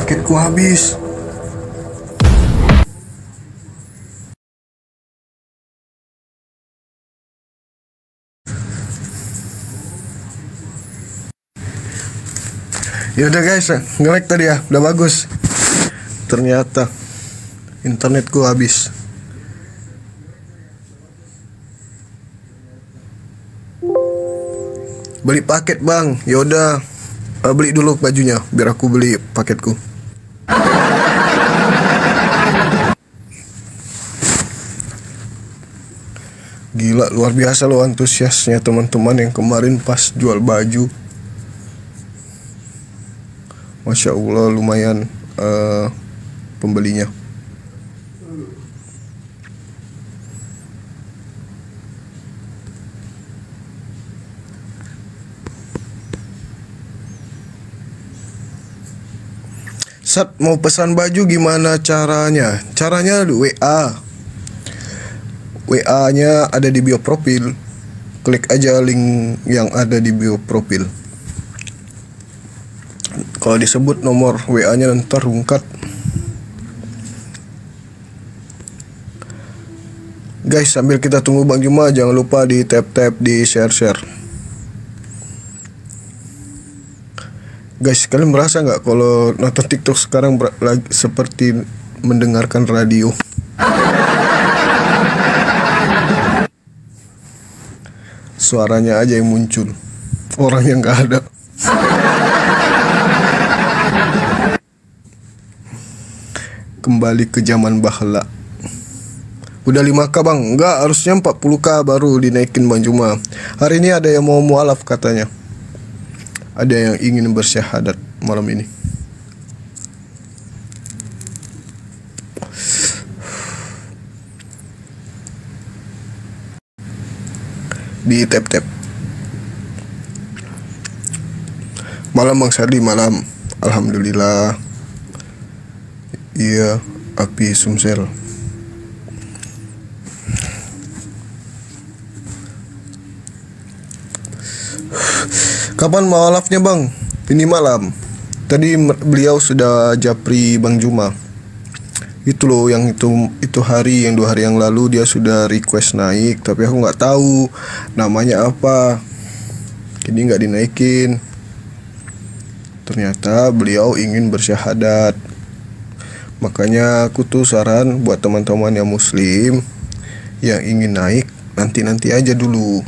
Paketku habis. Ya udah guys, nge-lag tadi ya, udah bagus. Ternyata internetku habis. Beli paket bang, ya udah beli dulu bajunya, biar aku beli paketku. Gila, luar biasa loh antusiasnya teman-teman yang kemarin pas jual baju. Masya Allah lumayan pembelinya. Sat, mau pesan baju gimana caranya? Caranya WA. WA-nya ada di bio profil. Klik aja link yang ada di bio profil. Kalau disebut nomor WA-nya ntar rungkat. Guys, sambil kita tunggu Bang Juma, jangan lupa di tap-tap, di share-share. Guys, kalian merasa nggak kalau nonton TikTok sekarang seperti mendengarkan radio? Suaranya aja yang muncul, orang yang nggak ada. Kembali ke zaman bahla. Udah 5K bang? Enggak, harusnya 40K baru dinaikin Bang Juma. Hari ini ada yang mau mualaf katanya. Ada yang ingin bersyahadat malam ini. Di tap-tap. Malam Bang Sardi, malam. Alhamdulillah. Iya, api Sumsel. Kapan mualafnya bang? Ini malam. Tadi beliau sudah japri Bang Juma. Itu loh yang itu hari yang 2 hari yang lalu dia sudah request naik, tapi aku nggak tahu namanya apa. Jadi nggak dinaikin. Ternyata beliau ingin bersyahadat. Makanya aku tuh saran buat teman-teman yang muslim yang ingin naik, nanti aja dulu.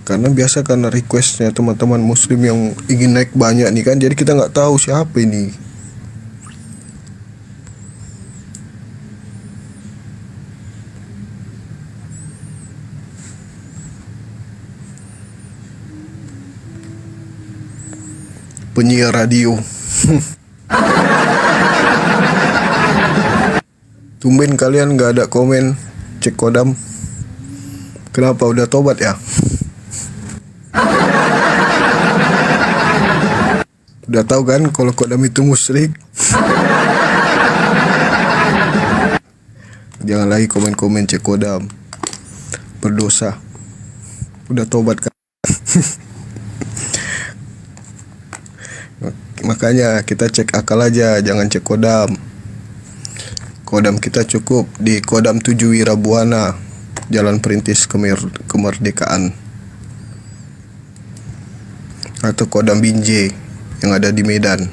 Karena biasa karena requestnya teman-teman muslim yang ingin naik banyak nih kan, jadi kita nggak tahu siapa ini. Penyiar radio. Tumben kalian nggak ada komen cek kodam. Kenapa, udah tobat ya? Udah tahu kan kalau kodam itu musyrik. Jangan lagi komen-komen cek kodam, berdosa. Udah tobat kan? Makanya kita cek akal aja, jangan cek kodam. Kodam kita cukup di Kodam 7 Wirabuana, Jalan Perintis Kemerdekaan, atau Kodam Binjai yang ada di Medan.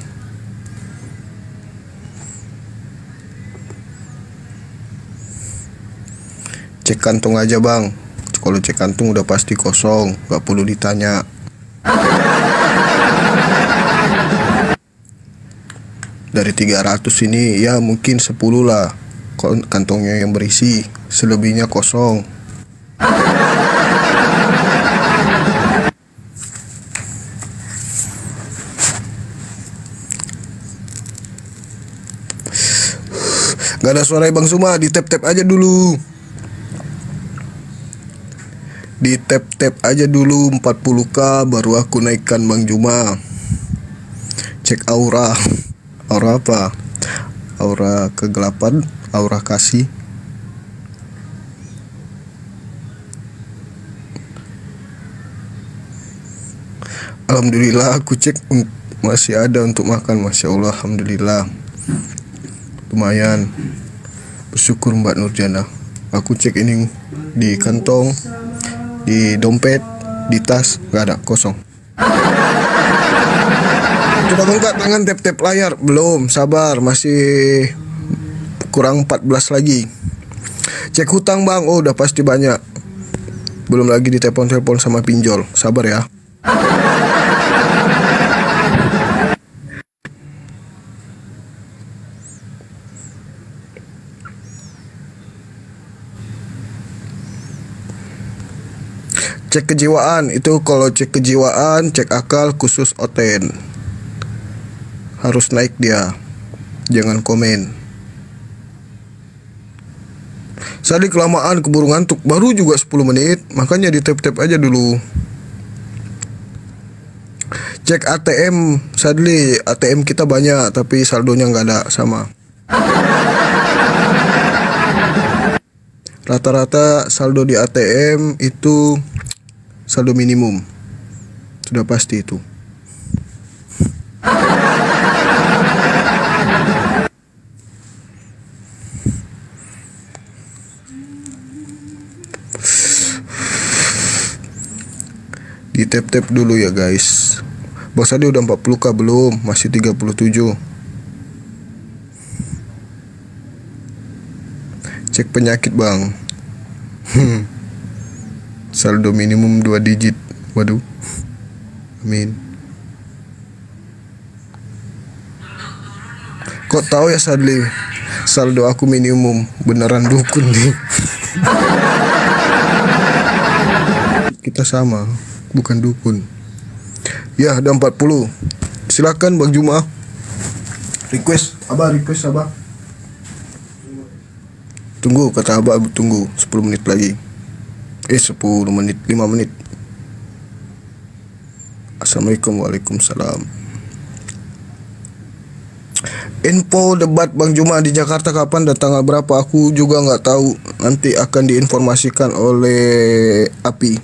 Cek kantung aja bang. Kalau cek kantung udah pasti kosong, gak perlu ditanya. Dari 300 ini ya mungkin 10 lah kantongnya yang berisi, selebihnya kosong. Gak ada suara Bang Suma, di tap-tap aja dulu. Di tap-tap aja dulu 40K baru aku naikkan Bang Juma. Cek aura. Aura apa? Aura kegelapan, aura kasih. Alhamdulillah aku cek masih ada untuk makan. Masya Allah, alhamdulillah. Lumayan. Bersyukur Mbak Nurjana. Aku cek ini di kantong, di dompet, di tas, gak ada, kosong. Sudah bengkak tangan tap-tap layar? Belum, sabar, masih kurang 14 lagi. Cek hutang bang, oh udah pasti banyak. Belum lagi ditelepon-telepon sama pinjol, sabar ya. Cek kejiwaan, itu kalau cek kejiwaan, cek akal khusus Oten. Harus naik dia, jangan komen. Sadli kelamaan keburu ngantuk, baru juga 10 menit, makanya di tap-tap aja dulu. Cek ATM, Sadli, ATM kita banyak tapi saldonya nggak ada, sama. Rata-rata saldo di ATM itu saldo minimum, sudah pasti itu. Di tap-tap dulu ya guys. Bang Sadi udah 40k belum? Masih 37. Cek penyakit bang. Saldo minimum 2 digit. Waduh. Amin. Kok tahu ya Sadli? Saldo aku minimum. Beneran dukun nih. Kita sama, bukan dukun. Ya, ada 40. Silakan Bang Juma. Request, Abah, request Abah. Tunggu, kata Abah, tunggu 10 menit lagi. 10 menit, 5 menit. Assalamualaikum, waalaikumsalam. Info debat Bang Juma di Jakarta kapan dan tanggal berapa aku juga nggak tahu. Nanti akan diinformasikan oleh API.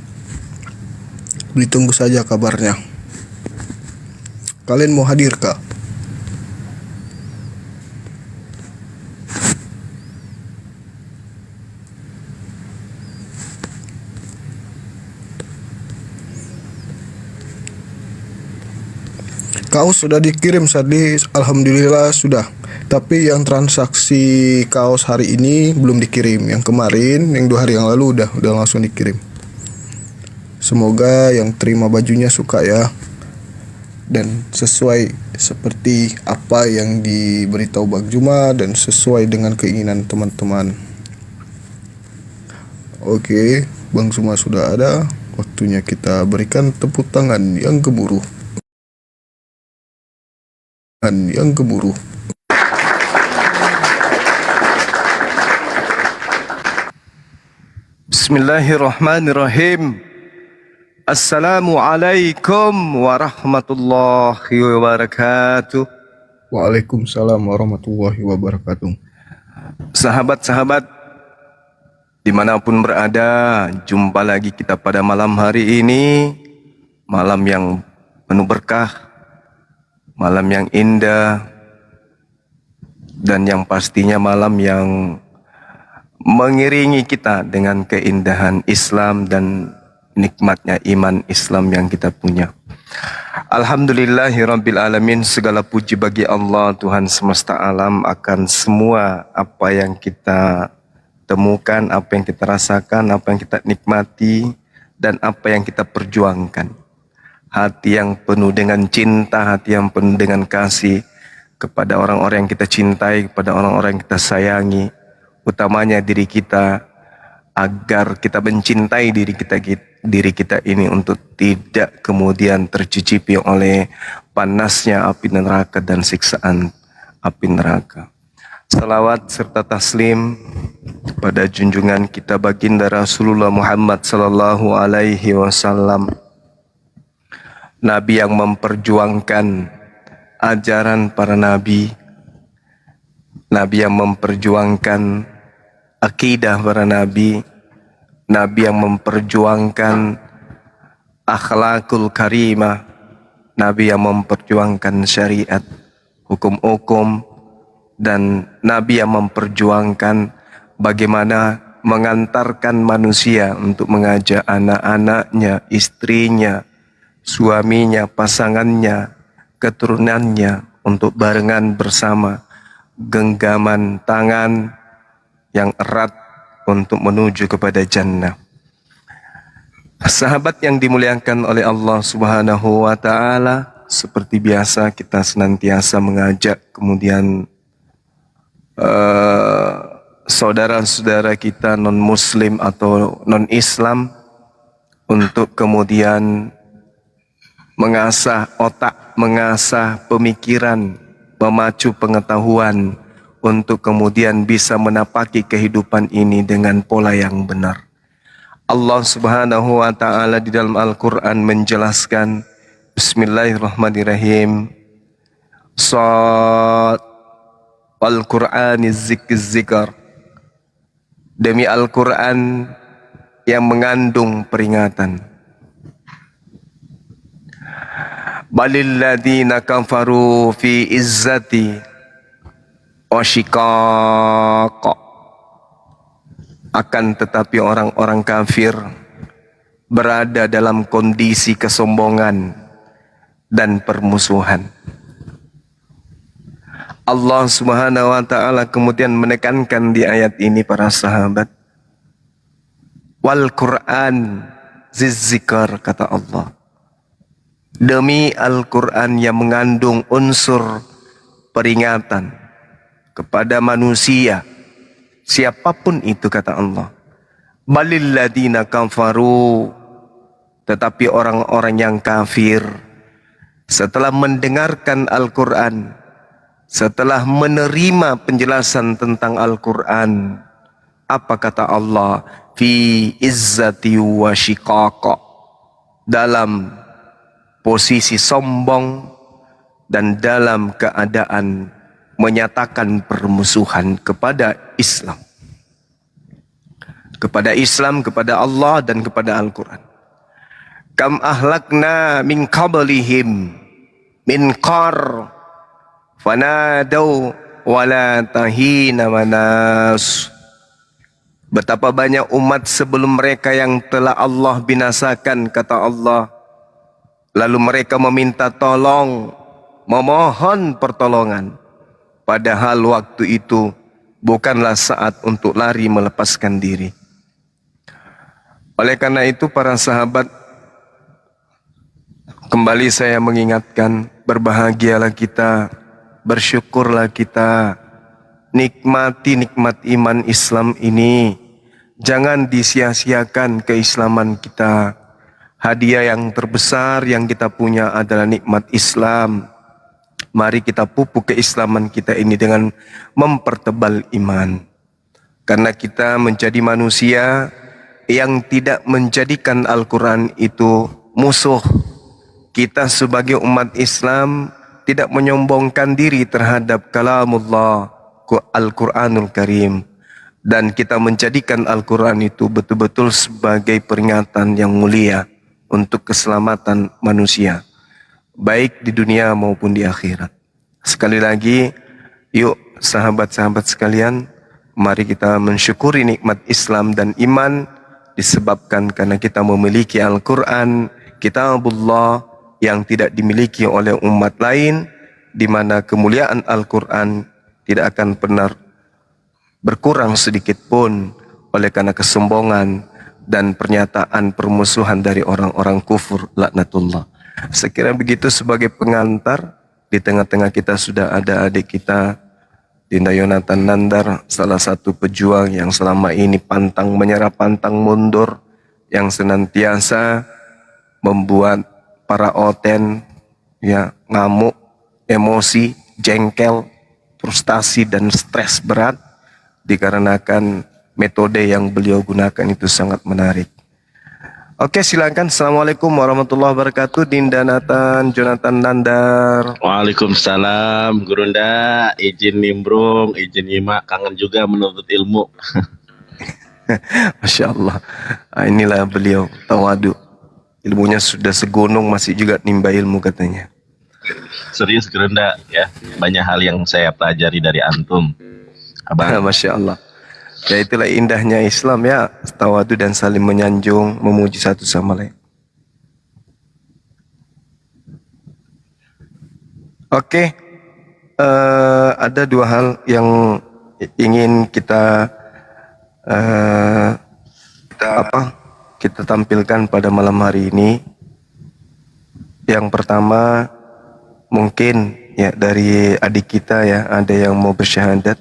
Ditunggu saja kabarnya. Kalian mau hadir kah? Kaos sudah dikirim Sadli, alhamdulillah sudah. Tapi yang transaksi kaos hari ini belum dikirim. Yang kemarin, yang 2 hari yang lalu udah langsung dikirim. Semoga yang terima bajunya suka ya, dan sesuai seperti apa yang diberitahu Bang Juma dan sesuai dengan keinginan teman-teman. Oke, Bang Juma sudah ada. Waktunya kita berikan tepuk tangan yang gemuruh. Bismillahirrahmanirrahim. Assalamualaikum warahmatullahi wabarakatuh. Waalaikumsalam warahmatullahi wabarakatuh. Sahabat-sahabat dimanapun berada, jumpa lagi kita pada malam hari ini. Malam yang penuh berkah, malam yang indah, dan yang pastinya malam yang mengiringi kita dengan keindahan Islam dan nikmatnya iman Islam yang kita punya. Alhamdulillahirabbil alamin, segala puji bagi Allah Tuhan semesta alam akan semua apa yang kita temukan, apa yang kita rasakan, apa yang kita nikmati, dan apa yang kita perjuangkan. Hati yang penuh dengan cinta, hati yang penuh dengan kasih kepada orang-orang yang kita cintai, kepada orang-orang yang kita sayangi, utamanya diri kita, agar kita mencintai diri kita ini untuk tidak kemudian tercicipi oleh panasnya api neraka dan siksaan api neraka. Salawat serta taslim kepada junjungan kita baginda Rasulullah Muhammad sallallahu alaihi wasallam, Nabi yang memperjuangkan ajaran para nabi, Nabi yang memperjuangkan akidah para nabi, Nabi yang memperjuangkan akhlakul karimah, Nabi yang memperjuangkan syariat, hukum-hukum, dan Nabi yang memperjuangkan bagaimana mengantarkan manusia untuk mengajak anak-anaknya, istrinya, suaminya, pasangannya, keturunannya untuk barengan bersama, genggaman tangan yang erat untuk menuju kepada jannah. Sahabat yang dimuliakan oleh Allah Subhanahu wa taala, seperti biasa kita senantiasa mengajak kemudian saudara-saudara kita non-muslim atau non-Islam untuk kemudian mengasah otak, mengasah pemikiran, memacu pengetahuan untuk kemudian bisa menapaki kehidupan ini dengan pola yang benar. Allah Subhanahu wa taala di dalam Al-Qur'an menjelaskan, Bismillahirrahmanirrahim, Al-Qur'aniz zikr, demi Al-Qur'an yang mengandung peringatan. Balil ladina kafaru fi izzati wa shiqaq. Akan tetapi orang-orang kafir berada dalam kondisi kesombongan dan permusuhan. Allah Subhanahu wa taala kemudian menekankan di ayat ini para sahabat, wal Qur'an zizzikar, kata Allah, demi Al-Quran yang mengandung unsur peringatan kepada manusia, siapapun itu, kata Allah. Balil ladina kafaru, tetapi orang-orang yang kafir setelah mendengarkan Al-Quran, setelah menerima penjelasan tentang Al-Quran, apa kata Allah? Fi izzati wa shiqaqa, dalam posisi sombong dan dalam keadaan menyatakan permusuhan kepada Islam. Kepada Islam, kepada Allah, dan kepada Al-Quran. Kam ahlakna min qablihim min qar fanadau wala tahina manas. Betapa banyak umat sebelum mereka yang telah Allah binasakan, kata Allah. Lalu mereka meminta tolong, memohon pertolongan. Padahal waktu itu bukanlah saat untuk lari melepaskan diri. Oleh karena itu para sahabat, kembali saya mengingatkan, berbahagialah kita, bersyukurlah kita, nikmati nikmat iman Islam ini. Jangan disia-siakan keislaman kita. Hadiah yang terbesar yang kita punya adalah nikmat Islam. Mari kita pupuk keislaman kita ini dengan mempertebal iman. Karena kita menjadi manusia yang tidak menjadikan Al-Quran itu musuh. Kita sebagai umat Islam tidak menyombongkan diri terhadap kalamullah, Al-Quranul Karim. Dan kita menjadikan Al-Quran itu betul-betul sebagai peringatan yang mulia untuk keselamatan manusia, baik di dunia maupun di akhirat. Sekali lagi, yuk sahabat-sahabat sekalian, mari kita mensyukuri nikmat Islam dan iman disebabkan karena kita memiliki Al-Quran, Kitabullah yang tidak dimiliki oleh umat lain, di mana kemuliaan Al-Quran tidak akan pernah berkurang sedikit pun oleh karena kesombongan dan pernyataan permusuhan dari orang-orang kufur, laknatullah. Sekira begitu sebagai pengantar. Di tengah-tengah kita sudah ada adik kita, Dinda Yonatan Nandar, salah satu pejuang yang selama ini pantang menyerah, pantang mundur, yang senantiasa membuat para oten ya ngamuk, emosi, jengkel, frustasi dan stres berat dikarenakan metode yang beliau gunakan itu sangat menarik. Oke, silakan. Assalamualaikum warahmatullahi wabarakatuh. Dinda Jonathan Nandar. Waalaikumsalam, Gurunda. Izin nimbrung, izin nyimak, kangen juga menuntut ilmu. Masya Allah. Inilah beliau, tawadu. Ilmunya sudah segunung masih juga nimba ilmu katanya. Serius Gerunda ya. Banyak hal yang saya pelajari dari antum. Abang. Masya Allah. Ya itulah indahnya Islam ya, tawadu dan saling menyanjung, memuji satu sama lain. Oke, ada dua hal yang ingin kita kita tampilkan pada malam hari ini. Yang pertama mungkin ya dari adik kita ya, ada yang mau bersyahadat,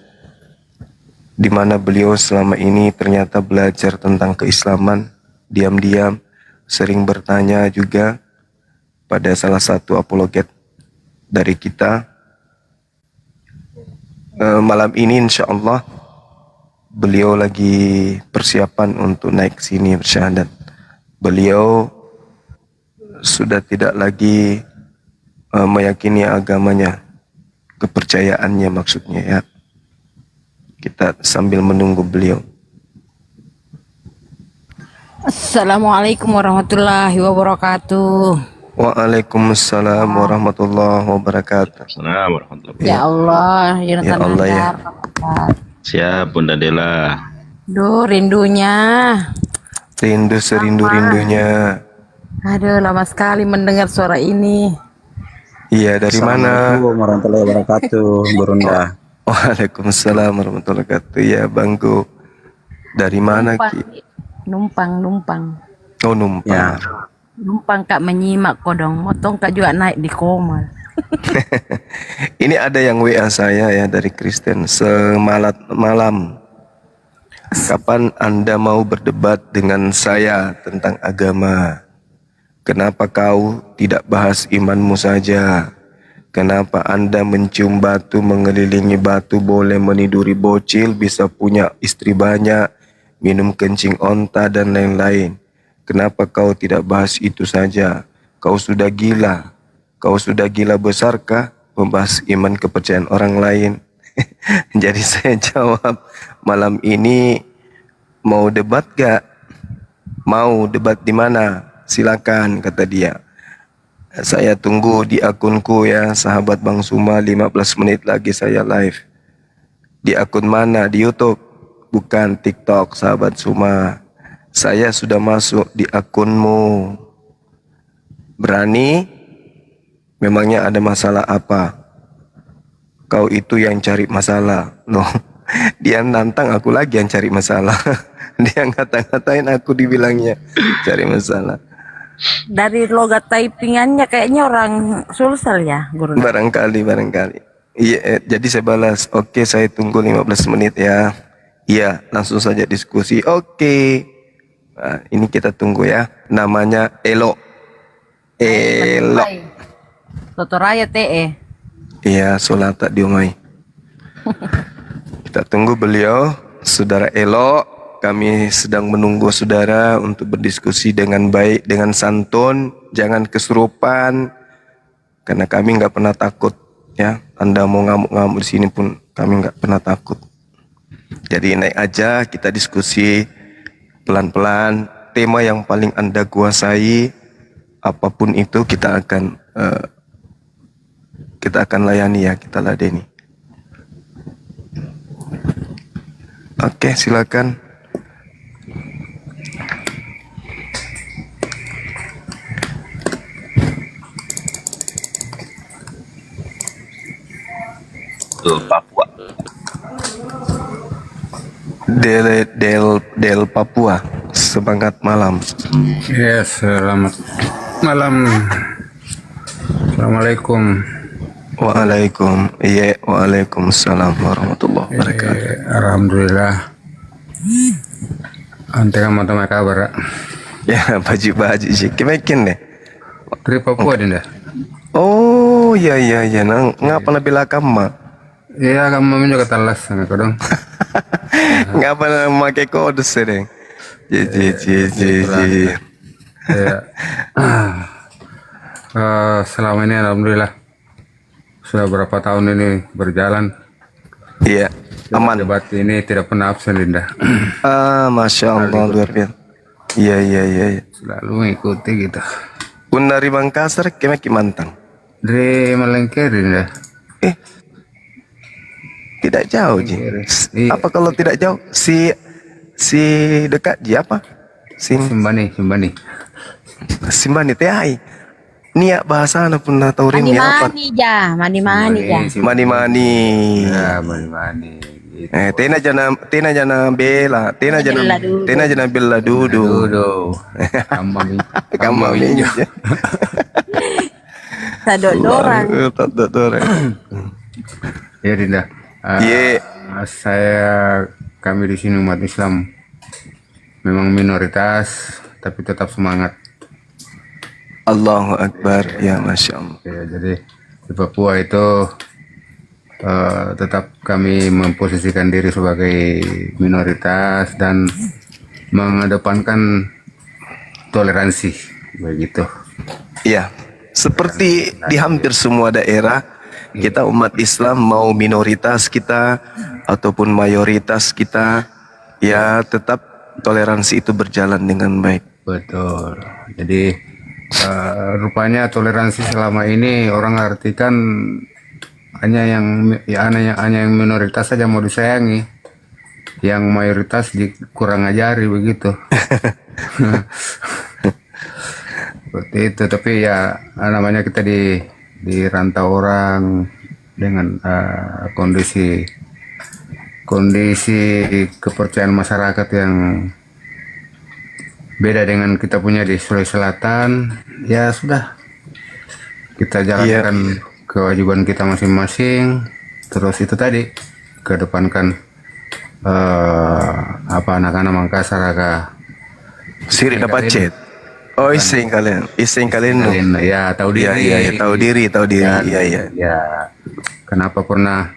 di mana beliau selama ini ternyata belajar tentang keislaman diam-diam, sering bertanya juga pada salah satu apologet dari kita. Malam ini insya Allah beliau lagi persiapan untuk naik sini bersyahadat. Beliau sudah tidak lagi meyakini agamanya, kepercayaannya maksudnya ya. Kita sambil menunggu beliau. Assalamualaikum warahmatullahi wabarakatuh. Waalaikumsalam warahmatullahi wabarakatuh. Assalamualaikum warahmatullahi wabarakatuh. Ya Allah, Jonathan Ya Allah, ya. Hazar. Siap Bunda Dela. Duh, rindunya. Rindu serindu-rindunya. Aduh, lama sekali mendengar suara ini. Iya, dari mana? Assalamualaikum warahmatullahi wabarakatuh, Burunda. Waalaikumsalam warahmatullahi wabarakatuh. Ya, Banggo. Dari mana, Ki? Numpang. Oh, numpang. Ya. Numpang Kak menyimak kodong. Motong Kak juga naik di komal. Ini ada yang WA saya ya dari Kristen malam. Kapan Anda mau berdebat dengan saya tentang agama? Kenapa kau tidak bahas imanmu saja? Kenapa Anda mencium batu, mengelilingi batu, boleh meniduri bocil, bisa punya istri banyak, minum kencing onta dan lain-lain? Kenapa kau tidak bahas itu saja? Kau sudah gila. Kau sudah gila besarkah membahas iman kepercayaan orang lain? Jadi saya jawab, malam ini mau debat gak? Mau debat di mana? Silakan, kata dia. Saya tunggu di akunku ya, sahabat Bang Suma, 15 menit lagi saya live. Di akun mana? Di YouTube? Bukan TikTok, sahabat Suma. Saya sudah masuk di akunmu. Berani? Memangnya ada masalah apa? Kau itu yang cari masalah. Loh, dia nantang aku lagi yang cari masalah. Dia ngata-ngatain aku dibilangnya cari masalah. Dari logat typingannya kayaknya orang Sulsel ya, Guru. Barangkali. Iya, jadi saya balas, oke, saya tunggu 15 menit ya. Iya, langsung saja diskusi. Oke. Nah, ini kita tunggu ya. Namanya Elo. Elo. Totoraya TE. Iya, sholat tak diumai. Kita tunggu beliau, saudara Elo. Kami sedang menunggu saudara untuk berdiskusi dengan baik, dengan santun, jangan kesurupan, karena kami nggak pernah takut ya. Anda mau ngamuk-ngamuk di sini pun kami nggak pernah takut. Jadi naik aja, kita diskusi pelan-pelan. Tema yang paling Anda kuasai, apapun itu kita akan layani ya, kita ladeni. Oke, silakan. Papua. Del Papua, semangat malam. Ya, selamat malam. Assalamualaikum. Waalaikumsalam warahmatullahi wabarakatuh. Alhamdulillah. Ante kamu teman kabar? Ya, baju sih, kemekin deh. Dari Papua dinda. Oh, iya, ngapa nabila kamu? Iya, kamu juga talas sama kodong. Ngapa memakai kode sering? Ji. Ya. Selama ini alhamdulillah sudah berapa tahun ini berjalan. Iya, aman. Debat ini tidak pernah absen, Dinda. Masya Allah, luar biasa. Iya, iya, iya. Iya. Selalu mengikuti gitu. Pun dari Makassar ke Mantang. Dari Malengkeri dah. Eh, tidak jauh Ji. Iya. Apa kalau tidak jauh? Si dekat Ji apa? Simbani. Simbani TAI. Niat bahasa na pun tahu rim apa? Mani-mani ja, mani-mani ja. Mani-mani. Ya, mani. Gitu. Tena jana bela, tena jana bela dudu. Dodo. Kambami. Kambami. Sadok dorang. Tak orang. Ya Dinda. Ye. Kami di sini umat Islam memang minoritas tapi tetap semangat. Allahu Akbar, ya Masya Allah. Ya, jadi di Papua itu tetap kami memposisikan diri sebagai minoritas dan mengedepankan toleransi begitu. Iya, seperti di hampir semua daerah, kita umat Islam mau minoritas kita ataupun mayoritas kita, ya tetap toleransi itu berjalan dengan baik. Betul. Jadi rupanya toleransi selama ini orang artikan hanya yang minoritas saja mau disayangi, yang mayoritas kurang ajari begitu. Seperti itu. Tapi ya namanya kita di rantau orang dengan kondisi kepercayaan masyarakat yang beda dengan kita punya di Sulawesi Selatan, ya sudah kita jalankan kewajiban kita masing-masing. Terus itu tadi kedepankan anak-anak Makassar agak Siri dapat chat. Oh, iseng kalian no. ya tahu diri. Iya, tahu diri. Iya. Ya, kenapa pernah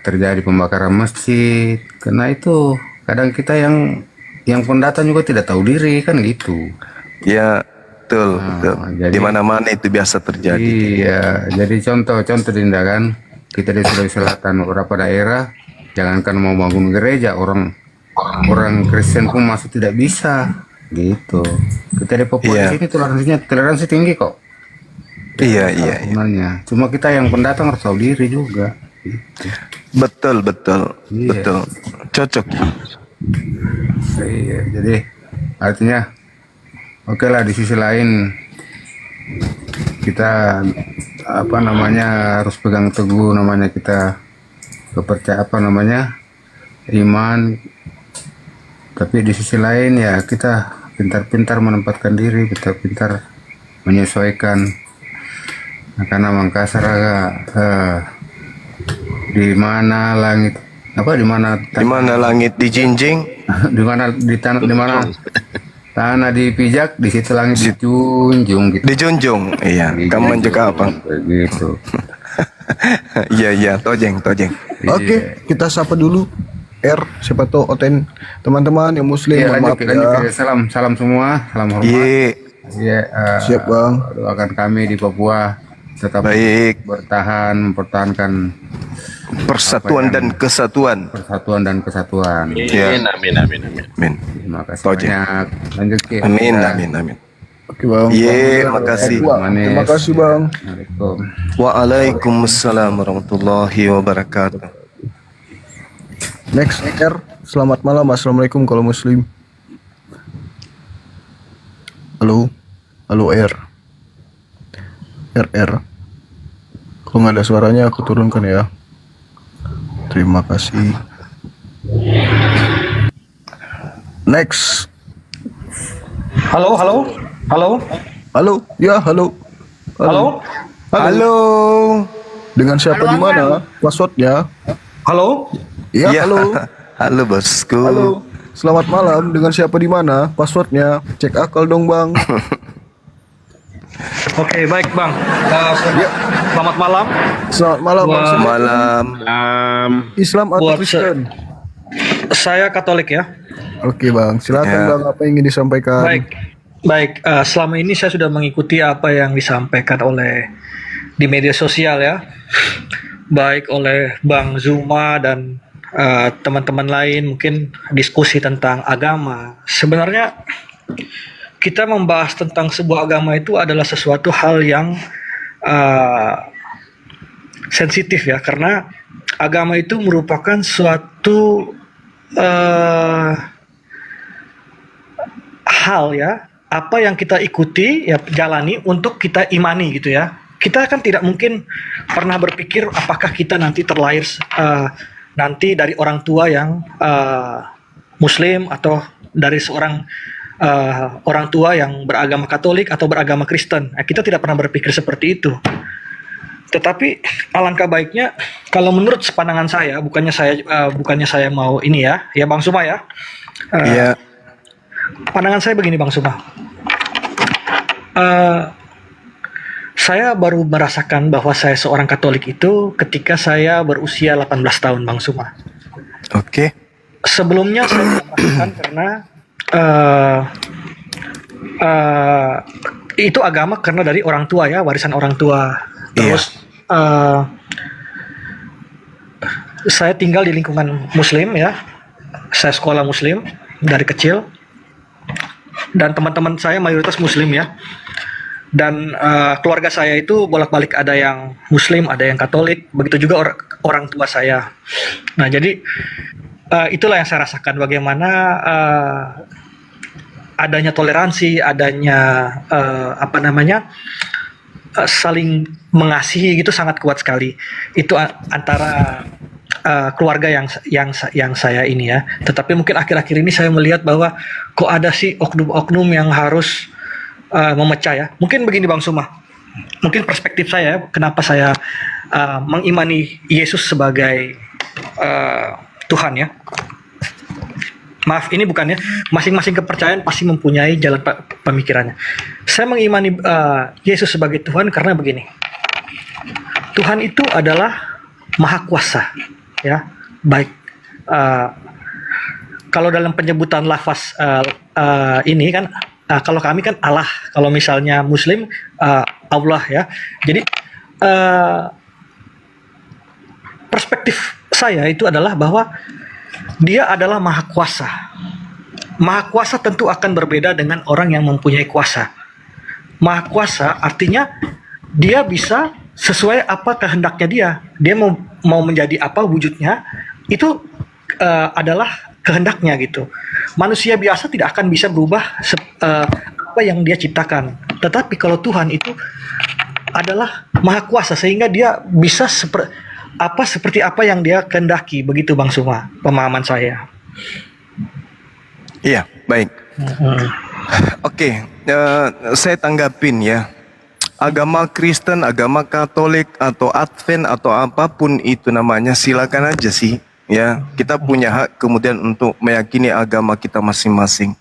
terjadi pembakaran masjid? Karena itu kadang kita yang pendatang juga tidak tahu diri kan gitu. Ya, betul. Di mana-mana itu biasa terjadi. Iya, jadi contoh Dinda kan, kita di Sulawesi Selatan beberapa daerah, jangankan mau bangun gereja, orang Kristen pun masih tidak bisa, gitu. Kita di Papua di sini toleransi tinggi kok. Iya. Sebenarnya, cuma kita yang pendatang harus tahu diri juga. Gitu. Betul. Iya. Betul. Cocok. Iya, jadi artinya oke lah, di sisi lain kita harus pegang teguh namanya kita kepercayaan iman, tapi di sisi lain ya kita pintar-pintar menempatkan diri, pintar-pintar menyesuaikan. Nah, karena Makassar agak di mana langit dijinjing, di mana tanah dipijak, di situ langit dijunjung gitu. Dijunjung. Iya, kamu juga apa? Begitu. Iya, tojeng. Oke, kita sapa dulu R, siapa tahu Oten, teman-teman yang muslim, Iya, maaf lanjut. ya. Salam semua, salam hormat. Iya, Siap bang. doakan kami di Papua tetap Baik. mempertahankan Persatuan dan kesatuan. persatuan dan kesatuan. Ya. Amin. Amin. Terima kasih Tojeng. banyak. Lanjut Ki. Amin. Oke bang. Makasih. Terima kasih bang. Assalamualaikum. Waalaikumsalam warahmatullahi wabarakatuh. Next R, selamat malam, assalamualaikum kalau muslim. Halo R. Kalau nggak ada suaranya aku turunkan ya. Terima kasih. Next. Halo. Ya, halo. Halo. Dengan siapa di mana? Passwordnya? Halo. Ya, Ya. halo. Halo bosku. Halo. Selamat malam. Dengan siapa di mana? Passwordnya? Cek akal dong, Bang. Oke, baik Bang. Selamat malam. Selamat malam, Bang. Wah. Malam. Islam atau Buat Kristen? Saya Katolik ya. Oke, Bang. Silakan, Ya. Bang. Apa yang ingin disampaikan? Baik. Selama ini saya sudah mengikuti apa yang disampaikan oleh di media sosial ya, baik oleh Bang Zuma dan teman-teman lain mungkin diskusi tentang agama. Sebenarnya kita membahas tentang sebuah agama itu adalah sesuatu hal yang sensitif ya, karena agama itu merupakan suatu hal ya, apa yang kita ikuti ya, jalani untuk kita imani gitu ya. Kita kan tidak mungkin pernah berpikir apakah kita nanti terlahir nanti dari orang tua yang Muslim atau dari seorang orang tua yang beragama Katolik atau beragama Kristen. Kita tidak pernah berpikir seperti itu. Tetapi alangkah baiknya kalau menurut pandangan saya, bukannya saya mau ini ya Bang Suma ya. Iya. Pandangan saya begini Bang Suma. Saya baru merasakan bahwa saya seorang Katolik itu ketika saya berusia 18 tahun Bang Suma. Oke. Sebelumnya saya tidak merasakan karena itu agama karena dari orang tua ya, warisan orang tua. Terus saya tinggal di lingkungan Muslim ya, saya sekolah Muslim dari kecil, dan teman-teman saya mayoritas Muslim ya. Dan keluarga saya itu bolak-balik, ada yang Muslim, ada yang Katolik, begitu juga orang tua saya. Nah jadi itulah yang saya rasakan, bagaimana adanya toleransi, adanya saling mengasihi gitu sangat kuat sekali. Itu antara keluarga yang saya ini ya. Tetapi mungkin akhir-akhir ini saya melihat bahwa kok ada sih oknum-oknum yang harus memecah ya. Mungkin begini Bang Suma. Mungkin perspektif saya, kenapa saya mengimani Yesus sebagai Tuhan ya. Maaf, ini bukannya masing-masing kepercayaan pasti mempunyai jalan pemikirannya. Saya mengimani Yesus sebagai Tuhan karena begini. Tuhan itu adalah Maha Kuasa, ya. Baik kalau dalam penyebutan lafaz ini kan, kalau kami kan Allah, kalau misalnya Muslim Allah ya. Jadi perspektif saya itu adalah bahwa Dia adalah Maha Kuasa. Maha Kuasa tentu akan berbeda dengan orang yang mempunyai kuasa. Maha Kuasa artinya dia bisa sesuai apa kehendaknya dia. Dia mau menjadi apa wujudnya, itu adalah kehendaknya gitu. Manusia biasa tidak akan bisa berubah apa yang dia ciptakan. Tetapi kalau Tuhan itu adalah Maha Kuasa, sehingga dia bisa seperti apa yang dia kehendaki, begitu Bang Suma, pemahaman saya. Iya, baik. Oke, saya tanggapin ya. Agama Kristen, agama Katolik atau Advent atau apapun itu namanya, silakan aja sih. Ya, kita punya hak kemudian untuk meyakini agama kita masing-masing.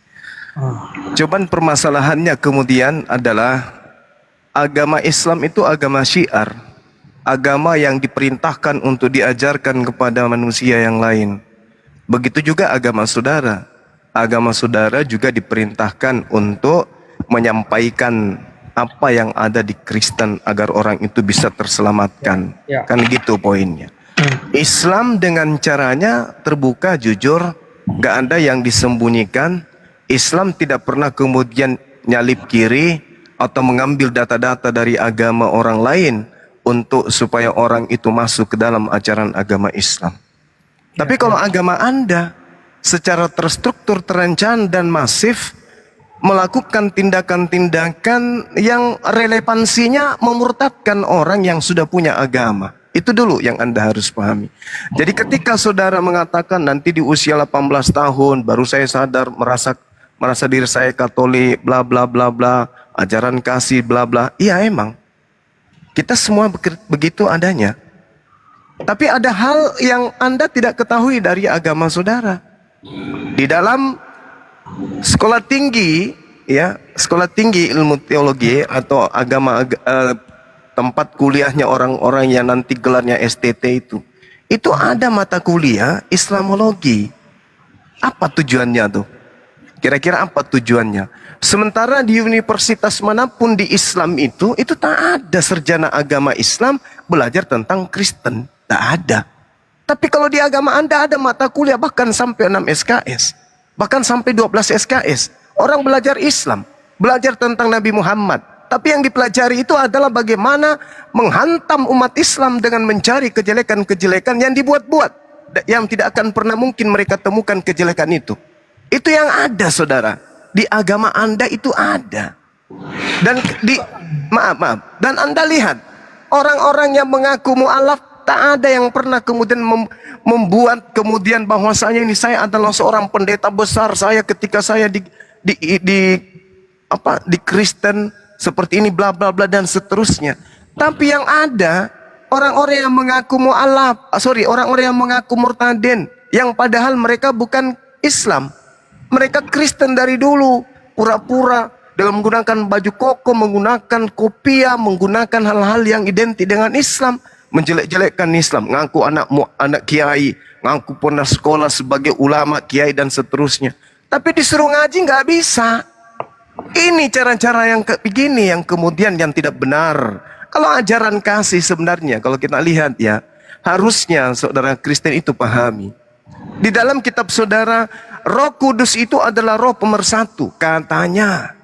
Cuman permasalahannya kemudian adalah agama Islam itu agama syiar. Agama yang diperintahkan untuk diajarkan kepada manusia yang lain. Begitu juga agama saudara. Agama saudara juga diperintahkan untuk menyampaikan apa yang ada di Kristen agar orang itu bisa terselamatkan. Ya. Kan gitu poinnya. Islam dengan caranya terbuka, jujur, gak ada yang disembunyikan. Islam tidak pernah kemudian nyalip kiri atau mengambil data-data dari agama orang lain untuk supaya orang itu masuk ke dalam ajaran agama Islam. Tapi kalau agama Anda secara terstruktur, terencana dan masif melakukan tindakan-tindakan yang relevansinya memurtadkan orang yang sudah punya agama. Itu dulu yang Anda harus pahami. Jadi ketika saudara mengatakan nanti di usia 18 tahun baru saya sadar merasa diri saya Katolik, bla bla bla bla, ajaran kasih bla bla. Iya emang. Kita semua begitu adanya. Tapi ada hal yang Anda tidak ketahui dari agama saudara. Di dalam sekolah tinggi, ya, sekolah tinggi ilmu teologi atau agama tempat kuliahnya orang-orang yang nanti gelarnya STT itu ada mata kuliah Islamologi. Apa tujuannya tuh? Kira-kira apa tujuannya? Sementara di universitas manapun di Islam itu tak ada sarjana agama Islam belajar tentang Kristen. Tak ada. Tapi kalau di agama Anda ada mata kuliah bahkan sampai 6 SKS. Bahkan sampai 12 SKS. Orang belajar Islam. Belajar tentang Nabi Muhammad. Tapi yang dipelajari itu adalah bagaimana menghantam umat Islam dengan mencari kejelekan-kejelekan yang dibuat-buat. Yang tidak akan pernah mungkin mereka temukan kejelekan itu. Itu yang ada, saudara. Di agama Anda itu ada. Dan maaf. Dan Anda lihat, orang-orang yang mengaku mu'alaf, tak ada yang pernah kemudian membuat kemudian bahwasanya ini saya adalah seorang pendeta besar, saya ketika saya di Kristen seperti ini, bla bla bla dan seterusnya. Tapi yang ada orang-orang yang mengaku mu'alaf, orang-orang yang mengaku murtadin, yang padahal mereka bukan Islam, mereka Kristen dari dulu, pura-pura dalam menggunakan baju koko, menggunakan kopiah, menggunakan hal-hal yang identik dengan Islam, menjelek-jelekkan Islam, ngaku anak kiai, ngaku pernah sekolah sebagai ulama, kiai dan seterusnya. Tapi disuruh ngaji nggak bisa. Ini cara-cara yang begini yang kemudian yang tidak benar. Kalau ajaran kasih sebenarnya, kalau kita lihat ya, harusnya saudara Kristen itu pahami. Di dalam kitab saudara, Roh Kudus itu adalah roh pemersatu, katanya.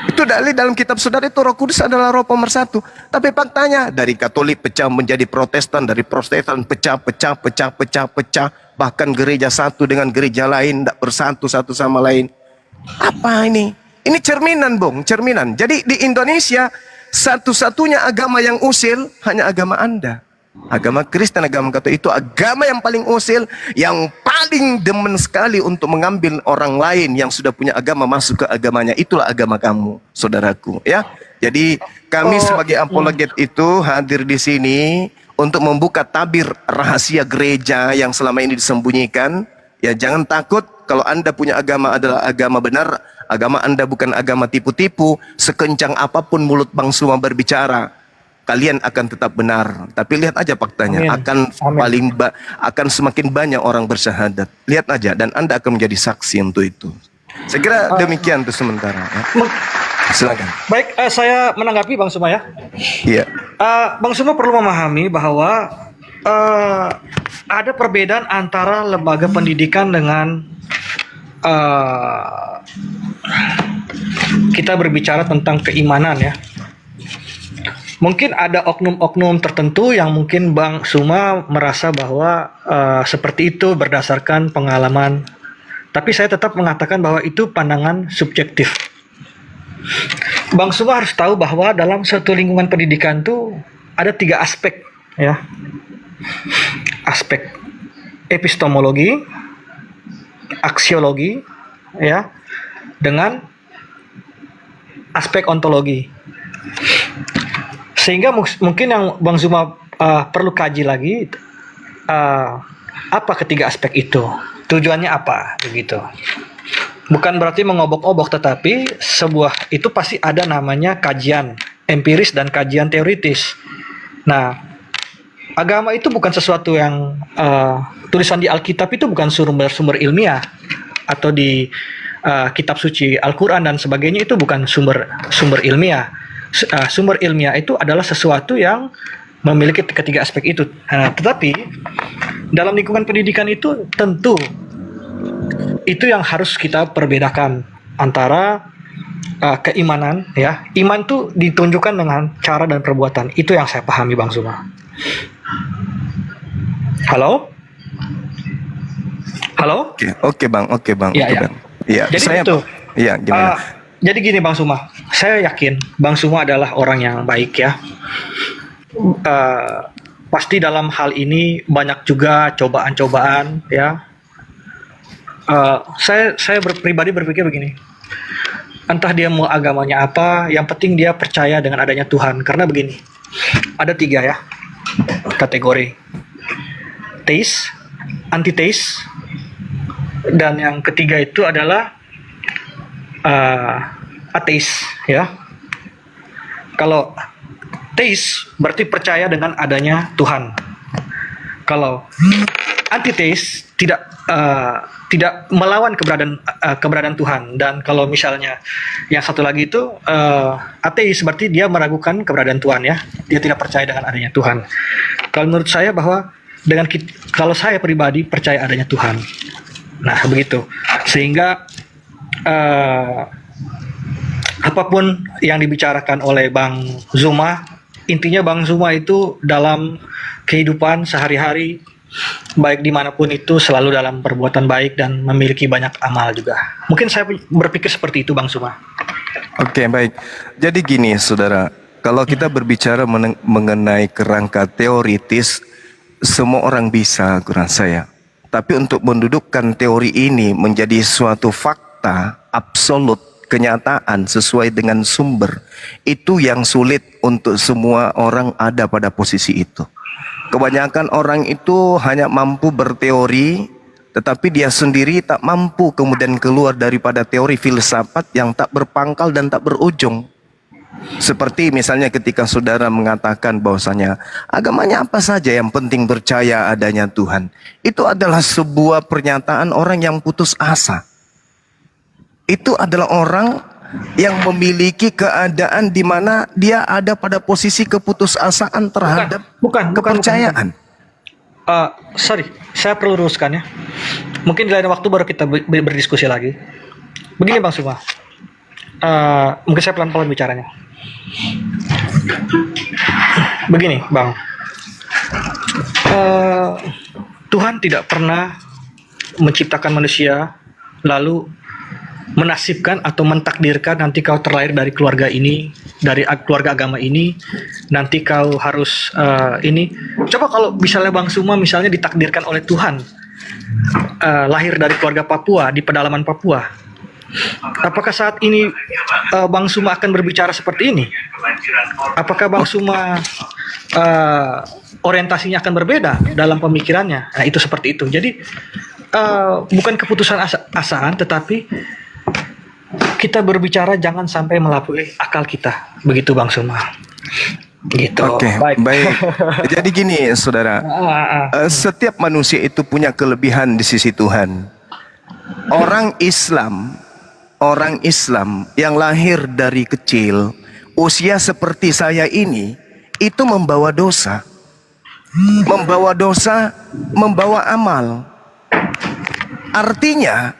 Itu dalil dalam kitab saudara itu Roh Kudus adalah roh pemersatu. Tapi faktanya dari Katolik pecah menjadi Protestan, dari Protestan pecah. Bahkan gereja satu dengan gereja lain tidak bersatu satu sama lain. Apa ini? Ini cerminan, Bung, cerminan. Jadi di Indonesia satu-satunya agama yang usil hanya agama Anda. Agama Kristen, agama Katolik itu agama yang paling usil, yang paling demen sekali untuk mengambil orang lain yang sudah punya agama masuk ke agamanya. Itulah agama kamu, saudaraku, ya. Jadi kami sebagai apologet itu hadir di sini untuk membuka tabir rahasia gereja yang selama ini disembunyikan. Ya, jangan takut kalau Anda punya agama adalah agama benar, agama Anda bukan agama tipu-tipu. Sekencang apapun mulut Bang Suma berbicara, kalian akan tetap benar. Tapi lihat aja faktanya, akan semakin banyak orang bersyahadat. Lihat aja, dan Anda akan menjadi saksi untuk itu. Saya kira demikian untuk sementara. Ya. Silakan. Baik, saya menanggapi Bang Suma ya. Iya. Bang Suma perlu memahami bahwa ada perbedaan antara lembaga pendidikan dengan kita berbicara tentang keimanan ya. Mungkin ada oknum-oknum tertentu yang mungkin Bang Suma merasa bahwa seperti itu berdasarkan pengalaman. Tapi saya tetap mengatakan bahwa itu pandangan subjektif. Bang Suma harus tahu bahwa dalam suatu lingkungan pendidikan itu ada 3 aspek ya. Aspek epistemologi, aksiologi ya, dengan aspek ontologi. Sehingga mungkin yang Bang Suma perlu kaji lagi apa ketiga aspek itu, tujuannya apa begitu. Bukan berarti mengobok-obok, tetapi sebuah itu pasti ada namanya kajian empiris dan kajian teoritis. Nah, agama itu bukan sesuatu yang tulisan di Alkitab itu bukan sumber ilmiah, atau di kitab suci Al-Quran dan sebagainya itu bukan sumber ilmiah. Sumber ilmiah itu adalah sesuatu yang memiliki ketiga aspek itu. Nah, tetapi dalam lingkungan pendidikan itu tentu itu yang harus kita perbedakan antara keimanan ya. Iman itu ditunjukkan dengan cara dan perbuatan. Itu yang saya pahami Bang Suma. Halo? Oke Bang. Iya. Jadi saya itu. Iya, gimana? Jadi gini Bang Suma, saya yakin Bang Suma adalah orang yang baik ya. Pasti dalam hal ini banyak juga cobaan-cobaan ya. Saya pribadi berpikir begini, entah dia mau agamanya apa, yang penting dia percaya dengan adanya Tuhan. Karena begini, ada 3 ya kategori: teis, antiteis, dan yang ketiga itu adalah ateis ya. Kalau teis berarti percaya dengan adanya Tuhan. Kalau antiteis tidak melawan keberadaan Tuhan. Dan kalau misalnya yang satu lagi itu ateis berarti dia meragukan keberadaan Tuhan ya. Dia tidak percaya dengan adanya Tuhan. Kalau menurut saya bahwa kalau saya pribadi percaya adanya Tuhan. Nah, begitu. Sehingga apapun yang dibicarakan oleh Bang Zuma, intinya Bang Zuma itu dalam kehidupan sehari-hari, baik dimanapun itu, selalu dalam perbuatan baik dan memiliki banyak amal juga. Mungkin saya berpikir seperti itu, Bang Zuma. Oke, baik. Jadi gini, saudara, kalau kita berbicara mengenai kerangka teoritis, semua orang bisa, kurang saya. Tapi untuk mendudukkan teori ini menjadi suatu fakta absolut, kenyataan sesuai dengan sumber, itu yang sulit untuk semua orang ada pada posisi itu. Kebanyakan orang itu hanya mampu berteori, tetapi dia sendiri tak mampu kemudian keluar daripada teori filsafat yang tak berpangkal dan tak berujung. Seperti misalnya ketika saudara mengatakan bahwasanya agamanya apa saja, yang penting percaya adanya Tuhan. Itu adalah sebuah pernyataan orang yang putus asa. Itu adalah orang yang memiliki keadaan di mana dia ada pada posisi keputusasaan terhadap kepercayaan. Sorry, saya perlu luruskan ya. Mungkin di lain waktu baru kita berdiskusi lagi. Begini Bang Zuma, mungkin saya pelan-pelan bicaranya. Begini Bang, Tuhan tidak pernah menciptakan manusia lalu menasibkan atau mentakdirkan nanti kau terlahir dari keluarga ini, dari keluarga agama ini, nanti kau harus ini. Coba kalau misalnya Bang Zuma misalnya ditakdirkan oleh Tuhan lahir dari keluarga Papua di pedalaman Papua, apakah saat ini Bang Zuma akan berbicara seperti ini? Apakah Bang Zuma orientasinya akan berbeda dalam pemikirannya? Nah, itu seperti itu. Jadi bukan keputusan asaan, tetapi kita berbicara jangan sampai melampaui akal kita. Begitu Bang Zuma. Gitu. Oke, baik. Jadi gini, saudara. Setiap manusia itu punya kelebihan di sisi Tuhan. Orang Islam yang lahir dari kecil, usia seperti saya ini, itu membawa dosa. Membawa amal. Artinya,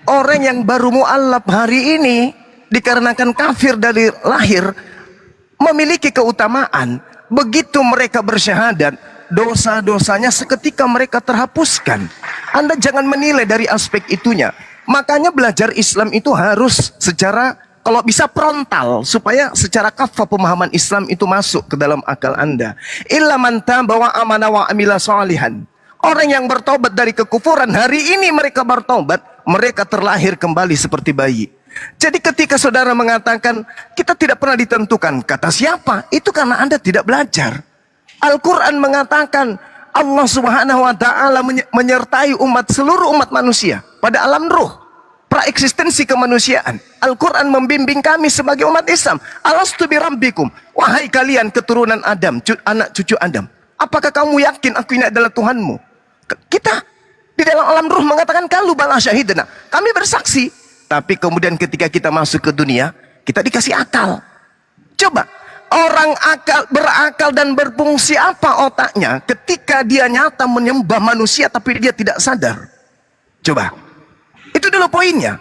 orang yang baru mu'allaf hari ini, dikarenakan kafir dari lahir, memiliki keutamaan. Begitu mereka bersyahadat, dosa-dosanya seketika mereka terhapuskan. Anda jangan menilai dari aspek itunya. Makanya belajar Islam itu harus secara, kalau bisa frontal, supaya secara kafah pemahaman Islam itu masuk ke dalam akal Anda. Illa man taba wa amana wa amila sholihan. Orang yang bertobat dari kekufuran, hari ini mereka bertobat, mereka terlahir kembali seperti bayi. Jadi ketika saudara mengatakan kita tidak pernah ditentukan, kata siapa? Itu karena Anda tidak belajar. Al-Quran mengatakan Allah Subhanahu wa ta'ala menyertai seluruh umat manusia pada alam ruh, praeksistensi kemanusiaan. Al-Quran membimbing kami sebagai umat Islam. Alastu birabbikum, wahai kalian keturunan Adam, anak cucu Adam, apakah kamu yakin aku ini adalah Tuhanmu? Kita di dalam alam ruh mengatakan kalu bala syahidna, kami bersaksi. Tapi kemudian ketika kita masuk ke dunia, kita dikasih akal. Coba, orang berakal dan berfungsi apa otaknya ketika dia nyata menyembah manusia tapi dia tidak sadar? Coba, itu dulu poinnya.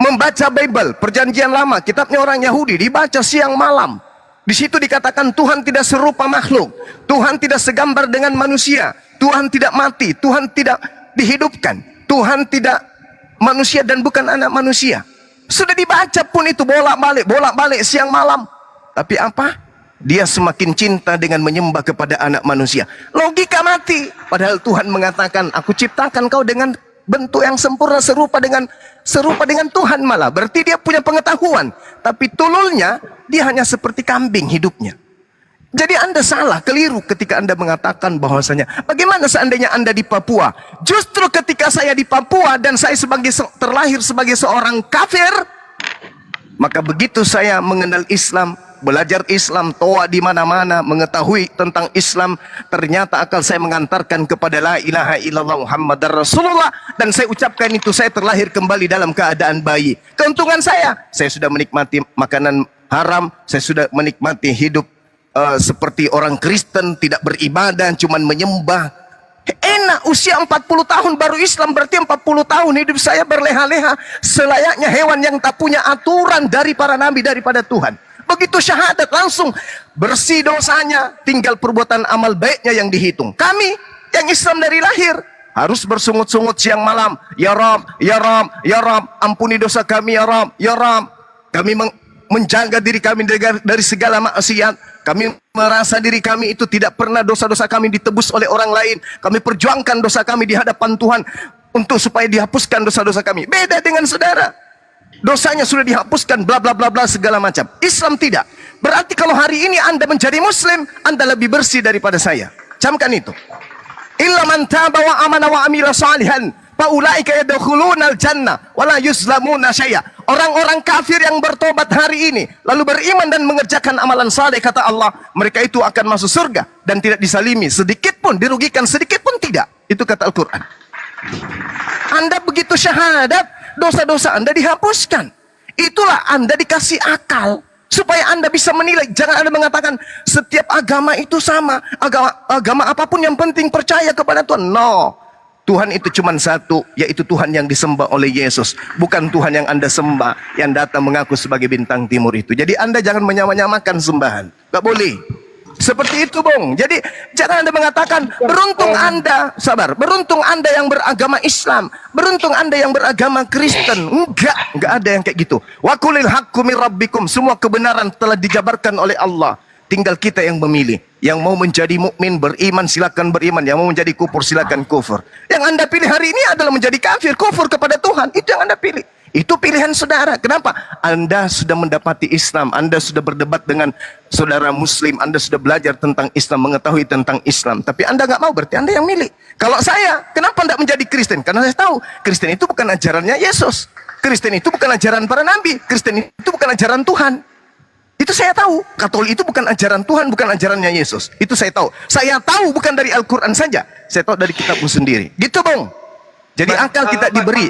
Membaca Bible, perjanjian lama, kitabnya orang Yahudi, dibaca siang malam. Di situ dikatakan Tuhan tidak serupa makhluk, Tuhan tidak segambar dengan manusia, Tuhan tidak mati, Tuhan tidak dihidupkan, Tuhan tidak manusia dan bukan anak manusia. Sudah dibaca pun itu bolak-balik siang malam. Tapi apa? Dia semakin cinta dengan menyembah kepada anak manusia. Logika mati. Padahal Tuhan mengatakan, aku ciptakan kau dengan bentuk yang sempurna, serupa dengan Tuhan malah. Berarti dia punya pengetahuan. Tapi tululnya, dia hanya seperti kambing hidupnya. Jadi Anda salah, keliru ketika Anda mengatakan bahwasanya bagaimana seandainya Anda di Papua? Justru ketika saya di Papua dan saya terlahir sebagai seorang kafir, maka begitu saya mengenal Islam, belajar Islam, toa di mana-mana, mengetahui tentang Islam, ternyata akal saya mengantarkan kepada la ilaha illallah Muhammadar Rasulullah, dan saya ucapkan itu, saya terlahir kembali dalam keadaan bayi. Keuntungan saya sudah menikmati makanan haram, saya sudah menikmati hidup seperti orang Kristen, tidak beribadah, cuman menyembah. enak usia 40 tahun baru Islam, berarti 40 tahun hidup saya berleha-leha selayaknya hewan yang tak punya aturan dari para nabi, daripada Tuhan. Begitu syahadat langsung bersih dosanya, tinggal perbuatan amal baiknya yang dihitung. Kami yang Islam dari lahir harus bersungut-sungut siang malam, ya Rab, ya Rab, ya Rab, ampuni dosa kami ya Rab, ya Rab. Kami menjaga diri kami dari segala maksiat. Kami merasa diri kami itu tidak pernah dosa-dosa kami ditebus oleh orang lain. Kami perjuangkan dosa kami di hadapan Tuhan untuk supaya dihapuskan dosa-dosa kami. Beda dengan saudara, dosanya sudah dihapuskan, bla bla bla bla segala macam. Islam tidak. Berarti kalau hari ini Anda menjadi Muslim, Anda lebih bersih daripada saya. Camkan itu. Illa man taba wa amana wa amila salihan faulaika yadkhulunal jannah wala yuzlamuna syai'a. Orang-orang kafir yang bertobat hari ini lalu beriman dan mengerjakan amalan saleh, kata Allah, mereka itu akan masuk surga dan tidak disalimi sedikit pun, dirugikan sedikit pun tidak. Itu kata Al-Qur'an. Anda begitu syahadat, dosa-dosa Anda dihapuskan. Itulah Anda dikasih akal supaya Anda bisa menilai. Jangan Anda mengatakan setiap agama itu sama, agama apapun yang penting percaya kepada Tuhan. No, Tuhan itu cuma satu, yaitu Tuhan yang disembah oleh Yesus, bukan Tuhan yang Anda sembah, yang datang mengaku sebagai bintang timur itu. Jadi Anda jangan menyamakan sembahan, gak boleh seperti itu, Bung. Jadi jangan Anda mengatakan beruntung Anda, sabar, beruntung Anda yang beragama Islam, beruntung Anda yang beragama Kristen. Enggak ada yang kayak gitu. Wa qulil haqqu mir rabbikum, semua kebenaran telah dijabarkan oleh Allah. Tinggal kita yang memilih. Yang mau menjadi mukmin beriman silakan beriman, yang mau menjadi kufur silakan kufur. Yang Anda pilih hari ini adalah menjadi kafir, kufur kepada Tuhan. Itu yang Anda pilih. Itu pilihan saudara. Kenapa? Anda sudah mendapati Islam, Anda sudah berdebat dengan saudara Muslim, Anda sudah belajar tentang Islam, mengetahui tentang Islam. Tapi Anda nggak mau, berarti Anda yang milih. Kalau saya, kenapa tidak menjadi Kristen? Karena saya tahu Kristen itu bukan ajarannya Yesus. Kristen itu bukan ajaran para nabi. Kristen itu bukan ajaran Tuhan. Itu saya tahu. Katolik itu bukan ajaran Tuhan, bukan ajarannya Yesus. Itu saya tahu. Saya tahu bukan dari Al-Quran saja. Saya tahu dari kitabku sendiri. Gitu, Bung. Jadi akal kita diberi.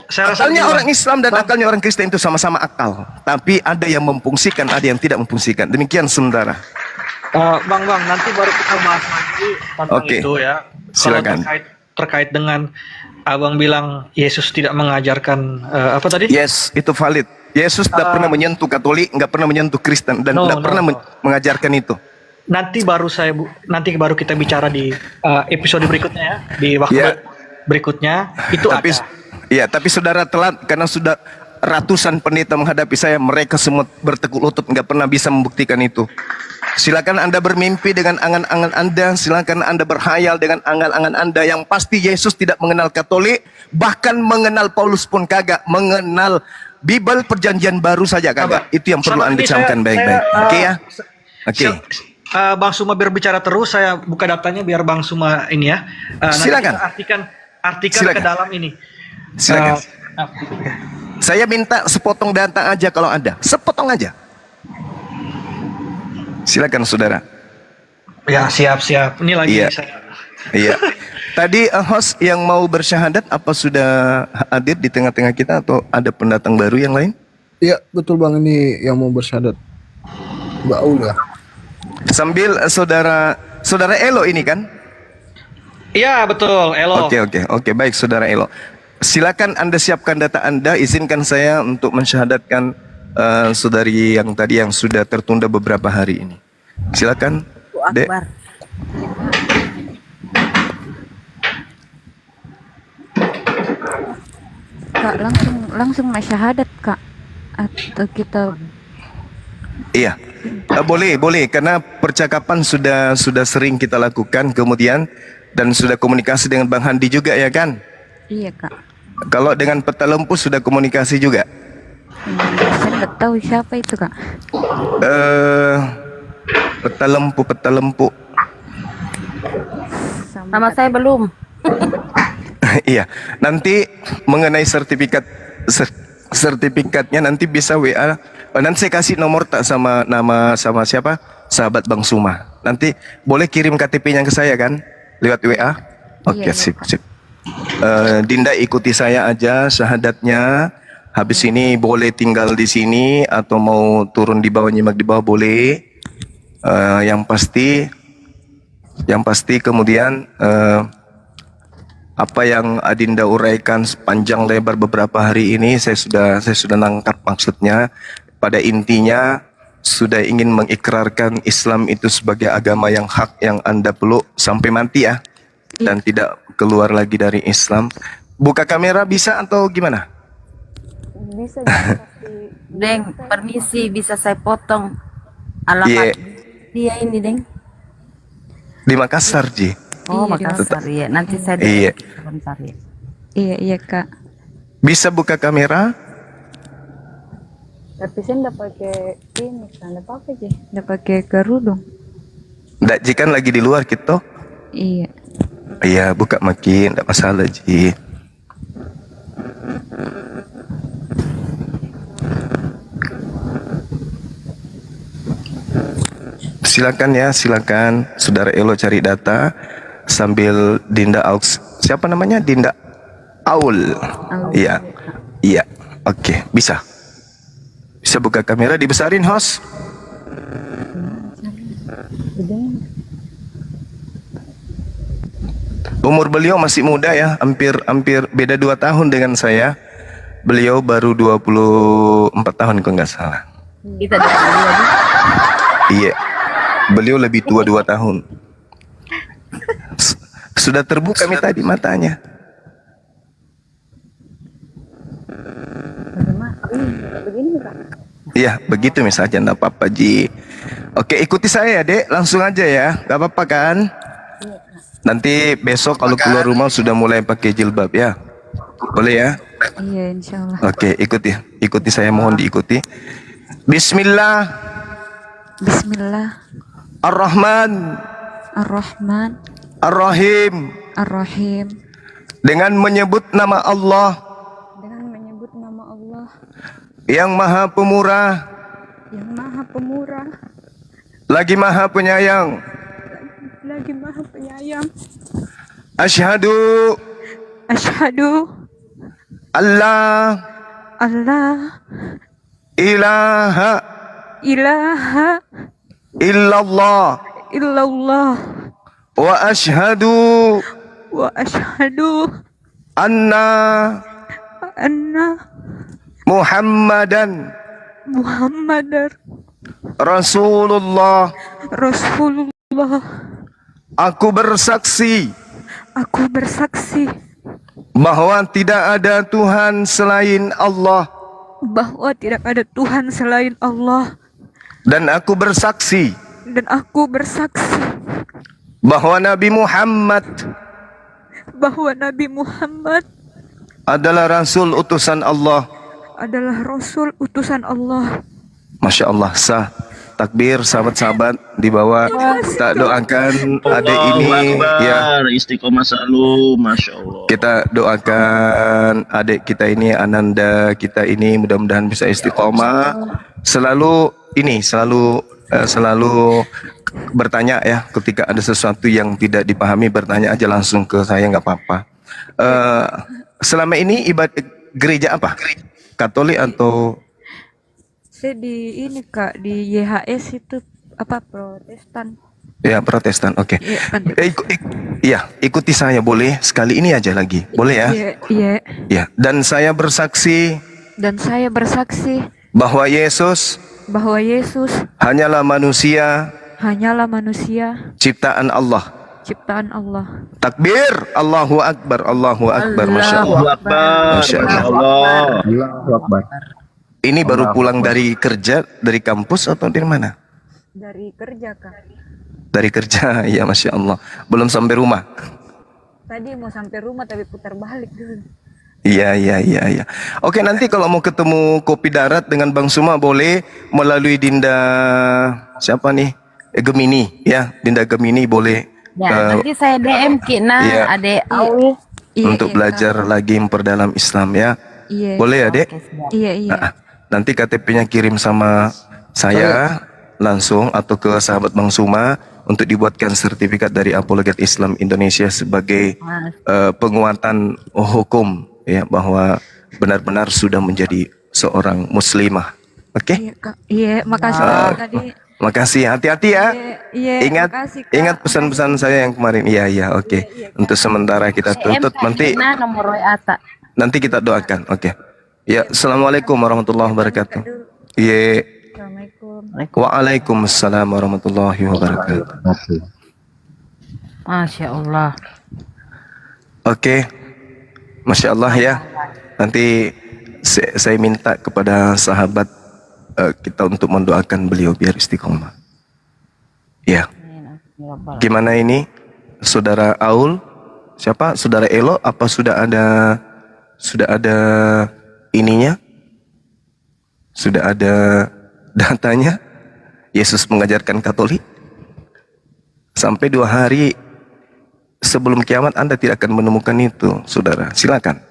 Akalnya orang Islam dan akalnya orang Kristen itu sama-sama akal. Tapi ada yang memfungsikan, ada yang tidak memfungsikan. Demikian, saudara. Bang, nanti baru kita bahas lagi tentang itu ya. Silakan. Kalau terkait dengan Abang bilang Yesus tidak mengajarkan apa tadi? Yes, itu valid. Yesus tidak pernah menyentuh Katolik, nggak pernah menyentuh Kristen, dan tidak pernah mengajarkan itu. Nanti baru kita bicara di episode berikutnya ya, di waktu berikutnya itu tapi, ada. Iya, tapi saudara telat karena sudah ratusan pendeta menghadapi saya, mereka semua bertekuk lutut, nggak pernah bisa membuktikan itu. Silakan Anda bermimpi dengan angan-angan Anda, silakan Anda berhayal dengan angan-angan Anda. Yang pasti Yesus tidak mengenal Katolik, bahkan mengenal Paulus pun kagak, mengenal Bible Perjanjian Baru saja kagak. Itu yang perlu Anda camkan baik-baik. Oke ya? Oke. Bang Suma berbicara terus, saya buka datanya biar Bang Suma ini ya. Silakan. Artikan ke dalam ini. Silakan. Saya minta sepotong data aja kalau ada. Sepotong aja. Silakan saudara. Ya, siap. Ini lagi saya. Iya. Tadi host yang mau bersyahadat apa sudah hadir di tengah-tengah kita atau ada pendatang baru yang lain? Iya, betul Bang, ini yang mau bersyahadat. Mbak Aula. Sambil saudara Elo ini kan? Iya, betul, Elo. Oke, baik saudara Elo. Silakan Anda siapkan data Anda, izinkan saya untuk mensyahadatkan saudari yang tadi yang sudah tertunda beberapa hari ini. Silakan, Dek. Kak, langsung syahadat Kak, atau kita? Iya, boleh karena percakapan sudah sering kita lakukan kemudian, dan sudah komunikasi dengan Bang Handi juga ya kan? Iya Kak. Kalau dengan Peta Lempu sudah komunikasi juga? Saya nggak tahu siapa itu Kak. Peta Lempu. Nama saya belum. Iya, nanti mengenai sertifikatnya nanti bisa WA. Nanti saya kasih nomor tak sama nama sama siapa? Sahabat Bang Suma. Nanti boleh kirim KTP-nya ke saya kan? Lewat WA. Oke, Iya, sip. Dinda ikuti saya aja syahadatnya. Habis ini boleh tinggal di sini atau mau turun di bawah, nyimak di bawah boleh. Yang pasti kemudian Apa yang Adinda uraikan sepanjang lebar beberapa hari ini saya sudah nangkap maksudnya. Pada intinya sudah ingin mengikrarkan Islam itu sebagai agama yang hak yang Anda peluk sampai mati ya. Dan tidak keluar lagi dari Islam. Buka kamera bisa atau gimana? Bisa kasih Deng, permisi bisa saya potong alamat Iya. dia ini, Deng? Di Makassar, Ji. Oh, Iya, di Makassar ya. Nanti saya Iya. sebentar ya. Iya Kak. Bisa buka kamera? Tapi saya nggak pakai ini kan, nggak pakai sih, nggak pakai kerudung. Nggak, Ji kan lagi di luar gitu. Iya. Iya, buka makin, nggak masalah, Ji. Silakan ya, silakan. Saudara Elo cari data sambil Dinda Aux. Siapa namanya? Dinda Aul. Iya. Iya. Oke, bisa. Bisa buka kamera, dibesarin, host. Umur beliau masih muda ya, hampir beda 2 tahun dengan saya. Beliau baru 24 tahun kalau nggak salah. Kita dua. Iya. Beliau lebih tua 2 tahun. Sudah terbuka tadi matanya. Iya, begitu misalnya, enggak apa-apa, Ji. Oke, ikuti saya ya, Dek. Langsung aja ya. Enggak apa-apa kan? Nanti besok kalau keluar rumah sudah mulai pakai jilbab ya. Boleh ya? Iya, insya Allah. Oke, ikuti. Ikuti saya, mohon diikuti. Bismillah. Bismillah. Ar-Rahman. Ar-Rahman. Ar-Rahim. Ar-Rahim. Dengan menyebut nama Allah Dengan menyebut nama Allah yang Maha Pemurah, yang Maha Pemurah, lagi Maha Penyayang. lagi Maha Penyayang. Asyhadu Asyhadu Allah Allah ilaha ilaha illallah illallah wa asyhadu wa asyhadu anna anna Muhammadan Muhammadar Rasulullah. Rasulullah. Aku bersaksi Aku bersaksi bahwa tidak ada Tuhan selain Allah, bahwa tidak ada Tuhan selain Allah, dan aku bersaksi dan aku bersaksi bahwa Nabi Muhammad bahwa Nabi Muhammad adalah Rasul utusan Allah. adalah Rasul utusan Allah. Masya Allah, sah. Takbir, sahabat-sahabat di bawah. Kita doakan adik ini ya. Istiqomah selalu, masya Allah. Kita doakan adik kita ini, Ananda kita ini, mudah-mudahan bisa istiqomah. Selalu bertanya ya, ketika ada sesuatu yang tidak dipahami, bertanya aja langsung ke saya, nggak apa-apa. Selama ini ibadah gereja apa? Katolik atau Saya di ini Kak, di YHS itu apa, Protestan. ya Protestan? Oke. Iya, kan. Iya, ikuti saya boleh sekali ini aja lagi, boleh ya? Iya, iya. Ya. Dan saya bersaksi Dan saya bersaksi bahwa Yesus bahwa Yesus hanyalah manusia hanyalah manusia ciptaan Allah. ciptaan Allah. Takbir, Allahu Akbar, Allahu Akbar, Masya Allahu Allah. Akbar, Masya masya Allah. Allah. Ini baru pulang dari kerja, dari kampus atau dari mana? Dari kerja Kak. Dari kerja, ya Masya Allah. Belum sampai rumah. Tadi mau sampai rumah tapi putar balik dulu. Iya. Oke, nanti kalau mau ketemu Kopi Darat dengan Bang Suma boleh melalui Dinda siapa nih? Gemini ya, Dinda Gemini boleh Ya, nanti saya DM Kina, iya. Adek Aul. untuk belajar lagi memperdalam Islam ya. Iya. Boleh ya, Dek? Iya, iya. Nah, nanti KTP-nya kirim sama saya langsung atau ke sahabat Bang Suma untuk dibuatkan sertifikat dari Apologet Islam Indonesia sebagai penguatan hukum ya, bahwa benar-benar sudah menjadi seorang muslimah. Oke? Iya, Kak. Iya, makasih Kak tadi. Makasih, hati-hati ya. Iya, Ingat, makasih, Kak. ingat pesan-pesan saya yang kemarin. Iya, iya, oke. Untuk sementara kita tutup, nanti nomor WA tak? nanti kita doakan, oke. Ya, assalamualaikum warahmatullahi wabarakatuh. Iya, Assalamualaikum. waalaikumsalam warahmatullahi wabarakatuh. Masya Allah. Oke, masya Allah ya. Nanti saya minta kepada sahabat kita untuk mendoakan beliau biar istiqomah. Ya. Gimana ini, saudara Aul? Siapa? Saudara Elo? Apa sudah ada ininya? Sudah ada datanya? Yesus mengajarkan Katolik? Sampai 2 hari sebelum kiamat Anda tidak akan menemukan itu, saudara. Silakan.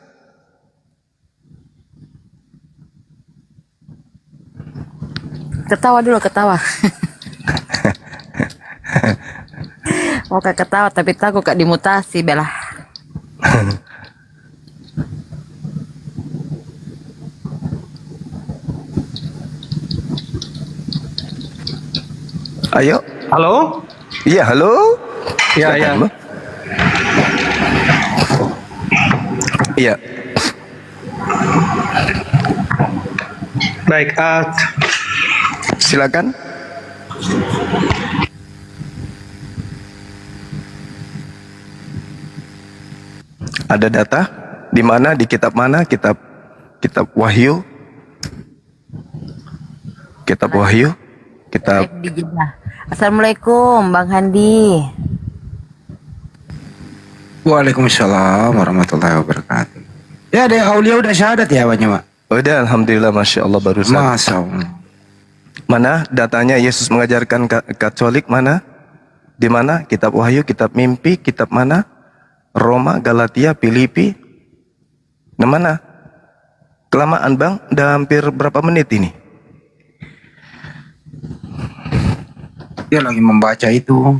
Ketawa dulu, ketawa. Mau ketawa tapi takut kak dimutasi belah. Ayo. Halo? Iya, halo. Iya, Silakan, iya. Bu. Iya. Baik, Silakan. Ada data di mana, di kitab mana? Kitab Wahyu. Kitab Wahyu. Kitab Di Jeddah. Assalamualaikum Bang Handi. Waalaikumsalam warahmatullahi wabarakatuh. Ya, ada aulia udah syahadat ya, Pak Mak? Udah, alhamdulillah, masya Allah barusan. Masya Allah. Mana datanya Yesus mengajarkan Katolik mana? Di mana? Kitab Wahyu, kitab Mimpi, kitab mana? Roma, Galatia, Filipi. Di mana? Kelamaan Bang, udah hampir berapa menit ini? Dia lagi membaca itu.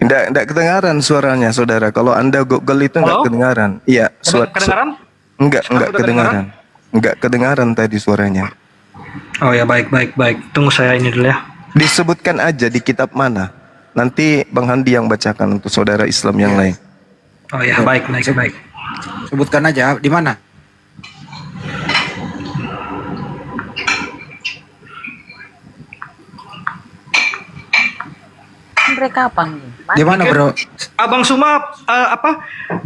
Enggak kedengaran suaranya, saudara. Kalau Anda Google itu enggak Halo? kedengaran. Iya, kedengaran? enggak Sudah kedengaran. Enggak kedengaran tadi suaranya. Oh ya, baik. Tunggu saya ini dulu ya. Disebutkan aja di kitab mana. Nanti Bang Handi yang bacakan untuk saudara Islam yang lain. Oh ya, baik. Sebutkan aja di mana? Mereka apa nih? Di mana, Bro? Abang Suma,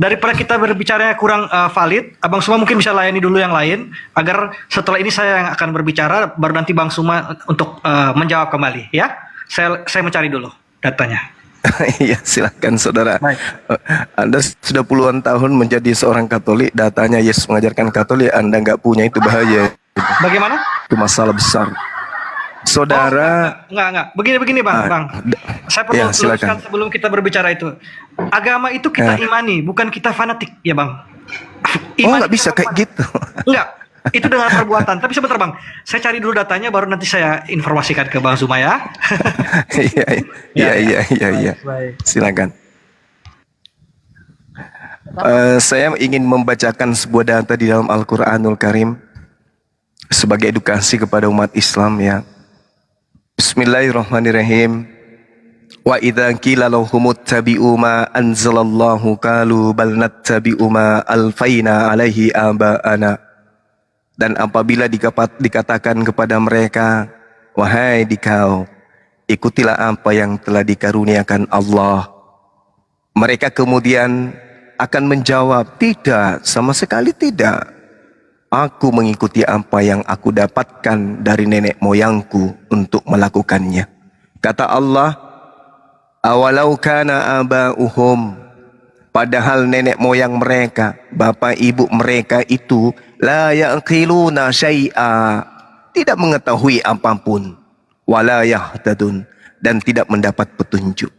daripada kita berbicara kurang valid, Abang Suma mungkin bisa layani dulu yang lain, agar setelah ini saya yang akan berbicara, baru nanti Bang Suma untuk menjawab kembali, ya. Saya mencari dulu datanya. Iya, silakan saudara. Baik. Anda sudah puluhan tahun menjadi seorang Katolik, datanya Yesus mengajarkan Katolik, Anda nggak punya, itu bahaya. Bagaimana? Itu masalah besar. Saudara, Enggak. Begini Bang. Saya perlu ya, luruskan silakan. sebelum kita berbicara itu. Agama itu kita imani, bukan kita fanatik, ya Bang. nggak bisa kayak gitu. Enggak. Itu dengan perbuatan. Tapi sebentar Bang, saya cari dulu datanya, baru nanti saya informasikan ke Bang Suma ya. Iya. Baik. Silakan. Saya ingin membacakan sebuah data di dalam Al-Quranul Karim sebagai edukasi kepada umat Islam ya. Bismillahirrahmanirrahim. Wa idza qila lahum ittabi'u ma anzalallahu qalu bal nattabi'u ma alfaina alaihi aba'ana. Dan apabila dikatakan kepada mereka, wahai dikau, ikutilah apa yang telah dikaruniakan Allah. Mereka kemudian akan menjawab, tidak, sama sekali tidak. Aku mengikuti apa yang aku dapatkan dari nenek moyangku untuk melakukannya. Kata Allah, awalau kana aba'uhum, padahal nenek moyang mereka, bapak ibu mereka itu la yaqiluna syai'a, tidak mengetahui apapun, wala yahtadun, dan tidak mendapat petunjuk.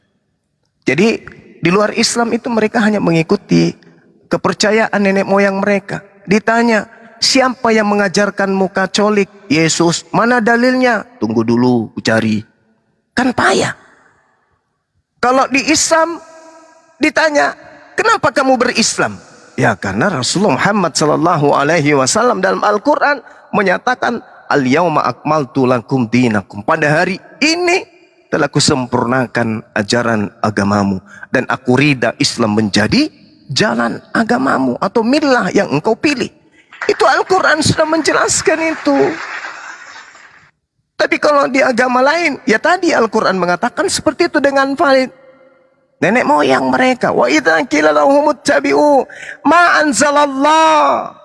Jadi di luar Islam itu mereka hanya mengikuti kepercayaan nenek moyang mereka. Ditanya, siapa yang mengajarkanmu Katolik? Yesus. Mana dalilnya? Tunggu dulu, ku cari. Kan payah. Kalau di Islam ditanya, kenapa kamu berislam? Ya karena Rasulullah Muhammad SAW dalam Al-Quran menyatakan al-yauma akmaltu lakum dinakum. Pada hari ini telah kusempurnakan ajaran agamamu dan aku ridha Islam menjadi jalan agamamu atau millah yang engkau pilih. Itu Al-Quran sudah menjelaskan itu. Tapi kalau di agama lain, ya tadi Al-Quran mengatakan seperti itu dengan valid. Nenek moyang mereka. Wa idza qila lahum ittabi'u ma anzalallah.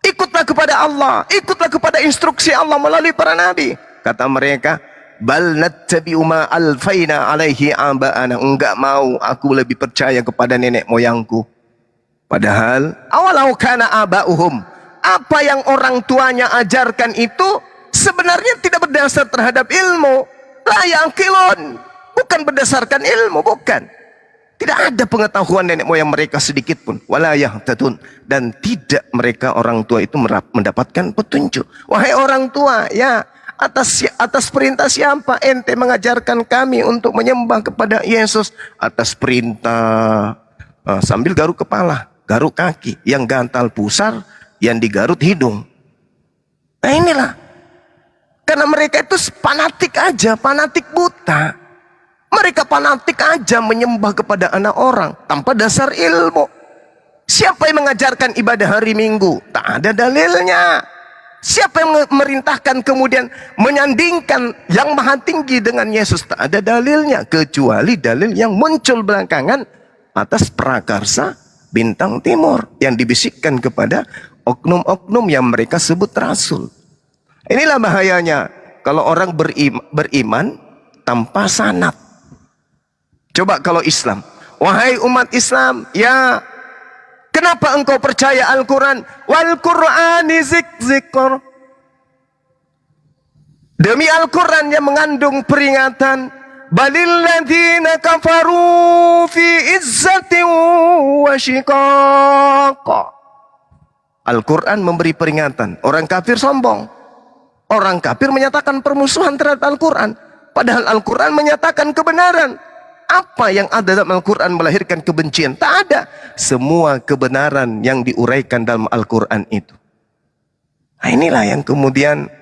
Ikutlah kepada Allah, ikutlah kepada instruksi Allah melalui para nabi. Kata mereka, bal nattabi'u ma alfaina alaihi aba'ana. Enggak mau, aku lebih percaya kepada nenek moyangku. Padahal awalau kana aba'uhum, apa yang orang tuanya ajarkan itu sebenarnya tidak berdasar terhadap ilmu. La yaqilun, bukan berdasarkan ilmu, bukan. Tidak ada pengetahuan nenek moyang mereka sedikit pun. Wala yahtadun, dan tidak mereka orang tua itu mendapatkan petunjuk. Wahai orang tua, ya atas perintah siapa ente mengajarkan kami untuk menyembah kepada Yesus? Atas perintah sambil garuk kepala, garuk kaki, yang gantal pusar, yang digarut hidung. Nah inilah, karena mereka itu fanatik aja, fanatik buta. Mereka fanatik aja menyembah kepada anak orang tanpa dasar ilmu. Siapa yang mengajarkan ibadah hari Minggu? Tak ada dalilnya. Siapa yang memerintahkan kemudian menyandingkan yang maha tinggi dengan Yesus? Tak ada dalilnya, kecuali dalil yang muncul belakangan atas prakarsa bintang timur yang dibisikkan kepada oknum-oknum yang mereka sebut rasul. Inilah bahayanya kalau orang beriman tanpa sanad. Coba kalau Islam, wahai umat Islam, ya kenapa engkau percaya Al-Quran? Wal Qur'ani zikr. Demi Al-Quran yang mengandung peringatan. Balil ladzina kafaru fi izzatin wa shiqaq. Al-Quran memberi peringatan. Orang kafir sombong. Orang kafir menyatakan permusuhan terhadap Al-Quran. Padahal Al-Quran menyatakan kebenaran. Apa yang ada dalam Al-Quran melahirkan kebencian? Tak ada. Semua kebenaran yang diuraikan dalam Al-Quran itu. Nah inilah yang kemudian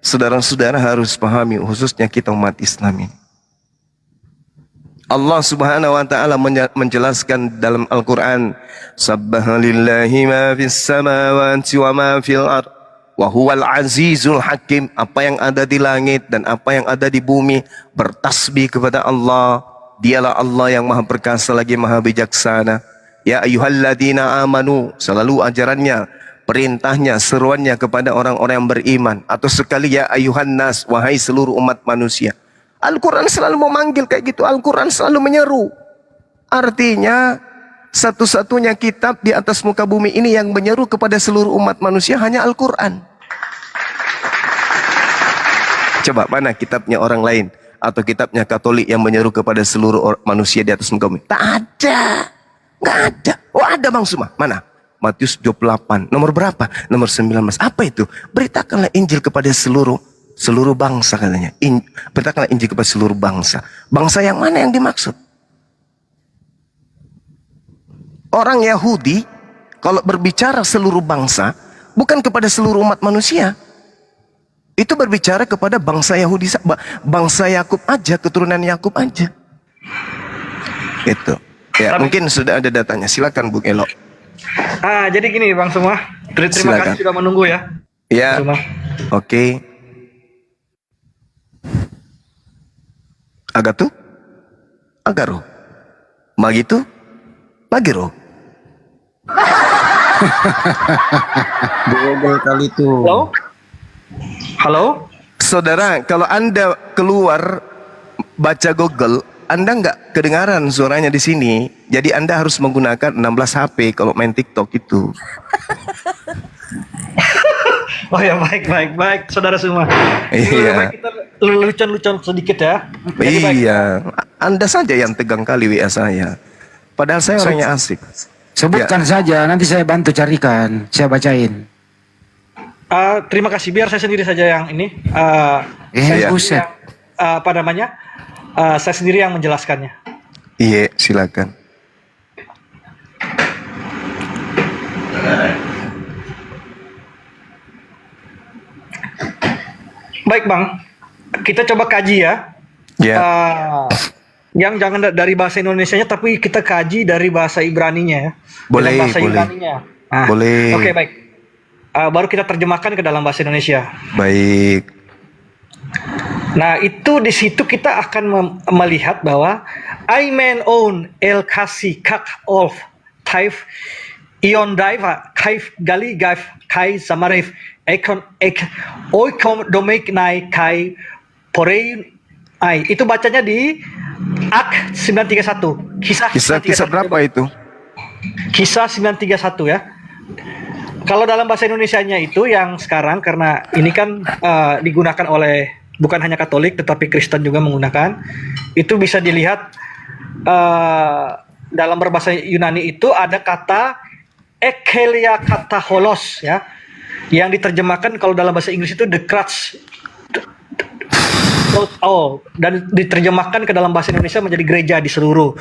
saudara-saudara harus pahami, khususnya kita umat Islam ini. Allah subhanahu wa ta'ala menjelaskan dalam Al-Quran, Sabbaha lillahi ma fis samawati wa ma fil ard wa huwal azizul hakim. Apa yang ada di langit dan apa yang ada di bumi bertasbih kepada Allah. Dialah Allah yang maha perkasa lagi maha bijaksana. Ya ayyuhalladzina amanu, selalu ajarannya, perintahnya, seruannya kepada orang-orang yang beriman. Atau sekali ya ayyuhan nas, wahai seluruh umat manusia. Al-Quran selalu memanggil kayak gitu. Al-Quran selalu menyeru. Artinya satu-satunya kitab di atas muka bumi ini yang menyeru kepada seluruh umat manusia hanya Al-Quran. Coba mana kitabnya orang lain atau kitabnya Katolik yang menyeru kepada seluruh manusia di atas muka bumi? Tak ada. Nggak ada. Oh ada Bang Suma. Mana? Matius 28. Nomor berapa? Nomor 19. Apa itu? Beritakanlah Injil kepada seluruh bangsa katanya. Beritakanlah Injil kepada seluruh bangsa. Bangsa yang mana yang dimaksud? Orang Yahudi kalau berbicara seluruh bangsa bukan kepada seluruh umat manusia. Itu berbicara kepada bangsa Yahudi, bangsa Yakub aja, keturunan Yakub aja. Itu. Ya, mungkin sudah ada datanya. Silakan Bung Elo. Jadi gini Bang semua. Terima kasih sudah menunggu ya. Ya. Oke. Agatu? Agaro. Magitu? Magiro. Google kali itu. Halo? Halo? Saudara, kalau Anda keluar baca Google, Anda nggak kedengaran suaranya di sini. Jadi Anda harus menggunakan 16 HP kalau main TikTok itu. Oh ya baik, saudara semua. Iya. Kita lucu-lucuan sedikit ya. Jadi Iya. Anda saja yang tegang kali WA saya. Padahal saya orangnya asik. Sebutkan saja, nanti saya bantu carikan, saya bacain. Terima kasih, biar saya sendiri saja yang ini. Buset. Apa namanya? Saya sendiri yang menjelaskannya. Iya, silakan. Baik Bang, kita coba kaji ya. Ya. Yang jangan dari bahasa Indonesianya, tapi kita kaji dari bahasa Ibraninya ya. Boleh, Dengan bahasa boleh. Yunaninya. Nah, Boleh. Oke, baik. Baru kita terjemahkan ke dalam bahasa Indonesia. Baik. Nah, itu di situ kita akan melihat bahwa Aimen on el kasi kak of taif ion daiva kaif gali gaif kai samarif ekon ek oikom domik nai kai porei ai. Itu bacanya di Ak 931. Kisah Kisah 931. berapa itu? Kisah 931 ya. Kalau dalam bahasa Indonesianya itu yang sekarang, karena ini kan digunakan oleh bukan hanya Katolik tetapi Kristen juga menggunakan, itu bisa dilihat dalam berbahasa Yunani itu ada kata ekelia kata holos ya, yang diterjemahkan kalau dalam bahasa Inggris itu the crutch. Dan diterjemahkan ke dalam bahasa Indonesia menjadi gereja di seluruh.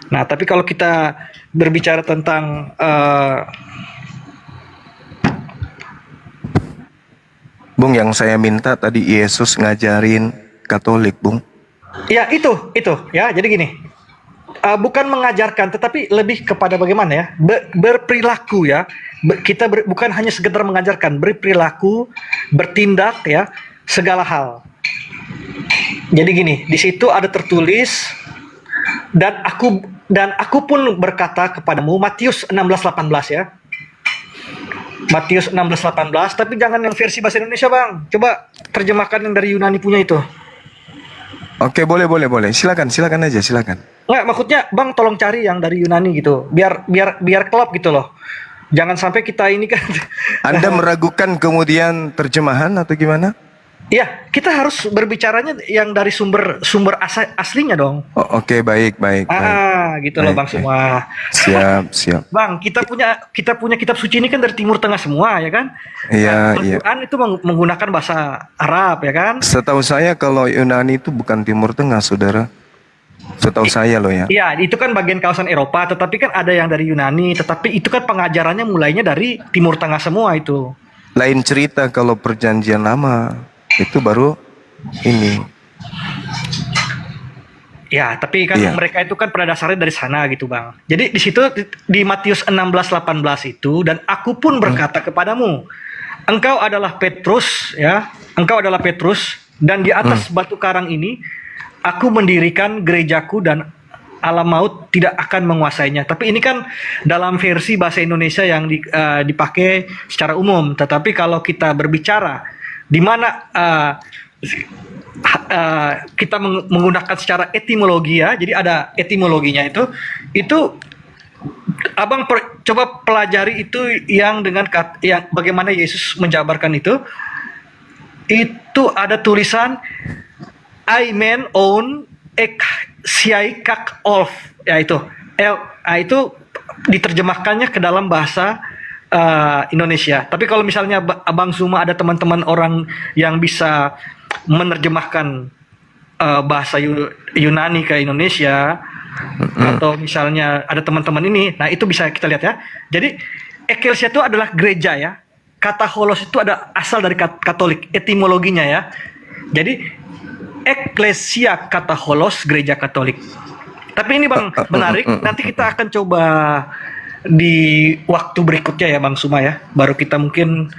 Nah, tapi kalau kita berbicara tentang Bung, yang saya minta tadi Yesus ngajarin Katolik, Bung. ya itu ya. Jadi gini, bukan mengajarkan, tetapi lebih kepada bagaimana ya berperilaku ya. Kita bukan hanya sekedar mengajarkan, berperilaku, bertindak ya, segala hal. Jadi gini, di situ ada tertulis dan aku pun berkata kepadamu, Matius 16:18 ya. Matius 16:18, tapi jangan yang versi bahasa Indonesia, Bang. Coba terjemahkan yang dari Yunani punya itu. Oke, boleh. Silakan aja, silakan. Nggak, maksudnya Bang tolong cari yang dari Yunani gitu. Biar klop gitu loh. Jangan sampai kita ini kan Anda meragukan kemudian terjemahan atau gimana? Iya, kita harus berbicaranya yang dari sumber aslinya dong. Oh, oke, baik. Gitu loh Baik, Bang semua. Siap. Bang, kita punya kitab suci ini kan dari Timur Tengah semua ya kan? Iya. Al-Quran itu menggunakan bahasa Arab ya kan? Setahu saya kalau Yunani itu bukan Timur Tengah, saudara. Setahu saya loh ya. Iya, itu kan bagian kawasan Eropa, tetapi kan ada yang dari Yunani, tetapi itu kan pengajarannya mulainya dari Timur Tengah semua itu. Lain cerita kalau perjanjian lama. Itu baru ini. Ya, tapi kan Iya. mereka itu kan pada dasarnya dari sana gitu, Bang. Jadi di situ di Matius 16:18 itu, dan aku pun berkata kepadamu, engkau adalah Petrus ya, engkau adalah Petrus, dan di atas batu karang ini aku mendirikan gerejaku dan alam maut tidak akan menguasainya. Tapi ini kan dalam versi bahasa Indonesia yang dipakai secara umum. Tetapi kalau kita berbicara di mana kita menggunakan secara etimologi ya, jadi ada etimologinya itu Abang coba pelajari itu yang dengan yang bagaimana Yesus menjabarkan itu ada tulisan Aimen on ek siai kak of ya itu itu diterjemahkannya ke dalam bahasa Indonesia. Tapi kalau misalnya Abang Zuma ada teman-teman orang yang bisa menerjemahkan bahasa Yunani ke Indonesia, atau misalnya ada teman-teman ini, nah itu bisa kita lihat ya. Jadi eklesia itu adalah gereja ya. Kata holos itu ada asal dari Katolik, etimologinya ya. Jadi eklesia kata holos gereja Katolik. Tapi ini Bang menarik, nanti kita akan coba di waktu berikutnya ya Bang Suma ya, baru kita mungkin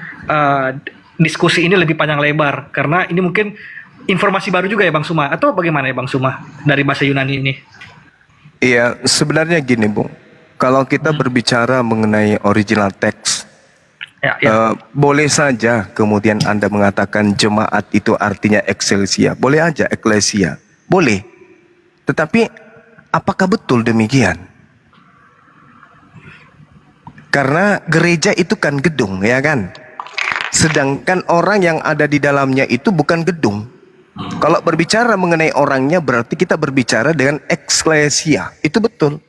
diskusi ini lebih panjang lebar, karena ini mungkin informasi baru juga ya Bang Suma, atau bagaimana ya Bang Suma dari bahasa Yunani ini? Iya, sebenarnya gini Bung, kalau kita berbicara mengenai original text, boleh saja kemudian Anda mengatakan jemaat itu artinya eklesia, boleh aja eklesia, boleh, tetapi apakah betul demikian? Karena gereja itu kan gedung, ya kan? Sedangkan orang yang ada di dalamnya itu bukan gedung. Kalau berbicara mengenai orangnya berarti kita berbicara dengan eklesia. Itu betul.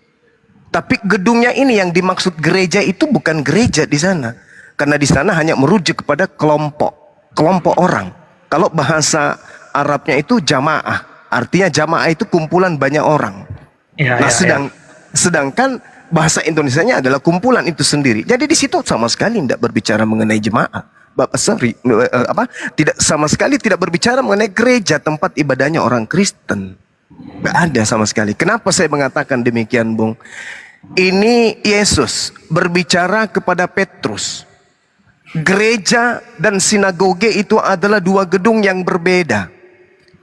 Tapi gedungnya ini yang dimaksud gereja itu bukan gereja di sana. Karena di sana hanya merujuk kepada kelompok orang. Kalau bahasa Arabnya itu jamaah. Artinya jamaah itu kumpulan banyak orang. Sedangkan bahasa Indonesianya adalah kumpulan itu sendiri. Jadi di situ sama sekali tidak berbicara mengenai jemaah, tidak sama sekali tidak berbicara mengenai gereja tempat ibadahnya orang Kristen. Nggak ada sama sekali. Kenapa saya mengatakan demikian, Bung? Ini Yesus berbicara kepada Petrus. Gereja dan sinagoge itu adalah dua gedung yang berbeda.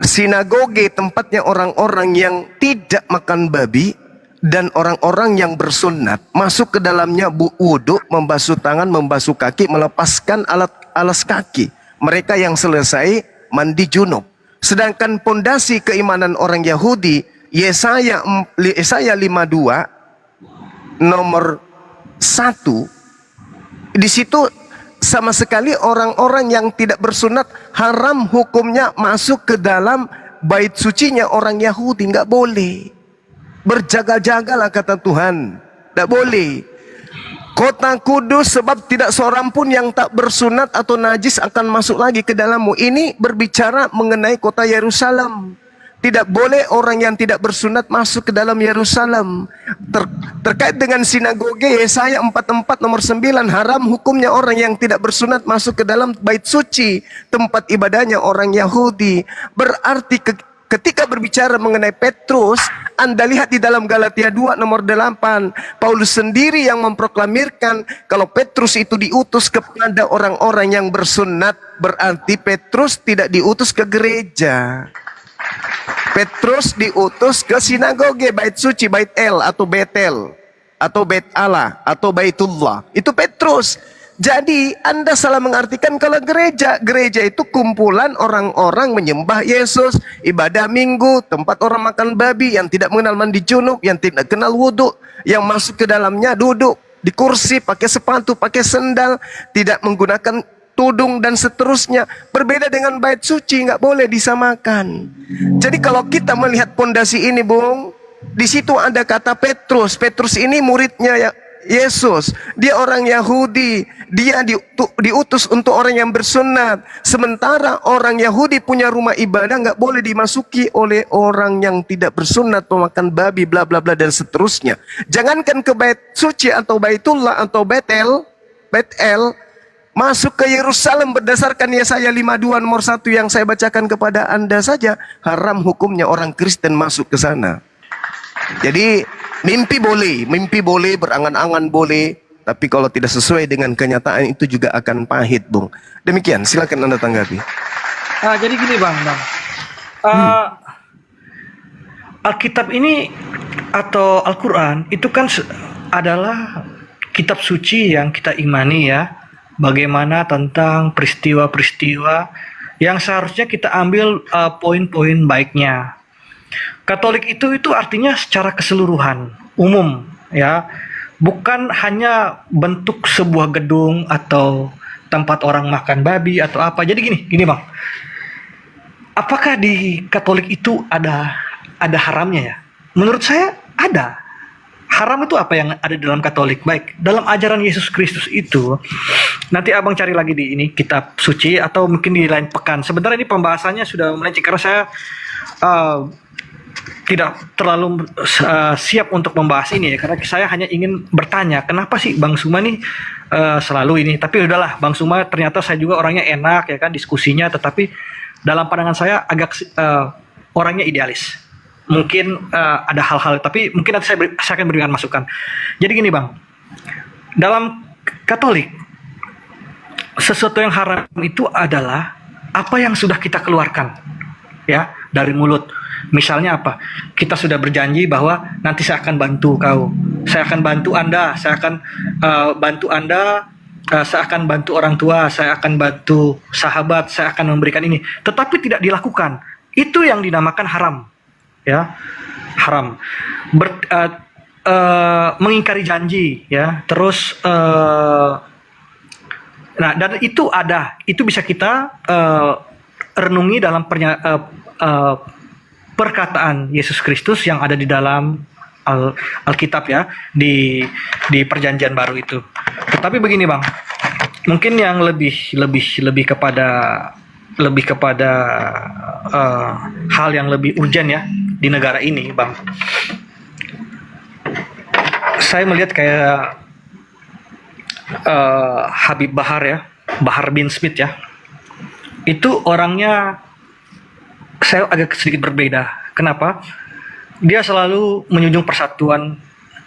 Sinagoge tempatnya orang-orang yang tidak makan babi dan orang-orang yang bersunat. Masuk ke dalamnya wudhu, membasuh tangan, membasuh kaki, melepaskan alas kaki. Mereka yang selesai mandi junub. Sedangkan pondasi keimanan orang Yahudi, Yesaya 52 nomor 1, di situ sama sekali orang-orang yang tidak bersunat haram hukumnya masuk ke dalam bait sucinya orang Yahudi. Nggak boleh. Berjaga-jagalah kata Tuhan. Nggak boleh. Kota kudus sebab tidak seorang pun yang tak bersunat atau najis akan masuk lagi ke dalammu. Ini berbicara mengenai kota Yerusalem. Tidak boleh orang yang tidak bersunat masuk ke dalam Yerusalem. Terkait dengan sinagoge, Yesaya 44 nomor 9, haram hukumnya orang yang tidak bersunat masuk ke dalam bait suci, tempat ibadahnya orang Yahudi. Berarti ketika berbicara mengenai Petrus, Anda lihat di dalam Galatia 2 nomor 8, Paulus sendiri yang memproklamirkan kalau Petrus itu diutus kepada orang-orang yang bersunat, berarti Petrus tidak diutus ke gereja. Petrus diutus ke sinagoge, bait suci, bait El atau Betel atau Bait Allah atau Baitullah. Itu Petrus. Jadi Anda salah mengartikan kalau gereja itu kumpulan orang-orang menyembah Yesus, ibadah minggu, tempat orang makan babi, yang tidak mengenal mandi junub, yang tidak kenal wudhu, yang masuk ke dalamnya duduk di kursi, pakai sepatu, pakai sendal, tidak menggunakan tudung dan seterusnya. Berbeda dengan bait suci, nggak boleh disamakan. Jadi kalau kita melihat pondasi ini, Bung, di situ ada kata Petrus. Petrus ini muridnya Yesus. Dia orang Yahudi. Dia diutus untuk orang yang bersunat. Sementara orang Yahudi punya rumah ibadah nggak boleh dimasuki oleh orang yang tidak bersunat, pemakan babi, bla bla bla dan seterusnya. Jangankan ke bait suci atau Baitullah atau Betel, masuk ke Yerusalem berdasarkan Yesaya 52 nomor 1 yang saya bacakan kepada Anda saja, haram hukumnya orang Kristen masuk ke sana. Jadi mimpi boleh, berangan-angan boleh, tapi kalau tidak sesuai dengan kenyataan itu juga akan pahit, Bung. Demikian, silakan Anda tanggapi. Jadi gini Bang. Alkitab ini atau Al-Quran itu kan adalah kitab suci yang kita imani ya. Bagaimana tentang peristiwa-peristiwa yang seharusnya kita ambil poin-poin baiknya. Katolik itu artinya secara keseluruhan, umum ya. Bukan hanya bentuk sebuah gedung atau tempat orang makan babi atau apa. Jadi gini Bang. Apakah di Katolik itu ada haramnya ya? Menurut saya ada. Haram itu apa yang ada di dalam Katolik? Baik, dalam ajaran Yesus Kristus itu, nanti abang cari lagi di ini kitab suci atau mungkin di lain pekan. Sebenarnya ini pembahasannya sudah melenceng karena saya tidak terlalu siap untuk membahas ini ya, karena saya hanya ingin bertanya kenapa sih Bang Suma nih selalu ini. Tapi udahlah, Bang Suma ternyata saya juga orangnya enak ya kan diskusinya, tetapi dalam pandangan saya agak orangnya idealis. Mungkin ada hal-hal, tapi mungkin nanti saya akan berikan masukan. Jadi gini Bang, dalam Katolik sesuatu yang haram itu adalah apa yang sudah kita keluarkan ya dari mulut. Misalnya apa? Kita sudah berjanji bahwa nanti saya akan bantu kau, saya akan bantu Anda, saya akan bantu Anda, saya akan bantu orang tua, saya akan bantu sahabat, saya akan memberikan ini, tetapi tidak dilakukan. Itu yang dinamakan haram. Ya, haram. Mengingkari janji ya, terus nah, dan itu bisa kita renungi dalam perkataan Yesus Kristus yang ada di dalam Alkitab ya, di Perjanjian Baru itu. Tetapi begini Bang, mungkin yang lebih kepada hal yang lebih urgent ya di negara ini Bang. Saya melihat kayak Habib Bahar ya, Bahar bin Smith ya. Itu orangnya saya agak sedikit berbeda. Kenapa? Dia selalu menjunjung persatuan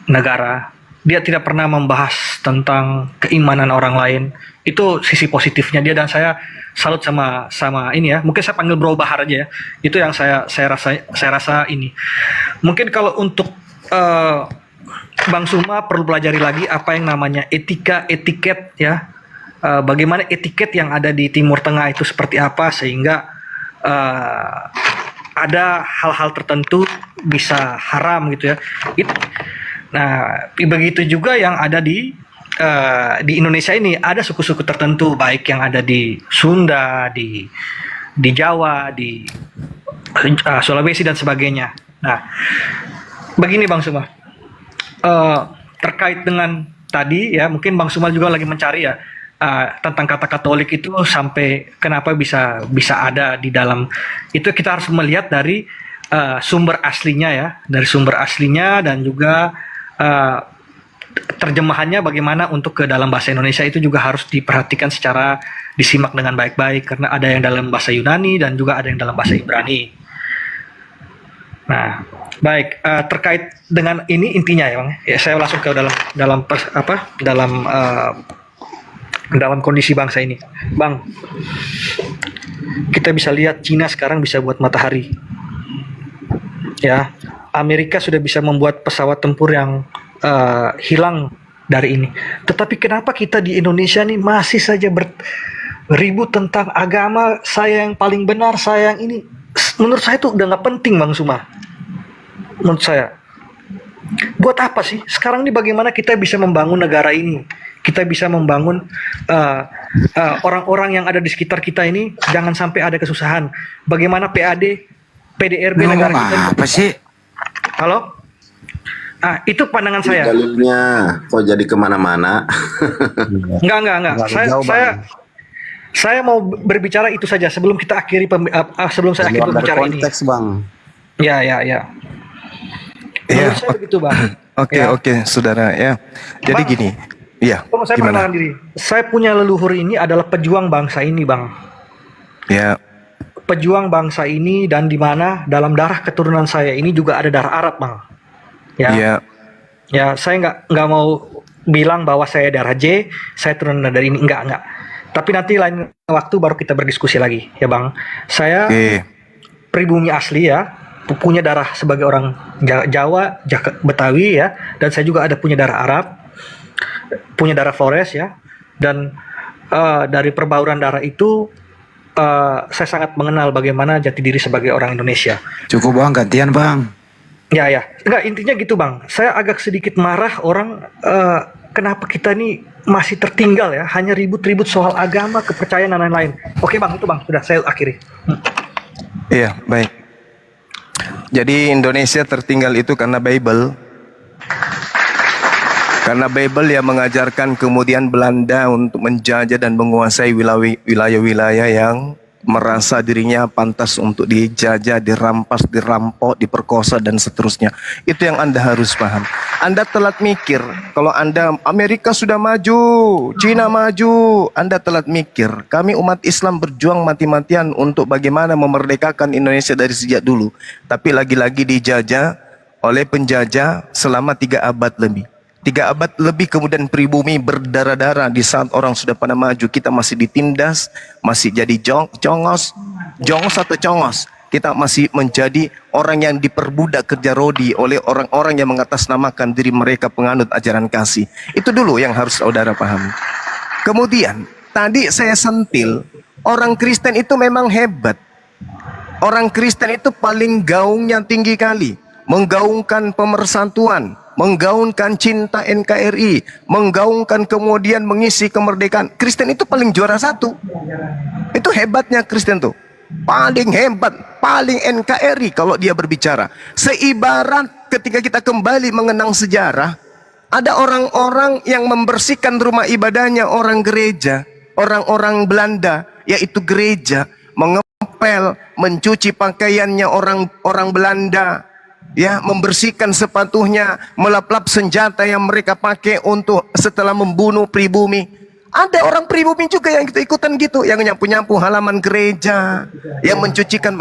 negara. Dia tidak pernah membahas tentang keimanan orang lain. Itu sisi positifnya dia, dan saya salut sama ini ya. Mungkin saya panggil Bro Bahar aja ya. Itu yang saya rasa ini. Mungkin kalau untuk Bang Suma perlu pelajari lagi apa yang namanya etiket ya. Bagaimana etiket yang ada di Timur Tengah itu seperti apa, sehingga ada hal-hal tertentu bisa haram gitu ya. Nah, begitu juga yang ada di Indonesia ini, ada suku-suku tertentu, baik yang ada di Sunda, di Jawa, di Sulawesi dan sebagainya. Nah, begini Bang Suma, terkait dengan tadi ya, mungkin Bang Suma juga lagi mencari ya tentang kata Katolik itu sampai kenapa bisa ada di dalam itu. Kita harus melihat dari sumber aslinya ya, dari sumber aslinya, dan juga terjemahannya bagaimana untuk ke dalam bahasa Indonesia itu juga harus diperhatikan secara disimak dengan baik-baik, karena ada yang dalam bahasa Yunani dan juga ada yang dalam bahasa Ibrani. Nah, baik, terkait dengan ini intinya ya Bang. Ya, saya langsung ke dalam kondisi bangsa ini. Bang, kita bisa lihat Cina sekarang bisa buat matahari. Ya, Amerika sudah bisa membuat pesawat tempur yang hilang dari ini. Tetapi kenapa kita di Indonesia nih masih saja beribut tentang agama, saya yang paling benar, saya yang ini. Menurut saya itu udah nggak penting Bang Suma. Menurut saya, buat apa sih? Sekarang ini bagaimana kita bisa membangun negara ini? Kita bisa membangun orang-orang yang ada di sekitar kita ini, jangan sampai ada kesusahan. Bagaimana PDRB negara kita ini? Apa sih? Halo? Itu pandangan saya. Dalilnya kok jadi kemana-mana? Enggak. Saya mau berbicara itu saja sebelum kita akhiri sebelum saya akhiri pembicaraan ini. Konteks Bang. Ya. Menurut saya begitu Bang. Oke, saudara ya. Jadi Bang, gini, ya. Saya Gimana? perkenalkan diri. Saya punya leluhur ini adalah pejuang bangsa ini, Bang. Ya, Pejuang bangsa ini, dan di mana dalam darah keturunan saya ini juga ada darah Arab, Bang. ya, Ya, saya nggak mau bilang bahwa saya darah J, saya turunan dari ini, enggak. Tapi nanti lain waktu baru kita berdiskusi lagi, ya Bang. Saya oke. pribumi asli ya, punya darah sebagai orang Jawa, Betawi ya, dan saya juga ada punya darah Arab, punya darah Flores ya, dan dari perbauran darah itu saya sangat mengenal bagaimana jati diri sebagai orang Indonesia. Cukup Bang, gantian Bang. Ya, enggak, intinya gitu Bang. Saya agak sedikit marah orang kenapa kita ini masih tertinggal ya, hanya ribut-ribut soal agama, kepercayaan dan lain-lain. Oke Bang, itu Bang, sudah saya akhiri. Iya, baik. Jadi Indonesia tertinggal itu karena Bible. Karena Bible yang mengajarkan kemudian Belanda untuk menjajah dan menguasai wilayah-wilayah yang merasa dirinya pantas untuk dijajah, dirampas, dirampok, diperkosa dan seterusnya. Itu yang Anda harus paham. Anda telat mikir. Kalau Anda Amerika sudah maju, Cina maju, Anda telat mikir. Kami umat Islam berjuang mati-matian untuk bagaimana memerdekakan Indonesia dari sejak dulu. Tapi lagi-lagi dijajah oleh penjajah selama 3 abad lebih. 3 abad lebih kemudian pribumi berdarah-darah. Di saat orang sudah pada maju, kita masih ditindas, masih jadi jongos atau congos. Kita masih menjadi orang yang diperbudak kerja rodi oleh orang-orang yang mengatasnamakan diri mereka penganut ajaran kasih. Itu dulu yang harus saudara pahami. Kemudian tadi saya sentil, orang Kristen itu memang hebat. Orang Kristen itu paling gaungnya tinggi kali, menggaungkan pemersatuan, menggaungkan cinta NKRI, menggaungkan kemudian mengisi kemerdekaan. Kristen itu paling juara 1. Itu hebatnya Kristen tuh. Paling hebat, paling NKRI kalau dia berbicara. Seibarat ketika kita kembali mengenang sejarah, ada orang-orang yang membersihkan rumah ibadahnya orang gereja, orang-orang Belanda, yaitu gereja, mengepel, mencuci pakaiannya orang Belanda, ya, membersihkan sepatunya, melap-lap senjata yang mereka pakai untuk setelah membunuh pribumi. Ada orang pribumi juga yang ikut-ikutan gitu, yang nyapu-nyapu halaman gereja, yang mencucikan.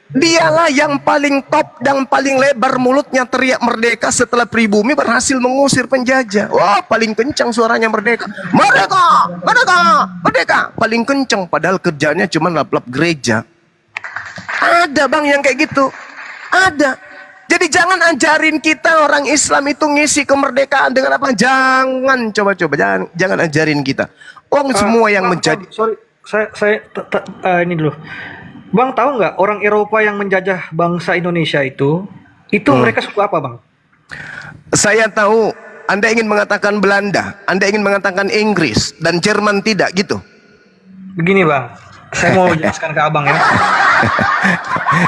Dialah yang paling top dan paling lebar mulutnya teriak merdeka setelah pribumi berhasil mengusir penjajah. Wah, paling kencang suaranya merdeka. Merdeka, merdeka, merdeka. Paling kencang, padahal kerjanya cuma lap-lap gereja. Ada bang yang kayak gitu. Ada. Jadi jangan ajarin kita orang Islam itu ngisi kemerdekaan dengan apa? Jangan coba-coba, jangan ajarin kita. Semua yang menjadi. Sorry, ini dulu. Bang tahu nggak orang Eropa yang menjajah bangsa Indonesia itu mereka suku apa bang? Saya tahu. Anda ingin mengatakan Belanda, Anda ingin mengatakan Inggris dan Jerman tidak gitu? Begini bang, saya mau jelaskan ke abang ya.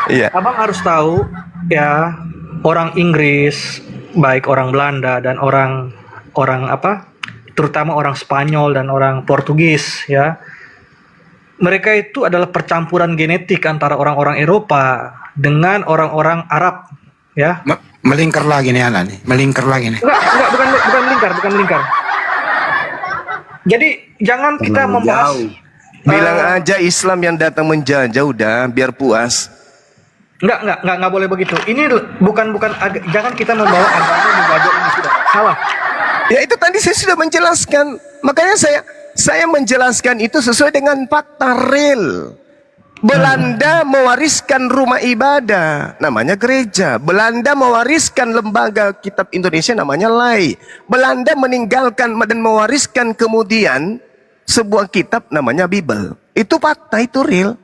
Iya. Abang harus tahu ya, orang Inggris, baik orang Belanda dan orang apa, terutama orang Spanyol dan orang Portugis ya, mereka itu adalah percampuran genetik antara orang-orang Eropa dengan orang-orang Arab ya. Melingkar lagi nih anak nih, melingkar lagi nih. Enggak, bukan melingkar. Jadi jangan kita membahas. Bilang aja Islam yang datang menjajah, udah biar puas. Enggak boleh begitu. Ini bukan jangan kita membawa agama menjajah, ini sudah salah. Ya itu tadi saya sudah menjelaskan. Makanya saya menjelaskan itu sesuai dengan fakta real. Belanda mewariskan rumah ibadah, namanya gereja. Belanda mewariskan lembaga kitab Indonesia, namanya LAI. Belanda meninggalkan dan mewariskan kemudian sebuah kitab namanya Bible. Itu fakta, itu real.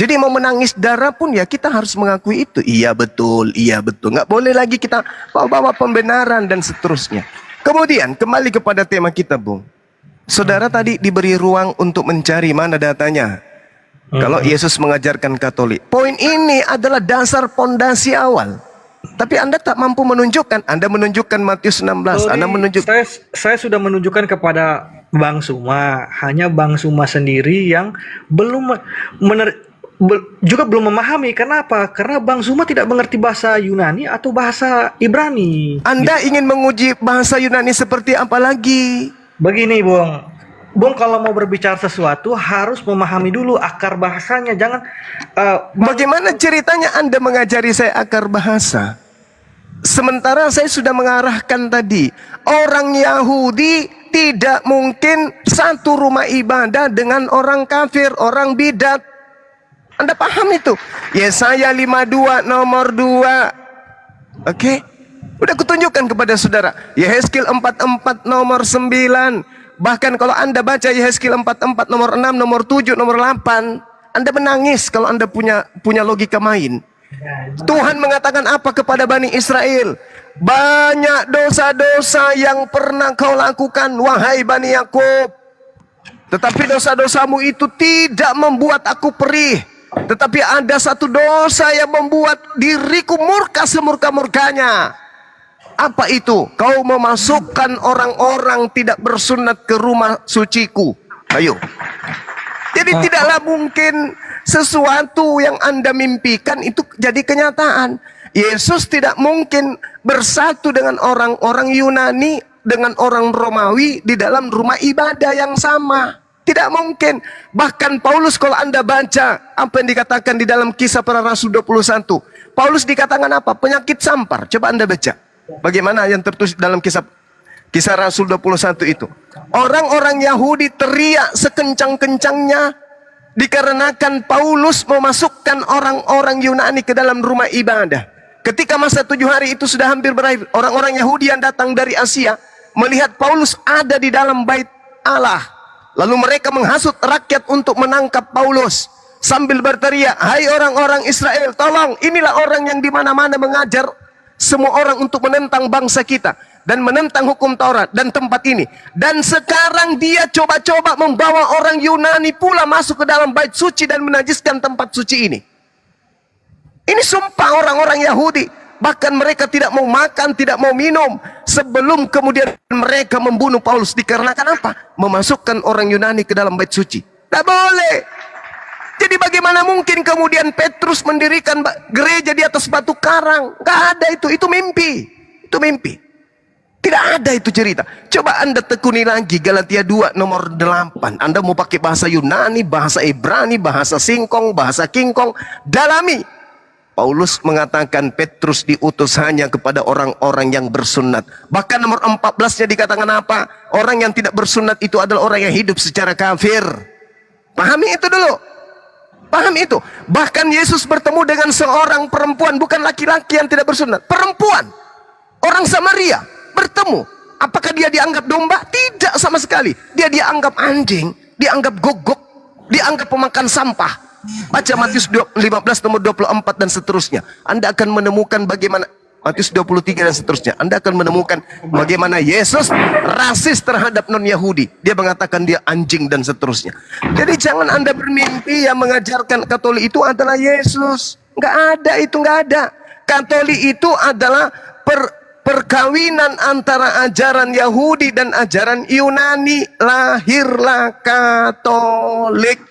Jadi mau menangis darah pun ya kita harus mengakui itu. Iya betul, iya betul. Nggak boleh lagi kita bawa pembenaran dan seterusnya. Kemudian kembali kepada tema kita, Bung. Saudara tadi diberi ruang untuk mencari mana datanya. Kalau Yesus mengajarkan Katolik. Poin ini adalah dasar pondasi awal. Tapi Anda tak mampu menunjukkan. Anda menunjukkan Matius 16. Anda menunjukkan. Saya sudah menunjukkan kepada Bang Suma. Hanya Bang Suma sendiri yang juga belum memahami. Kenapa? Karena Bang Suma tidak mengerti bahasa Yunani atau bahasa Ibrani. Anda ingin menguji bahasa Yunani seperti apa lagi? Begini, Bung, kalau mau berbicara sesuatu harus memahami dulu akar bahasanya. Jangan bagaimana ceritanya Anda mengajari saya akar bahasa? Sementara saya sudah mengarahkan tadi, orang Yahudi tidak mungkin satu rumah ibadah dengan orang kafir, orang bidat. Anda paham itu? Yesaya 52 nomor 2. Oke? Udah kutunjukkan kepada saudara. Yehezkiel 44 nomor 9. Bahkan kalau Anda baca Yehezkiel 44 nomor 6, nomor 7, nomor 8, Anda menangis kalau Anda punya logika main. Tuhan mengatakan apa kepada Bani Israel? Banyak dosa-dosa yang pernah kau lakukan, wahai Bani Yakub. Tetapi dosa-dosamu itu tidak membuat aku perih. Tetapi ada satu dosa yang membuat diriku murka semurka-murkanya. Apa itu? Kau memasukkan orang-orang tidak bersunat ke rumah suciku. Ayo. Jadi tidaklah mungkin sesuatu yang Anda mimpikan itu jadi kenyataan. Yesus tidak mungkin bersatu dengan orang-orang Yunani, dengan orang Romawi di dalam rumah ibadah yang sama. Tidak mungkin. Bahkan Paulus kalau Anda baca apa yang dikatakan di dalam Kisah Para Rasul 21. Paulus dikatakan apa? Penyakit sampar. Coba Anda baca. Bagaimana yang tertulis dalam kisah Rasul 21 itu? Orang-orang Yahudi teriak sekencang-kencangnya dikarenakan Paulus memasukkan orang-orang Yunani ke dalam rumah ibadah. Ketika masa 7 hari itu sudah hampir berakhir, orang-orang Yahudi yang datang dari Asia melihat Paulus ada di dalam bait Allah. Lalu mereka menghasut rakyat untuk menangkap Paulus sambil berteriak, "Hai orang-orang Israel, tolong, inilah orang yang di mana-mana mengajar semua orang untuk menentang bangsa kita dan menentang hukum Taurat dan tempat ini. Dan sekarang dia coba-coba membawa orang Yunani pula masuk ke dalam bait suci dan menajiskan tempat suci ini." Ini sumpah orang-orang Yahudi. Bahkan mereka tidak mau makan, tidak mau minum sebelum kemudian mereka membunuh Paulus. Dikarenakan apa? Memasukkan orang Yunani ke dalam bait suci. Tidak boleh. Jadi bagaimana mungkin kemudian Petrus mendirikan gereja di atas batu karang? Gak ada itu mimpi. Itu mimpi. Tidak ada itu cerita. Coba Anda tekuni lagi Galatia 2 nomor 8. Anda mau pakai bahasa Yunani, bahasa Ibrani, bahasa Singkong, bahasa Kingkong, dalami. Paulus mengatakan Petrus diutus hanya kepada orang-orang yang bersunat. Bahkan nomor 14-nya dikatakan apa? Orang yang tidak bersunat itu adalah orang yang hidup secara kafir. Pahami itu dulu. Pahami itu. Bahkan Yesus bertemu dengan seorang perempuan, bukan laki-laki yang tidak bersunat. Perempuan. Orang Samaria bertemu. Apakah dia dianggap domba? Tidak sama sekali. Dia dianggap anjing, dianggap gogok, dianggap pemakan sampah. Baca Matius 15 nomor 24 dan seterusnya. Anda akan menemukan bagaimana Matius 23 dan seterusnya. Anda akan menemukan bagaimana Yesus rasis terhadap non-Yahudi. Dia mengatakan dia anjing dan seterusnya. Jadi jangan Anda bermimpi yang mengajarkan Katolik itu adalah Yesus. Nggak ada itu, nggak ada. Katolik itu adalah perkawinan antara ajaran Yahudi dan ajaran Yunani. Lahirlah Katolik.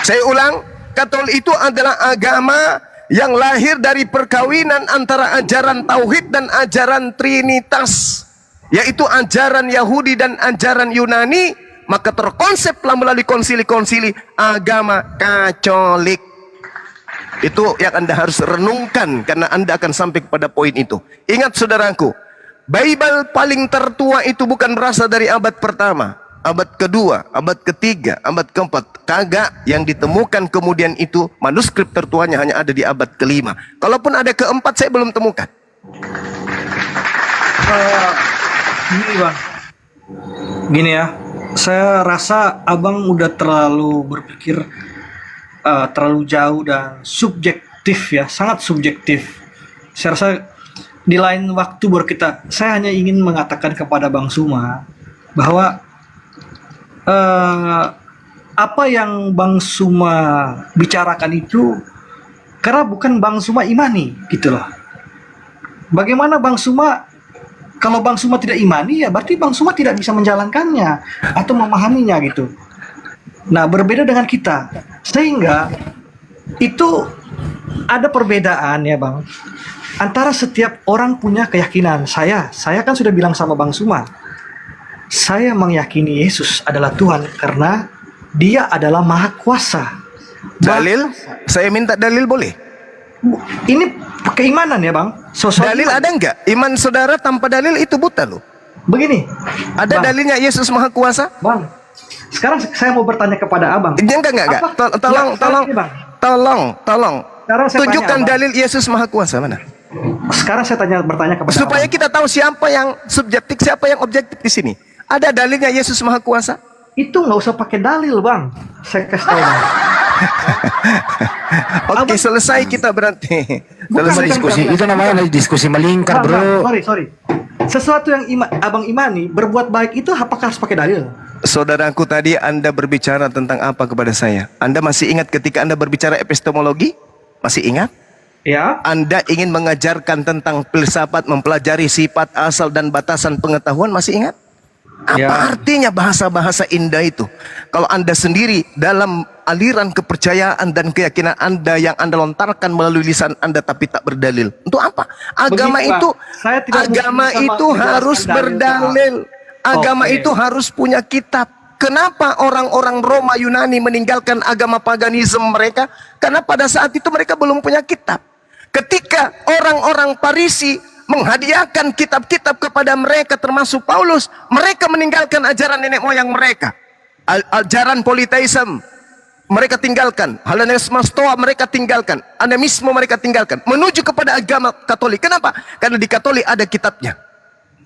Saya ulang, Katolik itu adalah agama yang lahir dari perkawinan antara ajaran Tauhid dan ajaran Trinitas, yaitu ajaran Yahudi dan ajaran Yunani. Maka terkonseplah melalui konsili-konsili agama Katolik. Itu yang Anda harus renungkan, karena Anda akan sampai kepada poin itu. Ingat saudaraku, Bible paling tertua itu bukan berasal dari abad pertama, abad kedua, abad ketiga, abad keempat. Kagak. Yang ditemukan kemudian itu manuskrip tertuanya hanya ada di abad kelima. Kalaupun ada keempat, saya belum temukan. Gini bang, gini ya, saya rasa abang udah terlalu berpikir terlalu jauh dan subjektif ya, sangat subjektif. Saya rasa di lain waktu saya hanya ingin mengatakan kepada Bang Suma bahwa apa yang Bang Suma bicarakan itu karena bukan Bang Suma imani gitu loh. Bagaimana Bang Suma, kalau Bang Suma tidak imani ya berarti Bang Suma tidak bisa menjalankannya atau memahaminya gitu. Nah, berbeda dengan kita, sehingga itu ada perbedaan ya Bang, antara setiap orang punya keyakinan. Saya kan sudah bilang sama Bang Suma, saya meyakini Yesus adalah Tuhan karena Dia adalah Maha Kuasa. Dalil? Saya minta dalil boleh? Ini keimanan ya Bang. Dalil ada enggak? Iman saudara tanpa dalil itu buta loh. Begini, ada Bang, dalilnya Yesus Maha Kuasa? Bang, sekarang saya mau bertanya kepada Abang. Enggak. Tolong. Sekarang saya Tunjukkan tanya, dalil Yesus Maha Kuasa mana? Sekarang saya bertanya kepada Supaya Abang. kita tahu siapa yang subjektif, siapa yang objektif di sini. Ada dalilnya Yesus Maha Kuasa? Itu nggak usah pakai dalil Bang. Saya kasih tahu Bang. Oke, selesai kita berarti. Bukan, Selesai Diskusi itu namanya diskusi melingkar, bro. Sorry. Sesuatu yang Abang imani, berbuat baik itu apakah harus pakai dalil? Saudaraku, tadi Anda berbicara tentang apa kepada saya? Anda masih ingat ketika Anda berbicara epistemologi? Masih ingat? Ya. Anda ingin mengajarkan tentang filsafat, mempelajari sifat, asal dan batasan pengetahuan, masih ingat? Apa Ya. artinya bahasa-bahasa indah itu? Kalau Anda sendiri dalam aliran kepercayaan dan keyakinan Anda yang Anda lontarkan melalui lisan Anda tapi tak berdalil. Untuk apa? Agama Begini, itu Pak. Saya tidak agama mungkin itu menjelaskan harus dalil, berdalil. Agama Oke. itu harus punya kitab. Kenapa orang-orang Roma Yunani meninggalkan agama paganisme mereka? Karena pada saat itu mereka belum punya kitab. Ketika orang-orang Parisi menghadiahkan kitab-kitab kepada mereka termasuk Paulus, mereka meninggalkan ajaran nenek moyang mereka. Ajaran politeisme mereka tinggalkan, Hellenisme Stoa mereka tinggalkan, animisme mereka tinggalkan, menuju kepada agama Katolik. Kenapa? Karena di Katolik ada kitabnya.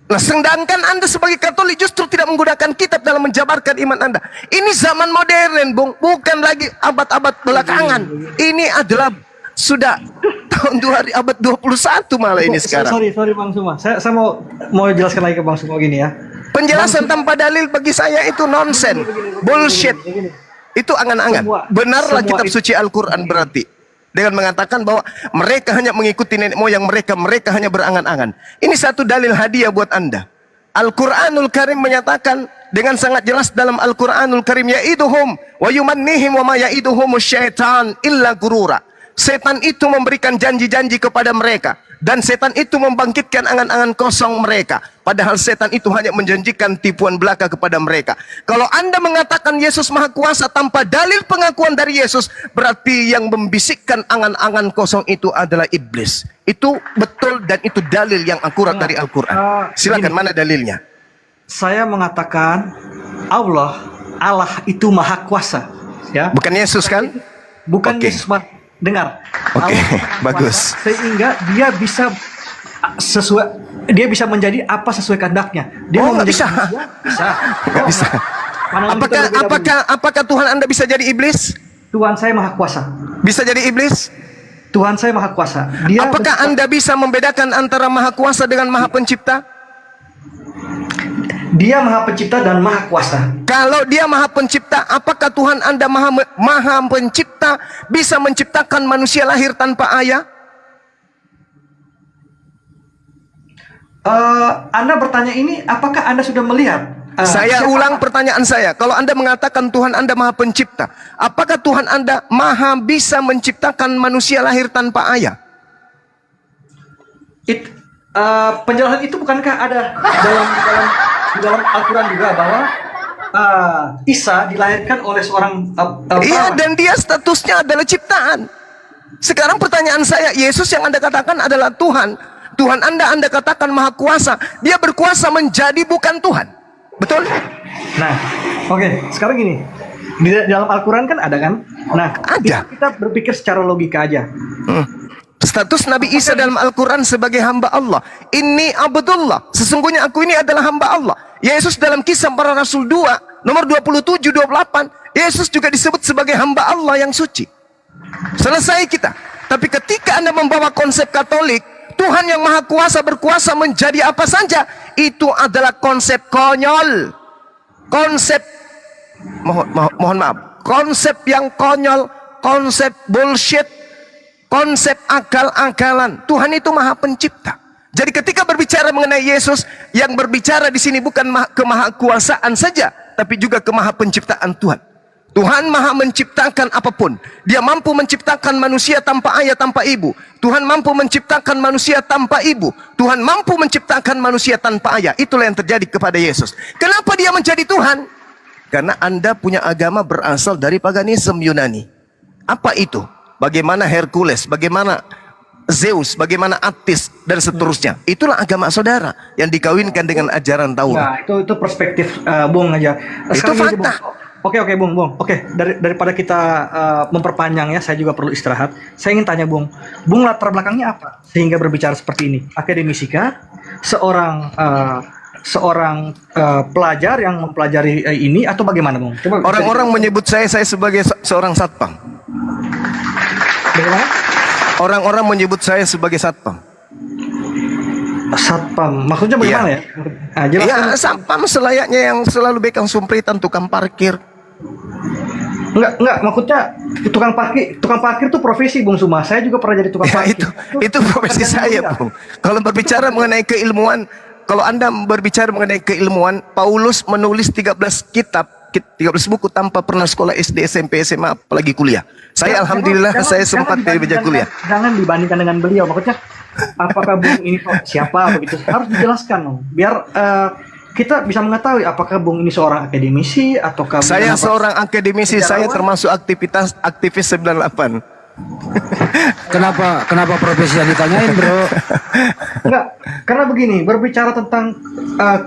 Nah, sedangkan Anda sebagai Katolik justru tidak menggunakan kitab dalam menjabarkan iman Anda. Ini zaman modern, Bung, bukan lagi abad-abad belakangan. Ini adalah sudah tahun abad 21 malah ini sekarang. Sorry Bang Suma. Saya mau jelaskan lagi ke Bang Suma gini ya. Penjelasan tanpa dalil bagi saya itu nonsen, bullshit. Itu angan-angan. Benarlah kitab suci Al-Quran berarti dengan mengatakan bahwa mereka hanya mengikuti nenek moyang mereka, mereka hanya berangan-angan. Ini satu dalil hadiah buat Anda. Al-Quranul Karim menyatakan dengan sangat jelas dalam Al-Quranul Karim, ya'iduhum wa yumannihim wa ma ya'iduhum syaitan illa gurura. setan itu memberikan janji-janji kepada mereka. Dan setan itu membangkitkan angan-angan kosong mereka. Padahal setan itu hanya menjanjikan tipuan belaka kepada mereka. Kalau Anda mengatakan Yesus Maha Kuasa tanpa dalil pengakuan dari Yesus, berarti yang membisikkan angan-angan kosong itu adalah iblis. Itu betul dan itu dalil yang akurat dari Al-Quran. Silakan, mana dalilnya? Saya mengatakan Allah itu Maha Kuasa, ya. Bukan Yesus kan? Bukan Oke. Yesus. Dengar. Oke, Allah Maha bagus. Kuasa, sehingga dia bisa menjadi apa sesuai kehendaknya. Dia Oh, mau nggak menjadi bisa. manusia, bisa. Nggak bisa. Pandangan kita berbeda, Bung. Apakah Tuhan Anda bisa jadi iblis? Tuhan saya Maha Kuasa. Bisa jadi iblis? Tuhan saya Maha Kuasa. Dia Apakah Anda bisa membedakan antara Maha Kuasa dengan Maha Pencipta? Dia Maha Pencipta dan Maha Kuasa. Kalau dia Maha Pencipta, apakah Tuhan Anda Maha Pencipta bisa menciptakan manusia lahir tanpa ayah? Anda bertanya ini, apakah Anda sudah melihat? Saya siapa- ulang pertanyaan saya. Kalau Anda mengatakan Tuhan Anda Maha Pencipta, apakah Tuhan Anda Maha bisa menciptakan manusia lahir tanpa ayah? Penjelasan itu bukankah ada di dalam Al-Quran juga bahwa Isa dilahirkan oleh seorang Iya, perawan? dan dia statusnya adalah ciptaan. Sekarang pertanyaan saya, Yesus yang Anda katakan adalah Tuhan. Tuhan Anda katakan Maha Kuasa. Dia berkuasa menjadi bukan Tuhan. Betul? Nah, oke, sekarang gini. Di dalam Al-Quran kan ada kan? Nah, Ada. kita berpikir secara logika aja. Status Nabi Isa dalam Al-Quran sebagai hamba Allah. Ini Abdullah. Sesungguhnya aku ini adalah hamba Allah. Yesus dalam Kisah Para Rasul 2, nomor 27-28, Yesus juga disebut sebagai hamba Allah yang suci. Selesai kita. Tapi ketika Anda membawa konsep Katolik, Tuhan yang Maha Kuasa berkuasa menjadi apa saja, itu adalah konsep konyol. Konsep, mohon maaf, konsep yang konyol, konsep bullshit, konsep akal-akalan. Tuhan itu Maha Pencipta. Jadi ketika berbicara mengenai Yesus, yang berbicara di sini bukan kemahakuasaan saja, tapi juga kemaha penciptaan Tuhan. Tuhan Maha menciptakan apapun. Dia mampu menciptakan manusia tanpa ayah, tanpa ibu. Tuhan mampu menciptakan manusia tanpa ibu. Tuhan mampu menciptakan manusia tanpa ayah. Itulah yang terjadi kepada Yesus. Kenapa dia menjadi Tuhan? Karena Anda punya agama berasal dari paganisme Yunani. Apa itu? Bagaimana Hercules, bagaimana Zeus, bagaimana Attis, dan seterusnya. Itulah agama saudara yang dikawinkan dengan ajaran Taurat. Nah, itu perspektif Bung aja. Itu Sekarang gini, fakta. Bung. Oke, Bung. Oke, daripada kita memperpanjang ya, saya juga perlu istirahat. Saya ingin tanya Bung latar belakangnya apa sehingga berbicara seperti ini? Akademisi kah? Seorang pelajar yang mempelajari ini atau bagaimana, Bung? Coba Orang-orang menyebut saya sebagai seorang satpam. bagaimana? Orang-orang menyebut saya sebagai satpam. Satpam, maksudnya bagaimana ya? Nah, jelaskan. Ya, satpam selayaknya yang selalu pegang sumpritan, tukang parkir. Enggak, maksudnya tukang parkir itu profesi Bung Suma. Saya juga pernah jadi tukang Ya, parkir. itu profesi saya, Bung. Kalau berbicara mengenai keilmuan, kalau Anda berbicara mengenai keilmuan, Paulus menulis 13 kitab, 13 buku tanpa pernah sekolah SD, SMP, SMA, apalagi kuliah. Saya alhamdulillah saya sempat bekerja kuliah. Jangan dibandingkan dengan beliau. Maksudnya apakah Bung ini siapa begitu? Harus dijelaskan dong. Biar kita bisa mengetahui apakah Bung ini seorang akademisi ataukah Bung Saya apa? seorang akademisi, saya termasuk aktivis 98. Kenapa profesi yang ditanyain, bro? Enggak, karena begini, berbicara tentang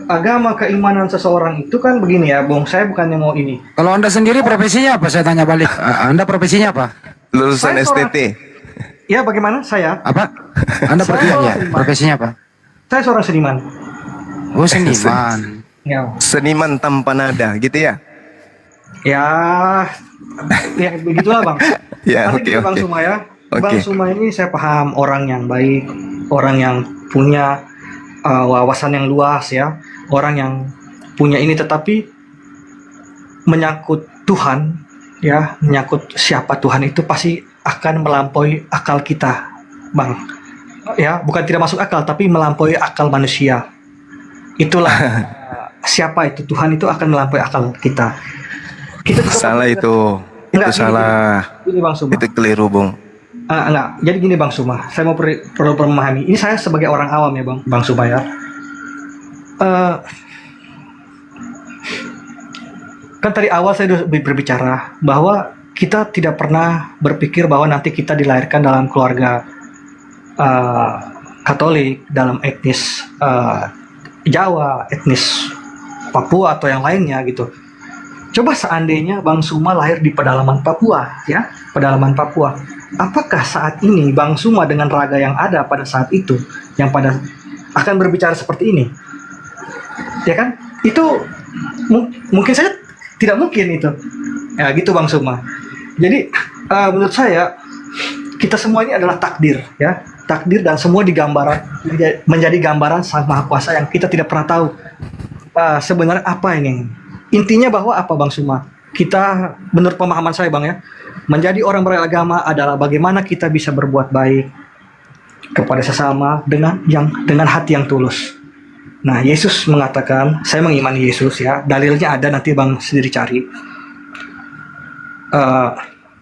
agama, keimanan seseorang itu kan begini ya, Bung. Saya bukannya mau ini. Kalau Anda sendiri profesinya apa? Saya tanya balik. Anda profesinya apa? Lulusan Saya seorang- STT. Ya, bagaimana saya? Apa? Anda profesinya apa? Saya seorang seniman. Oh, seniman. Ya, Seniman tanpa nada, gitu ya? ya begitulah Bang. Ya, Nanti oke, Bang oke. Suma ya. Oke. Bang Suma ini saya paham orang yang baik, orang yang punya wawasan yang luas ya, orang yang punya ini, tetapi menyangkut Tuhan ya, menyangkut siapa Tuhan itu pasti akan melampaui akal kita, Bang. Ya, bukan tidak masuk akal, tapi melampaui akal manusia. Itulah siapa itu Tuhan itu akan melampaui akal kita. Kita juga Salah itu. Enggak, Itu salah. Ini Bang Suma. Itu keliru, Bung. enggak. Jadi gini Bang Suma, saya mau perlu memahami. Ini saya sebagai orang awam ya Bang Suma ya. Eh, kan tadi awal saya sudah berbicara bahwa kita tidak pernah berpikir bahwa nanti kita dilahirkan dalam keluarga Katolik, dalam etnis Jawa, etnis Papua atau yang lainnya gitu. Coba seandainya Bang Suma lahir di pedalaman Papua, ya, pedalaman Papua. Apakah saat ini Bang Suma dengan raga yang ada pada saat itu, yang pada akan berbicara seperti ini? Ya kan? Itu mungkin saja tidak mungkin itu. Ya gitu Bang Suma. Jadi menurut saya kita semua ini adalah takdir, ya. Takdir dan semua menjadi gambaran Sang Maha Kuasa yang kita tidak pernah tahu sebenarnya apa ini. Intinya bahwa apa Bang Suma? Kita, menurut pemahaman saya Bang ya, menjadi orang beragama adalah bagaimana kita bisa berbuat baik kepada sesama dengan hati yang tulus. Nah, Yesus mengatakan, saya mengimani Yesus ya, dalilnya ada, nanti Bang sendiri cari.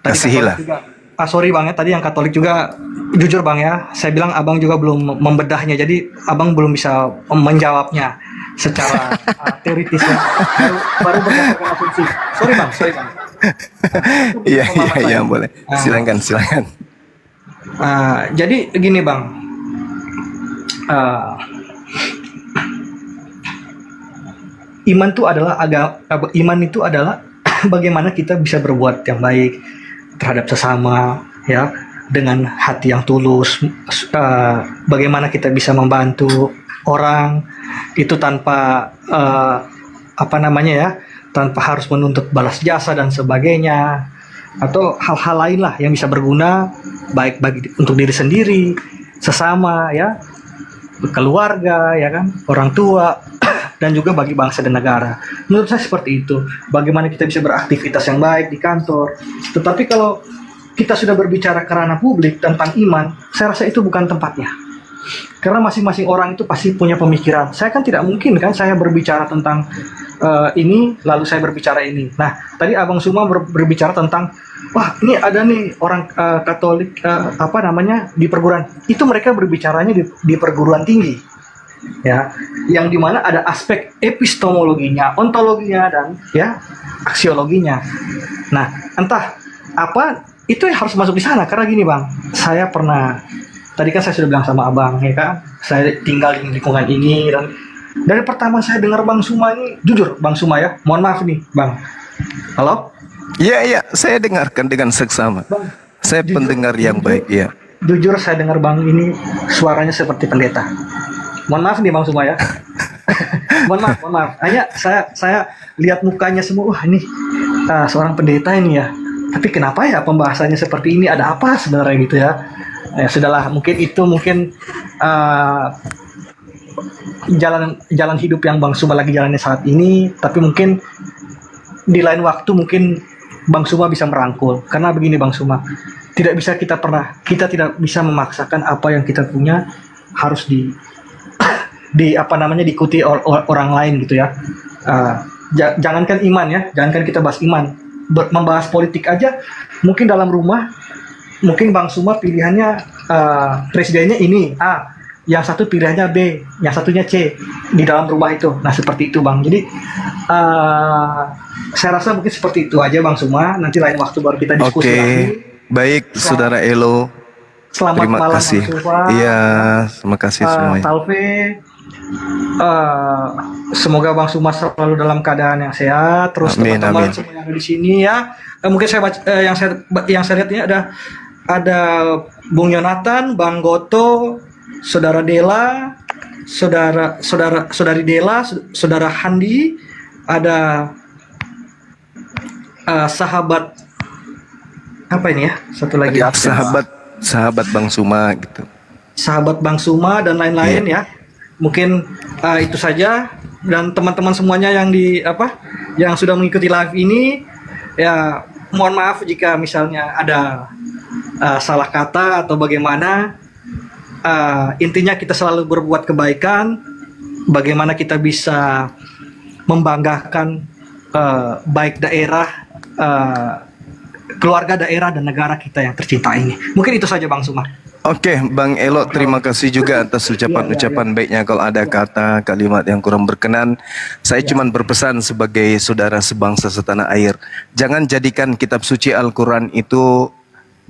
Kasihilah. Sorry Bang ya, tadi yang Katolik juga, jujur Bang ya, saya bilang Abang juga belum membedahnya, jadi Abang belum bisa menjawabnya secara teoritis ya. Baru berdasarkan asumsi. Sorry Bang. Iya, boleh. Silakan. Jadi gini Bang, iman itu adalah bagaimana kita bisa berbuat yang baik terhadap sesama, ya, dengan hati yang tulus. Bagaimana kita bisa membantu orang itu tanpa tanpa harus menuntut balas jasa dan sebagainya, atau hal-hal lain lah yang bisa berguna baik untuk diri sendiri, sesama, ya, keluarga, ya kan, orang tua, dan juga bagi bangsa dan negara. Menurut saya seperti itu. Bagaimana kita bisa beraktivitas yang baik di kantor. Tetapi kalau kita sudah berbicara ke ranah publik tentang iman, saya rasa itu bukan tempatnya. Karena masing-masing orang itu pasti punya pemikiran. Saya kan tidak mungkin kan saya berbicara tentang ini, lalu saya berbicara ini. Nah, tadi Abang Suma berbicara tentang, wah ini ada nih orang Katolik di perguruan. Itu mereka berbicaranya di perguruan tinggi, ya, yang dimana ada aspek epistemologinya, ontologinya, dan ya aksiologinya. Nah, entah apa itu yang harus masuk di sana. Karena gini Bang, saya pernah, tadi kan saya sudah bilang sama Abang, ya kan, saya tinggal di lingkungan ini, dan dari pertama saya dengar Bang Suma ini, jujur Bang Suma ya, mohon maaf nih Bang, halo? Iya, saya dengarkan dengan seksama. Bang, Saya pendengar yang baik, ya. Jujur saya dengar Bang ini suaranya seperti pendeta. Mohon maaf nih Bang Suma ya. mohon maaf. Hanya saya lihat mukanya semua, wah ini seorang pendeta ini ya. Tapi kenapa ya pembahasannya seperti ini? Ada apa sebenarnya gitu ya? Ya sudahlah, mungkin jalan hidup yang Bang Suma lagi jalani saat ini. Tapi mungkin di lain waktu mungkin Bang Suma bisa merangkul. Karena begini Bang Suma, kita tidak bisa memaksakan apa yang kita punya harus diikuti orang lain gitu ya. Jangankan iman ya, jangankan kita bahas iman, membahas politik aja, mungkin dalam rumah, mungkin Bang Suma pilihannya presidennya ini A, yang satu pilihannya B, yang satunya C di dalam rumah itu. Nah seperti itu Bang. Jadi saya rasa mungkin seperti itu aja Bang Suma. Nanti lain waktu baru kita diskusi lagi. Baik, Saudara Elo. Selamat Terima malam kasih. Bang Suma. Iya, terima kasih semuanya. Talve, semoga Bang Suma selalu dalam keadaan yang sehat. Terus Amin, teman-teman amin. semua yang ada di sini ya. Mungkin saya baca, yang saya lihat ini ada Bung Yonatan, Bang Goto, Saudara Dela, Saudari Dela, Saudara Handi, ada sahabat apa ini ya? Satu lagi Sahabat Bang Suma gitu. Sahabat Bang Suma dan lain-lain ya. Mungkin itu saja, dan teman-teman semuanya yang sudah mengikuti live ini ya, mohon maaf jika misalnya ada salah kata atau bagaimana. Intinya kita selalu berbuat kebaikan, bagaimana kita bisa membanggakan baik daerah keluarga, daerah, dan negara kita yang tercinta ini. Mungkin itu saja Bang Suma. Oke, Bang Elo, terima kasih juga atas ucapan-ucapan baiknya. Kalau ada kata, kalimat yang kurang berkenan, saya cuma berpesan sebagai saudara sebangsa setanah air. Jangan jadikan kitab suci Al-Quran itu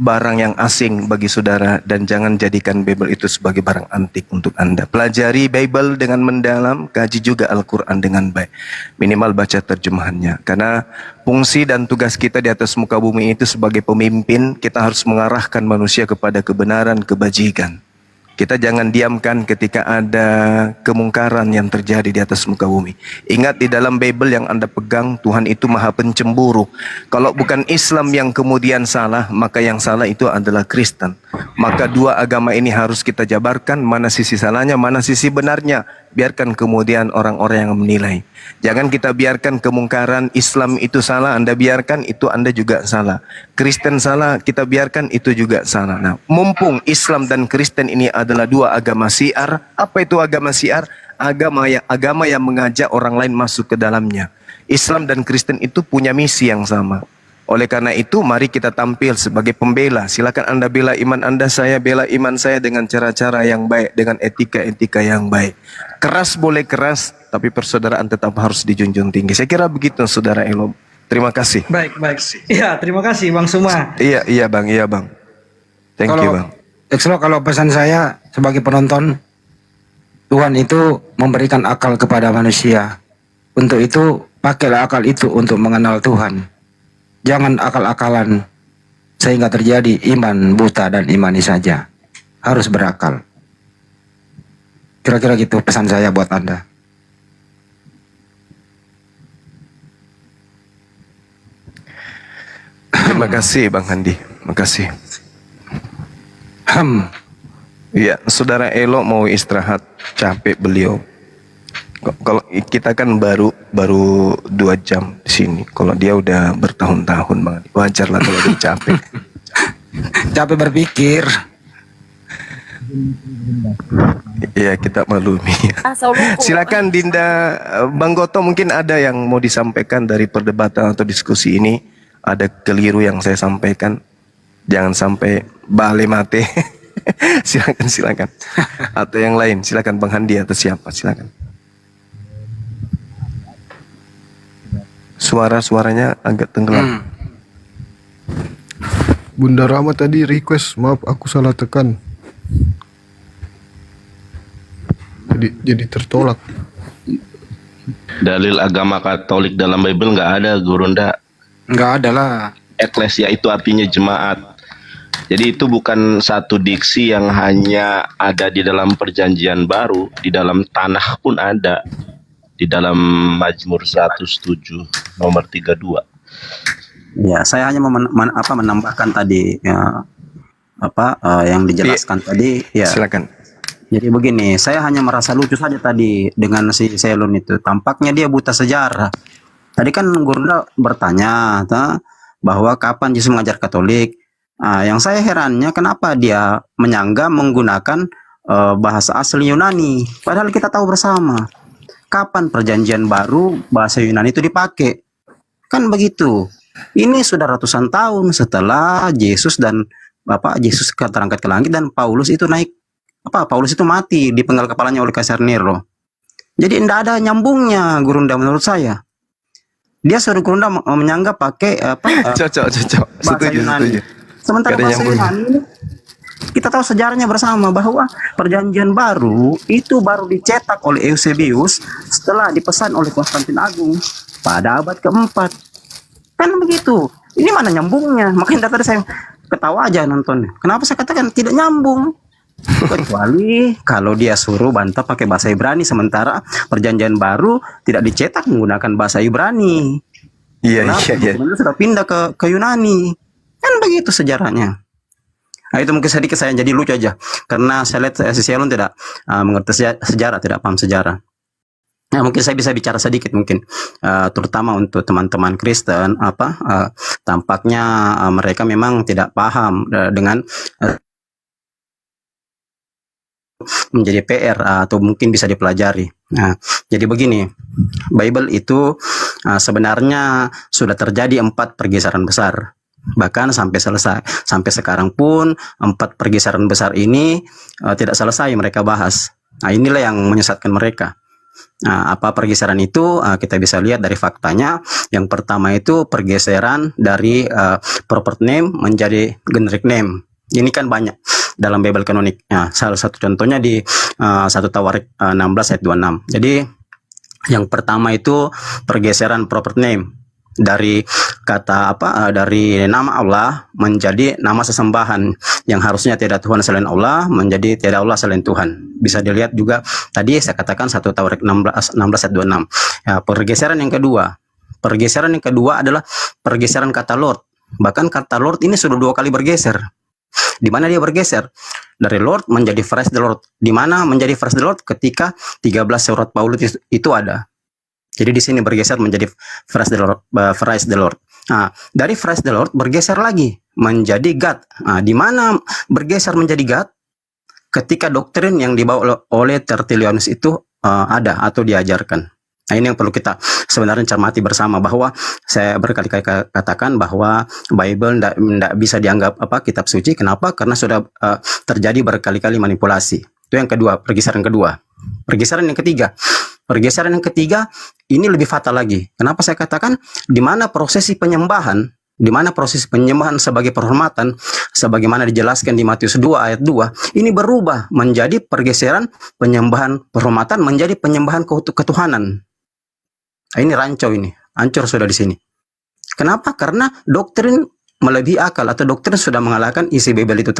barang yang asing bagi saudara, dan jangan jadikan Bible itu sebagai barang antik untuk Anda. Pelajari Bible dengan mendalam, kaji juga Al-Quran dengan baik. Minimal baca terjemahannya. Karena fungsi dan tugas kita di atas muka bumi itu sebagai pemimpin, kita harus mengarahkan manusia kepada kebenaran, kebajikan. Kita jangan diamkan ketika ada kemungkaran yang terjadi di atas muka bumi. Ingat, di dalam Bible yang Anda pegang, Tuhan itu maha pencemburu. Kalau bukan Islam yang kemudian salah, maka yang salah itu adalah Kristen. Maka dua agama ini harus kita jabarkan, mana sisi salahnya, mana sisi benarnya. Biarkan kemudian orang-orang yang menilai. Jangan kita biarkan kemungkaran Islam itu salah, Anda biarkan itu Anda juga salah. Kristen salah, kita biarkan itu juga salah. Nah, mumpung Islam dan Kristen ini adalah dua agama syiar. Apa itu agama syiar? Agama yang mengajak orang lain masuk ke dalamnya. Islam dan Kristen itu punya misi yang sama. Oleh karena itu, mari kita tampil sebagai pembela. Silakan Anda bela iman Anda, saya bela iman saya dengan cara-cara yang baik, dengan etika-etika yang baik. Keras boleh keras, tapi persaudaraan tetap harus dijunjung tinggi. Saya kira begitu, Saudara Elo. Terima kasih. Baik. Iya, terima kasih Bang Suma. Iya Bang. Thank you, Bang. Exlo, kalau pesan saya sebagai penonton, Tuhan itu memberikan akal kepada manusia. Untuk itu, pakailah akal itu untuk mengenal Tuhan. Jangan akal-akalan sehingga terjadi iman buta dan imani saja. Harus berakal. Kira-kira gitu pesan saya buat Anda. Terima kasih Bang Handi. Terima kasih. Iya, Saudara Elo mau istirahat, capek beliau. Kalau kita kan baru 2 jam di sini. Kalau dia udah bertahun-tahun, Bang, wajar lah kalau dia capek. Capek berpikir. Iya, kita maklumi. Silakan Dinda. Bang Goto, mungkin ada yang mau disampaikan dari perdebatan atau diskusi ini. Ada keliru yang saya sampaikan. Jangan sampai bale mate. Silakan. Atau yang lain, silakan Bang Handi atau siapa, silakan. Suaranya agak tenggelam. Bunda Rama tadi request, maaf aku salah tekan. Jadi tertolak. Dalil agama Katolik dalam Bible nggak ada, Gurunda. Nggak ada lah. Eklesia itu artinya jemaat. Jadi itu bukan satu diksi yang hanya ada di dalam perjanjian baru, di dalam tanah pun ada. Di dalam Mazmur 107 nomor 32. Ya, saya hanya menambahkan tadi ya, yang dijelaskan tadi ya. Silakan. Jadi begini, saya hanya merasa lucu saja tadi dengan si Selon itu. Tampaknya dia buta sejarah. Tadi kan Gurunda bertanya bahwa kapan Yesus mengajar Katolik. Yang saya herannya kenapa dia menyangga menggunakan bahasa asli Yunani. Padahal kita tahu bersama. Kapan perjanjian baru bahasa Yunani itu dipakai? Kan begitu. Ini sudah ratusan tahun setelah Yesus Yesus terangkat ke langit dan Paulus itu Paulus itu mati dipenggal kepalanya oleh Kaisar Nero. Jadi tidak ada nyambungnya Gurunda menurut saya. Dia suruh Gurunda menyangga pakai Cocok. bahasa Yunani. Sementara bahasa Yunani ini kita tahu sejarahnya bersama bahwa perjanjian baru itu baru dicetak oleh Eusebius setelah dipesan oleh Konstantin Agung pada abad keempat. Kan begitu. Ini mana nyambungnya? Makanya tadi saya ketawa aja nontonnya. Kenapa saya katakan tidak nyambung? Kecuali kalau dia suruh bantah pakai bahasa Ibrani, sementara perjanjian baru tidak dicetak menggunakan bahasa Ibrani. Iya. Sudah pindah ke Yunani. Kan begitu sejarahnya. Nah, itu mungkin sedikit saya jadi lucu aja karena saya lihat si Selon tidak mengerti sejarah, tidak paham sejarah. Nah, mungkin saya bisa bicara sedikit mungkin terutama untuk teman-teman Kristen tampaknya mereka memang tidak paham dengan menjadi PR atau mungkin bisa dipelajari. Nah, jadi begini, Bible itu sebenarnya sudah terjadi 4 pergeseran besar. Bahkan sampai selesai, sampai sekarang pun 4 pergeseran besar ini tidak selesai mereka bahas. Nah, inilah yang menyesatkan mereka. Nah, apa pergeseran itu? Kita bisa lihat dari faktanya. Yang pertama itu pergeseran dari proper name menjadi generic name. Ini kan banyak dalam Bible kanonik. Nah, salah satu contohnya di 1 Tawarik 16 ayat 26. Jadi yang pertama itu pergeseran proper name dari kata dari nama Allah menjadi nama sesembahan yang harusnya tidak Tuhan selain Allah menjadi tidak Allah selain Tuhan. Bisa dilihat juga tadi saya katakan 1 Tawarik 16 ayat 26. Ya, pergeseran yang kedua adalah pergeseran kata Lord. Bahkan kata Lord ini sudah 2 kali bergeser. Di mana dia bergeser? Dari Lord menjadi Praise the Lord. Di mana menjadi Praise the Lord? Ketika 13 surat Paulus itu ada. Jadi di sini bergeser menjadi Praise the Lord. Praise the Lord. Nah, dari Praise the Lord bergeser lagi menjadi God. Nah, di mana bergeser menjadi God? Ketika doktrin yang dibawa oleh Tertullianus itu ada atau diajarkan. Nah, ini yang perlu kita sebenarnya cermati bersama, bahwa saya berkali-kali katakan bahwa Bible tidak bisa dianggap kitab suci. Kenapa? Karena sudah terjadi berkali-kali manipulasi. Itu yang kedua, pergeseran kedua. Pergeseran yang ketiga. Pergeseran yang ketiga ini lebih fatal lagi. Kenapa saya katakan di mana prosesi penyembahan sebagai penghormatan sebagaimana dijelaskan di Matius 2 ayat 2 ini berubah menjadi pergeseran penyembahan penghormatan menjadi penyembahan ketuhanan. Nah, ini rancau, ini hancur sudah di sini. Kenapa? Karena doktrin melebihi akal atau doktrin sudah mengalahkan isi Bible itu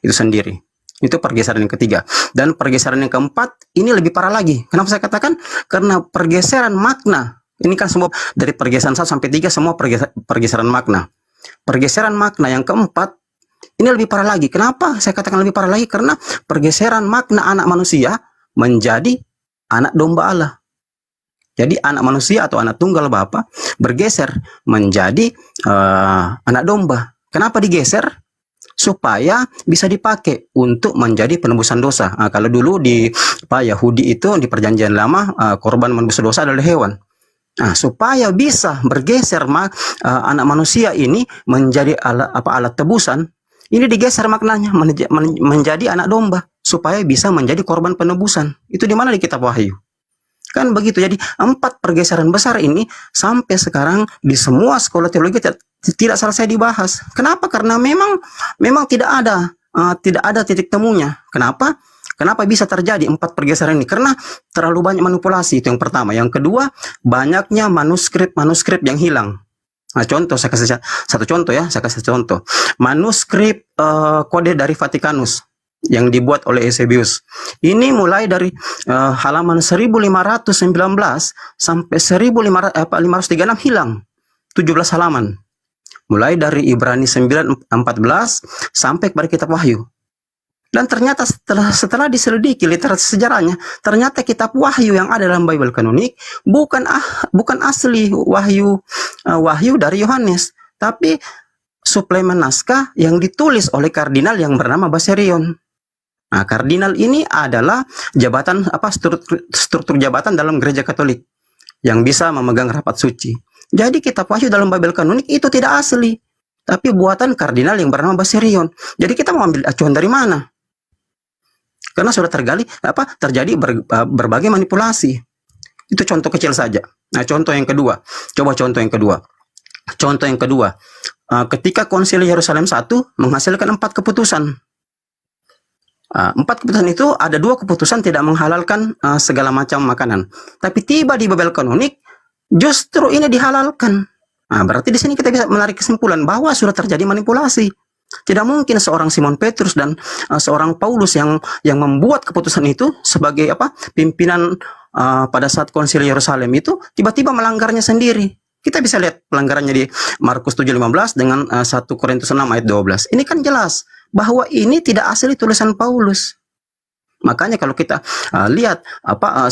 sendiri. Itu pergeseran yang ketiga. Dan pergeseran yang keempat ini lebih parah lagi. Kenapa saya katakan? Karena pergeseran makna. Ini kan semua dari pergeseran 1 sampai 3 semua pergeseran makna. Pergeseran makna yang keempat ini lebih parah lagi. Kenapa saya katakan lebih parah lagi? Karena pergeseran makna anak manusia menjadi anak domba Allah. Jadi anak manusia atau anak tunggal Bapa bergeser menjadi anak domba. Kenapa digeser? Supaya bisa dipakai untuk menjadi penebusan dosa. Kalau dulu di Yahudi itu di Perjanjian Lama korban menebus dosa adalah hewan. Supaya bisa bergeser anak manusia ini menjadi alat tebusan, ini digeser maknanya menjadi anak domba supaya bisa menjadi korban penebusan. Itu di mana di kitab Wahyu? Kan begitu. Jadi 4 pergeseran besar ini sampai sekarang di semua sekolah teologi tidak selesai dibahas. Kenapa? Karena memang tidak ada titik temunya. Kenapa? Kenapa bisa terjadi 4 pergeseran ini? Karena terlalu banyak manipulasi, itu yang pertama. Yang kedua, banyaknya manuskrip yang hilang. Nah, contoh saya kasih satu contoh ya, manuskrip kode dari Vatikanus yang dibuat oleh Eusebius. Ini mulai dari halaman 1519 sampai 1536 hilang. 17 halaman. Mulai dari Ibrani 9:14 sampai kepada kitab Wahyu. Dan ternyata setelah diselidiki literatur sejarahnya, ternyata kitab Wahyu yang ada dalam Bible kanonik bukan asli Wahyu dari Yohanes, tapi suplemen naskah yang ditulis oleh kardinal yang bernama Baserion. Nah, kardinal ini adalah jabatan struktur jabatan dalam gereja Katolik yang bisa memegang rapat suci. Jadi kitab Wahyu dalam Bible kanonik itu tidak asli, tapi buatan kardinal yang bernama Baserion. Jadi kita mau ambil acuan dari mana? Karena sudah terjadi berbagai manipulasi. Itu contoh kecil saja. Nah, contoh yang kedua. Coba contoh yang kedua. Contoh yang kedua. Ketika Konsil Yerusalem I menghasilkan 4 keputusan. 4 keputusan itu ada 2 keputusan tidak menghalalkan segala macam makanan. Tapi tiba di Bible kanonik justru ini dihalalkan. Nah, berarti di sini kita bisa menarik kesimpulan bahwa sudah terjadi manipulasi. Tidak mungkin seorang Simon Petrus dan seorang Paulus yang membuat keputusan itu sebagai pimpinan pada saat Konsil Yerusalem itu tiba-tiba melanggarnya sendiri. Kita bisa lihat pelanggarannya di Markus 7:15 dengan 1 Korintus 6 ayat 12. Ini kan jelas bahwa ini tidak asli tulisan Paulus. Makanya kalau kita lihat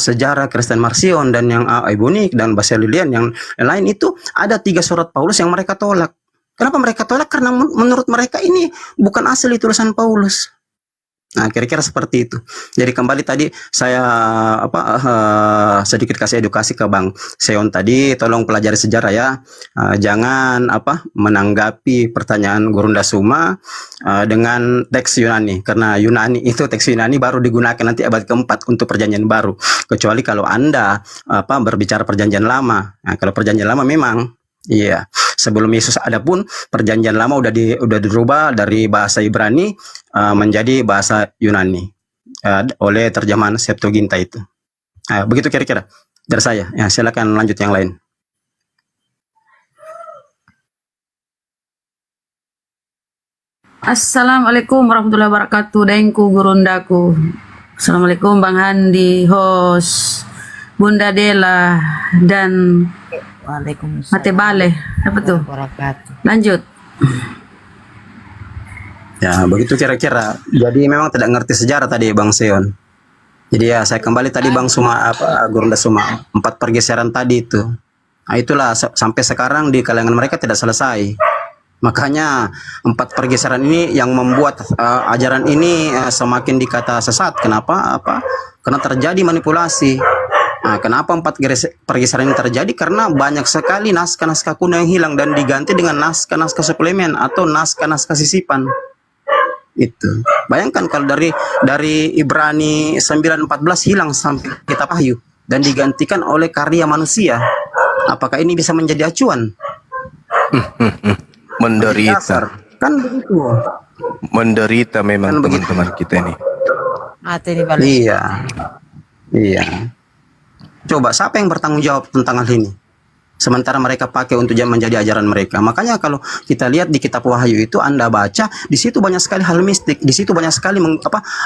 sejarah Kristen Marcion dan yang Ebunik dan Basililian yang lain itu ada 3 surat Paulus yang mereka tolak. Kenapa mereka tolak? Karena menurut mereka ini bukan asli tulisan Paulus. Nah, kira-kira seperti itu. Jadi kembali tadi saya sedikit kasih edukasi ke Bang Seon tadi, tolong pelajari sejarah ya. Jangan menanggapi pertanyaan Gurunda Suma dengan teks Yunani, karena Yunani itu teks Yunani baru digunakan nanti abad keempat untuk perjanjian baru. Kecuali kalau Anda berbicara perjanjian lama. Nah, kalau perjanjian lama memang iya, sebelum Yesus ada pun perjanjian lama udah dirubah dari bahasa Ibrani menjadi bahasa Yunani oleh terjemahan Septuaginta itu. Begitu kira-kira dari saya. Ya, silakan lanjut yang lain. Assalamualaikum warahmatullahi wabarakatuh. Dengku gurundaku. Assalamualaikum Bang Handi, host, Bunda Dela, dan Mate Bale. Apa tuh? Lanjut. Ya, begitu kira-kira. Jadi memang tidak ngerti sejarah tadi Bang Seon. Jadi ya saya kembali tadi Bang Suma Gurunda Suma, 4 pergeseran tadi itu. Nah, itulah sampai sekarang di kalangan mereka tidak selesai. Makanya 4 pergeseran ini yang membuat ajaran ini semakin dikata sesat. Kenapa? Karena terjadi manipulasi. Nah, kenapa 4 pergeseran ini terjadi? Karena banyak sekali naskah-naskah kuno yang hilang dan diganti dengan naskah-naskah suplemen atau naskah-naskah sisipan. Itu. Bayangkan kalau dari Ibrani 9:14 hilang sampai kitab Wahyu dan digantikan oleh karya manusia. Apakah ini bisa menjadi acuan? Menderita. Kan begitu. Menderita memang Kan begitu. teman-teman kita ini. Iya. Coba siapa yang bertanggung jawab tentang hal ini? Sementara mereka pakai untuk menjadi ajaran mereka. Makanya kalau kita lihat di kitab Wahyu itu Anda baca, di situ banyak sekali hal mistik, di situ banyak sekali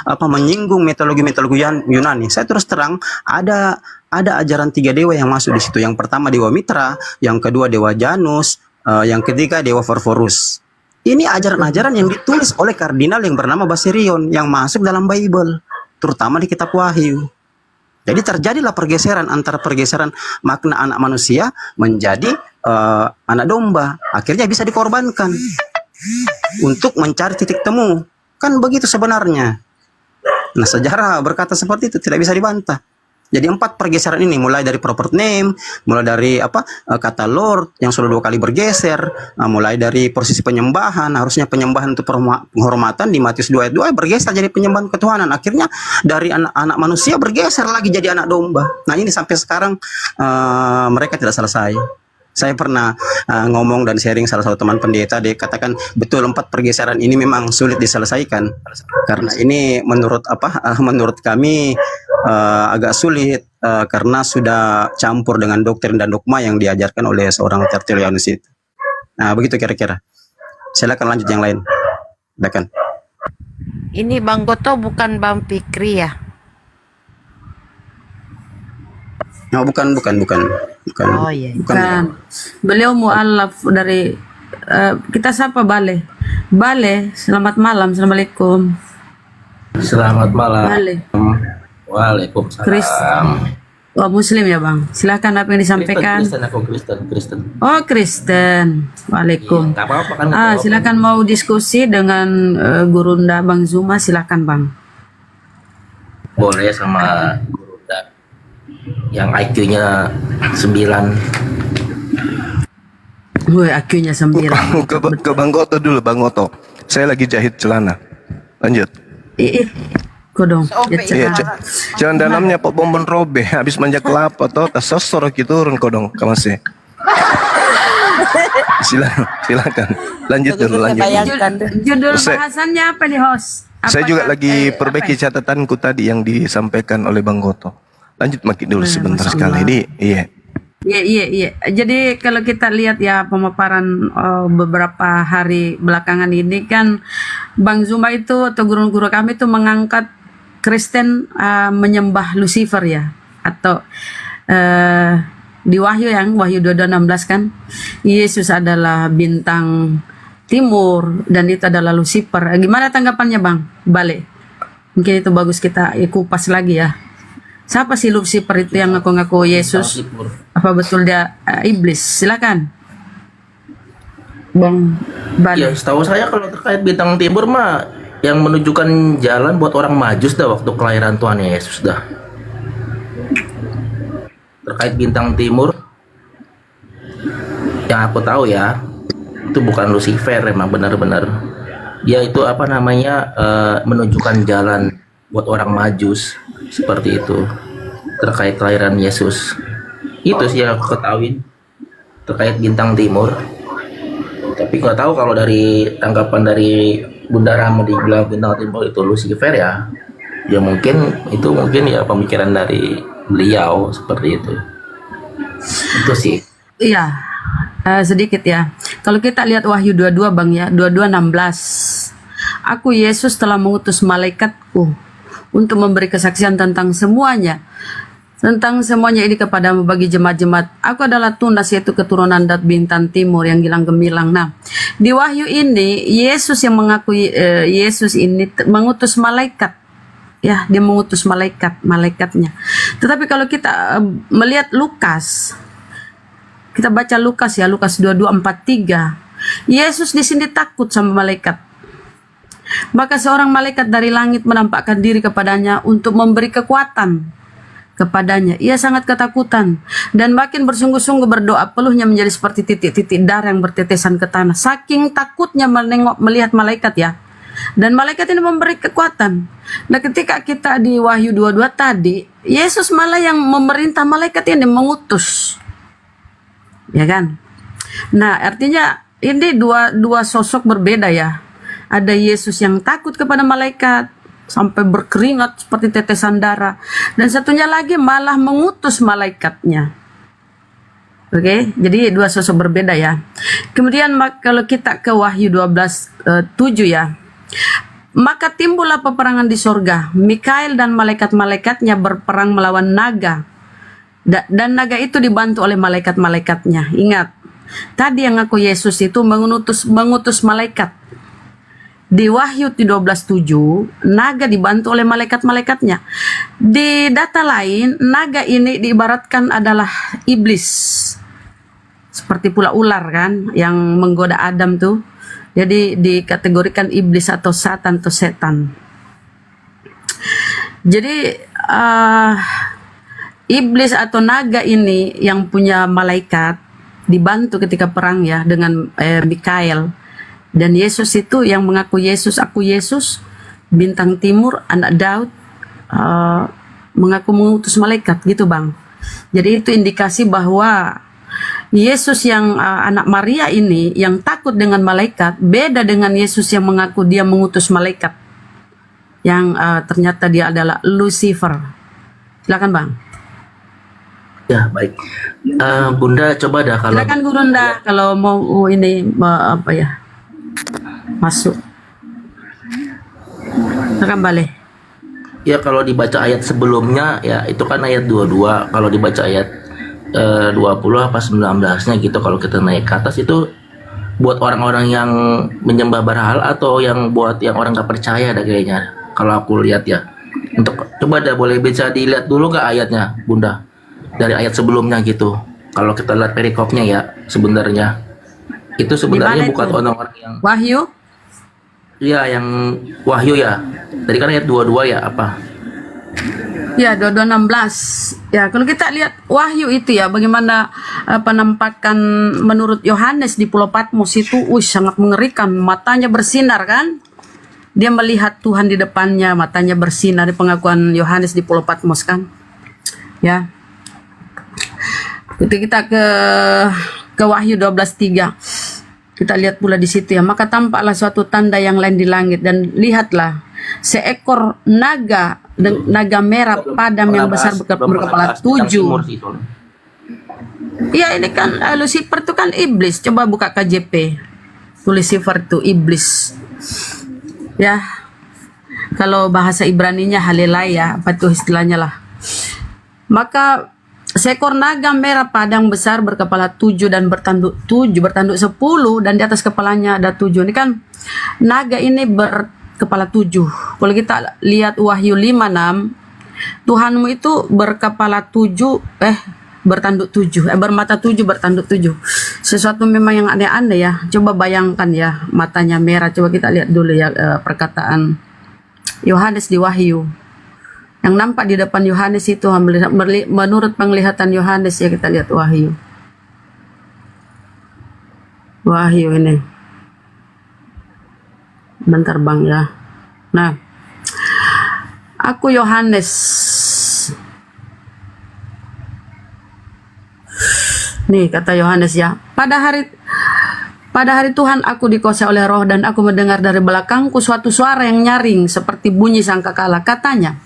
menyinggung mitologi Yunani. Saya terus terang ada ajaran 3 dewa yang masuk di situ. Yang pertama dewa Mitra, yang kedua dewa Janus, yang ketiga dewa Forforus. Ini ajaran-ajaran yang ditulis oleh kardinal yang bernama Basilion yang masuk dalam Bible, terutama di kitab Wahyu. Jadi terjadilah pergeseran antara pergeseran makna anak manusia menjadi anak domba. Akhirnya bisa dikorbankan untuk mencari titik temu. Kan begitu sebenarnya. Nah, sejarah berkata seperti itu, tidak bisa dibantah. Jadi 4 pergeseran ini mulai dari proper name, mulai dari kata Lord yang sudah 2 kali bergeser, mulai dari posisi penyembahan, harusnya penyembahan untuk penghormatan di Matius 2 ayat 2 bergeser jadi penyembahan ketuhanan. Akhirnya dari anak manusia bergeser lagi jadi anak domba. Nah, ini sampai sekarang mereka tidak selesai. Saya pernah ngomong dan sharing salah satu teman pendeta, dia katakan betul 4 pergeseran ini memang sulit diselesaikan karena ini menurut kami agak sulit karena sudah campur dengan doktrin dan dogma yang diajarkan oleh seorang Tertullianus itu. Nah, begitu kira-kira. Silakan lanjut yang lain. Silakan. Ini Bang Goto bukan Bang Fikri ya? Oh, bukan. Oh iya. Bukan. Beliau mualaf dari kita sapa Bale. Bale, selamat malam. Assalamualaikum. Selamat malam. Bale. Waalaikumsalam. Oh, Muslim ya Bang. Silakan apa yang disampaikan. Kristen. Oh, Kristen. Waalaikum. Iya, apa-apa kan. Silakan mau diskusi dengan Gurunda Bang Zuma, silakan Bang. Boleh sama Gurunda yang IQ-nya 9. Woi, IQ-nya 9. Ke Bang Goto dulu, Bang Goto. Saya lagi jahit celana. Lanjut. Kodong. Iya, jangan dalamnya Pak Bombon robeh habis manja kelapa toh tas sosor gitu urun kodong kamase. Silakan. Lanjut dulu. Judul bahasannya apa nih, host? Saya juga lagi perbaiki catatanku tadi yang disampaikan oleh Bang Goto. Lanjut makin dulu sebentar sekali. Iya. Jadi kalau kita lihat ya pemaparan beberapa hari belakangan ini kan Bang Zuma itu atau guru-guru kami itu mengangkat Kristen menyembah Lucifer ya, atau di Wahyu 22:16 kan Yesus adalah bintang timur dan itu adalah Lucifer. Gimana tanggapannya Bang? Balik. Mungkin itu bagus kita kupas lagi ya. Siapa sih Lucifer itu yang ngaku-ngaku Yesus? Apa betul dia iblis? Silakan. Bang Balik. Ya, setahu saya kalau terkait bintang timur mah yang menunjukkan jalan buat orang Majus dah waktu kelahiran Tuhan Yesus dah. Terkait bintang timur, yang aku tahu ya, itu bukan Lucifer, emang benar-benar dia itu apa namanya, menunjukkan jalan buat orang Majus seperti itu terkait kelahiran Yesus. Itu sih yang aku ketahui terkait bintang timur. Tapi nggak tahu kalau dari tanggapan dari Bunda Rahmadi bilang bintang timur itu Lucifer ya, ya mungkin ya pemikiran dari beliau seperti itu. Itu sih. Iya, sedikit ya. Kalau kita lihat Wahyu 22 Bang ya, 22:16. Aku Yesus telah mengutus malaikatku untuk memberi kesaksian tentang semuanya. Tentang semuanya ini kepadamu bagi jemaat-jemaat. Aku adalah tunas, yaitu keturunan dari bintang timur yang gilang gemilang. Nah, di Wahyu ini Yesus yang mengakui Yesus ini mengutus malaikat. Ya, dia mengutus malaikatnya. Tetapi kalau kita melihat Lukas, kita baca Lukas ya, Lukas 22:43. Yesus di sini takut sama malaikat. Maka seorang malaikat dari langit menampakkan diri kepadanya untuk memberi kekuatan kepadanya. Ia sangat ketakutan dan makin bersungguh-sungguh berdoa. Peluhnya menjadi seperti titik-titik darah yang bertetesan ke tanah. Saking takutnya melihat malaikat ya. Dan malaikat ini memberi kekuatan. Nah, ketika kita di Wahyu 22 tadi, Yesus malah yang memerintah malaikat ini mengutus. Ya kan? Nah, artinya ini dua sosok berbeda ya. Ada Yesus yang takut kepada malaikat sampai berkeringat seperti tetesan darah, dan satunya lagi malah mengutus malaikatnya. Oke, jadi dua sosok berbeda ya. Kemudian kalau kita ke Wahyu 12:7 ya. Maka timbullah peperangan di sorga. Mikael dan malaikat-malaikatnya berperang melawan naga. Dan naga itu dibantu oleh malaikat-malaikatnya. Ingat, tadi yang ngaku Yesus itu mengutus malaikat. Di Wahyu 12:7, naga dibantu oleh malaikat-malaikatnya. Di data lain, naga ini diibaratkan adalah iblis. Seperti pula ular kan, yang menggoda Adam tuh. Jadi dikategorikan iblis atau satan atau setan. Jadi iblis atau naga ini yang punya malaikat dibantu ketika perang ya dengan Mikael. Dan Yesus itu yang mengaku Yesus, aku Yesus, bintang timur, anak Daud, mengaku mengutus malaikat gitu Bang. Jadi itu indikasi bahwa Yesus yang anak Maria ini yang takut dengan malaikat beda dengan Yesus yang mengaku dia mengutus malaikat yang ternyata dia adalah Lucifer. Silakan Bang. Ya baik. Bunda coba dah kalau. Silakan Gurunda kalau mau ini apa ya masuk. Silakan balik. Ya kalau dibaca ayat sebelumnya ya itu kan ayat 22. Kalau dibaca ayat 20 apa 19-nya gitu, kalau kita naik ke atas itu buat orang-orang yang menyembah berhala atau yang buat yang orang gak percaya dah kayaknya. Kalau aku lihat ya. Untuk coba dah boleh bisa dilihat dulu gak ayatnya Bunda? Dari ayat sebelumnya gitu. Kalau kita lihat perikopnya ya sebenarnya. Itu sebenarnya bukan orang-orang yang Wahyu? Iya, yang Wahyu ya. Tadi kan ayat 22 ya apa? Ya, 22:16. Ya, kalau kita lihat Wahyu itu ya, bagaimana penampakan menurut Yohanes di Pulau Patmos itu, sangat mengerikan. Matanya bersinar kan? Dia melihat Tuhan di depannya, matanya bersinar di pengakuan Yohanes di Pulau Patmos kan? Ya. Itu kita ke Wahyu 12:3. Kita lihat pula di situ ya, maka tampaklah suatu tanda yang lain di langit dan lihatlah seekor naga merah padam yang besar berkepala 7. Iya, ini kan Lucifer itu kan iblis. Coba buka KJP. Lucifer itu iblis. Ya. Kalau bahasa Ibraninya Halelaya, apa itu istilahnya lah. Maka seekor naga merah padang besar berkepala 7 dan bertanduk 10 dan di atas kepalanya ada 7. Ini kan naga ini berkepala 7. Kalau kita lihat Wahyu 5:6, Tuhanmu itu berkepala 7 bertanduk 7, bermata 7 bertanduk 7. Sesuatu memang yang aneh-aneh ya. Coba bayangkan ya, matanya merah. Coba kita lihat dulu ya perkataan Yohanes di Wahyu. Yang nampak di depan Yohanes itu menurut penglihatan Yohanes ya, kita lihat Wahyu. Wahyu ini. Bentar Bang ya. Nah, aku Yohanes. Nih kata Yohanes ya. Pada hari Tuhan aku dikuasai oleh Roh dan aku mendengar dari belakangku suatu suara yang nyaring seperti bunyi sangkakala. Katanya,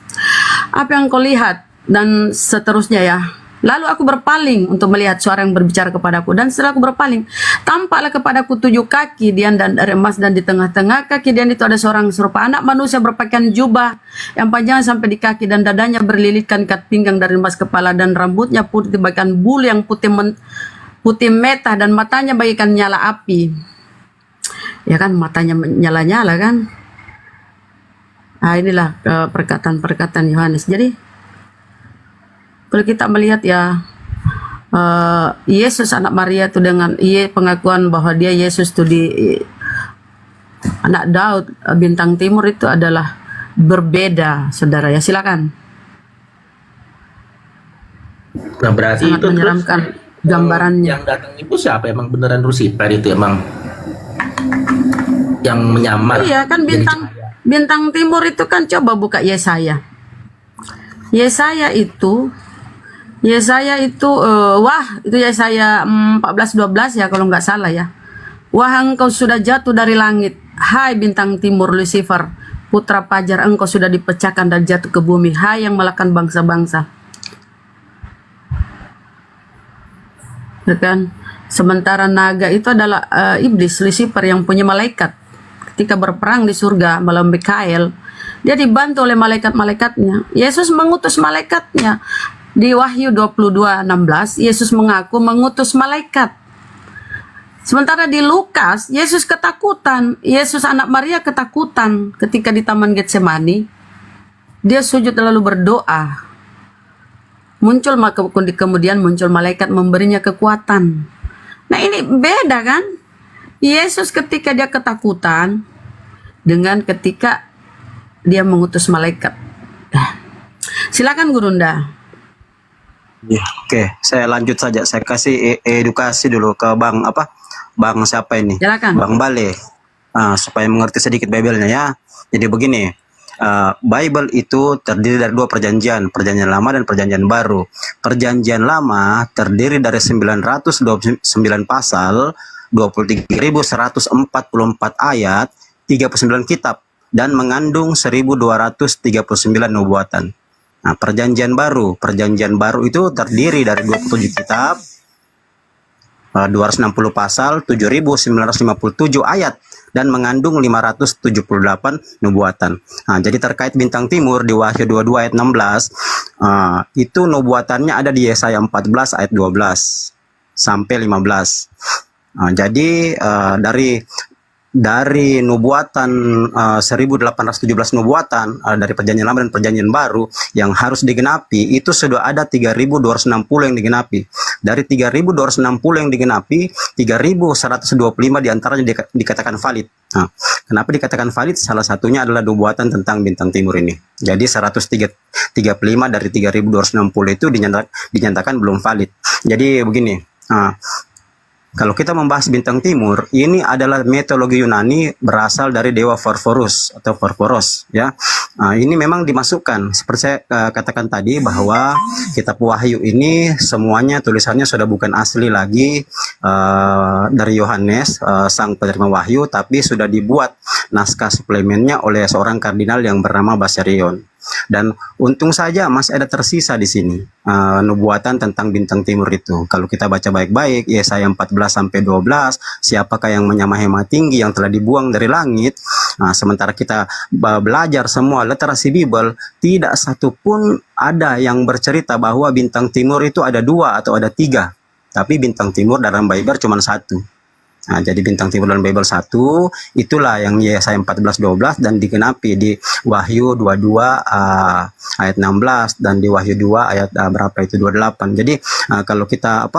apa yang kau lihat? Dan seterusnya ya. Lalu aku berpaling untuk melihat suara yang berbicara kepadaku. Dan setelah aku berpaling, tampaklah kepadaku 7 kaki Dian dan dari emas, dan di tengah-tengah kaki Dian itu ada seorang serupa anak manusia berpakaian jubah yang panjang sampai di kaki, dan dadanya berlilitkan ikat pinggang dari emas, kepala dan rambutnya putih bagaikan bulu yang putih metah, dan matanya bagaikan nyala api. Ya kan, matanya nyala-nyala kan. Nah inilah perkataan Yohanes. Jadi kalau kita melihat ya, Yesus anak Maria itu dengan pengakuan bahwa dia Yesus itu di anak Daud bintang timur itu adalah berbeda, saudara ya. Silakan. Nah berarti Sangat itu menyeramkan terus gambarannya. yang datang itu siapa? Emang beneran Lucifer itu emang yang menyamar? Iya kan, jadi bintang timur itu kan, coba buka Yesaya. Yesaya itu itu Yesaya 14:12 ya kalau nggak salah ya. Wah, engkau sudah jatuh dari langit, hai bintang timur Lucifer, putra fajar, engkau sudah dipecahkan dan jatuh ke bumi, hai yang melahkan bangsa-bangsa. Ya kan? Sementara naga itu adalah iblis Lucifer yang punya malaikat. Ketika berperang di surga melawan Mikael, dia dibantu oleh malaikat-malaikatnya. Yesus mengutus malaikatnya. Di Wahyu 22:16, Yesus mengaku mengutus malaikat. Sementara di Lukas, Yesus ketakutan. Yesus anak Maria ketakutan ketika di Taman Getsemani. Dia sujud lalu berdoa. Kemudian muncul malaikat memberinya kekuatan. Nah ini beda kan? Yesus ketika dia ketakutan dengan ketika dia mengutus malaikat. Silakan Gurunda. Ya, oke, saya lanjut saja. Saya kasih edukasi dulu ke Bang siapa ini? Silakan. Bang Bale. Supaya mengerti sedikit Bible-nya ya. Jadi begini, Bible itu terdiri dari 2 perjanjian, perjanjian lama dan perjanjian baru. Perjanjian lama terdiri dari 929 pasal, 23.144 ayat, 39 kitab, dan mengandung 1.239 nubuatan. Nah, perjanjian baru itu terdiri dari 27 kitab, 260 pasal, 7.957 ayat, dan mengandung 578 nubuatan. Nah, jadi terkait bintang timur di Wahyu 22 ayat 16, itu nubuatannya ada di Yesaya 14 ayat 12 sampai 15. Jadi dari nubuatan 1817 nubuatan dari perjanjian lama dan perjanjian baru yang harus digenapi, itu sudah ada 3.260 yang digenapi. Dari 3.260 yang digenapi, 3.125 diantaranya dikatakan valid. Nah, kenapa dikatakan valid? Salah satunya adalah nubuatan tentang bintang timur ini. Jadi 135 dari 3.260 itu dinyatakan belum valid. Jadi begini, kalau kita membahas bintang timur, ini adalah mitologi Yunani berasal dari dewa Phosphorus atau Phosphorus ya. Ini memang dimasukkan seperti saya katakan tadi bahwa kitab Wahyu ini semuanya tulisannya sudah bukan asli lagi dari Yohanes sang penerima wahyu, tapi sudah dibuat naskah suplemennya oleh seorang kardinal yang bernama Basarion. Dan untung saja masih ada tersisa di sini nubuatan tentang bintang timur itu. Kalau kita baca baik-baik Yesaya 14 sampai 12, siapakah yang menyamai hema tinggi yang telah dibuang dari langit. Sementara kita belajar semua literasi Bible, tidak satu pun ada yang bercerita bahwa bintang timur itu ada 2 atau ada 3. Tapi bintang timur dalam Bible cuma 1. Nah, jadi bintang timur dalam Bible 1 itulah yang Yesaya 14:12 dan digenapi di Wahyu 22 ayat 16 dan di Wahyu 2 ayat berapa itu 28. Jadi kalau kita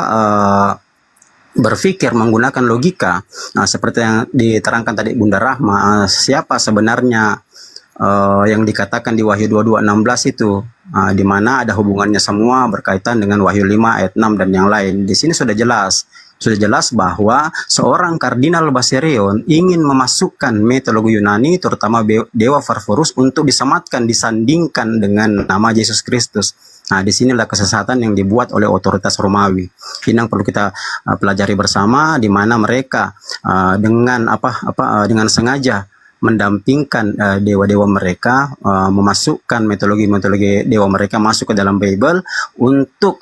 berpikir menggunakan logika seperti yang diterangkan tadi Bunda Rahma, siapa sebenarnya yang dikatakan di Wahyu 22:16 itu, di mana ada hubungannya semua berkaitan dengan Wahyu 5 ayat 6 dan yang lain. Di sini sudah jelas bahwa seorang Kardinal Baserion ingin memasukkan mitologi Yunani terutama dewa Farforus untuk disematkan, disandingkan dengan nama Yesus Kristus. Nah, disinilah kesesatan yang dibuat oleh otoritas Romawi. Ini yang perlu kita pelajari bersama, di mana mereka dengan sengaja mendampingkan dewa-dewa mereka, memasukkan mitologi dewa mereka masuk ke dalam Bible untuk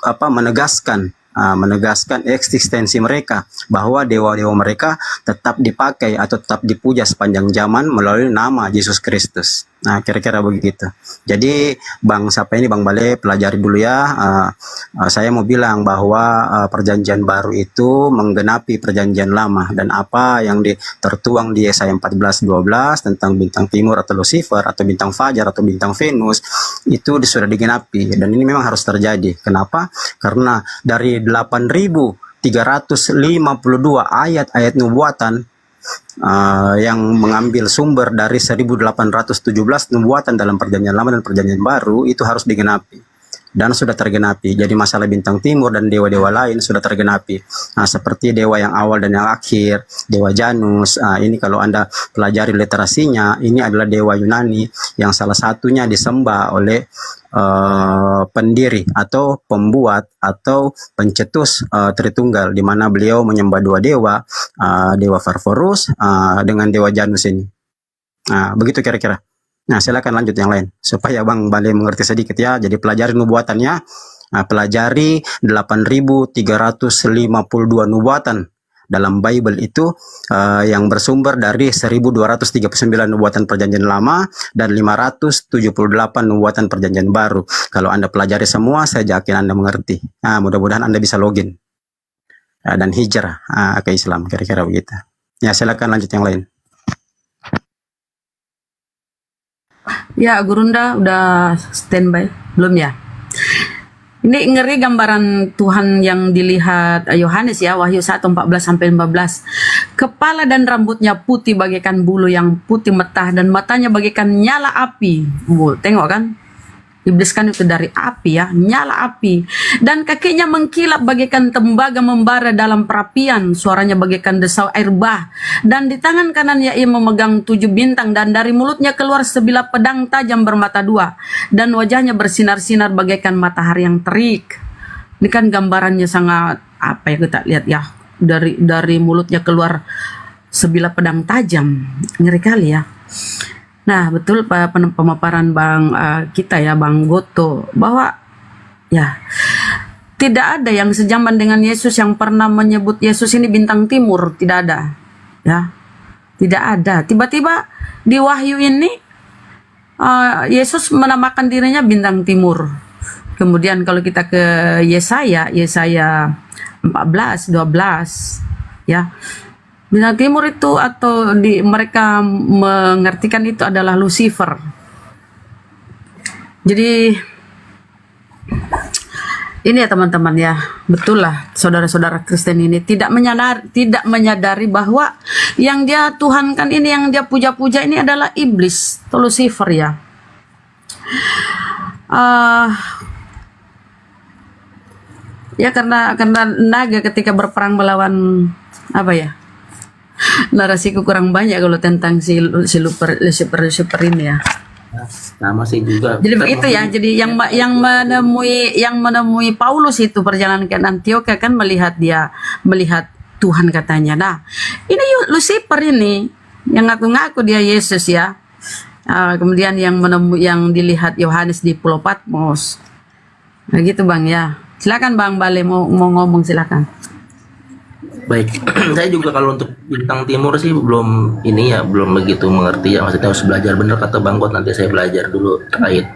menegaskan eksistensi mereka, bahwa dewa-dewa mereka tetap dipakai atau tetap dipuja sepanjang zaman melalui nama Yesus Kristus. Nah, kira-kira begitu. Jadi Bang Bale pelajari dulu ya. Saya mau bilang bahwa perjanjian baru itu menggenapi perjanjian lama, dan apa yang tertuang di Yesaya 14:12 tentang bintang timur atau Lucifer atau bintang fajar atau bintang Venus itu sudah digenapi, dan ini memang harus terjadi. Kenapa? Karena dari 8.352 ayat-ayat nubuatan yang mengambil sumber dari 1817 nubuatan dalam perjanjian lama dan perjanjian baru itu harus digenapi, dan sudah tergenapi. Jadi masalah bintang timur dan dewa-dewa lain sudah tergenapi. Seperti dewa yang awal dan yang akhir, dewa Janus, ini kalau Anda pelajari literasinya, ini adalah dewa Yunani yang salah satunya disembah oleh pendiri atau pembuat atau pencetus Tritunggal, di mana beliau menyembah dua dewa, dewa Farforus dengan dewa Janus ini. Begitu kira-kira. Nah, silakan lanjut yang lain supaya Bang Bale mengerti sedikit ya. Jadi pelajari nubuatannya, pelajari 8.352 nubuatan dalam Bible itu yang bersumber dari 1239 nubuatan perjanjian lama dan 578 nubuatan perjanjian baru. Kalau Anda pelajari semua, saya yakin Anda mengerti. Mudah-mudahan Anda bisa login dan hijrah ke Islam, kira-kira begitu. Ya, silakan lanjut yang lain. Ya, Gurunda udah standby belum ya? Ini ngeri gambaran Tuhan yang dilihat Yohanes ya, Wahyu 1:14-15. Kepala dan rambutnya putih bagaikan bulu yang putih metah, dan matanya bagaikan nyala api. Tengok kan? Iblis kan itu dari api ya, nyala api. Dan kakinya mengkilap bagaikan tembaga membara dalam perapian, suaranya bagaikan desau air bah. Dan di tangan kanannya ia memegang 7 bintang, dan dari mulutnya keluar sebilah pedang tajam bermata 2, dan wajahnya bersinar-sinar bagaikan matahari yang terik. Ini kan gambarannya sangat apa ya, kita lihat ya, dari mulutnya keluar sebilah pedang tajam, ngeri kali ya. Nah, betul pemaparan Bang kita ya, Bang Goto, bahwa ya tidak ada yang sejaman dengan Yesus yang pernah menyebut Yesus ini bintang timur, tidak ada. Ya. Tidak ada. Tiba-tiba di Wahyu ini Yesus menamakan dirinya bintang timur. Kemudian kalau kita ke Yesaya 14:12 ya. Bintang timur itu atau mereka mengartikan itu adalah Lucifer. Jadi ini ya teman-teman ya, betul lah saudara-saudara Kristen ini tidak menyadari bahwa yang dia tuhankan ini, yang dia puja-puja ini adalah iblis atau Lucifer ya. Ya karena naga ketika berperang melawan apa ya? Narasiku kurang banyak kalau tentang si Lucifer ini ya. Sama sih juga. Jadi begitu ya. Jadi yang menemui Paulus itu perjalanan ke Antioquia kan melihat Tuhan katanya. Nah, ini Lucifer ini yang ngaku-ngaku dia Yesus ya. Kemudian yang dilihat Yohanes di Pulau Patmos. Nah, gitu Bang ya. Silakan Bang Bale mau ngomong, silakan. Baik, saya juga kalau untuk bintang timur sih belum begitu mengerti ya, maksudnya harus belajar, bener kata Bang Got, nanti saya belajar dulu terkait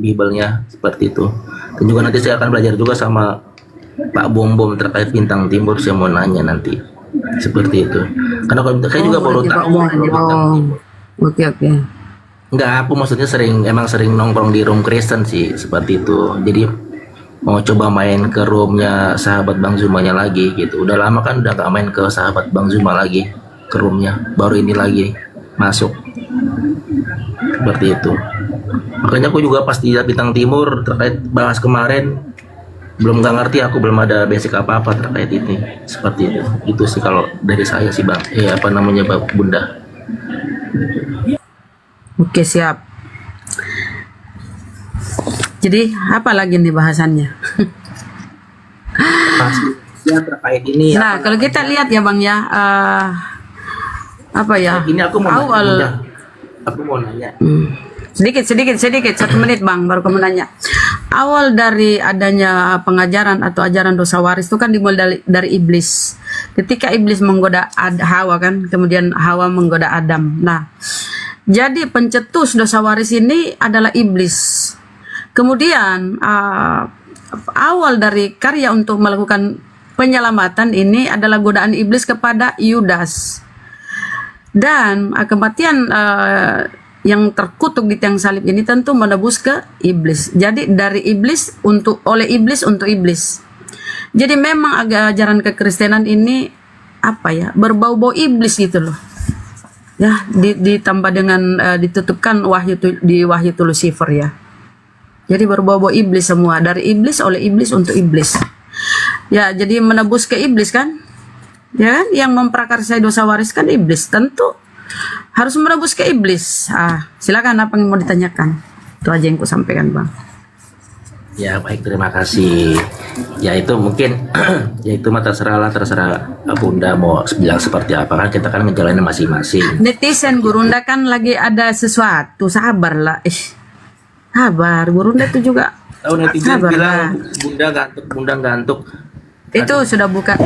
Bible-nya seperti itu. Dan juga nanti saya akan belajar juga sama Pak Bom terkait bintang timur, saya mau nanya nanti. seperti itu. Karena kalau saya juga baru berarti Pak tahu. Bang. Oh, oke oke. Enggak, aku maksudnya emang sering nongkrong di room Kristen sih seperti itu. Jadi mau coba main ke roomnya sahabat Bang Zumanya lagi gitu. Udah lama kan udah gak main ke sahabat Bang Zuma lagi ke roomnya. Baru ini lagi masuk seperti itu. Makanya aku juga pas di Bintang Timur terkait bahas kemarin gak ngerti, aku belum ada basic apa-apa terkait ini seperti itu. Itu sih kalau dari saya sih Bang. Bang Bunda. Oke, siap. Jadi apa lagi nih bahasannya? Ya terkait ini. Nah, kalau kita lihat ya Bang ya, apa ya? Ini aku mau awal. nanya. Aku mau nanya. Sedikit, 1 menit Bang, baru kamu nanya. Awal dari adanya pengajaran atau ajaran dosa waris itu kan dimulai dari iblis. Ketika iblis menggoda Hawa kan, kemudian Hawa menggoda Adam. Nah, jadi pencetus dosa waris ini adalah iblis. Kemudian awal dari karya untuk melakukan penyelamatan ini adalah godaan iblis kepada Yudas. Dan kematian yang terkutuk di tiang salib ini tentu menebus ke iblis. Jadi dari iblis oleh iblis untuk iblis. Jadi memang ajaran kekristenan ini berbau-bau iblis gitu loh. Ya, ditambah dengan ditutupkan di wahyu Lucifer ya. Jadi berbau-bau iblis semua, dari iblis oleh iblis untuk iblis. Ya, jadi menebus ke iblis kan? Ya kan, yang memprakarsai dosa waris kan iblis, tentu harus menebus ke iblis. Silakan apa yang mau ditanyakan? Itu aja yang ku sampaikan, Bang. Ya baik, terima kasih. Ya itu mungkin ya itu mah terserah Bunda mau bilang seperti apa, kan kita kan menjalani masing-masing. Netizen Gurunda kan lagi ada sesuatu, sabarlah. Sabar, Gurunda itu juga. Tahu netizen sabar bilang lah. Bunda ngantuk. Itu sudah bukan.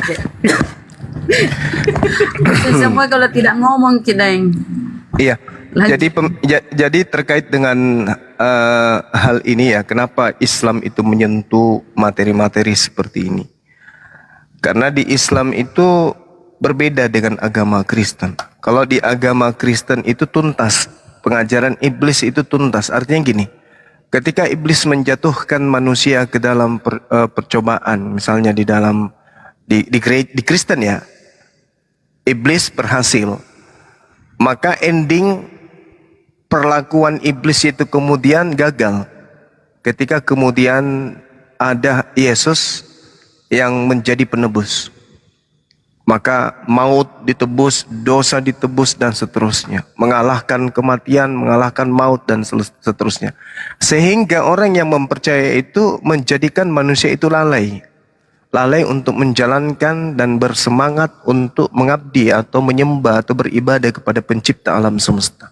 Semua kalau tidak ngomong Kideng. Iya. Jadi terkait dengan hal ini ya, kenapa Islam itu menyentuh materi-materi seperti ini? Karena di Islam itu berbeda dengan agama Kristen. Kalau di agama Kristen itu tuntas, pengajaran iblis itu tuntas. Artinya gini, ketika iblis menjatuhkan manusia ke dalam percobaan, misalnya di Kristen ya, iblis berhasil, maka ending perlakuan iblis itu kemudian gagal ketika kemudian ada Yesus yang menjadi penebus. Maka maut ditebus, dosa ditebus dan seterusnya, mengalahkan kematian, mengalahkan maut dan seterusnya, sehingga orang yang mempercayai itu menjadikan manusia itu lalai untuk menjalankan dan bersemangat untuk mengabdi atau menyembah atau beribadah kepada pencipta alam semesta.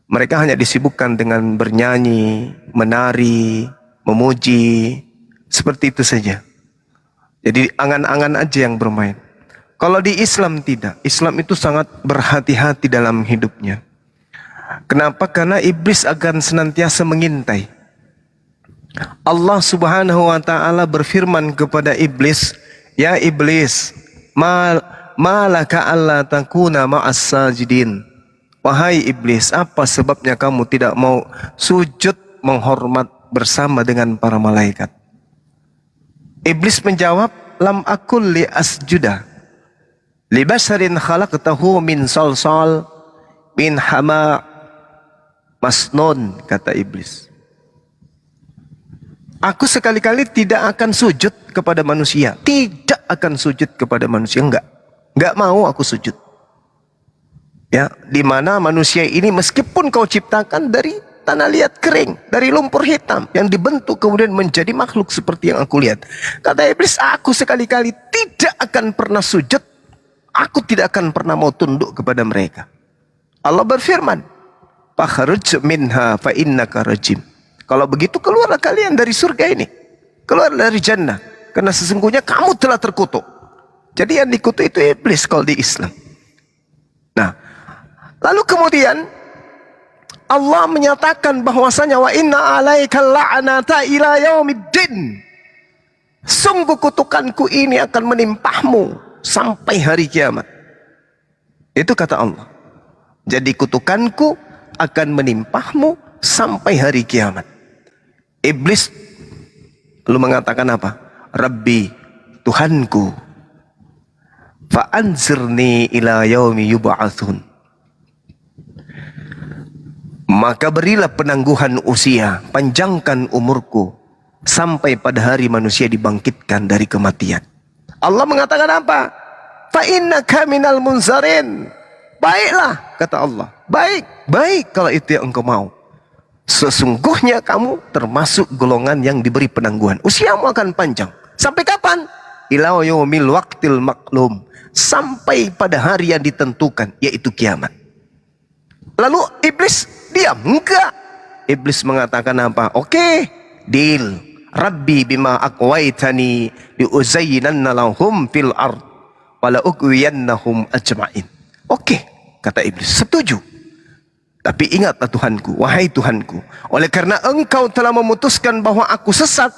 Mereka hanya disibukkan dengan bernyanyi, menari, memuji, seperti itu saja. Jadi angan-angan aja yang bermain. Kalau di Islam tidak. Islam itu sangat berhati-hati dalam hidupnya. Kenapa? Karena iblis akan senantiasa mengintai. Allah Subhanahu wa taala berfirman kepada iblis, "Ya iblis, malaka alla takuna ma'as sajidin." Wahai iblis, apa sebabnya kamu tidak mau sujud menghormat bersama dengan para malaikat? Iblis menjawab, "Lam akul li asjuda li basharin khalaqtahu min salsal min hama masnun," kata iblis. Aku sekali-kali tidak akan sujud kepada manusia. Tidak akan sujud kepada manusia. Enggak mau aku sujud. Ya, di mana manusia ini meskipun kau ciptakan dari tanah liat kering, dari lumpur hitam yang dibentuk kemudian menjadi makhluk seperti yang aku lihat. Kata iblis, aku sekali-kali tidak akan pernah sujud. Aku tidak akan pernah mau tunduk kepada mereka. Allah berfirman, "Fakhruj minha fa innaka rajim." Kalau begitu keluarlah kalian dari surga ini. Keluar dari jannah. Karena sesungguhnya kamu telah terkutuk. Jadi yang dikutuk itu iblis kalau di Islam. Nah, lalu kemudian Allah menyatakan bahwasanya wa inna alaika la'nata ila yaumiddin. Sungguh kutukanku ini akan menimpahmu sampai hari kiamat. Itu kata Allah. Jadi kutukanku akan menimpahmu sampai hari kiamat. Iblis lalu mengatakan apa? Rabbi, Tuhanku, fa'anzirni ila yaumi yub'atsun. Maka berilah penangguhan usia, panjangkan umurku sampai pada hari manusia dibangkitkan dari kematian. Allah mengatakan apa? Fa innaka minal munzarin. Baiklah, kata Allah. Baik kalau itu yang engkau mau. Sesungguhnya kamu termasuk golongan yang diberi penangguhan. Usiamu akan panjang. Sampai kapan? Ila yaumil waqtil maklum. Sampai pada hari yang ditentukan, yaitu kiamat. Lalu iblis diam? Enggak. Iblis mengatakan apa? Oke, deal. Rabbi bima aqwaitani liuzayyinanna lahum fil ard wala ughwiyannahum ajma'in. Oke, kata iblis, setuju. Tapi ingatlah Tuhanku, wahai Tuhanku, oleh karena engkau telah memutuskan bahwa aku sesat,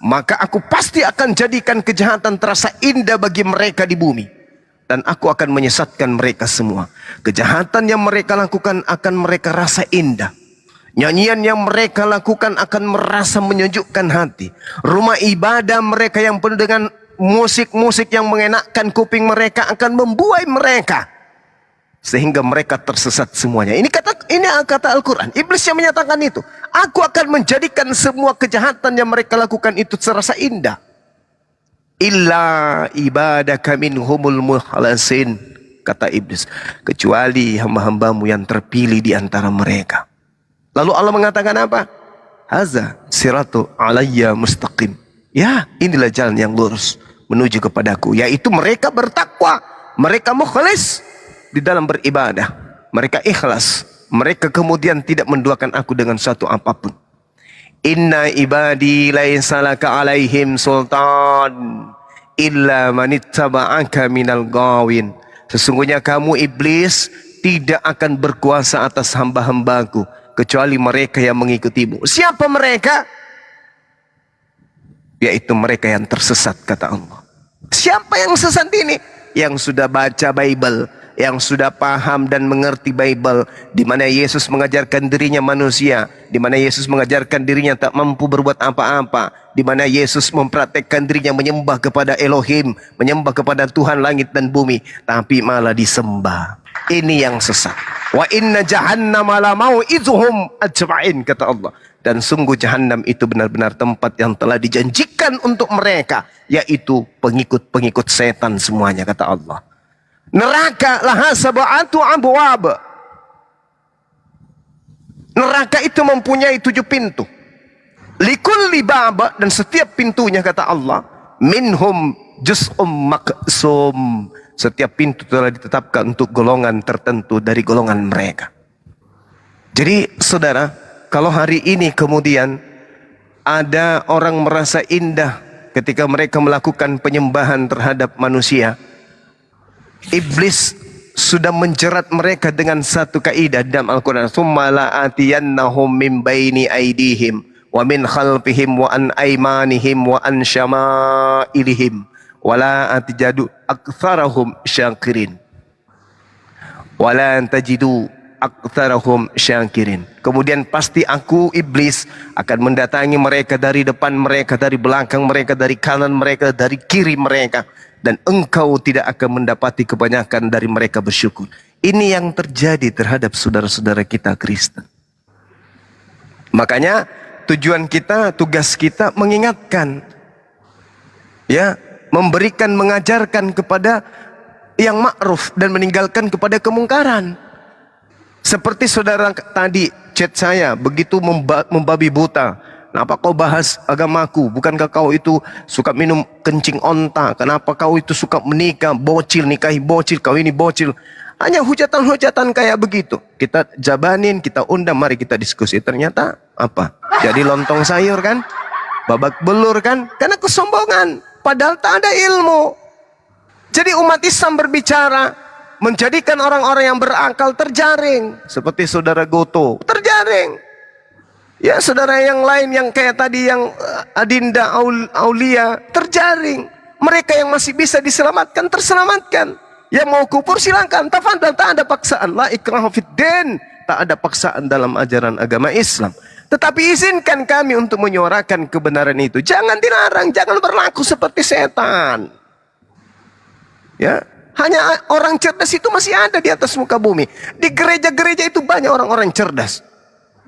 maka aku pasti akan jadikan kejahatan terasa indah bagi mereka di bumi. Dan aku akan menyesatkan mereka semua. Kejahatan yang mereka lakukan akan mereka rasa indah. Nyanyian yang mereka lakukan akan merasa menyejukkan hati. Rumah ibadah mereka yang penuh dengan musik-musik yang mengenakkan kuping mereka akan membuai mereka. Sehingga mereka tersesat semuanya. Ini kata Al-Quran. Iblis yang menyatakan itu. Aku akan menjadikan semua kejahatan yang mereka lakukan itu terasa indah. Illa ibadaka minhumul muhlasin, kata iblis, kecuali hamba-hambamu yang terpilih di antara mereka. Lalu Allah mengatakan apa? Haza siratu alayya mustaqim. Ya, inilah jalan yang lurus menuju kepadaku, yaitu mereka bertakwa, mereka mukhlis di dalam beribadah, mereka ikhlas, mereka kemudian tidak menduakan aku dengan suatu apapun. Inna ibadi laisa laka alaihim sultan illa manittaba'aka minal gawin. Sesungguhnya kamu iblis tidak akan berkuasa atas hamba-hambaku kecuali mereka yang mengikutimu. Siapa mereka? Yaitu mereka yang tersesat, kata Allah. Siapa yang sesat ini? Yang sudah baca Bible, yang sudah paham dan mengerti Bible, di mana Yesus mengajarkan dirinya manusia, di mana Yesus mengajarkan dirinya tak mampu berbuat apa-apa, di mana Yesus mempraktekkan dirinya menyembah kepada Elohim, menyembah kepada Tuhan langit dan bumi, tapi malah disembah. Ini yang sesat. Wa inna jahannama la mau'izuhum ajma'in, kata Allah. Dan sungguh jahannam itu benar-benar tempat yang telah dijanjikan untuk mereka, yaitu pengikut-pengikut setan semuanya, kata Allah. Neraka laha sab'atu abwab. Neraka itu mempunyai 7 pintu. Likulli bab, dan setiap pintunya, kata Allah, minhum juz'um maqsum. Setiap pintu telah ditetapkan untuk golongan tertentu dari golongan mereka. Jadi saudara, kalau hari ini kemudian ada orang merasa indah ketika mereka melakukan penyembahan terhadap manusia, iblis sudah menjerat mereka dengan satu kaidah dalam Al-Quran. Tsumma la'atiyannahum min baini aydihim wa min khalfihim wa an aymanihim wa an syama'ilihim wa la atjadu aktsarahum syakirin wa la tajidu aktsarahum syakirin. Kemudian pasti aku iblis akan mendatangi mereka dari depan mereka, dari belakang mereka, dari kanan mereka, dari kiri mereka, dan engkau tidak akan mendapati kebanyakan dari mereka bersyukur. Ini yang terjadi terhadap saudara-saudara kita Kristen. Makanya tujuan kita, tugas kita mengingatkan, ya, memberikan, mengajarkan kepada yang ma'ruf dan meninggalkan kepada kemungkaran. Seperti saudara tadi chat saya begitu membabi buta. Kenapa kau bahas agamaku? Bukankah kau itu suka minum kencing onta? Kenapa kau itu suka menikah bocil, nikahi bocil, kau ini bocil? Hanya hujatan-hujatan kayak begitu. Kita jabanin, kita undang, mari kita diskusi. Ternyata apa? Jadi lontong sayur kan? Babak belur kan? Karena kesombongan. Padahal tak ada ilmu. Jadi umat Islam berbicara, menjadikan orang-orang yang berakal terjaring. Seperti saudara Goto, terjaring. Ya, saudara yang lain yang kayak tadi yang Adinda Aulia terjaring. Mereka yang masih bisa diselamatkan, terselamatkan. Yang mau kufur silakan. Tafadhal, tak ada paksaan. La ikraha fid din. Tak ada paksaan dalam ajaran agama Islam. Tetapi izinkan kami untuk menyuarakan kebenaran itu. Jangan dilarang, jangan berlaku seperti setan. Ya, hanya orang cerdas itu masih ada di atas muka bumi. Di gereja-gereja itu banyak orang-orang cerdas.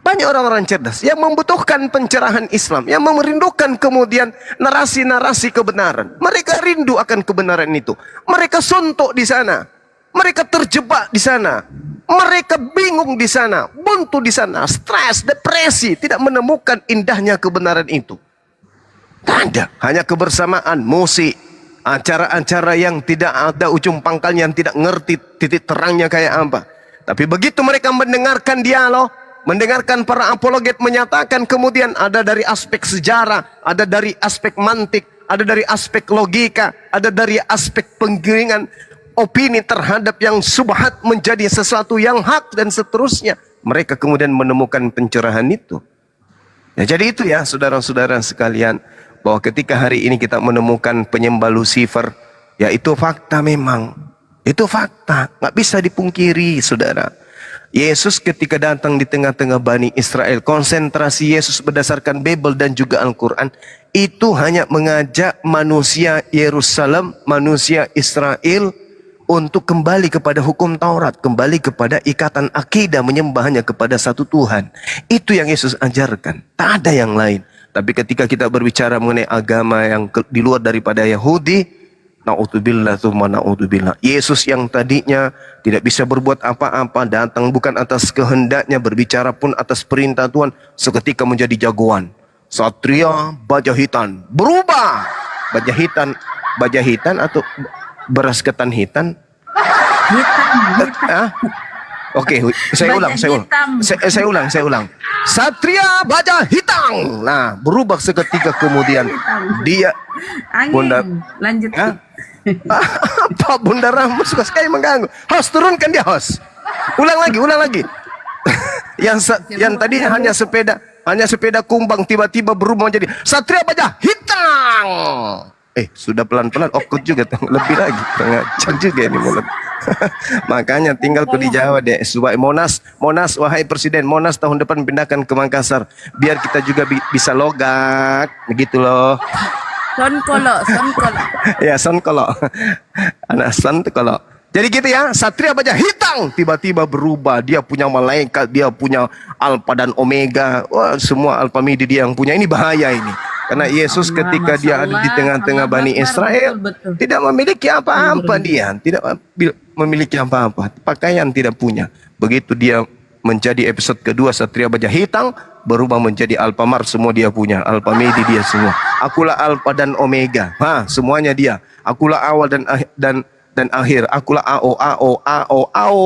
Banyak orang-orang cerdas yang membutuhkan pencerahan Islam, yang merindukan kemudian narasi-narasi kebenaran. Mereka rindu akan kebenaran itu. Mereka suntuk di sana. Mereka terjebak di sana. Mereka bingung di sana, buntu di sana, stres, depresi, tidak menemukan indahnya kebenaran itu. Tak ada, hanya kebersamaan, musik, acara-acara yang tidak ada ujung pangkalnya, yang tidak ngerti titik terangnya kayak apa. Tapi begitu mereka mendengarkan dialog, mendengarkan para apologet menyatakan, kemudian ada dari aspek sejarah, ada dari aspek mantik, ada dari aspek logika, ada dari aspek penggiringan opini terhadap yang subhat menjadi sesuatu yang hak dan seterusnya. Mereka kemudian menemukan pencerahan itu. Ya, jadi itu ya saudara-saudara sekalian, bahwa ketika hari ini kita menemukan penyembah Lucifer, ya itu fakta memang. Itu fakta, nggak bisa dipungkiri saudara. Yesus ketika datang di tengah-tengah Bani Israel, konsentrasi Yesus berdasarkan Bible dan juga Al-Quran, itu hanya mengajak manusia Yerusalem, manusia Israel, untuk kembali kepada hukum Taurat, kembali kepada ikatan akidah, menyembahnya kepada satu Tuhan. Itu yang Yesus ajarkan, tak ada yang lain. Tapi ketika kita berbicara mengenai agama yang di luar daripada Yahudi, na'udzubillah tsumma na'udzubillah. Yesus yang tadinya tidak bisa berbuat apa-apa, datang bukan atas kehendaknya, berbicara pun atas perintah Tuhan, seketika menjadi jagoan. Satria baja hitam berubah. Baja hitam atau beras ketan hitam? Oke, saya ulang. Satria baja hitam. Nah, berubah seketika kemudian. Dia Bunda, lanjut. Pak Bunda Rahma suka sekali mengganggu. Host, turunkan dia, host. Ulang lagi. yang tadi hanya sepeda kumbang tiba-tiba berubah menjadi Satria baja hitam. Sudah pelan-pelan, okut juga, lebih lagi, ngacak juga ini mulut. Makanya tinggal ku di Jawa deh. Monas, wahai Presiden, Monas tahun depan pindahkan ke Makassar, biar kita juga bisa logak, begitu loh. Sonkolo. Ya, sonkolo. Anak sonkolo. Jadi gitu ya, Satria baja hitam tiba-tiba berubah. Dia punya malaikat, dia punya Alpha dan Omega. Wah, semua Alpha Midi dia yang punya. Ini bahaya ini. Karena Yesus ketika dia ada di tengah-tengah Bani Israel, tidak memiliki apa-apa dia. Tidak memiliki apa-apa. Pakaian tidak punya. Begitu dia menjadi episode kedua, Satria baja hitam, berubah menjadi Alpha Mars, semua dia punya. Alpha Midi dia semua. Akulah Alpha dan Omega. Semuanya dia. Akulah awal dan akhir. Akulah AO.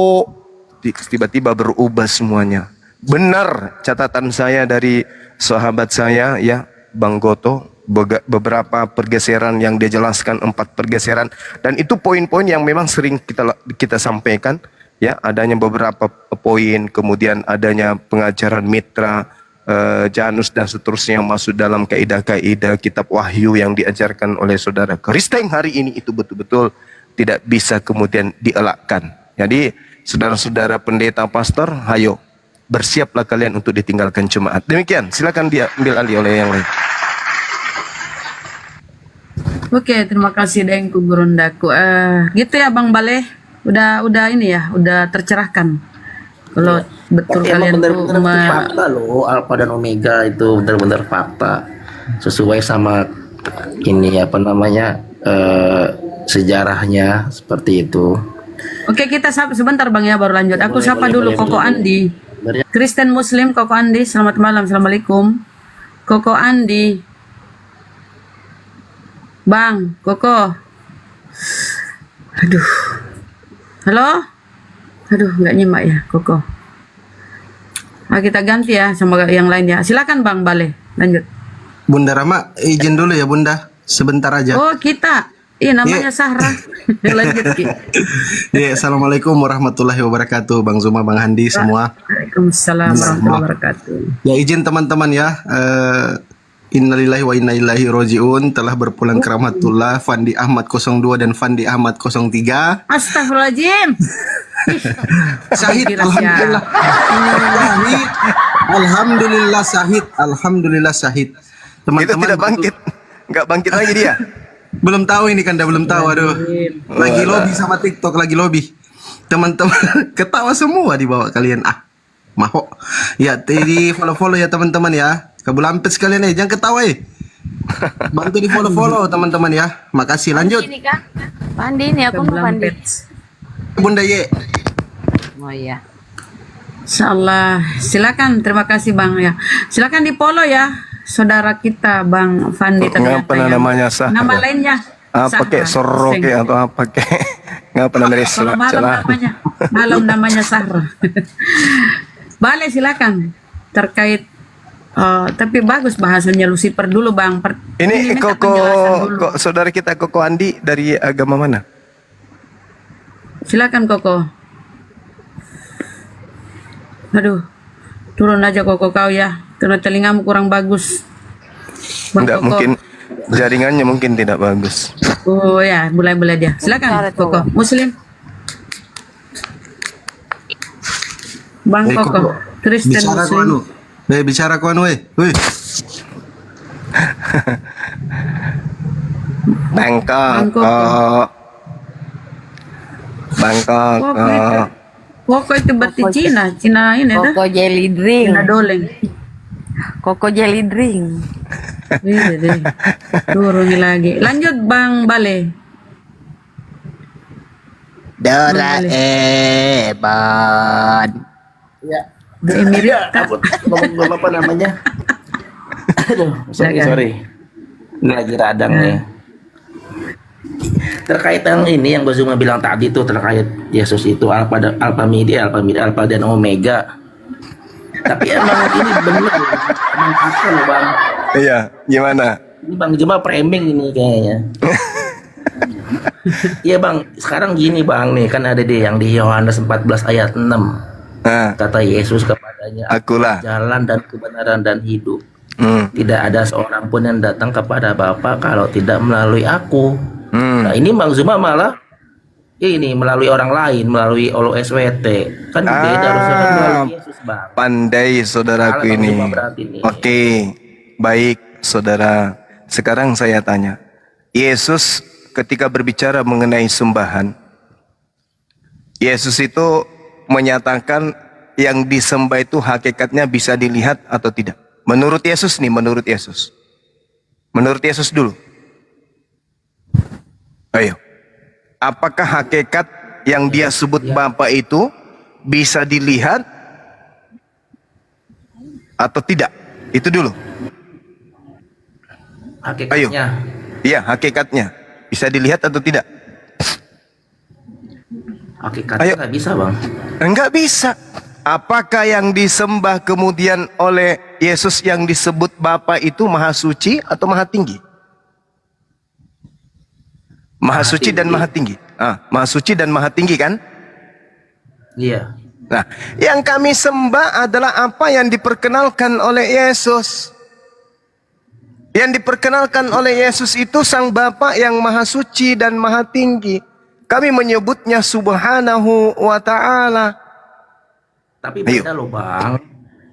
Tiba-tiba berubah semuanya. Benar catatan saya dari sahabat saya ya, Bang Goto, beberapa pergeseran yang dia jelaskan, 4 pergeseran, dan itu poin-poin yang memang sering kita sampaikan ya, adanya beberapa poin, kemudian adanya pengajaran mitra, Janus dan seterusnya yang masuk dalam kaidah-kaidah kitab Wahyu yang diajarkan oleh saudara Kristen hari ini, itu betul-betul tidak bisa kemudian dielakkan. Jadi saudara-saudara pendeta, pastor, hayo bersiaplah kalian untuk ditinggalkan jemaat. Demikian, silakan dia ambil alih oleh yang lain. Oke, terima kasih Dengku Gurundaku. Gitu ya Bang Baleh, udah ini ya, udah tercerahkan. Kalau betul Tapi kalian emang tuh bener-bener itu fakta loh, Alpha dan Omega itu benar-benar fakta, sesuai sama ini apa namanya sejarahnya seperti itu. Oke, kita sebentar Bang ya, baru lanjut. Aku sapa dulu Koko Andi. Kristen Muslim Koko Andi, selamat malam, assalamualaikum. Koko Andi. Bang, Koko. Aduh. Halo? Aduh, nggak nyimak ya, Koko. Kita ganti ya sama yang lain ya. Silakan Bang Baleh, lanjut. Bunda Rama, izin dulu ya Bunda, sebentar aja. Oh, kita. Namanya Sahra. Lanjut, Ki. Assalamualaikum warahmatullahi wabarakatuh, Bang Zuma, Bang Handi semua. Waalaikumsalam warahmatullahi wabarakatuh. Ya, izin teman-teman ya. Innalillahi wa inna ilaihi rojiun. Telah berpulang ke rahmatullah Fandi Ahmad 02 dan Fandi Ahmad 03. Astagfirullahaladzim. Syahid, Kira alhamdulillah. Syahid. Alhamdulillah syahid. Alhamdulillah syahid. Itu Teman-teman tidak bangkit. Nggak bangkit lagi dia. belum tahu ini kan, belum tahu. Aduh. Lagi lobby sama TikTok, lagi lobby. Teman-teman ketawa semua di bawah kalian. Maho. Ya, di follow-follow ya teman-teman ya. Kabulampet sekalian jangan ketawa Bantu di follow-follow teman-teman ya. Makasih, lanjut. Ini kak, Pandi ini aku mau Pandi. Bunda Ye. Oh iya. Insyaallah. Silakan, terima kasih Bang ya. Silakan di follow ya saudara kita Bang Fandi Ngapa ternyata. namanya Sahra? Nama lainnya. Apa kek Soroke atau apa kek? Ngapa namanya Kalau malam namanya Sahra. Boleh silakan terkait tapi bagus bahasanya Lucifer dulu Bang. Ini minta Koko, penjelasan dulu. saudara kita Koko Andi dari agama mana? Silakan Koko. Aduh, turun aja Koko kau ya, karena telingamu kurang bagus. Bang Enggak, Koko. mungkin jaringannya mungkin tidak bagus. Oh ya, boleh dia. Silakan Koko. Muslim. Bang Koko. Kristen Bicara ku Muslim. anu. Bicara ku anu Wih. Bangkok. Bangkok. Koko itu, Koko itu berarti Cina ini dah. Koko jelly drink. Cina doleng. Koko jelly drink. Iya deh. Turun lagi. Lanjut Bang Bale. Doraemon. Ya. Emirita. Ngomong apa namanya? Aduh, sorry. Ini lagi radang nih. Terkait yang ini yang Bazuma bilang tadi tuh terkait Yesus itu alfa dan omega. Tapi emang ini bener emang apa loh Bang? Iya, gimana? Ini Bang Juma framing ini kayaknya. Iya Bang, sekarang gini Bang nih kan ada deh yang di Yohanes 14 ayat 6. Kata Yesus kepadanya, Akulah jalan dan kebenaran dan hidup. Tidak ada seorang pun yang datang kepada Bapa kalau tidak melalui aku. Nah ini Bang Zuma malah ini melalui orang lain, melalui SWT. Kan beda harusnya kan melalui Yesus Bang. Pandai saudaraku Salah Bang ini. Zuma berarti nih. Oke, baik saudara. Sekarang saya tanya, Yesus ketika berbicara mengenai sembahan, Yesus itu menyatakan yang disembah itu hakikatnya bisa dilihat atau tidak? Menurut Yesus nih, menurut Yesus. Menurut Yesus dulu. Ayo. Apakah hakikat yang dia sebut Bapa itu bisa dilihat atau tidak? Itu dulu. Hakikatnya. Ayo. Iya, hakikatnya. Bisa dilihat atau tidak? Hakikatnya nggak bisa Bang. Enggak bisa. Apakah yang disembah kemudian oleh Yesus yang disebut Bapa itu maha suci atau maha tinggi? Maha suci dan maha tinggi. Maha suci dan maha tinggi kan? Iya. Nah, yang kami sembah adalah apa yang diperkenalkan oleh Yesus. Yang diperkenalkan oleh Yesus itu Sang Bapa yang maha suci dan maha tinggi. Kami menyebutnya Subhanahu wa ta'ala. Tapi beda loh Bang.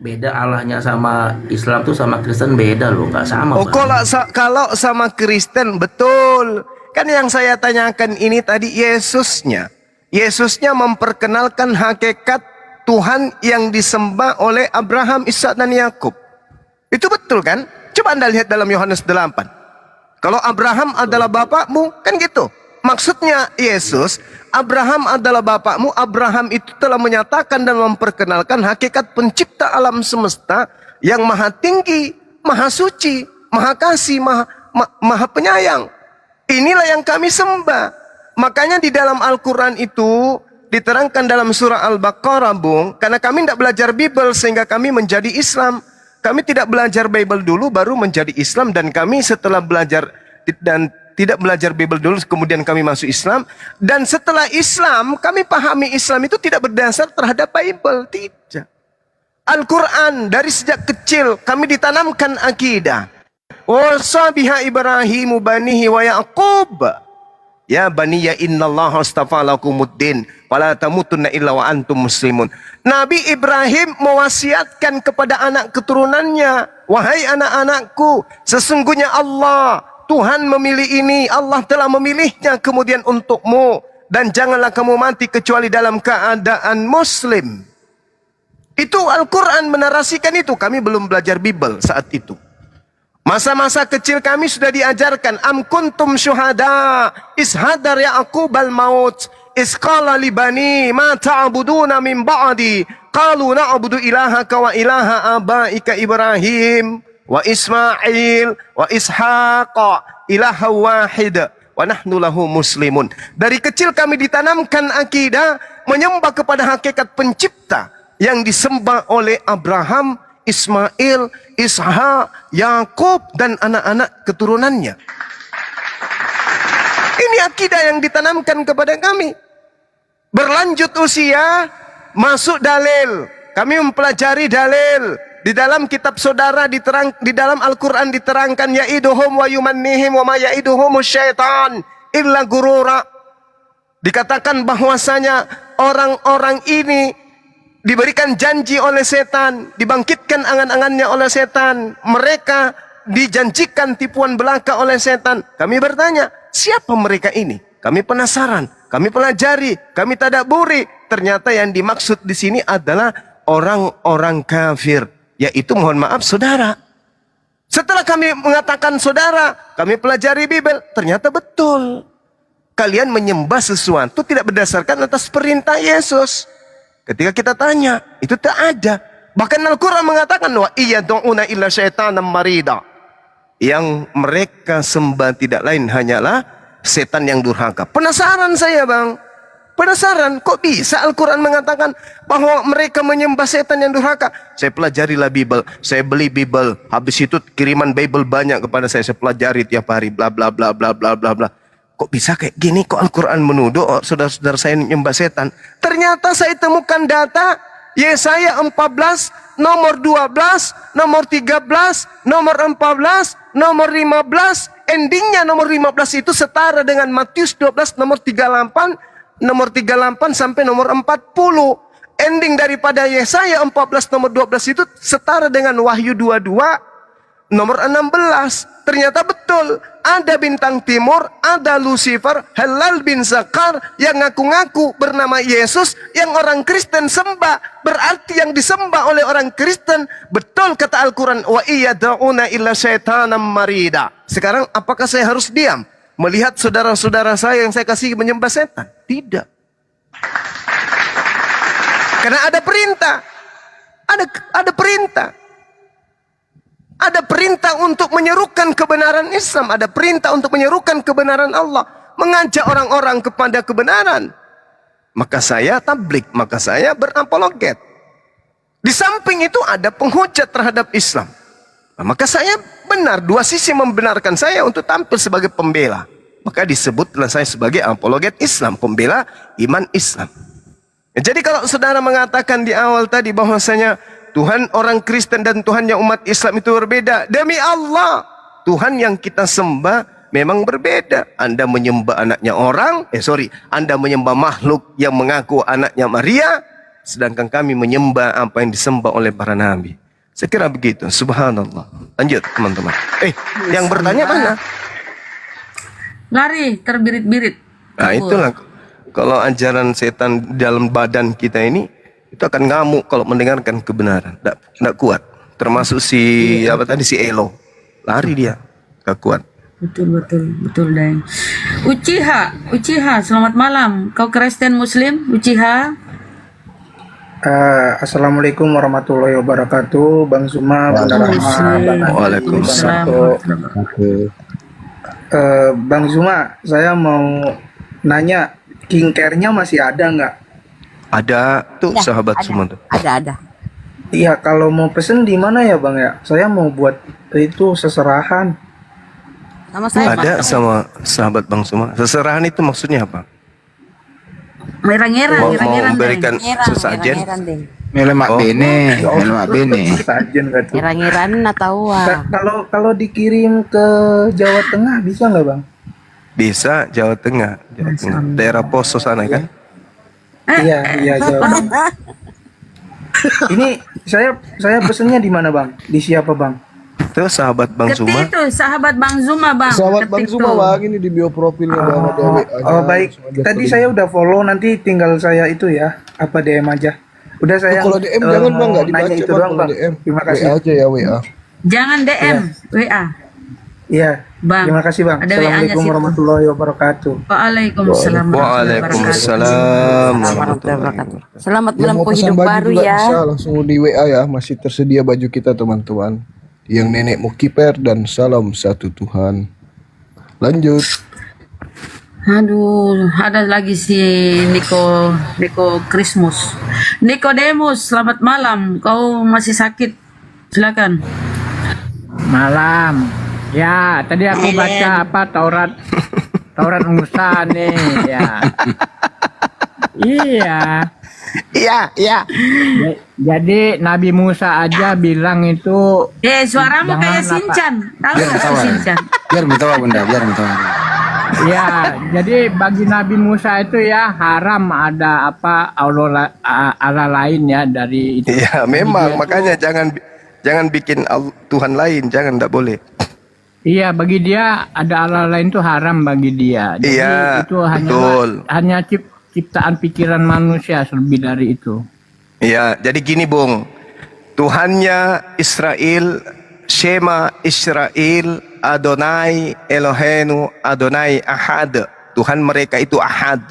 Beda Allahnya sama Islam tuh sama Kristen beda loh, nggak sama. Oh, kalau sama Kristen betul. Kan yang saya tanyakan ini tadi Yesusnya. Yesusnya memperkenalkan hakikat Tuhan yang disembah oleh Abraham, Ishak dan Yakub. Itu betul kan? Coba Anda lihat dalam Yohanes 8. Kalau Abraham adalah bapakmu, kan gitu. Maksudnya Yesus, Abraham adalah bapakmu. Abraham itu telah menyatakan dan memperkenalkan hakikat pencipta alam semesta yang maha tinggi, maha suci, maha kasih, maha penyayang. Inilah yang kami sembah. Makanya di dalam Al-Quran itu diterangkan dalam surah Al-Baqarah, Bung. Karena kami tidak belajar Bible sehingga kami menjadi Islam. Kami tidak belajar Bible dulu baru menjadi Islam. Dan kami setelah belajar dan tidak belajar Bible dulu kemudian kami masuk Islam. Dan setelah Islam kami pahami Islam itu tidak berdasar terhadap Bible. Tidak. Al-Quran dari sejak kecil kami ditanamkan akidah. Wasa biha Ibrahimu banihi wa Yaqub. Ya baniya innallaha astafa lakumuddin wala tamutunna illa wa antum muslimun. Nabi Ibrahim mewasiatkan kepada anak keturunannya, wahai anak-anakku, sesungguhnya Allah, Tuhan memilih ini, Allah telah memilihnya kemudian untukmu, dan janganlah kamu mati kecuali dalam keadaan muslim. Itu Al-Quran menarasikan itu. Kami belum belajar Bible saat itu. Masa-masa kecil kami sudah diajarkan. Am kuntum syuhada ishadar Ya'qubal maut isqala libani ma ta'buduna min ba'di qalu na'budu ilahaka wa ilaha abaika Ibrahim wa Ismail wa Ishaqa ilaha wahid wa nahnu lahu muslimun. Dari kecil kami ditanamkan akidah menyembah kepada hakikat pencipta yang disembah oleh Abraham, Ismail, Ishak, Yakub dan anak-anak keturunannya. Ini akidah yang ditanamkan kepada kami. Berlanjut usia, masuk dalil. Kami mempelajari dalil. Di dalam kitab saudara di dalam Al-Quran diterangkan ya'iduhum wa yumannihim wa ma ya'iduhum syaitan illa gurura. Dikatakan bahwasanya orang-orang ini diberikan janji oleh setan, dibangkitkan angan-angannya oleh setan. Mereka dijanjikan tipuan belaka oleh setan. Kami bertanya, siapa mereka ini? Kami penasaran, kami pelajari, kami tadabburi. Ternyata yang dimaksud di sini adalah orang-orang kafir, yaitu mohon maaf saudara. Setelah kami mengatakan saudara, kami pelajari Bible, ternyata betul. Kalian menyembah sesuatu tidak berdasarkan atas perintah Yesus. Ketika kita tanya, itu tak ada. Bahkan Al-Quran mengatakan, wa iyad'una illa syaitanan marida. Yang mereka sembah tidak lain hanyalah setan yang durhaka. Penasaran saya bang. Penasaran, kok bisa Al-Quran mengatakan bahwa mereka menyembah setan yang durhaka? Saya pelajarilah Bible, saya beli Bible. Habis itu kiriman Bible banyak kepada saya pelajari tiap hari. Bla bla bla bla bla bla bla. Kok bisa kayak gini? Kok Al-Quran menuduh saudara-saudara saya menyembah setan? Ternyata saya temukan data Yesaya 14, nomor 12, nomor 13, nomor 14, nomor 15. Endingnya nomor 15 itu setara dengan Matius 12, nomor 38 sampai nomor 40. Ending daripada Yesaya 14, nomor 12 itu setara dengan Wahyu 22, nomor 16. Ternyata betul, ada bintang timur, ada Lucifer, Halal bin Zakar yang ngaku-ngaku bernama Yesus yang orang Kristen sembah. Berarti yang disembah oleh orang Kristen, betul kata Al-Quran, wa iyad'una illa syaitanan marida. Sekarang apakah saya harus diam melihat saudara-saudara saya yang saya kasih menyembah setan? Tidak. Karena ada perintah. Ada perintah. Ada perintah untuk menyerukan kebenaran Islam. Ada perintah untuk menyerukan kebenaran Allah. Mengajak orang-orang kepada kebenaran. Maka saya tablik. Maka saya berapologet. Di samping itu ada penghujat terhadap Islam. Nah, maka saya benar. Dua sisi membenarkan saya untuk tampil sebagai pembela. Maka disebutlah saya sebagai apologet Islam. Pembela iman Islam. Jadi kalau saudara mengatakan di awal tadi bahwasanya Tuhan orang Kristen dan Tuhan yang umat Islam itu berbeda. Demi Allah, Tuhan yang kita sembah memang berbeda. Anda menyembah anaknya orang, Anda menyembah makhluk yang mengaku anaknya Maria, sedangkan kami menyembah apa yang disembah oleh para nabi. Saya kira begitu. Subhanallah. Lanjut teman-teman. Yang bertanya mana? Lari terbirit-birit. Nah itulah. Kalau ajaran setan dalam badan kita ini, itu akan ngamuk kalau mendengarkan kebenaran. Tidak kuat. Termasuk si Elo. Lari dia. Tidak kuat. Betul Deng. Uchiha, selamat malam. Kau Kristen Muslim, Uchiha? Assalamualaikum warahmatullahi wabarakatuh, Bang Zuma, Bunda Rahma. Waalaikumsalam. Bang Zuma, saya mau nanya, skincare-nya masih ada nggak? Ada tuh sahabat semua tuh. Ada. Iya, kalau mau pesen di mana ya Bang ya? Saya mau buat itu seserahan. Sama saya Ada Pak. sama sahabat Bang Suma. Seserahan itu maksudnya apa? Ngerang-ngerang, Mau ngerang-ngerang, memberikan Ngerang, sesajen. ngerang, Deng. Melemak bene, melemak bene. Sajen kan tuh. Ngira-ngiraan tahu Kalau dikirim ke Jawa Tengah bisa nggak bang? Bisa Jawa Tengah, daerah Poso sana kan? Iya Jawa Tengah. Ini saya pesennya di mana bang? Di siapa bang? Itu sahabat Bang Ketik Zuma. itu sahabat Bang Zuma bang. Sahabat Bang Ketik Zuma tuh. bang, ini di bio profilnya bang ada WA -nya. Oh baik. Langsung aja Tadi follow. saya udah follow, nanti tinggal saya itu ya, apa DM aja. Udah saya. Kalau DM jangan bang, nggak nanya dibaca itu bang. doang Kalau bang. DM Terima kasih. WA aja ya WA. Jangan DM, WA. Iya. Bang. Terima kasih bang. Ada WA-nya Assalamualaikum situ. warahmatullahi wabarakatuh. Waalaikumsalam. Waalaikumsalam warahmatullahi wabarakatuh. Selamat Yang mau menempuh pesan hidup baju baru juga ya. bisa langsung di WA ya, masih tersedia baju kita teman-teman. Yang nenek Mukiper dan salam satu Tuhan. Lanjut. Aduh, ada lagi si Niko Christmas. Nikodemus, selamat malam. Kau masih sakit? Silakan. Malam. Ya, tadi aku baca apa Taurat Musa nih, ya. Iya. Iya. Jadi Nabi Musa aja bilang itu Suaramu kayak jangan Sinchan. Tahu Biar nggak tahu. Sinchan? Biar tahu bunda, biar tahu. Ya, jadi bagi Nabi Musa itu ya haram ada apa Allah lain ya dari itu. Iya, memang makanya jangan bikin Tuhan lain, jangan, enggak boleh. Iya, bagi dia ada Allah lain itu haram bagi dia. Jadi Iya, itu betul. hanya ciptaan pikiran manusia, lebih dari itu. Iya, jadi gini Bung, Tuhannya Israel, Shema Israel, Adonai Elohenu, Adonai Ahad. Tuhan mereka itu Ahad.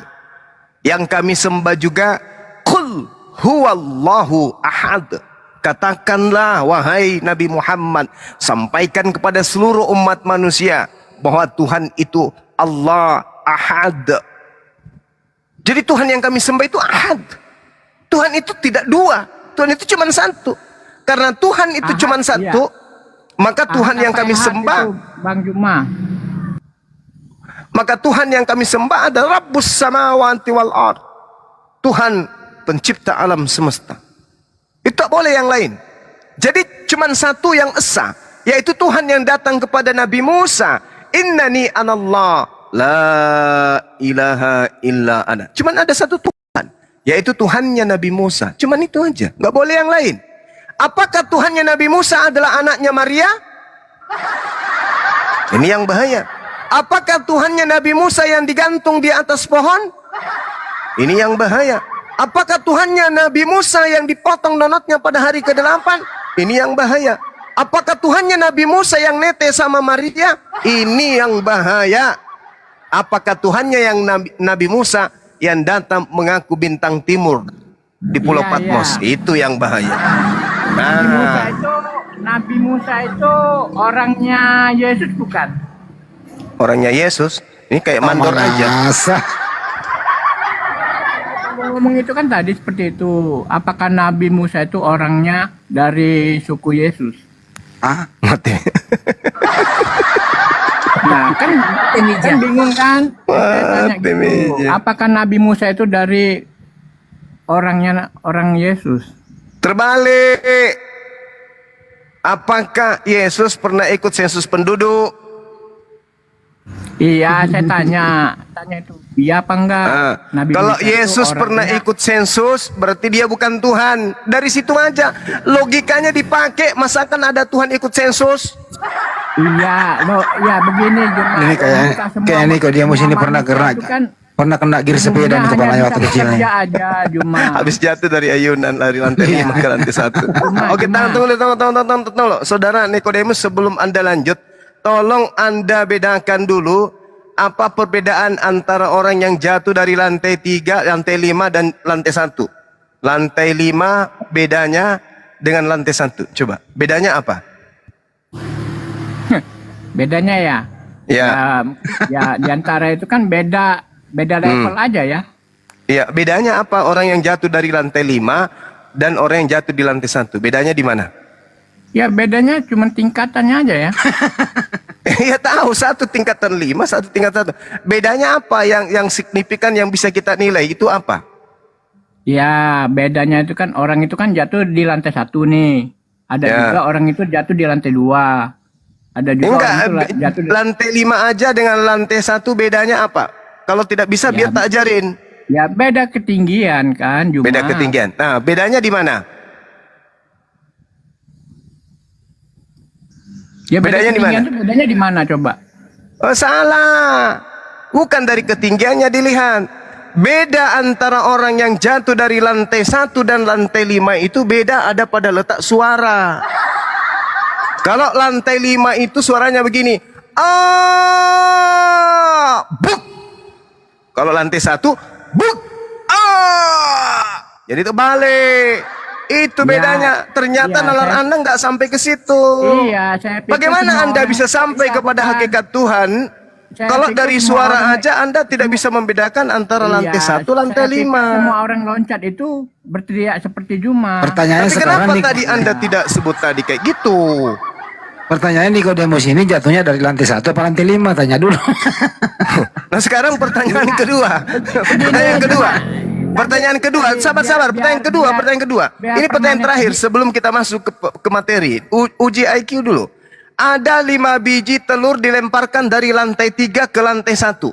Yang kami sembah juga, Qul huwallahu ahad. Katakanlah wahai Nabi Muhammad, sampaikan kepada seluruh umat manusia bahwa Tuhan itu Allah Ahad. Jadi Tuhan yang kami sembah itu Ahad. Tuhan itu tidak dua, Tuhan itu cuma satu. Karena Tuhan itu Ahad, cuma satu, maka Tuhan Ahad yang apa kami Ahad sembah, itu, Bang Juma? maka Tuhan yang kami sembah adalah Rabbus samawati wal ard. Tuhan pencipta alam semesta. Itu tak boleh yang lain. Jadi cuma satu yang esa, yaitu Tuhan yang datang kepada Nabi Musa. Innani anallah, la ilaha illa ana. Cuman ada satu Tuhan, yaitu Tuhannya Nabi Musa. Cuman itu aja, nggak boleh yang lain. Apakah Tuhannya Nabi Musa adalah anaknya Maria? Ini yang bahaya. Apakah Tuhannya Nabi Musa yang digantung di atas pohon? Ini yang bahaya. Apakah Tuhannya Nabi Musa yang dipotong donatnya pada hari ke-8? Ini yang bahaya. Apakah Tuhannya Nabi Musa yang nete sama Maria? Ini yang bahaya. Apakah Tuhannya yang Nabi Musa yang datang mengaku bintang timur di Pulau Iya, Patmos? iya. Itu yang bahaya. Nabi Musa itu orangnya Yesus bukan? Orangnya Yesus. Ini kayak mandor aja. Masa? Ngomong itu kan tadi seperti itu. Apakah Nabi Musa itu orangnya dari suku Yesus? Ah, Mati. Nah, kan bingung kan? Saya tanya gitu. Mija. Apakah Nabi Musa itu dari orang Yesus? Terbalik. Apakah Yesus pernah ikut sensus penduduk? Iya, saya tanya itu. Iya apa enggak? Kalau Musa itu Yesus pernah orangnya- ikut sensus, berarti dia bukan Tuhan. Dari situ aja logikanya dipakai. Masakan ada Tuhan ikut sensus? Iya, ya begini Juma. ini kayak ini kok dia musim ini pernah kena gear sepeda di kepalanya waktu kecil nih. Kerja aja Juma. Habis jatuh dari ayunan lari lantai 5 ke lantai 1. Oke, tunggu. Saudara Nikodemus, sebelum Anda lanjut, tolong Anda bedakan dulu apa perbedaan antara orang yang jatuh dari lantai 3, lantai 5 dan lantai 1. Lantai 5 bedanya dengan lantai 1. Coba, bedanya apa? Bedanya ya. Ya. Ya di antara itu kan beda level aja ya. Iya, bedanya apa orang yang jatuh dari lantai 5 dan orang yang jatuh di lantai 1? Bedanya di mana? Ya bedanya cuma tingkatannya aja ya. Ya tahu, satu tingkatan 5, satu tingkatan 1. Bedanya apa yang signifikan yang bisa kita nilai itu apa? Ya, bedanya itu kan orang itu kan jatuh di lantai 1 nih. Ada Ya. juga orang itu jatuh di lantai 2. Ada juga Enggak, orang itu jatuh di... lantai 5 aja dengan lantai 1 bedanya apa? Kalau tidak bisa biar tak ajarin. Ya, beda ketinggian kan, Juma. Beda ketinggian. Nah, bedanya di mana? Ya, beda bedanya di ketinggian mana? itu bedanya di mana coba? Oh, salah. Bukan dari ketinggiannya dilihat. Beda antara orang yang jatuh dari lantai 1 dan lantai 5 itu beda ada pada letak suara. Kalau lantai 5 itu suaranya begini. Ah! Buk! Kalau lantai 1, buk! Ah! Jadi itu balik. Itu bedanya. Ternyata nalar Anda nggak sampai ke situ. Iya, saya pikir Bagaimana semua Anda orang bisa sampai kepada kan. hakikat Tuhan? Saya Kalau pikir dari semua suara orang- aja Anda tidak bisa membedakan antara lantai 1, lantai saya pikir 5. Semua orang loncat itu berteriak seperti Juma. Pertanyaannya Tapi sekarang kenapa nih, tadi Anda tidak sebut tadi kayak gitu? pertanyaannya Nikodemus ini jatuhnya dari lantai 1 apa lantai 5? Tanya dulu. Nah sekarang pertanyaan kedua. Pertanyaan kedua, sabar-sabar. Pertanyaan kedua. Ini pertanyaan terakhir sebelum kita masuk ke materi. Uji IQ dulu. Ada 5 biji telur dilemparkan dari lantai 3 ke lantai 1.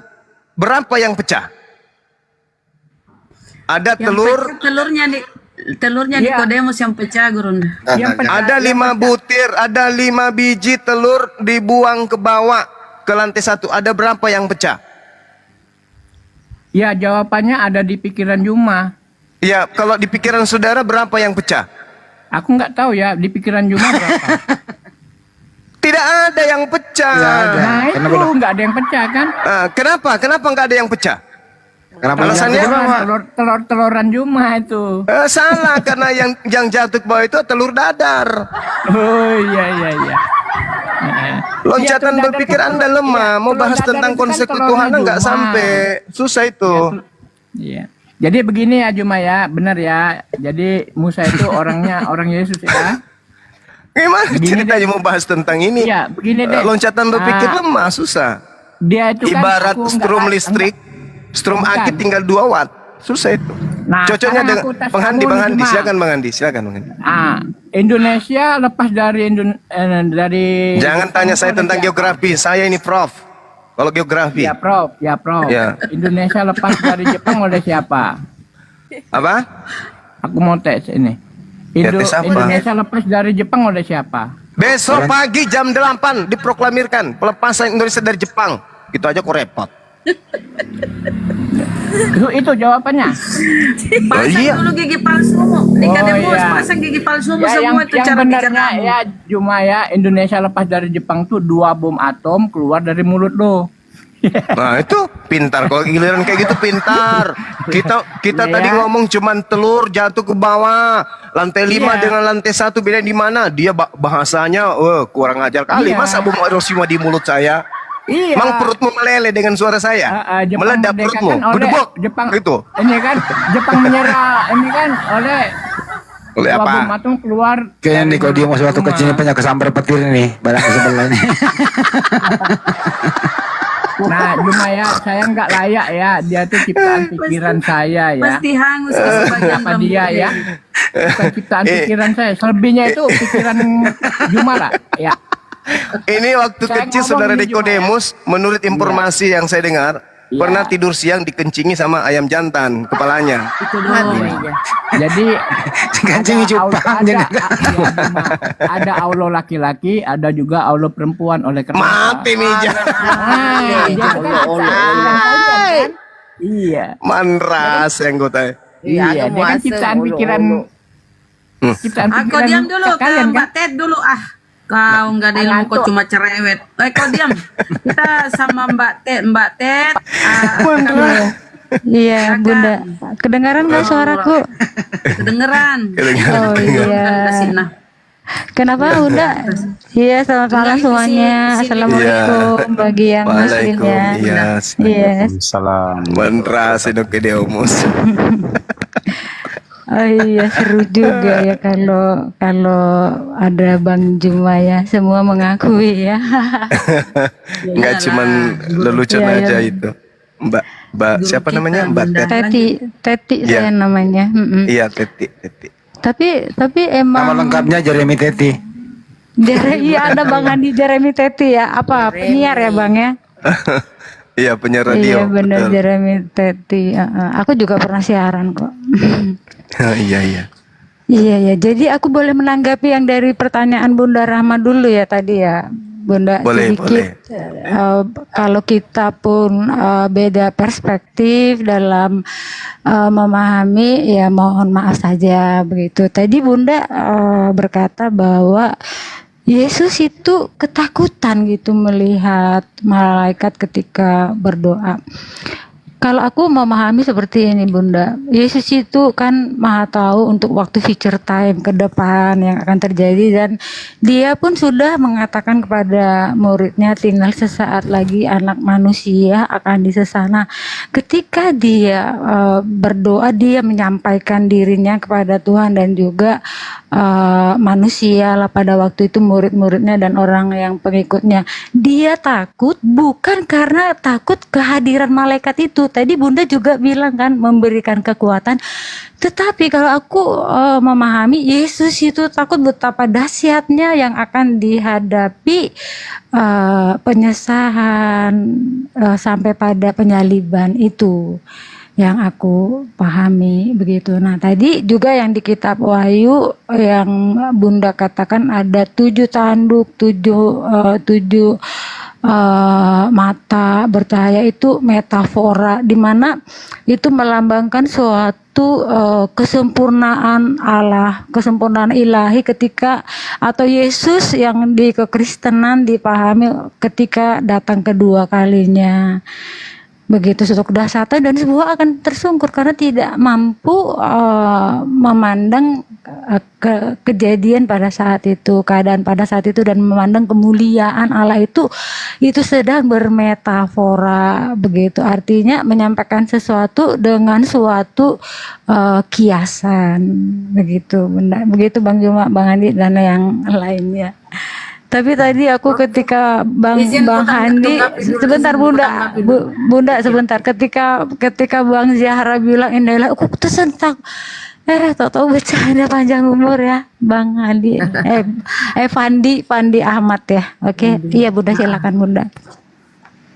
Berapa yang pecah? Ada Yang telur, pecah telurnya Iya. Nikodemus yang pecah, Gurunda. Yang pecah- ada 5 butir, ada 5 biji telur dibuang ke bawah ke lantai 1. Ada berapa yang pecah? Ya, jawabannya ada di pikiran Juma. Ya, kalau di pikiran saudara berapa yang pecah? Aku nggak tahu ya di pikiran Juma berapa. Tidak ada yang pecah. Nah itu nggak ada yang pecah kan? Kenapa? Kenapa nggak ada yang pecah? Kenapa Alasannya? Telur-teloran Juma itu. Salah karena yang jatuh ke bawah itu telur dadar. Oh iya. Loncatan Iya, telur berpikir dadar Anda itu- lemah. iya, Mau telur bahas dadar tentang itu kan konsep telurnya Tuhan nggak Juma. sampai. Susah itu. Iya. Jadi begini ya Juma ya, benar ya. Jadi Musa itu orang Yesus ya. Gimana Begini ceritanya mau bahas tentang ini? Iya, begini deh. Loncatan berpikir lemah, susah. Dia itu kan Ibarat aku nggak- strum listrik, strum Bukan. akit tinggal 2 watt. Susah itu. Nah, Cocoknya sekarang dengan aku tes Bang Handi, kamu Bang nih, Handi, Juma. silakan Bang Handi, silakan Bang Handi. Indonesia lepas dari Jangan tanya saya tentang geografi, saya ini prof. Kalau geografi. Ya Prof. Ya. Indonesia lepas dari Jepang oleh siapa? Apa? Aku mau tes ini. Ya, tes apa? Indonesia lepas dari Jepang oleh siapa? Besok pagi jam 8 diproklamirkan pelepasan Indonesia dari Jepang. Itu aja kok repot. Itu jawabannya. Pasang iya. dulu gigi palsumu. Nikodemus, iya. pasang gigi palsumu Ya, semua itu cara pikir benarnya kamu. ya Juma ya Indonesia lepas dari Jepang tuh 2 bom atom keluar dari mulut lo. Nah itu pintar, kalau giliran kayak gitu pintar. Kita Iya. tadi ngomong cuman telur jatuh ke bawah, lantai 5 Iya. dengan lantai 1 beda di mana? Dia bahasanya kurang ajar kali. Iya. Masa bom Hiroshima di mulut saya? Iya. Emang perutmu meleleh dengan suara saya? Jepang Meledak merdeka perutmu, kan oleh berdebok. Jepang Itu. ini kan Jepang menyerah ini kan oleh Oleh 2 apa? bom atom keluar. Kayaknya dari Nikodemus waktu rumah. kecil punya kesambar petir nih, barang sebelah ini. Nah, Juma ya, saya nggak layak ya. Dia tuh ciptaan pikiran saya ya. Pasti hangus ke sebagian Apa dia rambut. ya? Bukan ciptaan pikiran saya. Selebihnya itu pikiran Juma lah. Ya. Ini waktu Saya kecil ngomong saudara ini juga Nikodemus, menurut informasi yang saya dengar, Iya. pernah tidur siang dikencingi sama ayam jantan kepalanya. Itu doang. Jadi Kancingi cupang ada, jadi. ada aulo laki-laki, ada juga aulo perempuan oleh karena Mati nih jangan. Ah, dia itu kan ciptaan kan? Iya. Manras yang gue tahu. Iya, dia kan ciptaan pikiran ciptaan Kau pikiran diam dulu, ke kalian Mbak kan? Ted dulu ah. Kau nggak ada ilmu, kau cuma cerewet. Kau diam. Kita sama Mbak Ted. Iya, Bunda. Kedengaran nggak suaraku? Kedengeran. Oh iya. Kenapa Bunda? Iya, selamat malam semuanya. Assalamualaikum bagi yang muslimnya. Iya. Salam. Manras Nikodemus. Oh iya, seru juga ya kalau ada Bang Juma ya. Semua mengakui ya. Enggak cuman lelucon Iya, aja iya. itu. Mbak Guru siapa kita, namanya? Mbak Bunda. Tet. Teti Iya. saya namanya. Iya, Teti. Tapi Nama emang lengkapnya Jeremy Teti. Iya ada Bang Andi Jeremy Teti ya. Apa penyiar ya Bang ya? Iya, penyiar Iya radio. benar Betul. Jeremy Teti. Aku juga pernah siaran kok. Iya. Iya ya. Jadi aku boleh menanggapi yang dari pertanyaan Bunda Rahma dulu ya tadi ya. Bunda Boleh, sedikit kalau kita pun beda perspektif dalam memahami ya mohon maaf saja begitu. Tadi Bunda berkata bahwa Yesus itu ketakutan gitu melihat malaikat ketika berdoa. Kalau aku memahami seperti ini Bunda, Yesus itu kan maha tahu untuk waktu future time ke depan yang akan terjadi, dan dia pun sudah mengatakan kepada muridnya tinggal sesaat lagi anak manusia akan disesana. Ketika dia berdoa, dia menyampaikan dirinya kepada Tuhan dan juga manusia lah pada waktu itu murid-muridnya dan orang yang pengikutnya. Dia takut bukan karena takut kehadiran malaikat itu. Tadi Bunda juga bilang kan memberikan kekuatan. Tetapi kalau aku memahami Yesus itu takut betapa dahsyatnya yang akan dihadapi penyesahan sampai pada penyaliban itu. Yang aku pahami begitu. Nah tadi juga yang di kitab Wahyu yang Bunda katakan ada 7 tanduk, 7 mata bercahaya, itu metafora di mana itu melambangkan suatu kesempurnaan Allah, kesempurnaan ilahi ketika atau Yesus yang di kekristenan dipahami ketika datang kedua kalinya. Begitu suatu kedahsyatan dan semua akan tersungkur karena tidak mampu memandang kejadian pada saat itu, keadaan pada saat itu, dan memandang kemuliaan Allah itu sedang bermetafora begitu, artinya menyampaikan sesuatu dengan suatu kiasan begitu Bunda. Begitu Bang Juma, Bang Andi dan yang lainnya. Tapi tadi aku ketika Bang Handi sebentar Bunda sebentar, ketika Bang Zahra bilang Indahlah, aku tersentak. Tahu bercanda panjang umur ya Bang Handi. Fandi Ahmad ya. Oke. Iya Bunda, silakan Bunda.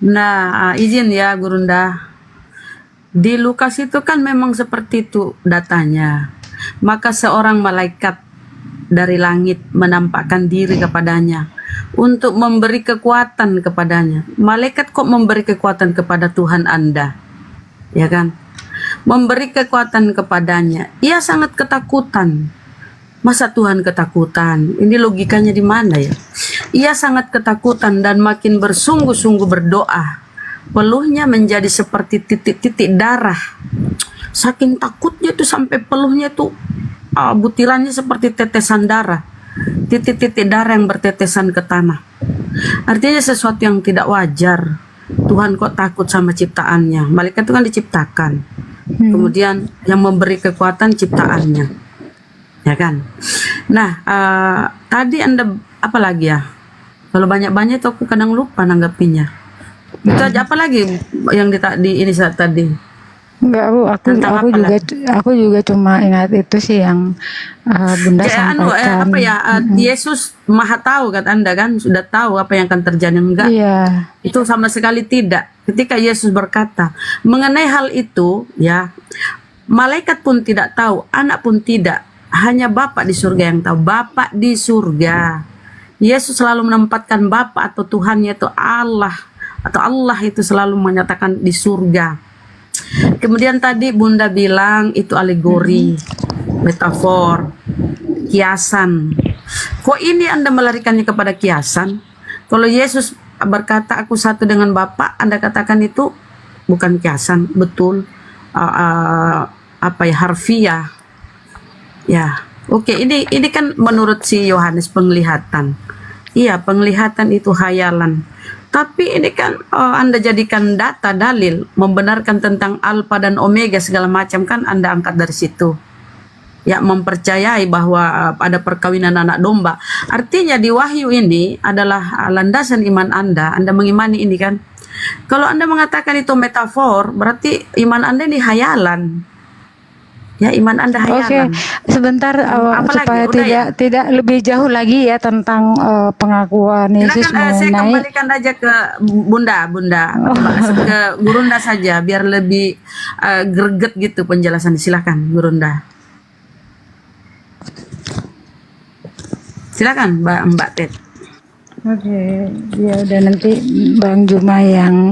Nah, izin ya Gurunda. Di Lukas itu kan memang seperti itu datanya. Maka seorang malaikat dari langit menampakkan diri kepadanya untuk memberi kekuatan kepadanya. Malaikat kok memberi kekuatan kepada Tuhan Anda? Ya kan? Memberi kekuatan kepadanya. Ia sangat ketakutan. Masa Tuhan ketakutan? Ini logikanya di mana ya? Ia sangat ketakutan dan makin bersungguh-sungguh berdoa. Peluhnya menjadi seperti titik-titik darah. Saking takutnya tuh sampai peluhnya tuh butirannya seperti tetesan darah, titik-titik darah yang bertetesan ke tanah. Artinya sesuatu yang tidak wajar. Tuhan kok takut sama ciptaannya? Malaikat itu kan diciptakan, kemudian yang memberi kekuatan ciptaannya, ya kan? Nah, tadi Anda apa lagi ya? Kalau banyak-banyak itu aku kadang lupa nanggapinya. Itu aja, apa lagi yang di ini saat tadi? Enggak Bu, aku juga cuma ingat itu sih yang Bunda sampaikan. Yesus maha tahu kan Anda kan, sudah tahu apa yang akan terjadi, enggak? Iya. Itu sama sekali tidak. Ketika Yesus berkata mengenai hal itu, ya, malaikat pun tidak tahu, anak pun tidak, hanya Bapa di surga yang tahu. Bapa di surga. Yesus selalu menempatkan Bapa atau Tuhannya itu Allah, atau Allah itu selalu menyatakan di surga. Kemudian tadi Bunda bilang itu alegori, metafor, kiasan. Kok ini Anda melarikannya kepada kiasan? Kalau Yesus berkata aku satu dengan Bapa, Anda katakan itu bukan kiasan, betul harfiah. Ya, oke, ini kan menurut si Yohanes penglihatan. Iya, penglihatan itu hayalan. Tapi ini kan Anda jadikan data, dalil, membenarkan tentang alfa dan omega segala macam kan Anda angkat dari situ. Ya, mempercayai bahwa ada perkawinan anak domba. Artinya di Wahyu ini adalah landasan iman Anda mengimani ini kan. Kalau Anda mengatakan itu metafor, berarti iman Anda ini hayalan. Ya, iman Anda Oke, hayalan. sebentar Apalagi supaya udah ya. tidak lebih jauh lagi ya tentang pengakuan Yesus Silakan saya mengenai kembalikan aja ke Bunda, ke Gurunda saja biar lebih greget gitu penjelasan. Silakan Gurunda. Silakan Mbak Ted. Oke, ya udah nanti Bang Juma yang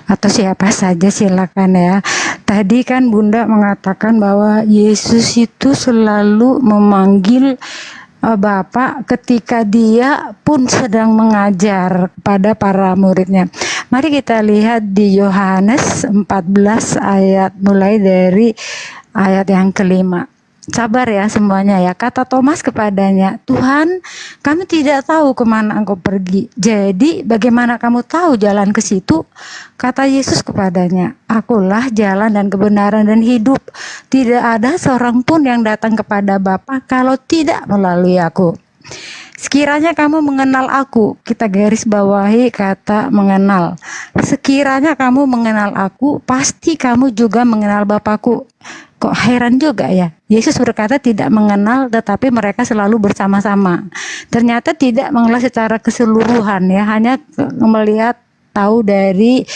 atau siapa saja silakan ya. Tadi kan Bunda mengatakan bahwa Yesus itu selalu memanggil Bapak ketika dia pun sedang mengajar kepada para muridnya. Mari kita lihat di Yohanes 14 ayat mulai dari ayat yang kelima. Sabar ya semuanya ya. Kata Thomas kepadanya, Tuhan, kami tidak tahu kemana engkau pergi. Jadi bagaimana kamu tahu jalan ke situ? Kata Yesus kepadanya, akulah jalan dan kebenaran dan hidup. Tidak ada seorang pun yang datang kepada Bapa kalau tidak melalui aku. Sekiranya kamu mengenal aku, kita garis bawahi kata mengenal. Sekiranya kamu mengenal aku, pasti kamu juga mengenal Bapakku. Kok heran juga ya, Yesus berkata tidak mengenal tetapi mereka selalu bersama-sama. Ternyata tidak mengenal secara keseluruhan ya, hanya melihat tahu dari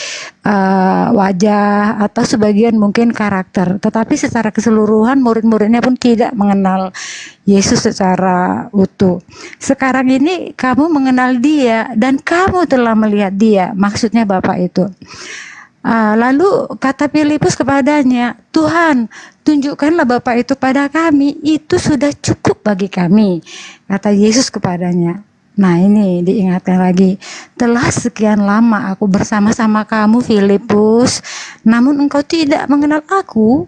wajah atau sebagian mungkin karakter. Tetapi secara keseluruhan murid-muridnya pun tidak mengenal Yesus secara utuh. Sekarang ini kamu mengenal dia dan kamu telah melihat dia, maksudnya Bapak itu. Lalu kata Filipus kepadanya, Tuhan, tunjukkanlah Bapa itu pada kami, itu sudah cukup bagi kami. Kata Yesus kepadanya. Nah ini diingatkan lagi, telah sekian lama aku bersama-sama kamu Filipus, namun engkau tidak mengenal aku.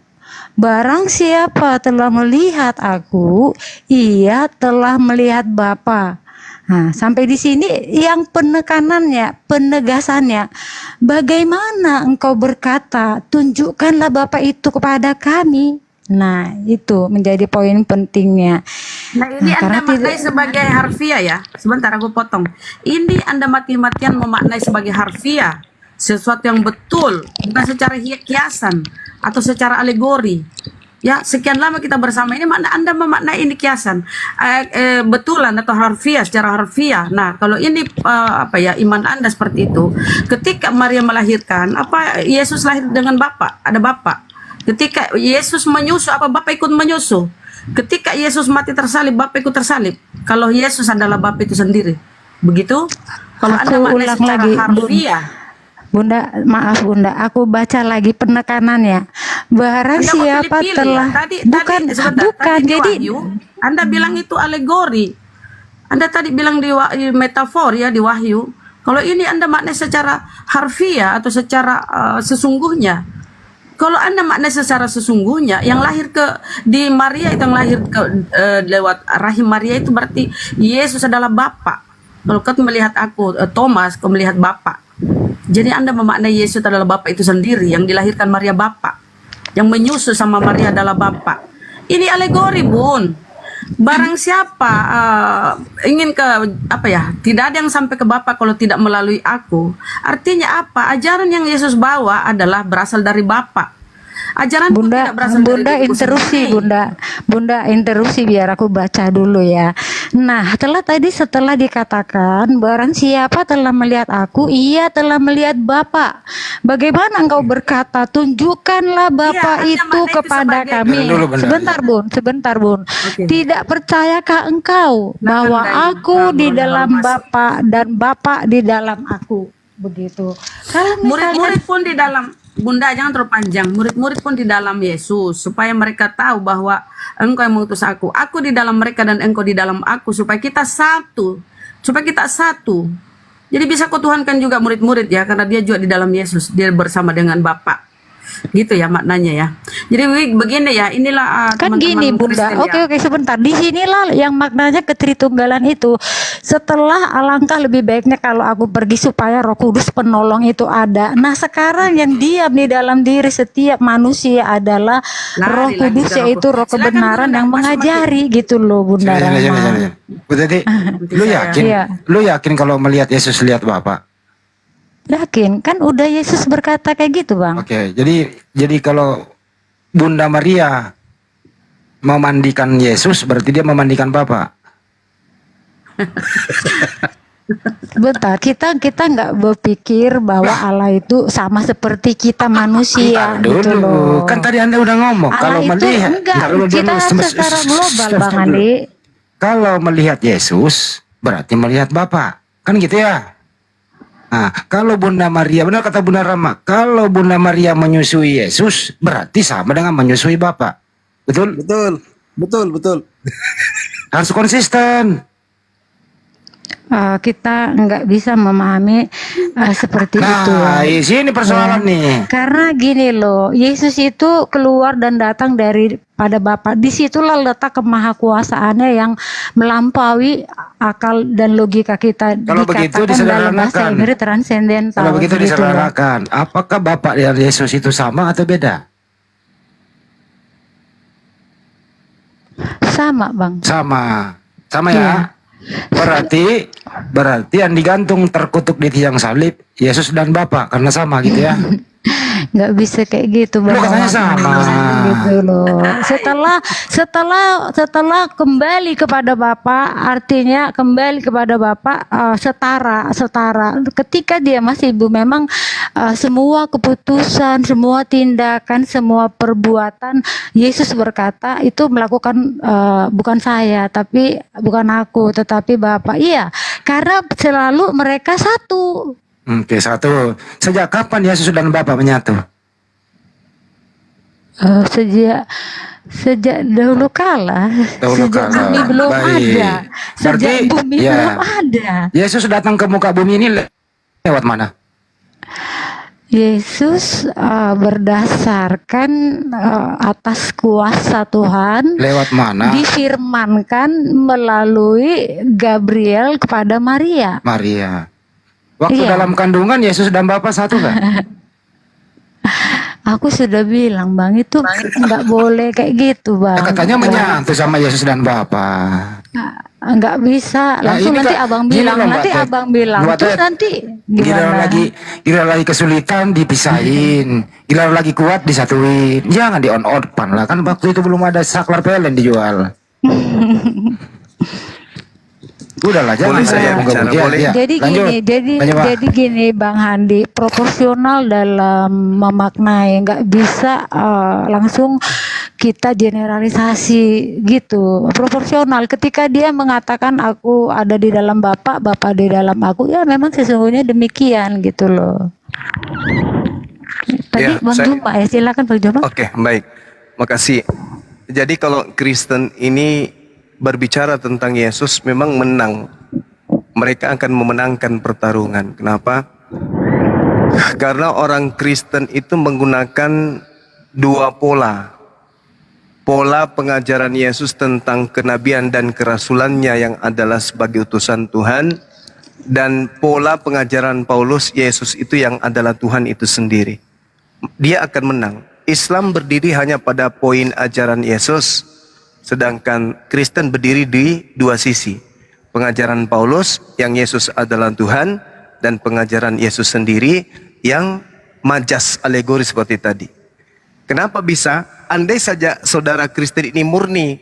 Barang siapa telah melihat aku, ia telah melihat Bapa. Nah, sampai di sini yang penekanannya, penegasannya, bagaimana engkau berkata, tunjukkanlah Bapa itu kepada kami. Nah, itu menjadi poin pentingnya. Nah, ini Anda maknai sebagai harfiah ya. Sebentar aku potong. Ini Anda mati-matian memaknai sebagai harfiah, sesuatu yang betul, bukan secara kiasan atau secara alegori. Ya, sekian lama kita bersama ini, Anda memaknai ini kiasan, betulan atau harfiah, secara harfiah. Nah, kalau ini iman Anda seperti itu. Ketika Maria melahirkan, Yesus lahir dengan Bapa, ada Bapa. Ketika Yesus menyusu, Bapa ikut menyusu. Ketika Yesus mati tersalib, Bapa ikut tersalib. Kalau Yesus adalah Bapa itu sendiri, begitu. Kalau Anda maknai secara harfiah. Bunda, maaf Bunda, aku baca lagi penekanannya. Barang Anda siapa pilih-pilih telah bukan tadi jadi Wahyu, Anda bilang itu alegori. Anda tadi bilang di metafor ya di Wahyu. Kalau ini Anda maknai secara harfiah atau secara sesungguhnya. Kalau Anda maknai secara sesungguhnya, yang lahir di Maria itu yang lahir lewat rahim Maria itu berarti Yesus adalah Bapa. Kalau kau melihat aku, Thomas, kau melihat Bapa. Jadi Anda memaknai Yesus adalah Bapa itu sendiri, yang dilahirkan Maria Bapa, yang menyusu sama Maria adalah Bapa. Ini alegori, Bun. Barang siapa ingin tidak ada yang sampai ke Bapa kalau tidak melalui aku. Artinya apa? Ajaran yang Yesus bawa adalah berasal dari Bapa. Ajaran Bunda, tidak berasal Bunda dari diriku interupsi, sendiri. Bunda interupsi biar aku baca dulu ya. Nah, setelah dikatakan barang siapa telah melihat aku, ia telah melihat Bapa. Bagaimana engkau berkata, tunjukkanlah Bapa itu kepada kami. Sebentar Bun. Oke. Tidak percayakah engkau bahwa aku di dalam Bapa dan Bapa di dalam aku? Begitu. Kalau misalnya Murid-murid pun di dalam, Bunda jangan terlalu panjang. Murid-murid pun di dalam Yesus, supaya mereka tahu bahwa engkau yang mengutus aku di dalam mereka dan engkau di dalam aku, supaya kita satu. Jadi bisa kau tuhankan juga murid-murid ya, karena dia juga di dalam Yesus, dia bersama dengan Bapa. Gitu ya maknanya ya. Jadi begini ya, inilah kan teman-teman gini Bunda, Kristen ya. oke sebentar, di sinilah yang maknanya ketritunggalan itu. Setelah alangkah lebih baiknya kalau aku pergi supaya Roh Kudus penolong itu ada. Nah sekarang yang diam di dalam diri setiap manusia adalah Roh Kudus, yaitu Roh kebenaran yang mengajari gitu loh Bunda Rahma. Jadi lu yakin? Iya. Lu yakin kalau melihat Yesus lihat Bapak? Yakin, kan udah Yesus berkata kayak gitu, Bang. Oke, jadi kalau Bunda Maria memandikan Yesus, berarti dia memandikan Bapa. Bentar, kita nggak berpikir bahwa Allah itu sama seperti kita manusia Dulu, gitu loh. kan tadi Anda udah ngomong Allah kalau itu melihat enggak, kalau kita dulu- secara global, Bang dulu. Andi. Kalau melihat Yesus berarti melihat Bapa, kan gitu ya. Nah, kalau Bunda Maria, benar kata Bunda Rama, kalau Bunda Maria menyusui Yesus berarti sama dengan menyusui Bapa. Betul? Betul. Harus konsisten. Kita nggak bisa memahami seperti itu. Nah, di sini persoalan nih. Karena gini loh, Yesus itu keluar dan datang daripada Bapa. Disitulah letak kemahakuasaannya yang melampaui akal dan logika kita. Kalau begitu Dikatakan dalam bahasa disederhanakan. Inggris transendental. Kalau begitu gitu loh. disederhanakan, apakah Bapak dan Yesus itu sama atau beda? Sama, Bang. Sama Iya. ya. Berarti yang digantung terkutuk di tiang salib Yesus dan Bapa karena sama gitu ya. Nggak bisa kayak gitu, Bang. Loh, katanya sama. Gitu loh. Setelah kembali kepada Bapa, artinya kembali kepada Bapa setara. Ketika dia masih ibu, memang semua keputusan, semua tindakan, semua perbuatan Yesus berkata itu melakukan bukan saya, tapi bukan aku, tetapi Bapa. Iya, karena selalu mereka satu. Oke, satu. Sejak kapan Yesus dan Bapa menyatu? Sejak dahulu kala, Dahulu sejak kala. bumi belum Baik. ada, sejak Berarti, bumi ya. belum ada. Yesus datang ke muka bumi ini lewat mana? Yesus berdasarkan atas kuasa Tuhan Lewat mana? difirmankan melalui Gabriel kepada Maria. Maria. Waktu Iya. dalam kandungan Yesus dan Bapa satu kan? Aku sudah bilang, Bang, itu nggak boleh kayak gitu, Bang. Katanya menyatu sama Yesus dan Bapa. Nggak bisa. Nah, Langsung ini nanti Kak, abang gini bilang, loh, Mbak nanti Ted. abang bilang. Mbak Terus Ted, nanti Giliran gimana? lagi kesulitan dipisahin, giliran lagi kuat disatuin. Jangan di on pan lah, kan waktu itu belum ada saklar PLN dijual. Udahlah, jangan Boleh saya bicara, boleh? Jadi lanjut. gini, Lanjut, Pak. jadi gini, Bang Handi, proporsional dalam memaknai, nggak bisa langsung kita generalisasi gitu. Proporsional. Ketika dia mengatakan aku ada di dalam Bapa, Bapa di dalam aku, ya memang sesungguhnya demikian gitu loh. Tadi Ya, Bang Juma ya, silakan Bang Juma. Oke, baik. Makasih. Jadi kalau Kristen ini berbicara tentang Yesus memang menang. Mereka akan memenangkan pertarungan. Kenapa? Karena orang Kristen itu menggunakan dua pola. Pola pengajaran Yesus tentang kenabian dan kerasulannya yang adalah sebagai utusan Tuhan, dan pola pengajaran Paulus Yesus itu yang adalah Tuhan itu sendiri. Dia akan menang. Islam berdiri hanya pada poin ajaran Yesus, sedangkan Kristen berdiri di dua sisi. Pengajaran Paulus yang Yesus adalah Tuhan, dan pengajaran Yesus sendiri yang majas alegori seperti tadi. Kenapa bisa? Andai saja saudara Kristen ini murni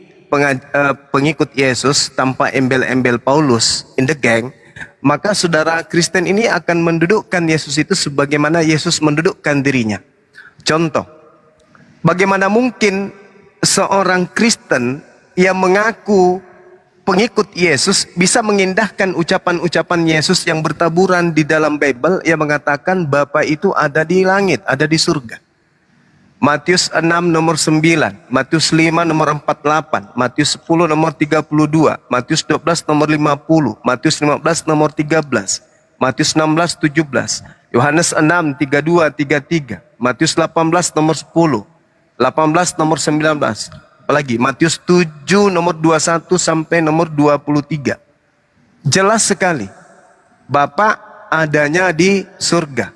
pengikut Yesus tanpa embel-embel Paulus in the gang, maka saudara Kristen ini akan mendudukkan Yesus itu sebagaimana Yesus mendudukkan dirinya. Contoh, bagaimana mungkin seorang Kristen yang mengaku pengikut Yesus bisa mengindahkan ucapan-ucapan Yesus yang bertaburan di dalam Bible yang mengatakan Bapa itu ada di langit, ada di surga. Matius 6 nomor 9, Matius 5 nomor 48, Matius 10 nomor 32, Matius 12 nomor 50, Matius 15 nomor 13, Matius 16 17, Yohanes 6 32 33, Matius 18 nomor 10, 18 nomor 19, apalagi Matius 7 nomor 21 sampai nomor 23. Jelas sekali, Bapa adanya di surga,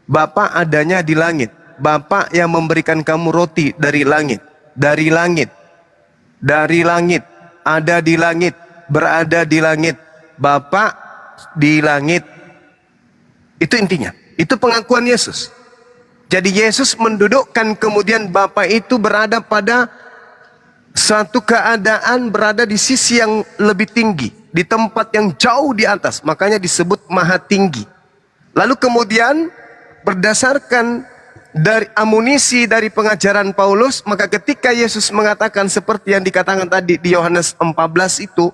Bapa adanya di langit. Bapa yang memberikan kamu roti dari langit, dari langit, dari langit, ada di langit, berada di langit, Bapa di langit. Itu intinya. Itu pengakuan Yesus. Jadi Yesus mendudukkan kemudian Bapa itu berada pada suatu keadaan berada di sisi yang lebih tinggi, di tempat yang jauh di atas, makanya disebut maha tinggi. Lalu kemudian berdasarkan dari amunisi dari pengajaran Paulus, maka ketika Yesus mengatakan seperti yang dikatakan tadi di Yohanes 14 itu,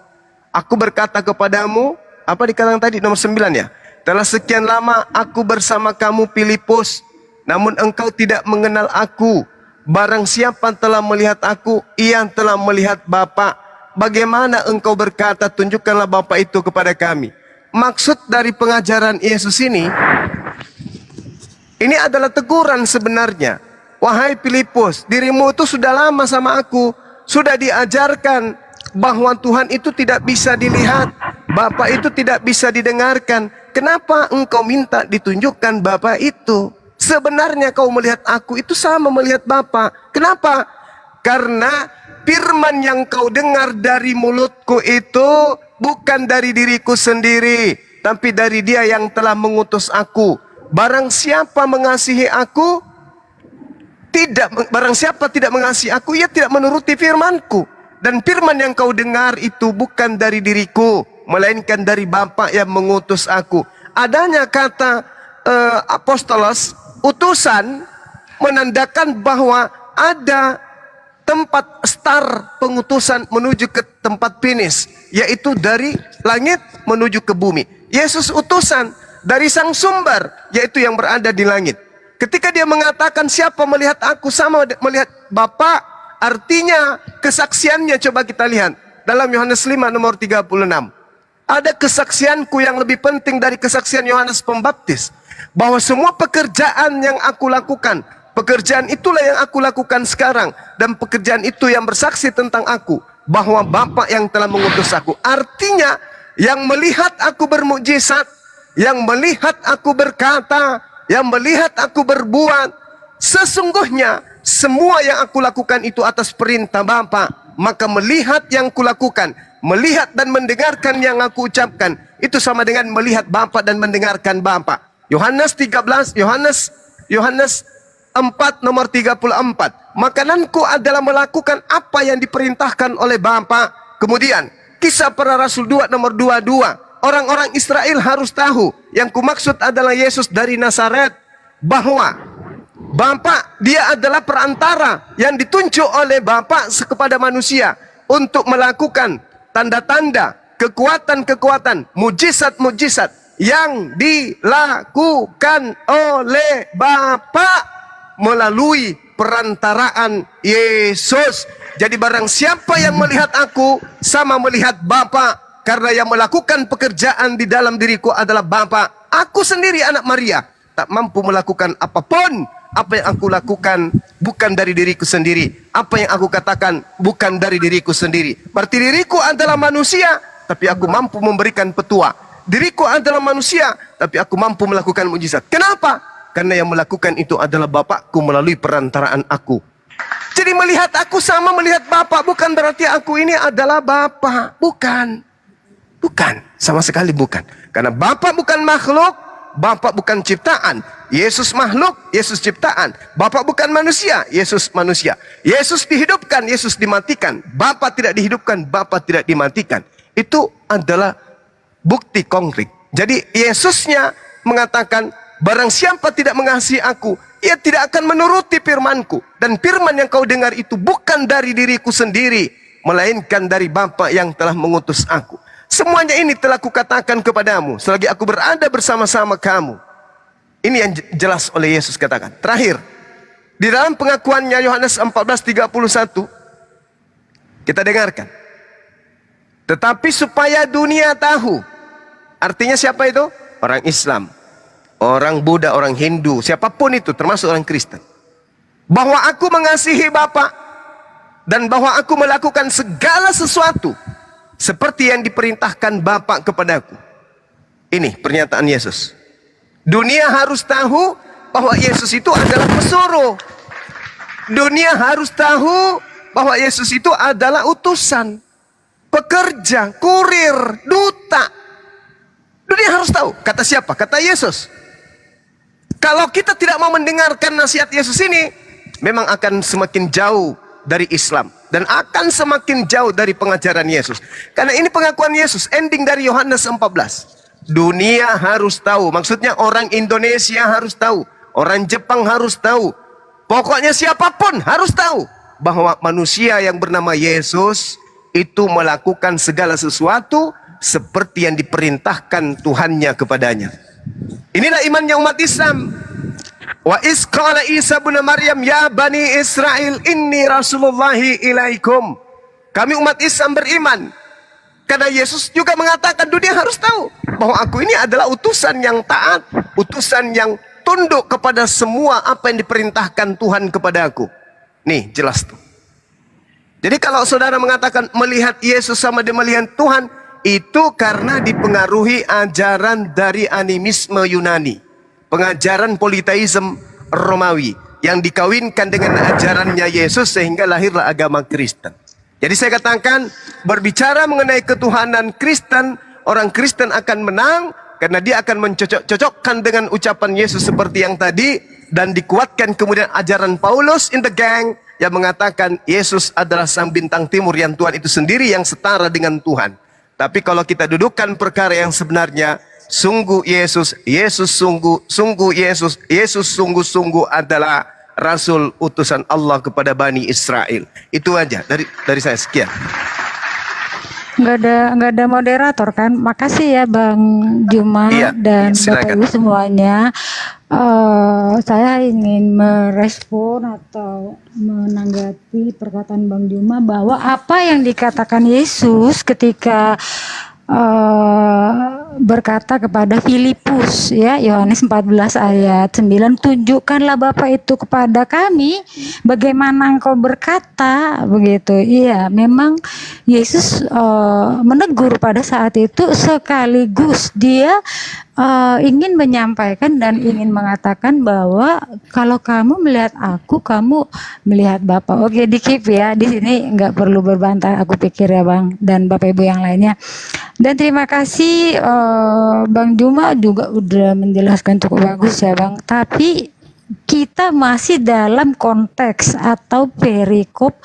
aku berkata kepadamu, apa dikatakan tadi nomor 9 ya? Telah sekian lama aku bersama kamu Filipus, namun engkau tidak mengenal aku. Barang siapa telah melihat aku, ia telah melihat Bapa. Bagaimana engkau berkata, tunjukkanlah Bapa itu kepada kami? Maksud dari pengajaran Yesus ini adalah teguran sebenarnya. Wahai Filipus, dirimu itu sudah lama sama aku, sudah diajarkan bahwa Tuhan itu tidak bisa dilihat, Bapa itu tidak bisa didengarkan. Kenapa engkau minta ditunjukkan Bapa itu? Sebenarnya kau melihat aku itu sama melihat Bapa. Kenapa? Karena firman yang kau dengar dari mulutku itu bukan dari diriku sendiri, tapi dari Dia yang telah mengutus aku. Barang siapa mengasihi aku, barang siapa tidak mengasihi aku, ia tidak menuruti firmanku. Dan firman yang kau dengar itu bukan dari diriku, melainkan dari Bapa yang mengutus aku. Adanya kata apostolos, utusan, menandakan bahwa ada tempat start pengutusan menuju ke tempat finish, yaitu dari langit menuju ke bumi. Yesus utusan dari sang sumber, yaitu yang berada di langit. Ketika dia mengatakan siapa melihat aku sama melihat Bapa, artinya kesaksiannya coba kita lihat dalam Yohanes 5 nomor 36. Ada kesaksianku yang lebih penting dari kesaksian Yohanes Pembaptis, bahwa semua pekerjaan yang aku lakukan, pekerjaan itulah yang aku lakukan sekarang, dan pekerjaan itu yang bersaksi tentang aku, bahwa Bapa yang telah mengutus aku. Artinya yang melihat aku bermukjizat, yang melihat aku berkata, yang melihat aku berbuat, sesungguhnya semua yang aku lakukan itu atas perintah Bapa. Maka melihat yang kulakukan, melihat dan mendengarkan yang aku ucapkan, itu sama dengan melihat Bapa dan mendengarkan Bapa. Yohanes 4 nomor 34. Makananku adalah melakukan apa yang diperintahkan oleh Bapa. Kemudian Kisah Para Rasul 2 nomor 22. Orang-orang Israel harus tahu yang kumaksud adalah Yesus dari Nazaret, bahwa Bapa dia adalah perantara yang ditunjuk oleh Bapa kepada manusia untuk melakukan tanda-tanda, kekuatan-kekuatan, mujizat-mujizat yang dilakukan oleh Bapa melalui perantaraan Yesus. Jadi barang siapa yang melihat aku sama melihat Bapa, karena yang melakukan pekerjaan di dalam diriku adalah Bapa. Aku sendiri anak Maria tak mampu melakukan apapun. Apa yang aku lakukan bukan dari diriku sendiri. Apa yang aku katakan bukan dari diriku sendiri. Berarti diriku adalah manusia, tapi aku mampu memberikan petua. Diriku adalah manusia, tapi aku mampu melakukan mujizat. Kenapa? Karena yang melakukan itu adalah Bapakku melalui perantaraan aku. Jadi melihat aku sama melihat Bapa, bukan berarti aku ini adalah Bapa. Bukan. Bukan. Sama sekali bukan. Karena Bapa bukan makhluk, Bapa bukan ciptaan. Yesus makhluk, Yesus ciptaan. Bapa bukan manusia, Yesus manusia. Yesus dihidupkan, Yesus dimatikan. Bapa tidak dihidupkan, Bapa tidak dimatikan. Itu adalah bukti konkret. Jadi Yesusnya mengatakan, barang siapa tidak mengasihi aku, ia tidak akan menuruti firmanku. Dan firman yang kau dengar itu bukan dari diriku sendiri, melainkan dari Bapa yang telah mengutus aku. Semuanya ini telah kukatakan kepadamu selagi aku berada bersama-sama kamu. Ini yang jelas oleh Yesus katakan. Terakhir, di dalam pengakuannya Yohanes 14:31, kita dengarkan. Tetapi supaya dunia tahu. Artinya siapa itu? Orang Islam, orang Buddha, orang Hindu, siapapun itu, termasuk orang Kristen, bahwa aku mengasihi Bapa dan bahwa aku melakukan segala sesuatu seperti yang diperintahkan Bapa kepadaku. Ini pernyataan Yesus. Dunia harus tahu bahwa Yesus itu adalah pesuruh. Dunia harus tahu bahwa Yesus itu adalah utusan, pekerja, kurir, duta. Dunia harus tahu. Kata siapa? Kata Yesus. Kalau kita tidak mau mendengarkan nasihat Yesus ini, memang akan semakin jauh dari Islam dan akan semakin jauh dari pengajaran Yesus. Karena ini pengakuan Yesus, ending dari Yohanes 14. Dunia harus tahu, maksudnya orang Indonesia harus tahu, orang Jepang harus tahu, pokoknya siapapun harus tahu bahwa manusia yang bernama Yesus itu melakukan segala sesuatu seperti yang diperintahkan Tuhannya kepadanya. Inilah imannya umat Islam. Wa iz qala Isa bin Maryam ya bani Israel inni rasulullahi ilaikum. Kami umat Islam beriman karena Yesus juga mengatakan dunia harus tahu bahwa aku ini adalah utusan yang taat, utusan yang tunduk kepada semua apa yang diperintahkan Tuhan kepada aku. Nih, jelas tuh. Jadi kalau saudara mengatakan melihat Yesus sama dengan melihat Tuhan, itu karena dipengaruhi ajaran dari animisme Yunani, pengajaran politeisme Romawi yang dikawinkan dengan ajarannya Yesus sehingga lahirlah agama Kristen. Jadi saya katakan berbicara mengenai ketuhanan Kristen, orang Kristen akan menang karena dia akan mencocok-cocokkan dengan ucapan Yesus seperti yang tadi dan dikuatkan kemudian ajaran Paulus in the gang yang mengatakan Yesus adalah sang bintang timur yang Tuhan itu sendiri yang setara dengan Tuhan. Tapi kalau kita dudukkan perkara yang sebenarnya, sungguh Yesus sungguh adalah Rasul utusan Allah kepada Bani Israel. Itu aja dari saya, sekian. Nggak ada moderator kan? Makasih ya Bang Juma dan Bapak Ibu semuanya. Saya ingin merespon atau menanggapi perkataan Bang Juma bahwa apa yang dikatakan Yesus ketika berkata kepada Filipus, ya, Yohanes 14 ayat 9, tunjukkanlah Bapa itu kepada kami, bagaimana engkau berkata, begitu. Iya, memang Yesus menegur pada saat itu, sekaligus dia ingin menyampaikan dan ingin mengatakan bahwa kalau kamu melihat aku, kamu melihat Bapa. Oke, di keep ya, di sini nggak perlu berbantah, aku pikir ya Bang dan Bapak Ibu yang lainnya. Dan terima kasih Bang Juma juga udah menjelaskan cukup bagus ya Bang. Tapi kita masih dalam konteks atau perikop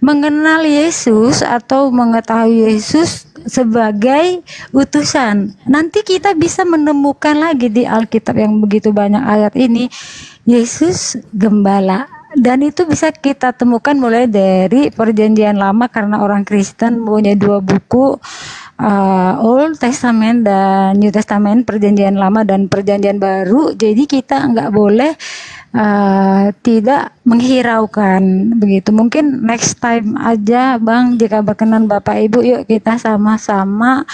mengenal Yesus atau mengetahui Yesus sebagai utusan. Nanti kita bisa menemukan lagi di Alkitab yang begitu banyak ayat ini, Yesus gembala. Dan itu bisa kita temukan mulai dari Perjanjian Lama karena orang Kristen punya dua buku, Old Testament dan New Testament, Perjanjian Lama dan Perjanjian Baru. Jadi kita nggak boleh tidak menghiraukan begitu. Mungkin next time aja Bang, jika berkenan Bapak Ibu, yuk kita sama-sama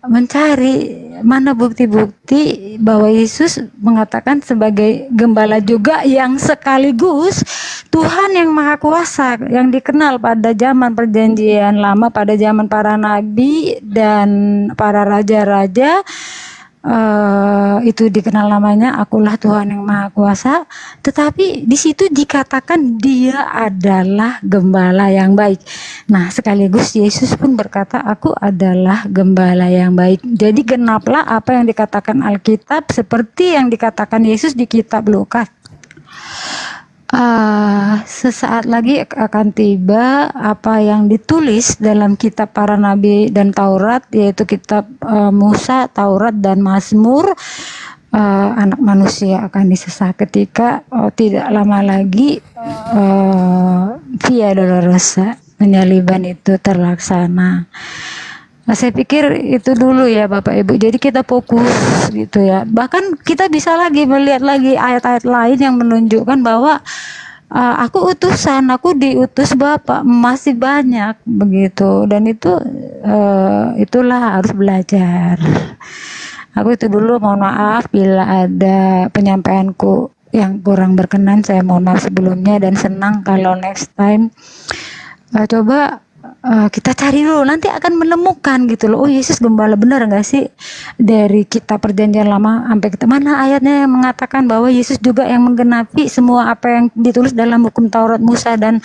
mencari mana bukti-bukti bahwa Yesus mengatakan sebagai gembala juga yang sekaligus Tuhan yang Maha Kuasa yang dikenal pada zaman Perjanjian Lama, pada zaman para nabi dan para raja-raja. Itu dikenal namanya akulah Tuhan yang Maha Kuasa, tetapi di situ dikatakan dia adalah gembala yang baik. Nah, sekaligus Yesus pun berkata aku adalah gembala yang baik. Jadi genaplah apa yang dikatakan Alkitab seperti yang dikatakan Yesus di kitab Lukas. Sesaat lagi akan tiba apa yang ditulis dalam kitab para nabi dan Taurat, yaitu kitab Musa, Taurat dan Mazmur. Anak manusia akan disesah ketika tidak lama lagi Via Dolorosa, penyaliban itu terlaksana. Nah, saya pikir itu dulu ya Bapak Ibu. Jadi kita fokus gitu ya. Bahkan kita bisa lagi melihat lagi ayat-ayat lain yang menunjukkan bahwa aku utusan, aku diutus Bapak, masih banyak begitu. Dan itulah harus belajar. Aku itu dulu, mohon maaf bila ada penyampaianku yang kurang berkenan, saya mohon maaf sebelumnya dan senang kalau next time coba kita cari dulu, nanti akan menemukan gitu loh. Oh, Yesus gembala benar nggak sih? Dari kita perjanjian lama sampai kita mana ayatnya yang mengatakan bahwa Yesus juga yang menggenapi semua apa yang ditulis dalam hukum Taurat, Musa, dan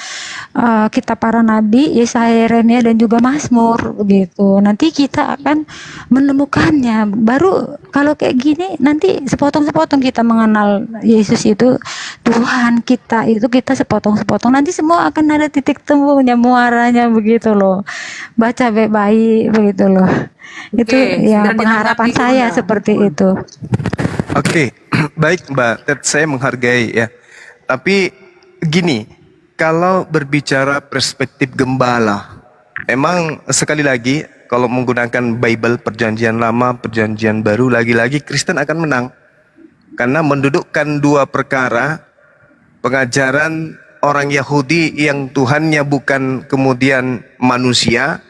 kitab para nabi, Yesaya, Yeremia, dan juga Mazmur gitu. Nanti kita akan menemukannya. Baru kalau kayak gini nanti sepotong-sepotong kita mengenal Yesus itu Tuhan kita, itu kita sepotong-sepotong. Nanti semua akan ada titik temunya, muaranya begitu loh. Baca baik-baik begitu loh. Itu ya pengharapan saya seperti itu. Oke, baik Mbak Ted, saya menghargai ya. Tapi gini, kalau berbicara perspektif gembala, emang sekali lagi kalau menggunakan Bible Perjanjian Lama, Perjanjian Baru, lagi-lagi Kristen akan menang. Karena mendudukkan dua perkara, pengajaran orang Yahudi yang Tuhannya bukan kemudian manusia,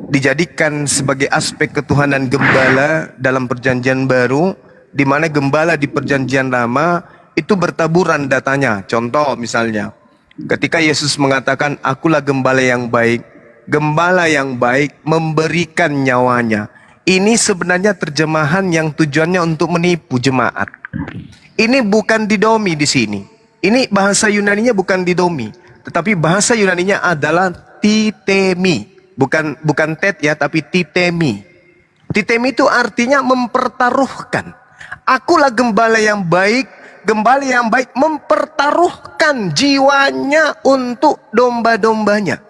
dijadikan sebagai aspek ketuhanan gembala dalam Perjanjian Baru, di mana gembala di Perjanjian Lama itu bertaburan datanya. Contoh misalnya, ketika Yesus mengatakan, "Akulah gembala yang baik memberikan nyawanya." Ini sebenarnya terjemahan yang tujuannya untuk menipu jemaat. Ini bukan didomi di sini. Ini bahasa Yunaninya bukan didomi, tetapi bahasa Yunaninya adalah titemi. Bukan tet ya, tapi titemi. Titemi itu artinya mempertaruhkan. Akulah gembala yang baik mempertaruhkan jiwanya untuk domba-dombanya.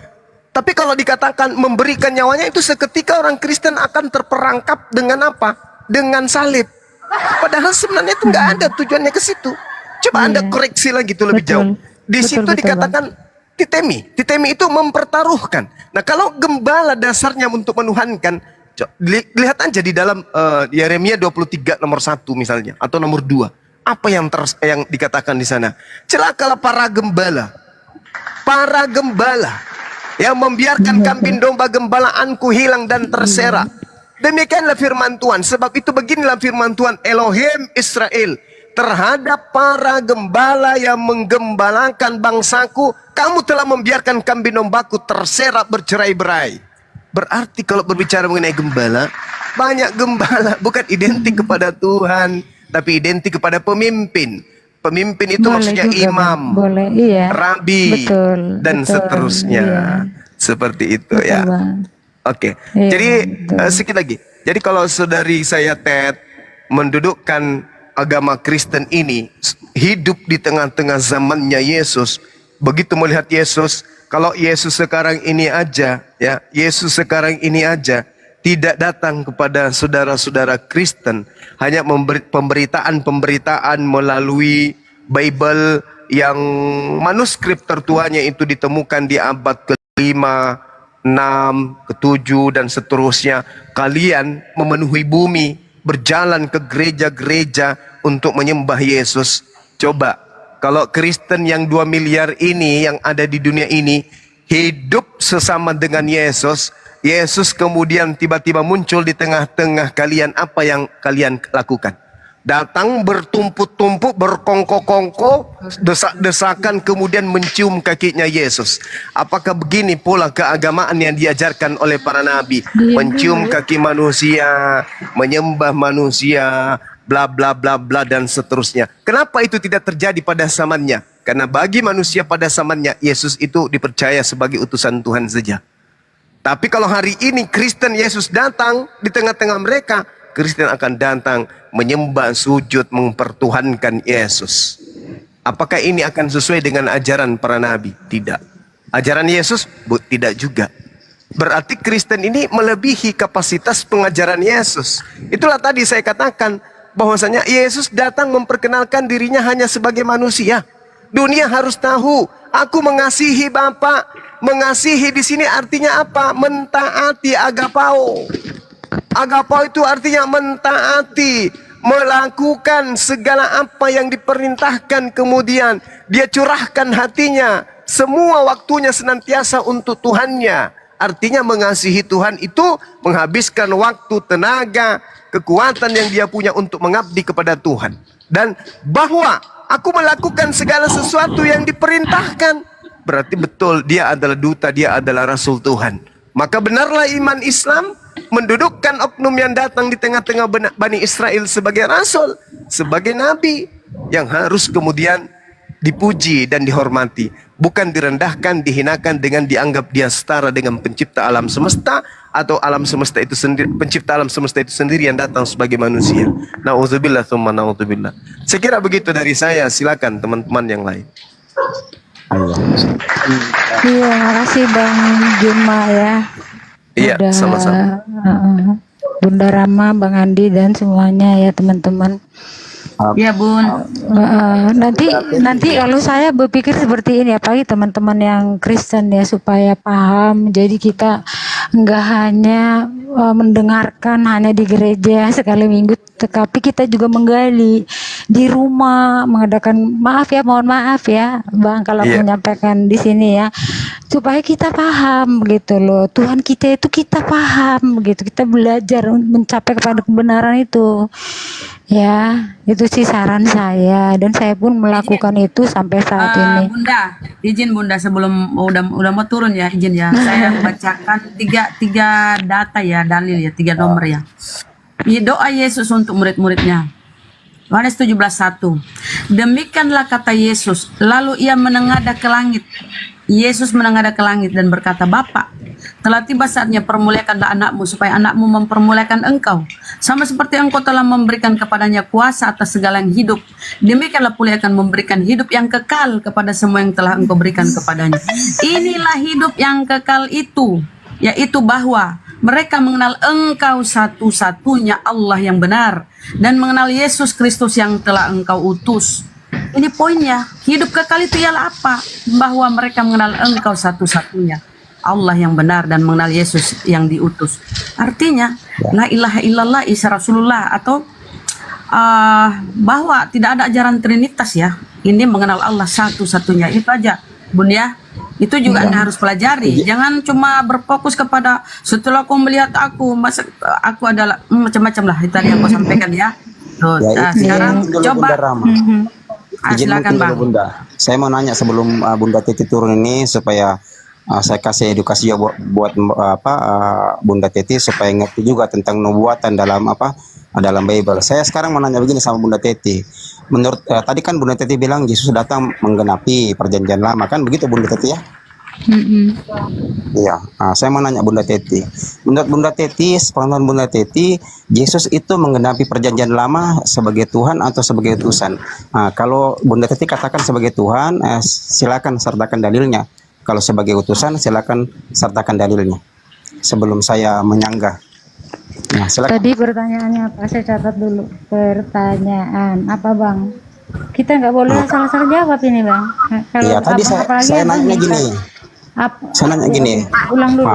Tapi kalau dikatakan memberikan nyawanya, itu seketika orang Kristen akan terperangkap dengan apa? Dengan salib. Padahal sebenarnya itu nggak ada tujuannya ke situ. Coba Anda koreksi lagi itu lebih jauh. Di situ dikatakan titemi. Titemi itu mempertaruhkan. Nah, kalau gembala dasarnya untuk menuhankan, lihat aja di dalam Yeremia 23 nomor 1 misalnya, atau nomor 2. Apa yang dikatakan di sana? Celakalah para gembala yang membiarkan kambing domba gembalaanku hilang dan terserak. Demikianlah firman Tuhan. Sebab itu beginilah firman Tuhan Elohim Israel terhadap para gembala yang menggembalakan bangsaku, kamu telah membiarkan kambing dombaku terserak bercerai-berai. Berarti kalau berbicara mengenai gembala, banyak gembala bukan identik kepada Tuhan, tapi identik kepada pemimpin. Pemimpin itu maksudnya juga, imam, iya, rabi, dan seterusnya. Iya. Seperti itu ya. Oke. Iya, jadi sedikit lagi. Jadi kalau saudari saya Ted mendudukkan agama Kristen ini hidup di tengah-tengah zamannya Yesus, begitu melihat Yesus, kalau Yesus sekarang ini aja ya, Yesus sekarang ini aja tidak datang kepada saudara-saudara Kristen, hanya memberi pemberitaan melalui Bible yang manuskrip tertuanya itu ditemukan di abad ke-5, 6, ke-7 dan seterusnya. Kalian memenuhi bumi, berjalan ke gereja-gereja untuk menyembah Yesus. Coba kalau Kristen yang 2 miliar ini yang ada di dunia ini hidup sesama dengan Yesus, Yesus kemudian tiba-tiba muncul di tengah-tengah kalian, apa yang kalian lakukan? Datang bertumpuk-tumpuk, berkongko-kongko, desak-desakan, kemudian mencium kakinya Yesus. Apakah begini pola keagamaan yang diajarkan oleh para nabi? Mencium kaki manusia, menyembah manusia, bla bla bla bla dan seterusnya. Kenapa itu tidak terjadi pada zamannya? Karena bagi manusia pada zamannya, Yesus itu dipercaya sebagai utusan Tuhan saja. Tapi kalau hari ini Kristen Yesus datang di tengah-tengah mereka, Kristen akan datang menyembah, sujud, mempertuhankan Yesus. Apakah ini akan sesuai dengan ajaran para nabi? Tidak. Ajaran Yesus? Tidak juga. Berarti Kristen ini melebihi kapasitas pengajaran Yesus. Itulah tadi saya katakan bahwasanya Yesus datang memperkenalkan dirinya hanya sebagai manusia. Dunia harus tahu, aku mengasihi Bapa. Mengasihi di sini artinya apa? Mentaati, agapao. Agapao itu artinya mentaati, melakukan segala apa yang diperintahkan, kemudian dia curahkan hatinya, semua waktunya senantiasa untuk Tuhannya. Artinya mengasihi Tuhan itu menghabiskan waktu, tenaga, kekuatan yang dia punya untuk mengabdi kepada Tuhan. Dan bahwa aku melakukan segala sesuatu yang diperintahkan. berarti betul dia adalah duta, dia adalah Rasul Tuhan. Maka benarlah iman Islam mendudukkan oknum yang datang di tengah-tengah Bani Israel sebagai Rasul, sebagai Nabi, yang harus kemudian dipuji dan dihormati, bukan direndahkan, dihinakan dengan dianggap dia setara dengan pencipta alam semesta, atau alam semesta itu sendiri, pencipta alam semesta itu sendiri yang datang sebagai manusia. Nauzubillah tsumma nauzubillah. Saya kira begitu dari saya. Silakan teman-teman yang lain. Iya, makasih Bang Juma ya. Iya, Udah, sama-sama. Bunda Rama, Bang Andi dan semuanya ya teman-teman. Ya Bun. Nanti kalau saya berpikir seperti ini, apalagi teman-teman yang Kristen ya, supaya paham. Jadi kita nggak hanya mendengarkan hanya di gereja sekali minggu, tetapi kita juga menggali di rumah, mengadakan mohon maaf ya Bang kalau aku menyampaikan di sini ya, supaya kita paham gitu loh. Tuhan kita itu kita paham gitu, kita belajar mencapai kepada kebenaran itu. Ya, itu sih saran saya, dan saya pun melakukan itu sampai saat ini. Bunda, izin Bunda sebelum udah mau turun ya, izin ya. Saya bacakan tiga data ya, dalil ya, 3 nomor ya. Doa Yesus untuk murid-muridnya. Yohanes 17:1. Demikianlah kata Yesus, lalu ia menengadah ke langit. Yesus menengadah ke langit dan berkata, Bapa, telah tiba saatnya permuliakanlah anakmu supaya anakmu mempermuliakan engkau. Sama seperti engkau telah memberikan kepadanya kuasa atas segala yang hidup. Demikianlah pula akan memberikan hidup yang kekal kepada semua yang telah engkau berikan kepadanya. Inilah hidup yang kekal itu, yaitu bahwa mereka mengenal engkau satu-satunya Allah yang benar dan mengenal Yesus Kristus yang telah engkau utus. Ini poinnya, hidup kekal itu ialah apa? Bahwa mereka mengenal engkau satu-satunya Allah yang benar dan mengenal Yesus yang diutus. Artinya la ilaha illallah Isa Rasulullah, atau bahwa tidak ada ajaran Trinitas ya. Ini mengenal Allah satu-satunya. Itu aja Bun ya. Itu juga Anda harus pelajari. Jangan cuma berfokus kepada setelah kau melihat aku, masa aku adalah macam-macam lah. Itu tadi yang kau sampaikan ya. Tuh, sekarang coba. Silakan Bang. Bunda. Saya mau nanya sebelum Bunda Teti turun ini, supaya saya kasih edukasi ya buat Bunda Teti supaya ngerti juga tentang nubuatan dalam dalam Bible. Saya sekarang mau nanya begini sama Bunda Teti. Menurut tadi kan Bunda Teti bilang Yesus datang menggenapi perjanjian lama, kan begitu Bunda Teti ya? Iya, saya mau nanya Bunda Teti. Menurut Bunda Teti, sepengetahuan Bunda Teti, Yesus itu menggenapi perjanjian lama sebagai Tuhan atau sebagai utusan? Kalau Bunda Teti katakan sebagai Tuhan, silakan sertakan dalilnya. Kalau sebagai utusan, silakan sertakan dalilnya. Sebelum saya menyanggah. Nah, silakan. Tadi pertanyaannya apa? Saya catat dulu. Pertanyaan apa Bang? Kita nggak boleh salah-salah jawab ini Bang. Iya, tadi saya nanya gini. Saya nanya gini, ulang dulu.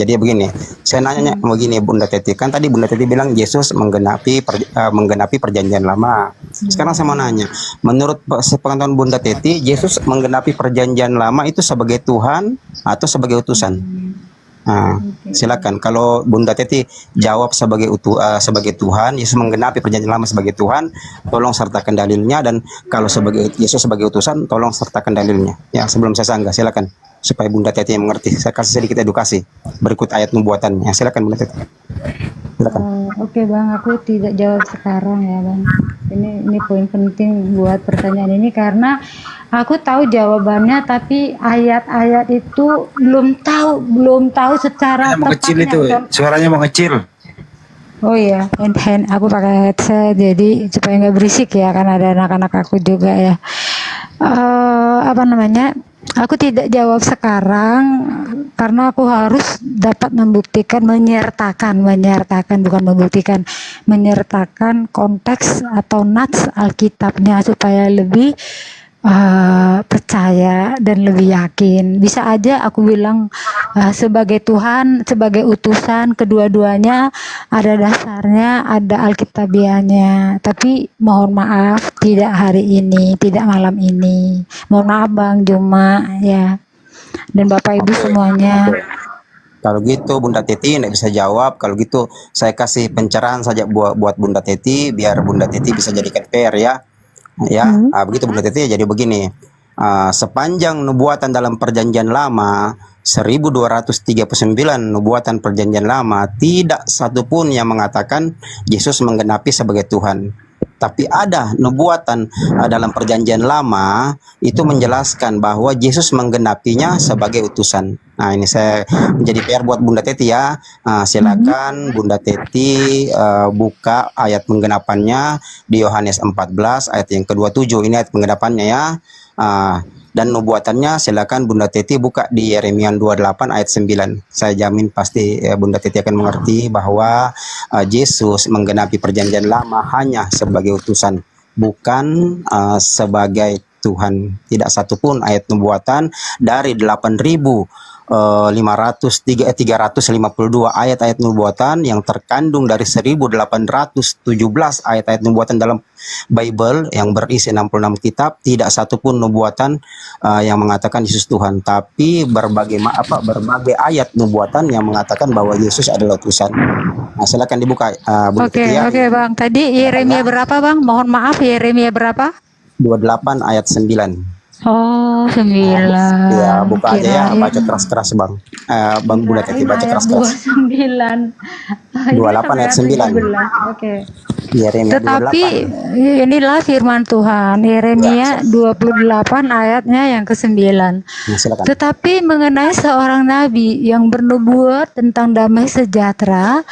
Jadi begini, saya nanya begini Bunda Teti, kan tadi Bunda Teti bilang Yesus menggenapi perjanjian lama. Sekarang saya mau nanya, menurut sepengetahuan Bunda Teti, Yesus menggenapi perjanjian lama itu sebagai Tuhan atau sebagai utusan? Silakan. Kalau Bunda Teti jawab sebagai Tuhan, Yesus menggenapi perjanjian lama sebagai Tuhan, tolong sertakan dalilnya. Dan kalau Yesus sebagai utusan, tolong sertakan dalilnya. Ya, sebelum saya sanggah, silakan supaya Bunda Teti yang mengerti. Saya kasih sedikit edukasi berikut ayat nubuatannya. Silakan Bunda Teti. Silakan. Oke Bang, aku tidak jawab sekarang ya Bang. Ini poin penting buat pertanyaan ini, karena aku tahu jawabannya, tapi ayat-ayat itu belum tahu secara mengecil itu, suaranya mengecil. Oh iya, aku pakai headset jadi supaya nggak berisik ya, karena ada anak-anak aku juga ya. Aku tidak jawab sekarang karena aku harus dapat membuktikan, menyertakan bukan membuktikan, menyertakan konteks atau nats Alkitabnya supaya lebih percaya dan lebih yakin. Bisa aja aku bilang sebagai Tuhan, sebagai utusan, kedua-duanya ada dasarnya, ada Alkitabiahnya. Tapi mohon maaf, tidak hari ini, tidak malam ini. Mohon maaf Bang Juma ya, dan Bapak Ibu semuanya. Kalau gitu Bunda Teti tidak bisa jawab. Kalau gitu saya kasih pencerahan saja buat Bunda Teti, biar Bunda Teti bisa jadikan fair ya. Ya, begitu Bunda Teti. Jadi begini, Sepanjang nubuatan dalam perjanjian lama 1239 nubuatan perjanjian lama, tidak satupun yang mengatakan Yesus menggenapi sebagai Tuhan. Tapi ada nubuatan dalam perjanjian lama itu menjelaskan bahwa Yesus menggenapinya sebagai utusan. Nah, ini saya menjadi PR buat Bunda Teti ya. Silakan Bunda Teti buka ayat penggenapannya di Yohanes 14 ayat yang ke-27. Ini ayat penggenapannya ya. Dan nubuatannya silakan Bunda Teti buka di Yeremia 28 ayat 9. Saya jamin pasti Bunda Teti akan mengerti bahwa Yesus menggenapi perjanjian lama hanya sebagai utusan, bukan sebagai Tuhan. Tidak satupun ayat nubuatan dari 352 ayat-ayat nubuatan yang terkandung dari 1817 ayat-ayat nubuatan dalam Bible yang berisi 66 kitab, tidak satupun nubuatan yang mengatakan Yesus Tuhan, tapi berbagai ayat nubuatan yang mengatakan bahwa Yesus adalah utusan. Nah, silakan dibuka Bunda Oke, Teti ya. oke Bang. Tadi Yeremia berapa Bang? Mohon maaf, Yeremia berapa? 28 ayat 9. Oh, 9. Ya, buka aja ya, Kirain. baca keras-keras Bang. Bang Bunda Teti baca Ayat keras-keras. 29. 28 ayat 9. Oke. Yeremia Tetapi 28. inilah firman Tuhan, Yeremia 28 ayatnya yang ke-9. Nah, silakan. Tetapi mengenai seorang nabi yang bernubuat tentang damai sejahtera,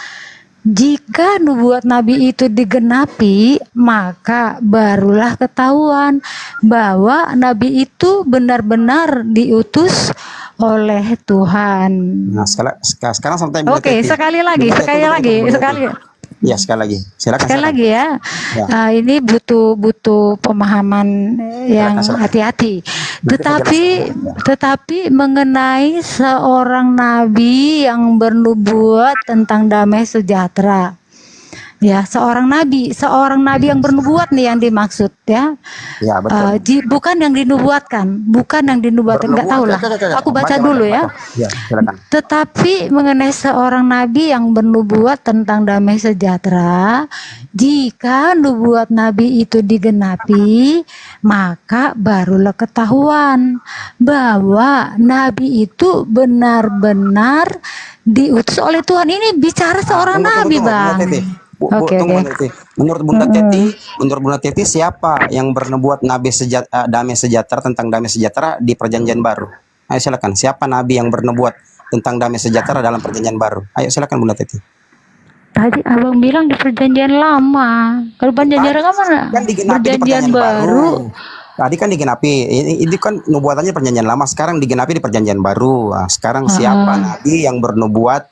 jika nubuat nabi itu digenapi, maka barulah ketahuan bahwa nabi itu benar-benar diutus oleh Tuhan. Nah, sekarang sampai Bunda Oke, Teti. sekali lagi, Bunda Teti, sekali tunggu, lagi, tunggu, Bunda sekali. Teti. Ya, sekali lagi. Silakan. Sekali silakan. lagi ya, Ya. ini butuh pemahaman yang silakan. hati-hati. Nanti Tetapi mengenai seorang nabi yang bernubuat tentang damai sejahtera, ya seorang nabi yang bernubuat nih yang dimaksud ya. Ya, betul. Bukan yang dinubuatkan, nggak tahu lah. Aku baca dulu ya. Ya, silakan. Tetapi mengenai seorang nabi yang bernubuat tentang damai sejahtera, jika nubuat nabi itu digenapi, maka barulah ketahuan bahwa nabi itu benar-benar diutus oleh Tuhan. Ini bicara seorang nabi, Bang. Bunda Teti. Oke, Tunggu, oke. Bunda Teti. Menurut Bunda Teti siapa yang bernubuat damai sejahtera tentang damai sejahtera di perjanjian baru? Ayo silakan. Siapa nabi yang bernubuat tentang damai sejahtera dalam perjanjian baru? Ayo silakan Bunda Teti. Tadi abang bilang di perjanjian lama. Kalau perjanjian lama mana? Kan digenapi di Perjanjian baru. Tadi kan digenapi, ini kan nubuatannya perjanjian lama, sekarang digenapi di perjanjian baru. Nah, sekarang siapa nabi yang bernubuat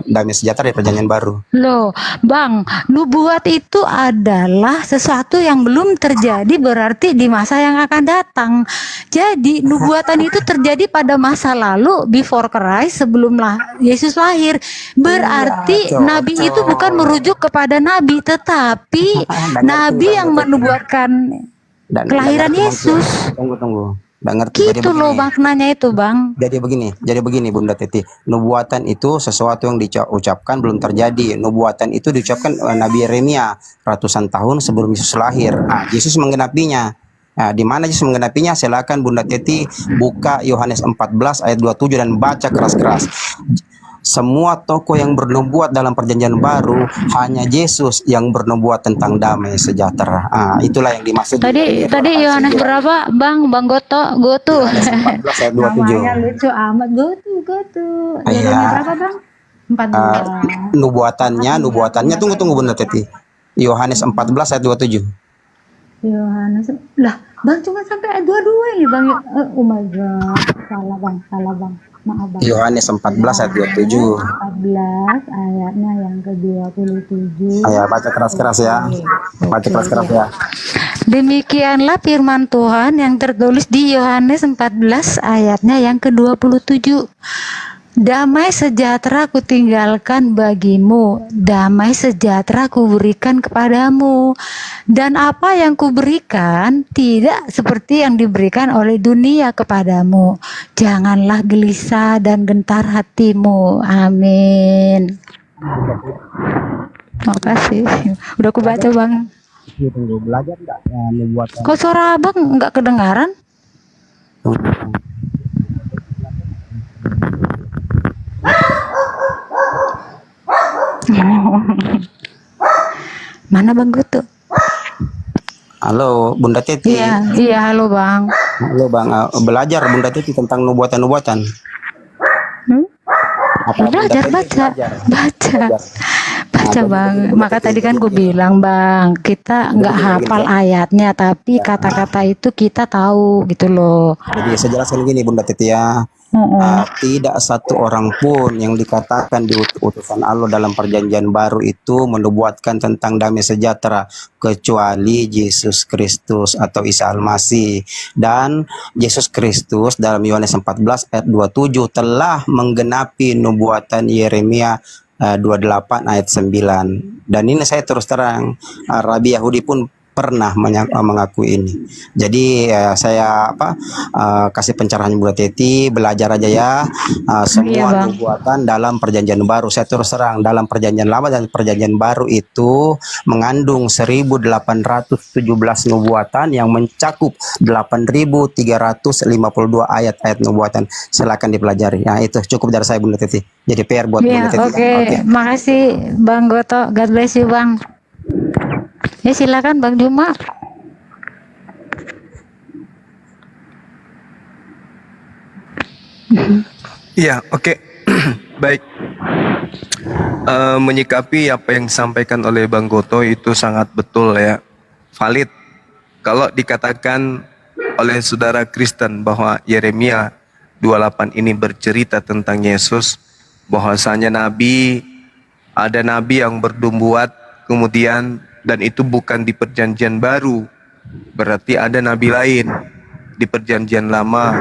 damai sejahtera di perjanjian baru? Loh, Bang, nubuat itu adalah sesuatu yang belum terjadi, berarti di masa yang akan datang. Jadi, nubuatan itu terjadi pada masa lalu, before Christ, sebelum Yesus lahir. Berarti nabi itu bukan merujuk kepada nabi, tetapi nabi yang menubuatkan kelahiran Yesus. Tunggu. Nggak ngerti. Gitu loh maknanya itu, Bang. Jadi begini Bunda Teti. Nubuatan itu sesuatu yang diucapkan belum terjadi. Nubuatan itu diucapkan Nabi Yeremia ratusan tahun sebelum Yesus lahir. Nah, Yesus menggenapinya. Nah, di mana Yesus menggenapinya? Silakan Bunda Teti buka Yohanes 14 ayat 27 dan baca keras-keras. Semua tokoh yang bernubuat dalam perjanjian baru, hanya Yesus yang bernubuat tentang damai sejahtera. Itulah yang dimaksud. Tadi Yohanes berapa, Bang? Bang Gotu. 14 ayat 27. Namanya lucu amat, Gotu. Yohanes berapa, Bang? 14. Nubuatannya tunggu Bunda Teti. Yohanes 14 ayat 27. Yohanes lah, Bang cuma sampai ayat 22 ini, Bang. Oh my god. Salah, Bang. Maaf, Bang. Yohanes 14 ayat 27. 14 ayatnya yang ke-27. Ayo baca keras-keras ya. Baca keras-keras ya. Demikianlah firman Tuhan yang tertulis di Yohanes 14 ayatnya yang ke-27. Damai sejahtera kutinggalkan bagimu, damai sejahtera kuberikan kepadamu. Dan apa yang kuberikan tidak seperti yang diberikan oleh dunia kepadamu. Janganlah gelisah dan gentar hatimu. Amin. Makasih. Udah aku baca, Bang. Belajar enggak nubuatan? Kok suara Abang nggak kedengaran? Mana Bang Gutu? Halo Bunda Teti. Iya, iya, halo Bang. Halo Bang, belajar Bunda Teti tentang nubuatan-nubuatan. Apa Bunda Belajar Teti baca, baca, baca Nah, Bang. Maka tadi kan gue bilang Bang, kita nggak hafal ayatnya, tapi kata-kata itu kita tahu gitu loh. Jadi saya jelaskan gini Bunda Teti ya. Tidak satu orang pun yang dikatakan di utusan Allah dalam perjanjian baru itu menubuatkan tentang damai sejahtera kecuali Yesus Kristus atau Isa Al-Masih. Dan Yesus Kristus dalam Yohanes 14 ayat 27 telah menggenapi nubuatan Yeremia 28 ayat 9. Dan ini saya terus terang, Rabi Yahudi pun pernah mengakui ini. Jadi saya kasih pencerahan Bunda Teti, belajar aja ya. Semua nubuatan dalam perjanjian baru, saya terus terang, dalam perjanjian lama dan perjanjian baru itu mengandung 1817 nubuatan yang mencakup 8352 ayat-ayat nubuatan. Silakan dipelajari. Nah, itu cukup dari saya Bunda Teti. Jadi PR buat Bunda Teti. Oke. Makasih Bang Goto. God bless you Bang. Ya silakan Bang Juma. Iya, oke. Baik. Menyikapi apa yang disampaikan oleh Bang Goto itu sangat betul ya, valid. Kalau dikatakan oleh saudara Kristen bahwa Yeremia 28 ini bercerita tentang Yesus, bahwasanya ada nabi yang bernubuat kemudian, dan itu bukan di perjanjian baru, berarti ada nabi lain di perjanjian lama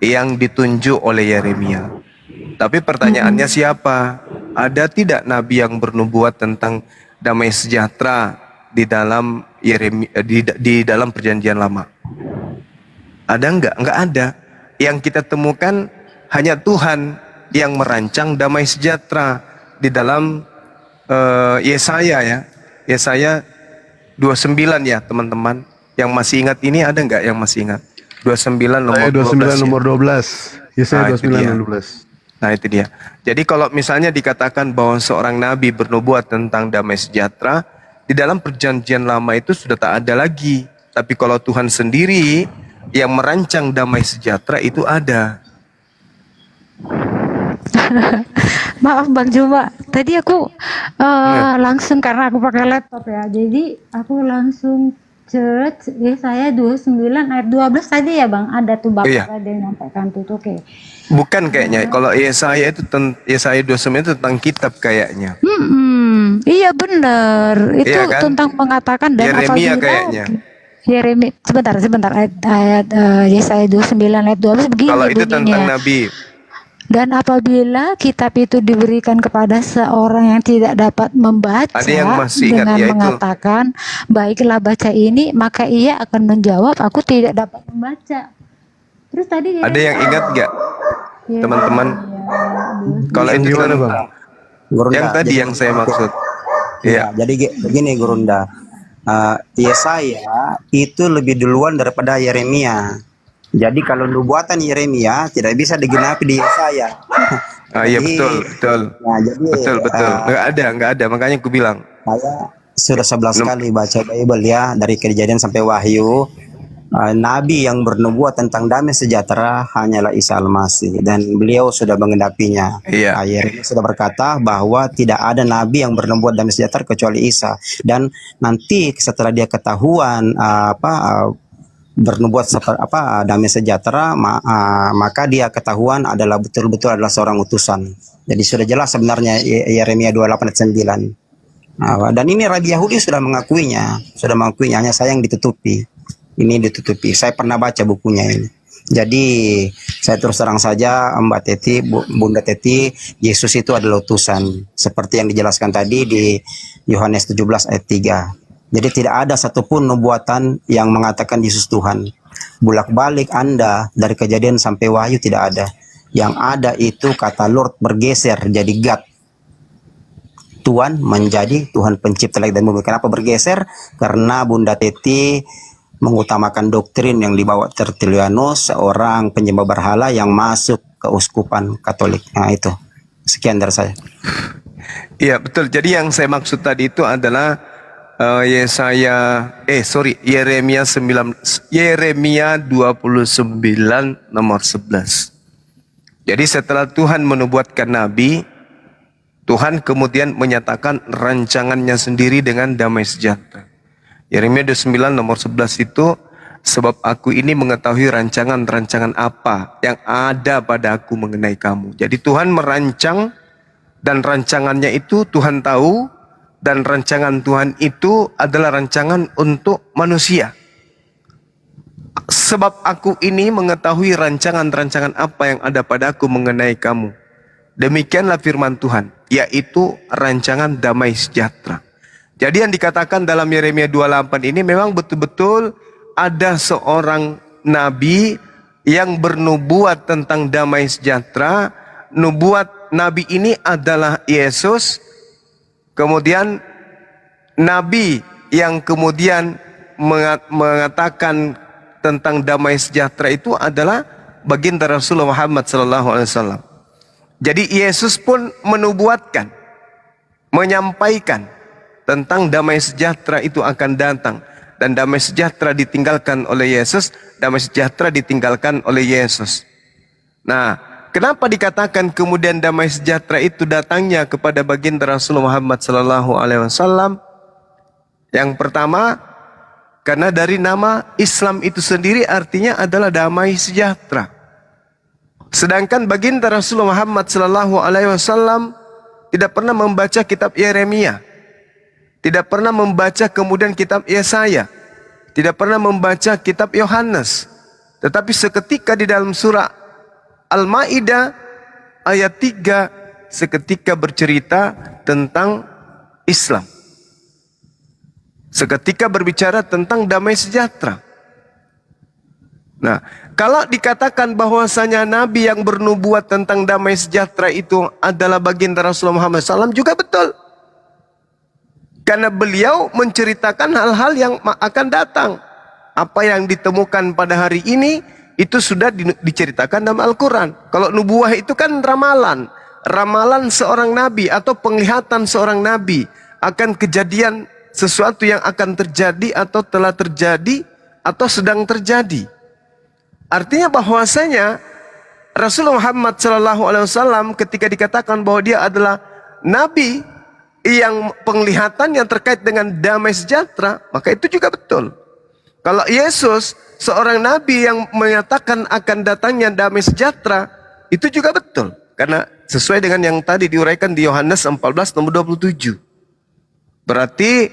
yang ditunjuk oleh Yeremia. Tapi pertanyaannya siapa? Ada tidak nabi yang bernubuat tentang damai sejahtera di dalam Yeremia, di dalam perjanjian lama? Ada enggak? Enggak ada. Yang kita temukan hanya Tuhan yang merancang damai sejahtera di dalam Yesaya ya. Yesaya 29 ya teman-teman. Yang masih ingat ini ada enggak yang masih ingat? 29 nomor 12. nomor 12. Yesaya 29 nomor 12. Nah itu dia. Jadi kalau misalnya dikatakan bahwa seorang nabi bernubuat tentang damai sejahtera, di dalam perjanjian lama itu sudah tak ada lagi. Tapi kalau Tuhan sendiri yang merancang damai sejahtera itu ada. Maaf Bang Juma, tadi aku langsung karena aku pakai laptop ya, jadi aku langsung search Yesaya 29 ayat 12 tadi ya Bang, ada tuh Bapak ada yang nyampaikan tuh, oke. Bukan kayaknya, kalau Yesaya itu Yesaya 29 itu tentang kitab kayaknya. Iya benar, itu Iya kan? tentang mengatakan dan Yeremia apabila kayaknya. Yeremia, sebentar ayat Yesaya 29 ayat 12 begini Kalau itu tentang bunyinya. nabi. Dan apabila kitab itu diberikan kepada seorang yang tidak dapat membaca Ada yang masih ingat, dengan yaitu mengatakan, baiklah baca ini, maka ia akan menjawab, aku tidak dapat membaca. Terus tadi ada yang ingat nggak teman-teman? Kalau itu tentang yang tadi yang saya maksud. Iya. Jadi begini Gurunda, Yesaya itu lebih duluan daripada Yeremia. Jadi kalau nubuatan Yeremia tidak bisa digenapi di Yesaya. Iya betul. Nah, jadi, betul. Nggak ada. Makanya aku bilang. Saya sudah 11 kali baca Bible ya, dari Kejadian sampai Wahyu. Nabi yang bernubuat tentang damai sejahtera hanyalah Isa Al-Masih, dan beliau sudah menggenapinya. Yeremia sudah berkata bahwa tidak ada nabi yang bernubuat damai sejahtera kecuali Isa. Dan nanti setelah dia ketahuan bernubuat damai sejahtera, maka dia ketahuan adalah betul-betul adalah seorang utusan. Jadi sudah jelas sebenarnya Yeremia 28 ayat 9. Dan ini Rabi Yahudi sudah mengakuinya, hanya sayang ditutupi. Ini ditutupi. Saya pernah baca bukunya ini. Jadi saya terus terang saja Mbak Teti, Bunda Teti, Yesus itu adalah utusan seperti yang dijelaskan tadi di Yohanes 17 ayat 3. Jadi tidak ada satupun nubuatan yang mengatakan Yesus Tuhan. Bolak-balik Anda dari Kejadian sampai Wahyu tidak ada. Yang ada itu kata Lord bergeser jadi God. Tuhan menjadi Tuhan pencipta langit dan bumi. Kenapa bergeser? Karena Bunda Teti mengutamakan doktrin yang dibawa Tertullianus, seorang penyembah berhala yang masuk ke uskupan Katolik. Nah itu, sekian dari saya. Iya betul. Jadi yang saya maksud tadi itu adalah Yeremia 29 nomor 11. Jadi setelah Tuhan menubuatkan Nabi, Tuhan kemudian menyatakan rancangannya sendiri dengan damai sejahtera. Yeremia 29 nomor 11 itu, sebab aku ini mengetahui rancangan-rancangan apa yang ada pada aku mengenai kamu. Jadi Tuhan merancang dan rancangannya itu Tuhan tahu, dan rancangan Tuhan itu adalah rancangan untuk manusia. Sebab aku ini mengetahui rancangan-rancangan apa yang ada padaku mengenai kamu. Demikianlah firman Tuhan, yaitu rancangan damai sejahtera. Jadi yang dikatakan dalam Yeremia 28 ini memang betul-betul ada seorang nabi yang bernubuat tentang damai sejahtera. Nubuat nabi ini adalah Yesus. Kemudian nabi yang kemudian mengatakan tentang damai sejahtera itu adalah baginda Rasulullah Muhammad SAW. Jadi Yesus pun menubuatkan, menyampaikan tentang damai sejahtera itu akan datang. Dan damai sejahtera ditinggalkan oleh Yesus, damai sejahtera ditinggalkan oleh Yesus. Nah, kenapa dikatakan kemudian damai sejahtera itu datangnya kepada baginda Rasulullah Muhammad SAW? Yang pertama, karena dari nama Islam itu sendiri artinya adalah damai sejahtera. Sedangkan baginda Rasulullah Muhammad SAW tidak pernah membaca kitab Yeremia, tidak pernah membaca kemudian kitab Yesaya, tidak pernah membaca kitab Yohanes. Tetapi seketika di dalam surah Al-Maidah ayat 3 seketika bercerita tentang Islam. Seketika berbicara tentang damai sejahtera. Nah, kalau dikatakan bahwasanya Nabi yang bernubuat tentang damai sejahtera itu adalah baginda Rasulullah Muhammad SAW juga betul. Karena beliau menceritakan hal-hal yang akan datang. Apa yang ditemukan pada hari ini itu sudah diceritakan dalam Al-Quran. Kalau nubuah itu kan ramalan. Ramalan seorang nabi atau penglihatan seorang nabi akan kejadian sesuatu yang akan terjadi atau telah terjadi atau sedang terjadi. Artinya bahwasanya Rasulullah Muhammad SAW ketika dikatakan bahwa dia adalah nabi yang penglihatannya terkait dengan damai sejahtera, maka itu juga betul. Kalau Yesus seorang nabi yang menyatakan akan datangnya damai sejahtera, itu juga betul. Karena sesuai dengan yang tadi diuraikan di Yohanes 14 nomor 27. Berarti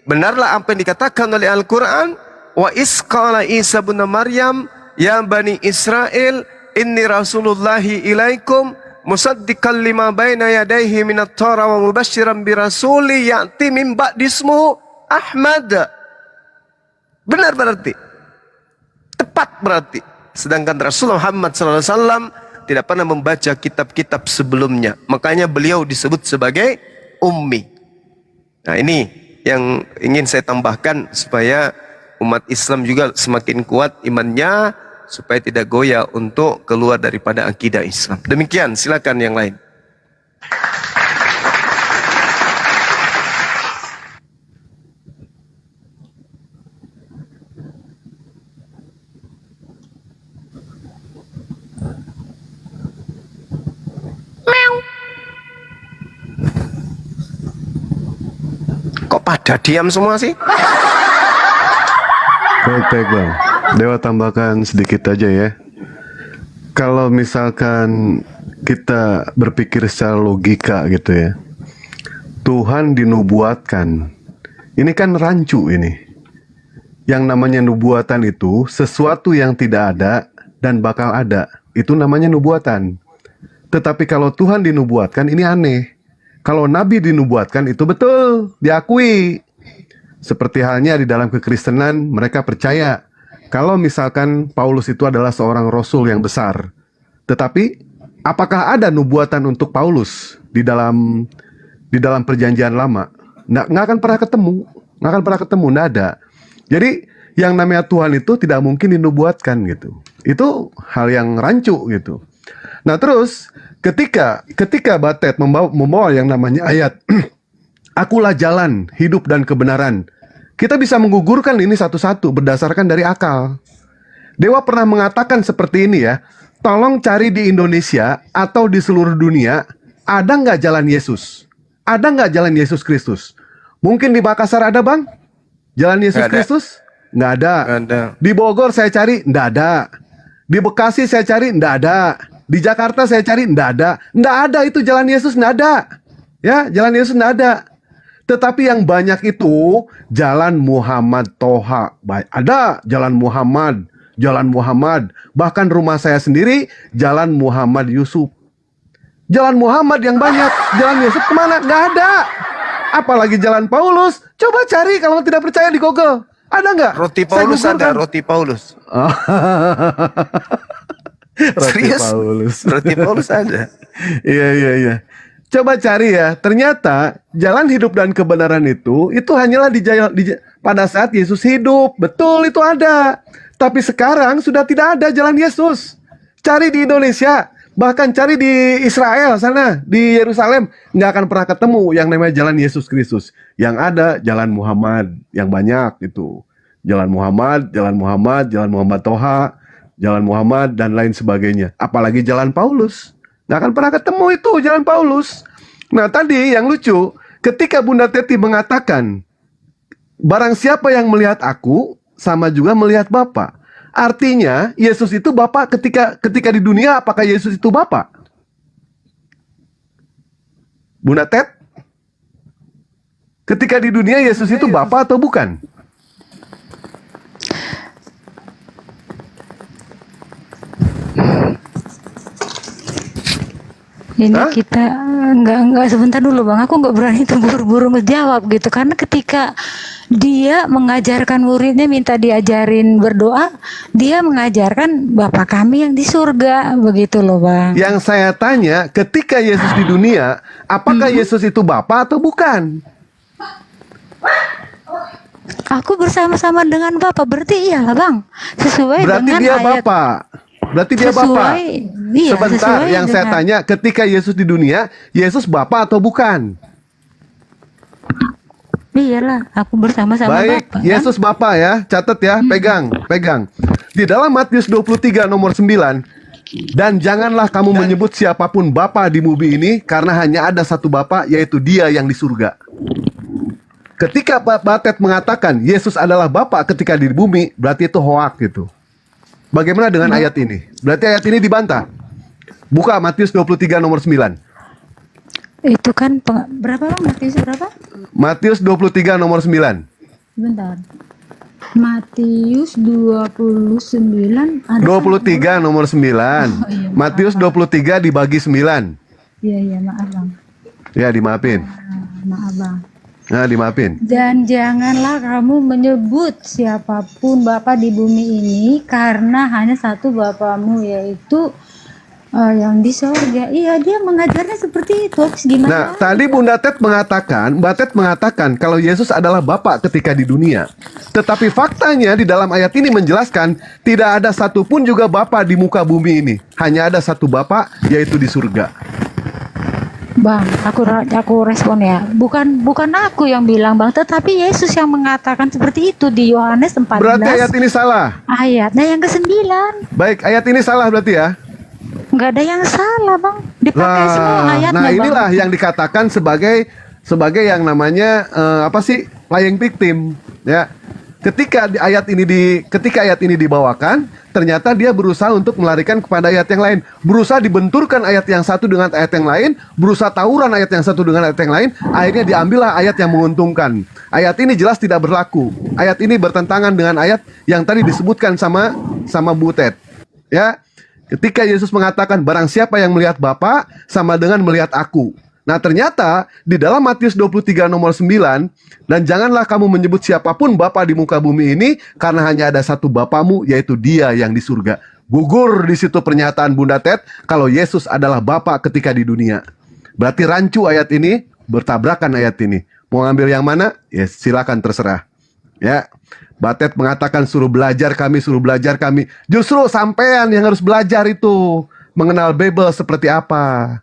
benarlah apa yang dikatakan oleh Al-Quran. Wa isqala Isa bin Maryam ya bani Israel inni rasulullahi ilaikum musaddiqan lima baina yadayhi minat Taurat wa mubasysyiran bi rasuli ya'ti min ba'di ismuhu Ahmad. Benar berarti. Tepat berarti. Sedangkan Rasulullah Muhammad SAW tidak pernah membaca kitab-kitab sebelumnya. Makanya beliau disebut sebagai ummi. Nah ini yang ingin saya tambahkan supaya umat Islam juga semakin kuat imannya, supaya tidak goyah untuk keluar daripada akidah Islam. Demikian, silakan yang lain. Kok pada diam semua sih? Baik Bang, Dewa tambahkan sedikit aja ya. Kalau misalkan kita berpikir secara logika gitu ya, Tuhan dinubuatkan, ini kan rancu ini. Yang namanya nubuatan itu sesuatu yang tidak ada dan bakal ada, itu namanya nubuatan. Tetapi kalau Tuhan dinubuatkan ini aneh. Kalau Nabi dinubuatkan itu betul, diakui. Seperti halnya di dalam kekristenan, mereka percaya kalau misalkan Paulus itu adalah seorang rasul yang besar. Tetapi apakah ada nubuatan untuk Paulus di dalam perjanjian lama? Nggak akan pernah ketemu, nggak ada. Jadi yang namanya Tuhan itu tidak mungkin dinubuatkan gitu. Itu hal yang rancu gitu. Nah terus ketika Batet membawa yang namanya ayat akulah jalan, hidup dan kebenaran, kita bisa menggugurkan ini satu-satu berdasarkan dari akal. Dewa pernah mengatakan seperti ini ya, tolong cari di Indonesia atau di seluruh dunia, ada nggak jalan Yesus? Ada nggak jalan Yesus Kristus? Mungkin di Makassar ada bang? Jalan Yesus Kristus? Nggak ada. Di Bogor saya cari, nggak ada. Di Bekasi saya cari, nggak ada. Di Jakarta saya cari, nggak ada. Nggak ada itu jalan Yesus, nggak ada. Ya, jalan Yesus nggak ada. Tetapi yang banyak itu jalan Muhammad Toha. Ada jalan Muhammad. Bahkan rumah saya sendiri jalan Muhammad Yusuf. Jalan Muhammad yang banyak. Jalan Yusuf kemana? Nggak ada. Apalagi jalan Paulus. Coba cari kalau tidak percaya di Google. Ada nggak? Roti Paulus ada, roti Paulus. Serius? Roti Paulus ada. Iya. Coba cari ya. Ternyata jalan hidup dan kebenaran itu hanyalah pada saat Yesus hidup. Betul, itu ada. Tapi sekarang sudah tidak ada jalan Yesus. Cari di Indonesia, bahkan cari di Israel sana, di Yerusalem, nggak akan pernah ketemu yang namanya jalan Yesus Kristus. Yang ada jalan Muhammad yang banyak itu. Jalan Muhammad Toha, jalan Muhammad dan lain sebagainya. Apalagi jalan Paulus. Nggak akan pernah ketemu itu jalan Paulus. Nah tadi yang lucu, ketika Bunda Teti mengatakan, barang siapa yang melihat aku, sama juga melihat Bapa. Artinya Yesus itu Bapa ketika di dunia, apakah Yesus itu Bapa? Bunda Tet? Ketika di dunia Yesus itu Bapa atau bukan? Ini kita nggak sebentar dulu bang, aku nggak berani tuh buru-buru ngejawab gitu, karena ketika dia mengajarkan muridnya minta diajarin berdoa, dia mengajarkan Bapa kami yang di surga, begitu loh bang. Yang saya tanya, ketika Yesus di dunia, apakah Yesus itu Bapa atau bukan? Aku bersama-sama dengan Bapa, berarti iyalah bang, sesuai berarti dengan dia ayat. Bapa. Berarti dia Bapa. Iya, sebentar, sesuai yang saya dengan- tanya, ketika Yesus di dunia, Yesus Bapa atau bukan? Iyalah, aku bersama-sama Baik, Bapa. Yesus Bapa ya, catat ya, pegang. Di dalam Matius 23 nomor 9, dan janganlah kamu menyebut siapapun Bapa di bumi ini, karena hanya ada satu Bapa, yaitu Dia yang di surga. Ketika Pak Batet mengatakan Yesus adalah Bapa ketika di bumi, berarti itu hoak gitu. Bagaimana dengan ayat ini? Berarti ayat ini dibantah. Buka Matius 23 nomor 9. Itu kan berapa bang? Matius berapa? Matius 23 nomor 9. Bentar. Matius 29 ada 23 nomor 9. iya, Matius 23 dibagi 9. Iya, maaf bang. Ya, dimaafin. Maaf bang. Nah, dimaafin. Dan janganlah kamu menyebut siapapun Bapa di bumi ini, karena hanya satu Bapamu, yaitu yang di sorga. Iya, dia mengajarnya seperti itu. Terus gimana? Nah, tadi Bunda Tet mengatakan kalau Yesus adalah Bapa ketika di dunia. Tetapi faktanya di dalam ayat ini menjelaskan tidak ada satupun juga Bapa di muka bumi ini. Hanya ada satu Bapa, yaitu di surga. Bang, aku respon ya. Bukan aku yang bilang bang, tetapi Yesus yang mengatakan seperti itu di Yohanes 14. Berarti ayat ini salah. Ayatnya yang ke-9. Baik, ayat ini salah berarti ya. Nggak ada yang salah bang. Dipakai semua ayatnya Nah, bang. inilah yang dikatakan sebagai yang namanya playing victim ya. Ketika ayat ini dibawakan, ternyata dia berusaha untuk melarikan kepada ayat yang lain, berusaha dibenturkan ayat yang satu dengan ayat yang lain, berusaha tawuran ayat yang satu dengan ayat yang lain. Akhirnya diambillah ayat yang menguntungkan. Ayat ini jelas tidak berlaku. Ayat ini bertentangan dengan ayat yang tadi disebutkan sama Butet. Ya, ketika Yesus mengatakan barang siapa yang melihat Bapa sama dengan melihat aku. Nah ternyata di dalam Matius 23 nomor 9, dan janganlah kamu menyebut siapapun Bapa di muka bumi ini, karena hanya ada satu Bapamu, yaitu Dia yang di surga. Gugur di situ pernyataan Bunda Tet kalau Yesus adalah Bapa ketika di dunia. Berarti rancu ayat ini bertabrakan ayat ini. Mau ngambil yang mana? Ya silakan terserah. Ya, Batet mengatakan suruh belajar kami. Justru sampean yang harus belajar itu mengenal Bible seperti apa.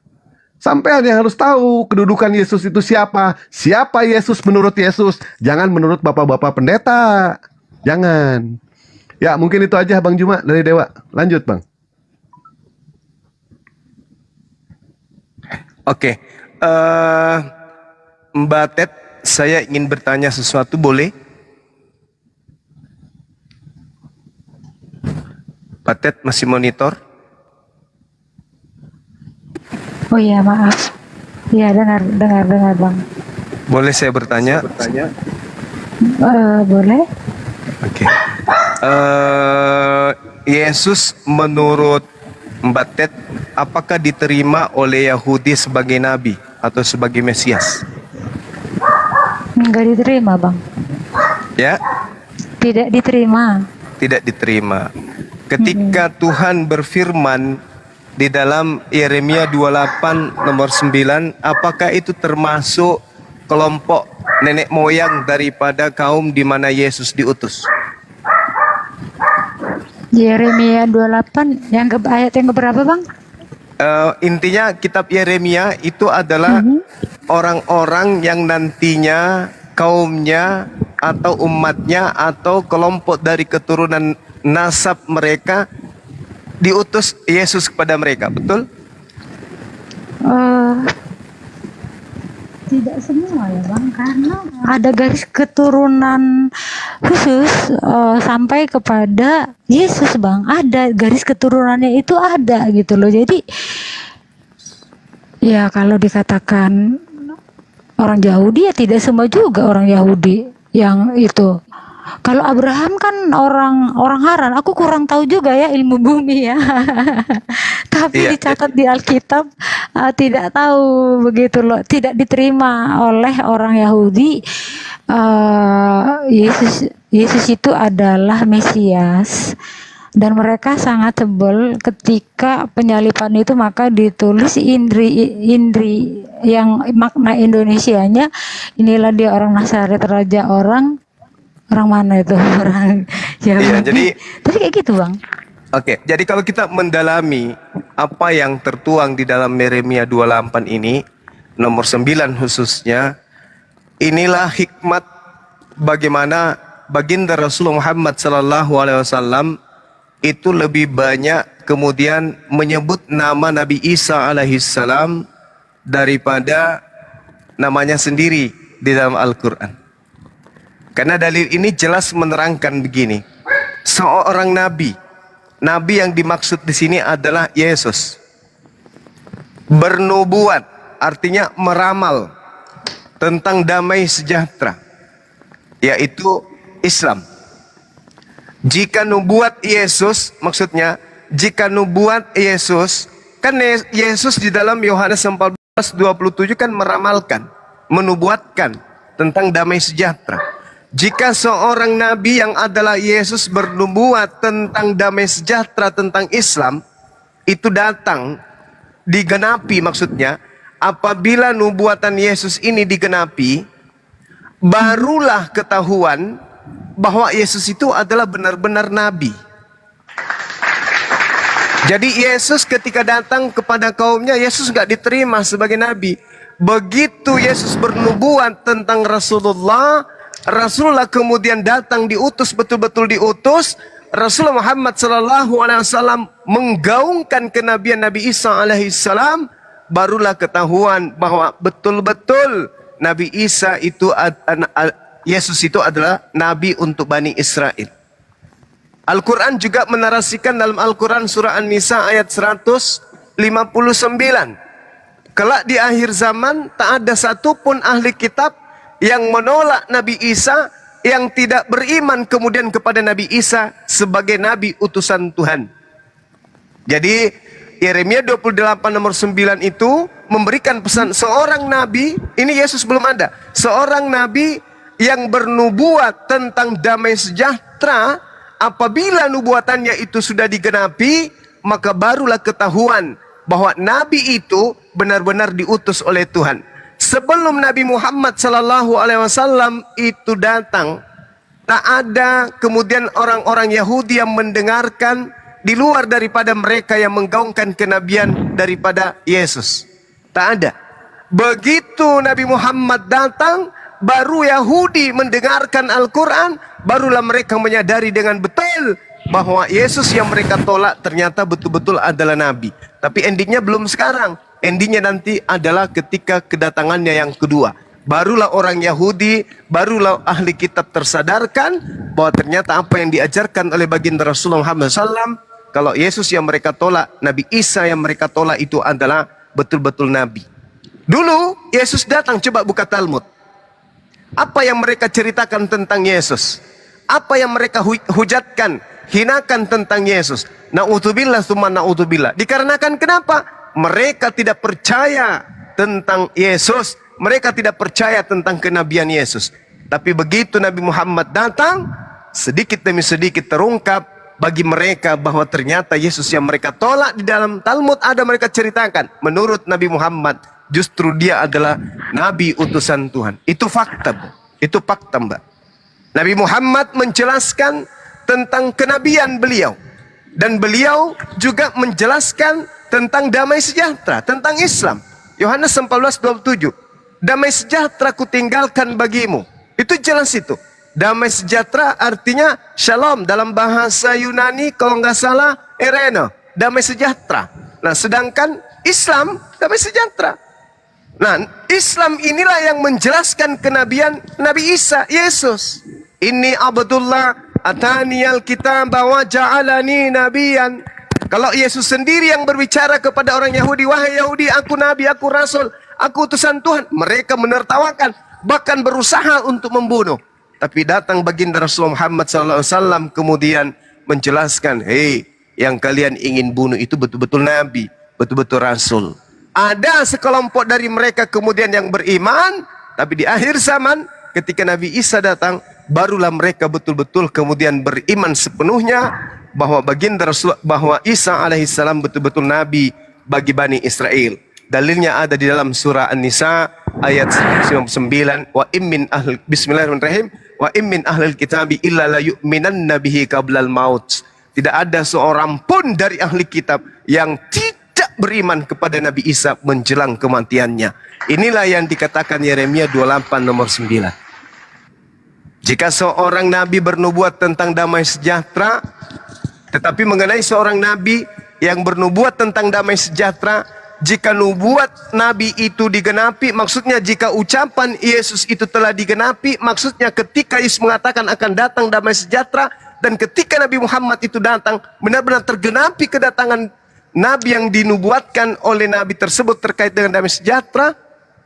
Sampean yang harus tahu kedudukan Yesus itu siapa. Siapa Yesus menurut Yesus. Jangan menurut bapak-bapak pendeta. Jangan. Ya, mungkin itu aja Bang Juma dari Dewa. Lanjut, Bang. Oke. Mbak Ted, saya ingin bertanya sesuatu, boleh? Mbak Ted masih monitor? Oh iya, maaf. Iya, dengar Bang. Boleh saya bertanya? Boleh? Oke. Yesus menurut Mbak Ted, apakah diterima oleh Yahudi sebagai nabi atau sebagai Mesias? Enggak diterima, Bang. Ya? Tidak diterima. Tidak diterima. Ketika Tuhan berfirman di dalam Yeremia 28 nomor 9, apakah itu termasuk kelompok nenek moyang daripada kaum di mana Yesus diutus? Yeremia 28 ayat yang keberapa, Bang? Intinya kitab Yeremia itu adalah orang-orang yang nantinya kaumnya atau umatnya atau kelompok dari keturunan nasab mereka diutus Yesus kepada mereka, betul? Tidak semua ya, Bang, karena ada garis keturunan khusus sampai kepada Yesus, Bang. Ada garis keturunannya, itu ada gitu loh. Jadi ya kalau dikatakan orang Yahudi, ya tidak semua juga orang Yahudi yang itu. Kalau Abraham kan orang Haran, aku kurang tahu juga ya ilmu bumi ya. Tapi dicatat di Alkitab tidak tahu begitu loh, tidak diterima oleh orang Yahudi. Yesus itu adalah Mesias. Dan mereka sangat tebal ketika penyalipan itu, maka ditulis Indri yang makna Indonesianya, inilah dia orang Nazaret, raja orang mana itu, orang Yahudi. Iya, jadi tapi kayak gitu, Bang. Oke, jadi kalau kita mendalami apa yang tertuang di dalam Yeremia 28 ini, nomor 9 khususnya, inilah hikmat bagaimana baginda Rasulullah Muhammad SAW itu lebih banyak kemudian menyebut nama Nabi Isa alaihissalam daripada namanya sendiri di dalam Al-Quran. Karena dalil ini jelas menerangkan begini, seorang nabi yang dimaksud di sini adalah Yesus. Bernubuat artinya meramal tentang damai sejahtera, yaitu Islam. Jika nubuat Yesus, maksudnya jika nubuat Yesus, kan Yesus di dalam Yohanes 14:27 kan meramalkan, menubuatkan tentang damai sejahtera. Jika seorang nabi yang adalah Yesus bernubuat tentang damai sejahtera, tentang Islam, itu datang digenapi, maksudnya apabila nubuatan Yesus ini digenapi, barulah ketahuan bahwa Yesus itu adalah benar-benar nabi. Jadi Yesus ketika datang kepada kaumnya, Yesus nggak diterima sebagai nabi. Begitu Yesus bernubuat tentang Rasulullah kemudian datang diutus, betul-betul diutus. Rasulullah Muhammad SAW menggaungkan kenabian Nabi Isa alaihissalam, barulah ketahuan bahwa betul-betul Nabi Isa itu, Yesus itu adalah nabi untuk Bani Israel. Al-Quran juga menarasikan dalam Al-Quran surah An-Nisa ayat 159. Kelak di akhir zaman tak ada satupun ahli kitab yang menolak Nabi Isa, yang tidak beriman kemudian kepada Nabi Isa sebagai nabi utusan Tuhan. Jadi Yeremia 28 nomor 9 itu memberikan pesan seorang nabi, ini Yesus belum ada, seorang nabi yang bernubuat tentang damai sejahtera. Apabila nubuatannya itu sudah digenapi, maka barulah ketahuan bahwa nabi itu benar-benar diutus oleh Tuhan. Sebelum Nabi Muhammad SAW itu datang, Tak ada kemudian orang-orang Yahudi yang mendengarkan di luar daripada mereka yang menggaungkan kenabian daripada Yesus. Tak ada. Begitu Nabi Muhammad datang, baru Yahudi mendengarkan Al-Quran, barulah mereka menyadari dengan betul bahwa Yesus yang mereka tolak ternyata betul-betul adalah Nabi. Tapi endingnya belum sekarang. Endingnya nanti adalah ketika kedatangannya yang kedua. Barulah orang Yahudi, barulah ahli kitab tersadarkan bahwa ternyata apa yang diajarkan oleh baginda Rasulullah Muhammad SAW, kalau Yesus yang mereka tolak, Nabi Isa yang mereka tolak itu adalah betul-betul Nabi. Dulu Yesus datang, coba buka Talmud. Apa yang mereka ceritakan tentang Yesus? Apa yang mereka hujatkan, hinakan tentang Yesus? Na'udzubillah summa na'udzubillah. Dikarenakan kenapa? Mereka tidak percaya tentang Yesus. Mereka tidak percaya tentang kenabian Yesus. Tapi begitu Nabi Muhammad datang, sedikit demi sedikit terungkap bagi mereka bahwa ternyata Yesus yang mereka tolak di dalam Talmud ada mereka ceritakan. Menurut Nabi Muhammad, justru dia adalah Nabi utusan Tuhan. Itu fakta, Bu. Itu fakta, Mbak. Nabi Muhammad menjelaskan tentang kenabian beliau. Dan beliau juga menjelaskan tentang damai sejahtera, tentang Islam. Yohanes 14:27. Damai sejahtera kutinggalkan bagimu. Itu jelas itu. Damai sejahtera artinya shalom. Dalam bahasa Yunani kalau nggak salah ereno. Damai sejahtera. Nah sedangkan Islam damai sejahtera. Nah Islam inilah yang menjelaskan kenabian Nabi Isa, Yesus. Ini Abdullah ataniyal kitab wa ja'alani nabiyan. Kalau Yesus sendiri yang berbicara kepada orang Yahudi, wahai Yahudi, aku nabi, aku rasul, aku utusan Tuhan. Mereka menertawakan, bahkan berusaha untuk membunuh. Tapi datang baginda Rasulullah Muhammad SAW kemudian menjelaskan, hei, yang kalian ingin bunuh itu betul-betul nabi, betul-betul rasul. Ada sekelompok dari mereka kemudian yang beriman, tapi di akhir zaman ketika Nabi Isa datang, barulah mereka betul-betul kemudian beriman sepenuhnya bahwa baginda Rasul, bahwa Isa alaihissalam betul-betul nabi bagi Bani Israel. Dalilnya ada di dalam surah An-Nisa ayat 99, wa immin ahlil bismillahirrahmanirrahim wa immin ahlil kitabi illa la yu'minanna bihi qablal maut. Tidak ada seorang pun dari ahli kitab yang tidak beriman kepada Nabi Isa menjelang kematiannya. Inilah yang dikatakan Yeremia 28 nomor 9. Jika seorang nabi bernubuat tentang damai sejahtera, tetapi mengenai seorang nabi yang bernubuat tentang damai sejahtera, jika nubuat nabi itu digenapi, maksudnya jika ucapan Yesus itu telah digenapi, maksudnya ketika Yesus mengatakan akan datang damai sejahtera, dan ketika Nabi Muhammad itu datang, benar-benar tergenapi kedatangan nabi yang dinubuatkan oleh nabi tersebut terkait dengan damai sejahtera,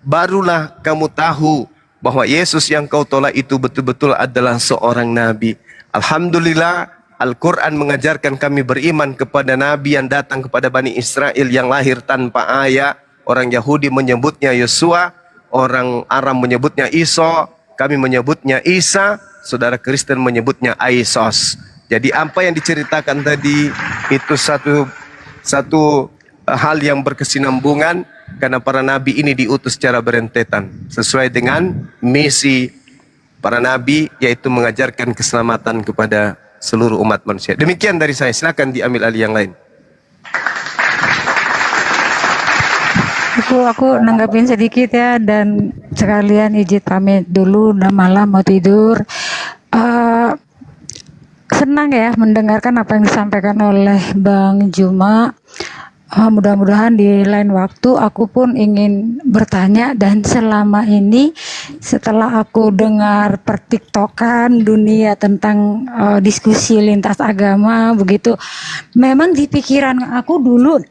barulah kamu tahu bahwa Yesus yang kau tolak itu betul-betul adalah seorang nabi. Alhamdulillah, Al-Quran mengajarkan kami beriman kepada nabi yang datang kepada Bani Israel yang lahir tanpa ayah. Orang Yahudi menyebutnya Yosua, orang Aram menyebutnya Isa, kami menyebutnya Isa, saudara Kristen menyebutnya Aisos. Jadi apa yang diceritakan tadi itu satu hal yang berkesinambungan, karena para nabi ini diutus secara berentetan sesuai dengan misi para nabi, yaitu mengajarkan keselamatan kepada seluruh umat manusia. Demikian dari saya, silakan diambil alih yang lain. Aku nanggapin sedikit ya, dan sekalian izin pamit dulu, udah malam mau tidur. Senang ya mendengarkan apa yang disampaikan oleh Bang Juma. Mudah-mudahan di lain waktu aku pun ingin bertanya, dan selama ini setelah aku dengar pertiktokan dunia tentang diskusi lintas agama begitu, memang di pikiran aku dulu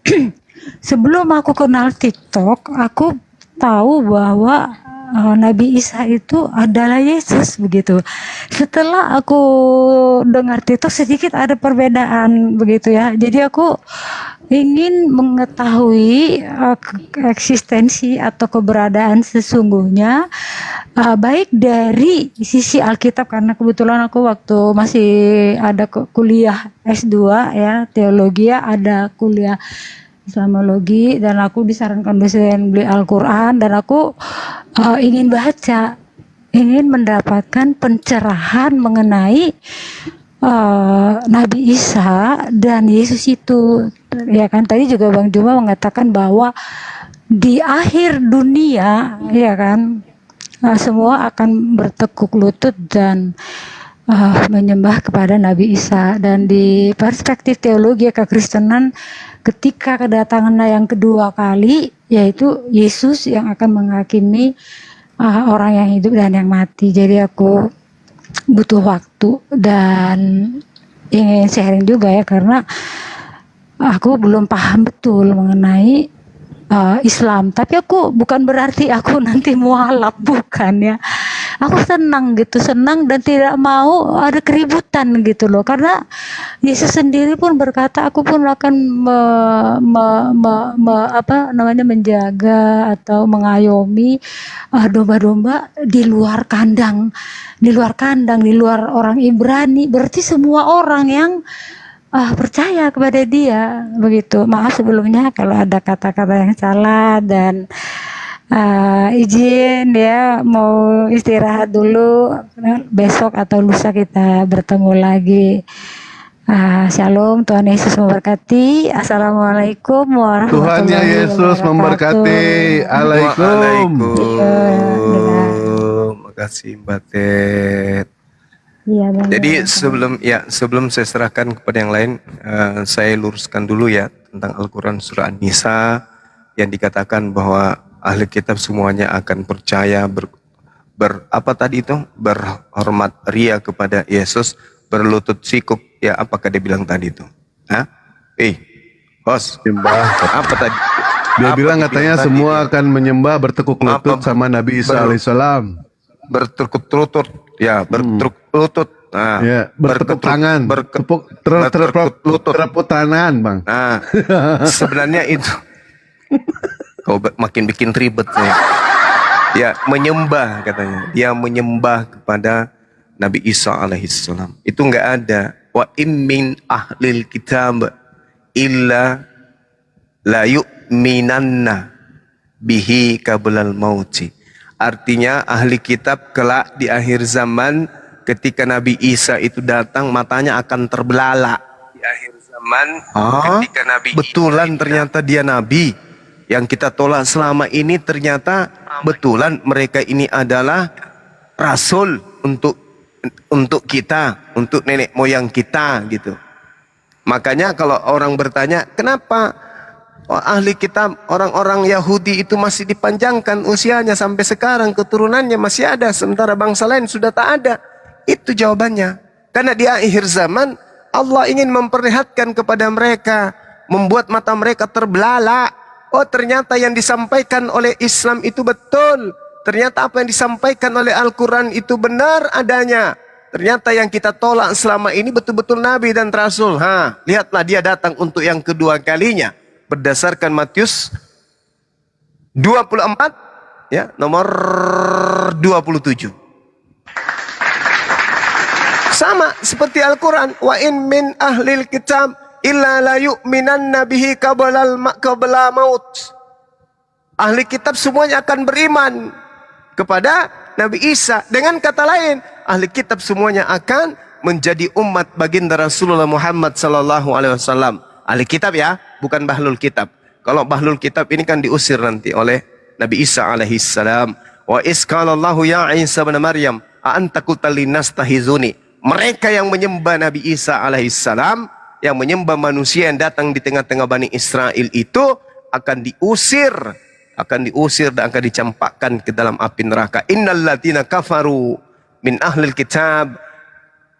sebelum aku kenal TikTok, aku tahu bahwa Nabi Isa itu adalah Yesus begitu. Setelah aku dengar TikTok sedikit ada perbedaan begitu ya. Jadi aku ingin mengetahui eksistensi atau keberadaan sesungguhnya, baik dari sisi Alkitab, karena kebetulan aku waktu masih ada kuliah S2 ya, teologi, ada kuliah Islamologi, dan aku disarankan dosen beli Al-Quran, dan aku ingin baca ingin mendapatkan pencerahan mengenai Nabi Isa dan Yesus itu. Ya kan, tadi juga Bang Juma mengatakan bahwa di akhir dunia, ya kan, semua akan bertekuk lutut dan menyembah kepada Nabi Isa. Dan di perspektif teologi kekristenan, ketika kedatangannya yang kedua kali, yaitu Yesus yang akan menghakimi orang yang hidup dan yang mati. Jadi aku butuh waktu dan ingin sharing juga ya, karena aku belum paham betul mengenai Islam. Tapi aku bukan berarti aku nanti mualaf, bukan ya. Aku senang gitu, senang dan tidak mau ada keributan gitu loh. Karena Yesus sendiri pun berkata, aku pun akan menjaga atau mengayomi domba-domba di luar kandang, di luar orang Ibrani. Berarti semua orang yang percaya kepada dia, begitu. Maaf sebelumnya kalau ada kata-kata yang salah, dan izin ya mau istirahat dulu, besok atau lusa kita bertemu lagi. Shalom, Tuhan Yesus memberkati. Assalamualaikum warahmatullahi wabarakatuh. Tuhan Yesus memberkati. Waalaikumsalam. Makasih Mbak Ted. Iya, Jadi sebelum saya serahkan kepada yang lain, saya luruskan dulu ya tentang Al-Quran surah An-Nisa yang dikatakan bahwa ahli kitab semuanya akan percaya berhormat ria kepada Yesus, berlutut sikuk. Ya, apakah dia bilang tadi itu? Host, apa tadi? Dia bilang katanya semua akan menyembah bertekuk lutut sama Nabi Isa alaihissalam. Bertekuk lutut, ya, bertekuk lutut. Nah, ya, bertepuk tangan, bertepuk tangan, Bang. Nah, sebenarnya itu kau makin bikin ribet ya. Ya, menyembah katanya. Dia menyembah kepada Nabi Isa alaihissalam. Itu enggak ada. Wa min ahlil kitab illa la yu'minanna bihi qablal mauti. Artinya ahli kitab kelak di akhir zaman ketika Nabi Isa itu datang, matanya akan terbelalak. Di akhir zaman ketika Nabi betulan ternyata dia nabi. Yang kita tolak selama ini ternyata betulan mereka ini adalah rasul untuk kita, untuk nenek moyang kita gitu. Makanya kalau orang bertanya, kenapa ahli kitab orang-orang Yahudi itu masih dipanjangkan usianya sampai sekarang, keturunannya masih ada, sementara bangsa lain sudah tak ada? Itu jawabannya. Karena di akhir zaman Allah ingin memperlihatkan kepada mereka, membuat mata mereka terbelalak. Oh, ternyata yang disampaikan oleh Islam itu betul. Ternyata apa yang disampaikan oleh Al-Quran itu benar adanya. Ternyata yang kita tolak selama ini betul-betul Nabi dan Rasul. Lihatlah dia datang untuk yang kedua kalinya. Berdasarkan Matius 24, ya, nomor 27. Sama seperti Al-Quran. Wa in min ahlil kitab illa la yu'minanna bihi qabla maut. Ahli kitab semuanya akan beriman kepada Nabi Isa. Dengan kata lain, ahli kitab semuanya akan menjadi umat baginda Rasulullah Muhammad sallallahu alaihi wasallam. Ahli kitab ya, bukan bahlul kitab. Kalau bahlul kitab ini kan diusir nanti oleh Nabi Isa alaihi salam. Wa isqalallahu ya Isa bin Maryam, a anta qulta linnas tahizuni. Mereka yang menyembah Nabi Isa alaihi salam, yang menyembah manusia yang datang di tengah-tengah Bani Israel itu akan diusir dan akan dicampakkan ke dalam api neraka. Innal ladzina kafaru min ahlil kitab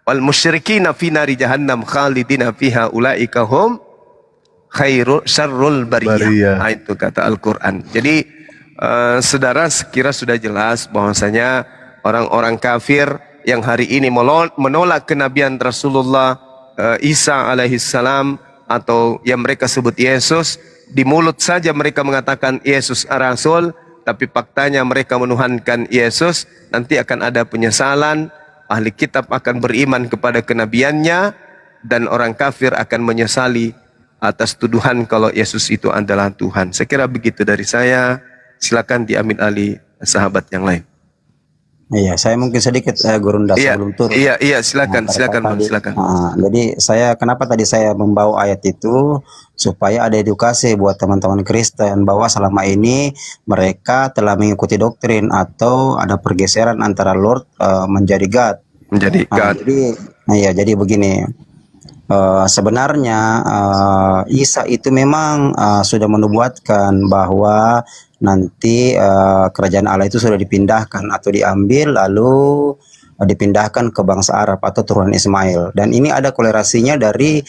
wal musyrikina fi nari jahannam khalidina fiha ulaika hum syarrul bariyah. Nah, itu kata Al-Quran. Jadi saudara sekira sudah jelas bahwasanya orang-orang kafir yang hari ini menolak kenabian Rasulullah Isa alaihissalam atau yang mereka sebut Yesus, di mulut saja mereka mengatakan Yesus Rasul, tapi faktanya mereka menuhankan Yesus. Nanti akan ada penyesalan, ahli kitab akan beriman kepada kenabiannya, dan orang kafir akan menyesali atas tuduhan kalau Yesus itu adalah Tuhan. Saya kira begitu dari saya. Silakan diambil alih sahabat yang lain. Iya, saya mungkin sedikit Gurunda Iya, sebelum turun. iya, silakan, Terkait silakan Bang, tadi, silakan. jadi kenapa tadi saya membawa ayat itu supaya ada edukasi buat teman-teman Kristen bahwa selama ini mereka telah mengikuti doktrin atau ada pergeseran antara Lord menjadi God. Menjadi God. Jadi begini. Sebenarnya Isa itu memang sudah menubuatkan bahwa nanti kerajaan Allah itu sudah dipindahkan atau diambil lalu dipindahkan ke bangsa Arab atau turunan Ismail, dan ini ada kolerasinya dari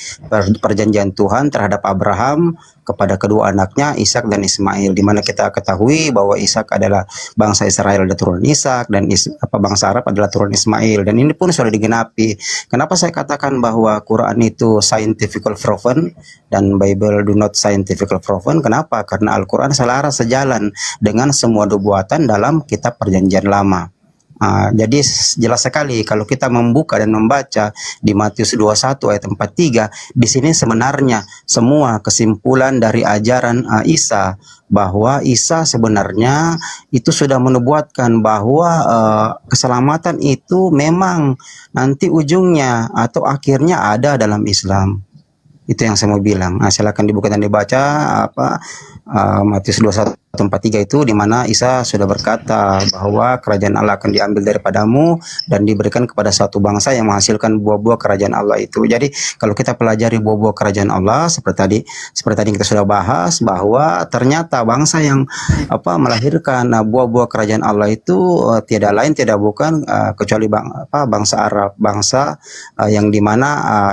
perjanjian Tuhan terhadap Abraham kepada kedua anaknya Ishak dan Ismail, di mana kita ketahui bahwa Ishak adalah bangsa Israel dan turunan Ishak, dan bangsa Arab adalah turunan Ismail, dan ini pun sudah digenapi. Kenapa saya katakan bahwa Quran itu scientifical proven dan Bible do not scientifical proven? Kenapa? Karena Al-Quran selaras sejalan dengan semua nubuatan dalam kitab perjanjian lama. Jadi jelas sekali kalau kita membuka dan membaca di Matius 21 ayat 43, di sini sebenarnya semua kesimpulan dari ajaran Isa bahwa Isa sebenarnya itu sudah menubuatkan bahwa keselamatan itu memang nanti ujungnya atau akhirnya ada dalam Islam. Itu yang saya mau bilang. Silakan dibuka dan dibaca Matius 21:43 itu, di mana Isa sudah berkata bahwa kerajaan Allah akan diambil daripadamu dan diberikan kepada satu bangsa yang menghasilkan buah-buah kerajaan Allah itu. Jadi kalau kita pelajari buah-buah kerajaan Allah seperti tadi kita sudah bahas bahwa ternyata bangsa yang melahirkan buah-buah kerajaan Allah itu tiada lain tiada bukan kecuali bangsa Arab, bangsa yang dimana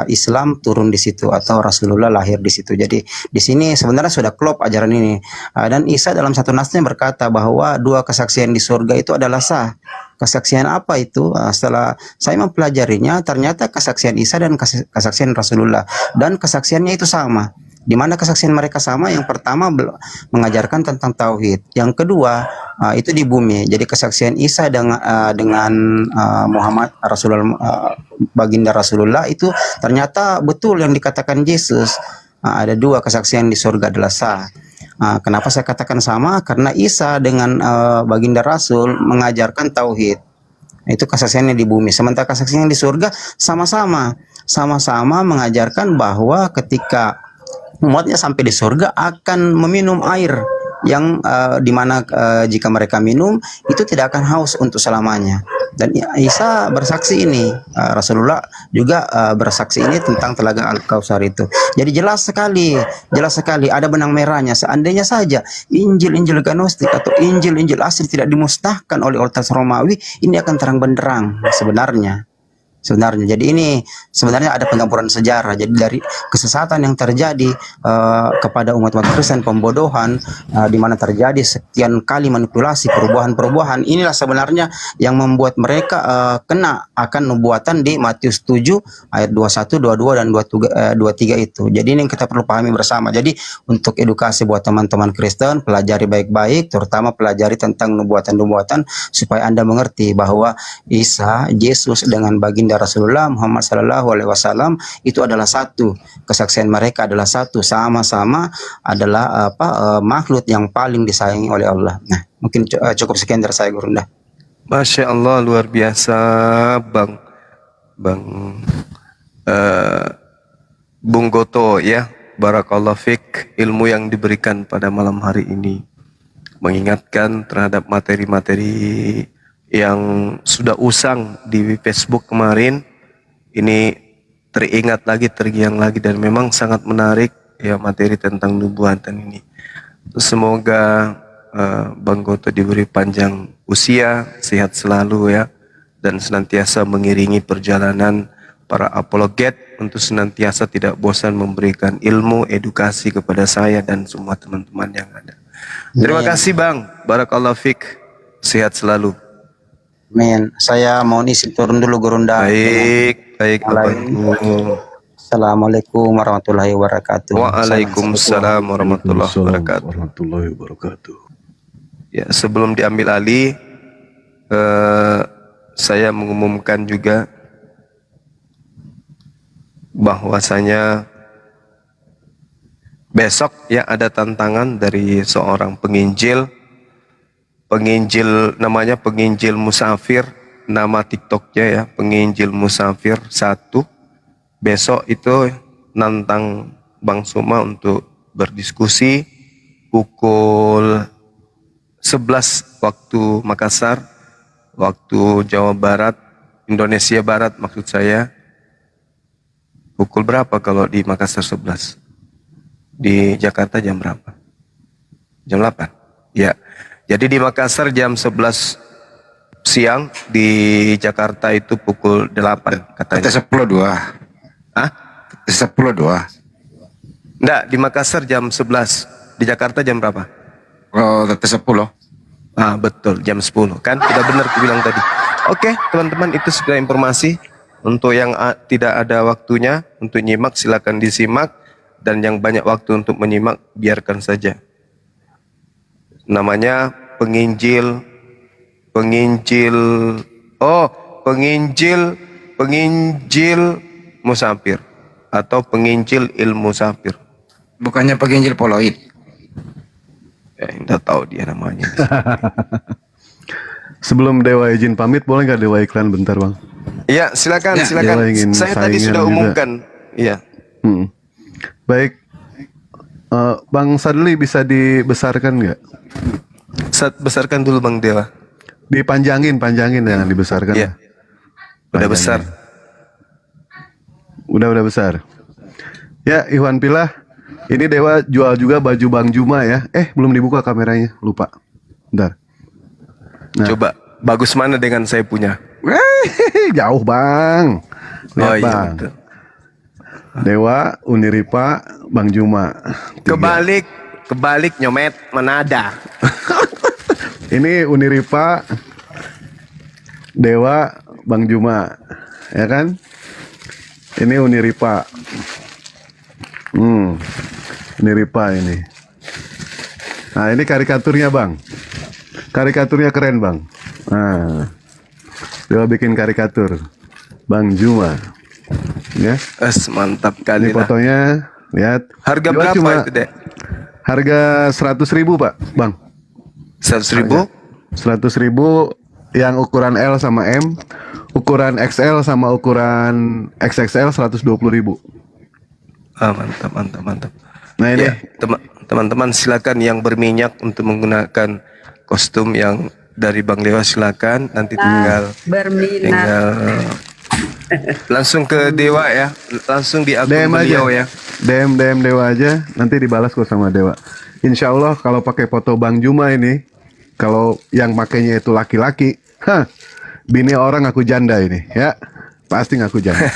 Islam turun di situ atau Rasulullah lahir di situ. Jadi di sini sebenarnya sudah klop ajaran ini. Dan Isa dalam satu nasnya berkata bahwa dua kesaksian di surga itu adalah sah. Kesaksian apa itu? Setelah saya mempelajarinya, ternyata kesaksian Isa dan kesaksian Rasulullah, dan kesaksiannya itu sama. Di mana kesaksian mereka sama? Yang pertama mengajarkan tentang tauhid. Yang kedua itu di bumi. Jadi kesaksian Isa dengan Muhammad Rasulullah, baginda Rasulullah itu ternyata betul yang dikatakan Yesus. Ada dua kesaksian di surga adalah sah. Kenapa saya katakan sama? Karena Isa dengan baginda Rasul mengajarkan tauhid. Itu kesaksiannya di bumi. Sementara kesaksian di surga sama-sama mengajarkan bahwa ketika umatnya sampai di surga akan meminum air yang dimana jika mereka minum itu tidak akan haus untuk selamanya. Dan Isa bersaksi ini, Rasulullah juga bersaksi ini tentang telaga Al-Kautsar itu. Jadi jelas sekali ada benang merahnya. Seandainya saja Injil-Injil Gnostik atau Injil-Injil asli tidak dimusnahkan oleh otoritas Romawi, ini akan terang benderang sebenarnya. Jadi ini sebenarnya ada penggambaran sejarah. Jadi dari kesesatan yang terjadi kepada umat Kristen, pembodohan di mana terjadi sekian kali manipulasi, perubahan-perubahan, inilah sebenarnya yang membuat mereka kena akan nubuatan di Matius 7 ayat 21, 22 dan 23 itu. Jadi ini yang kita perlu pahami bersama. Jadi untuk edukasi buat teman-teman Kristen, pelajari baik-baik, terutama pelajari tentang nubuatan-nubuatan supaya Anda mengerti bahwa Isa, Yesus dengan baginda Rasulullah Muhammad SAW itu adalah satu. Kesaksian mereka adalah satu, sama-sama adalah makhluk yang paling disayangi oleh Allah. Nah, mungkin cukup sekian dari saya, Gurunda. Masya Allah, luar biasa Bung Goto ya. Barakallah fik, ilmu yang diberikan pada malam hari ini mengingatkan terhadap materi-materi yang sudah usang di Facebook kemarin. Ini teringat lagi, terngiang lagi, dan memang sangat menarik ya materi tentang nubuatan ini. Semoga Bang Goto diberi panjang usia, sehat selalu ya, dan senantiasa mengiringi perjalanan para apologet untuk senantiasa tidak bosan memberikan ilmu, edukasi kepada saya dan semua teman-teman yang ada. Terima kasih Bang, barakallahu fik, sehat selalu. Amin. Saya mau isi turun dulu, Gurunda. Baik. Assalamualaikum warahmatullahi wabarakatuh. Waalaikumsalam warahmatullahi wabarakatuh. Ya, sebelum diambil alih, saya mengumumkan juga bahwasanya besok ya ada tantangan dari seorang penginjil namanya penginjil musafir nama TikToknya ya, Penginjil Musafir 1. Besok itu nantang Bang Suma untuk berdiskusi pukul 11 waktu Makassar, waktu Jawa Barat, Indonesia Barat maksud saya. Pukul berapa kalau di Makassar 11? Di Jakarta jam berapa? Jam 8? Ya. Jadi di Makassar jam 11 siang, di Jakarta itu pukul 8 katanya. Kata 10.02. Hah? 10.02. Enggak, di Makassar jam 11. Di Jakarta jam berapa? Oh, kata 10. Ah, betul, jam 10. Kan udah benar aku bilang tadi. Oke, teman-teman, itu sudah informasi. Untuk yang tidak ada waktunya untuk nyimak, silakan disimak. Dan yang banyak waktu untuk menyimak, biarkan saja. Namanya penginjil musafir atau penginjil ilmu musafir. Bukannya penginjil poloid. Enggak tahu dia namanya. Sebelum Dewa izin pamit, boleh nggak Dewa iklan bentar, Bang? Iya, silakan, Ya, silakan. Dewa ingin Saya tadi saingan sudah juga. umumkan. Iya. Baik, Bang Sadli bisa dibesarkan nggak? Besarkan dulu Bang Dewa. Dipanjangin, jangan dibesarkan. Iya. Udah besar. Udah besar. Ya, Iwan Pilah, ini Dewa jual juga baju Bang Juma ya. Belum dibuka kameranya, lupa. Bentar. Nah. Coba, bagus mana dengan saya punya? Jauh Bang. Lihat iya, Bang. betul. Dewa, Uniripa, Bang Juma. 3. Kebalik nyomet, mana ada? Ini Uniripa, Dewa, Bang Juma, ya kan? Ini Uniripa. Uniripa ini. Nah, ini karikaturnya Bang. Karikaturnya keren Bang. Nah, Dewa bikin karikatur Bang Juma. Ya. Mantap kali Ini lah. fotonya, lihat. Harga Dewa berapa itu, Dek? Harga 100.000 Pak, Bang. 100.000? 100.000 yang ukuran L sama M, ukuran XL sama ukuran XXL 120.000. Mantap. Nah ini ya, teman-teman silakan yang berminyak untuk menggunakan kostum yang dari Bang Dewa silakan. Nanti tinggal langsung ke Dewa ya, langsung di akun DM beliau aja. ya. DM Dewa aja, nanti dibalas kok sama Dewa. Insya Allah kalau pakai foto Bang Juma ini, kalau yang makainya itu laki-laki, bini orang aku janda ini, ya pasti ngaku janda.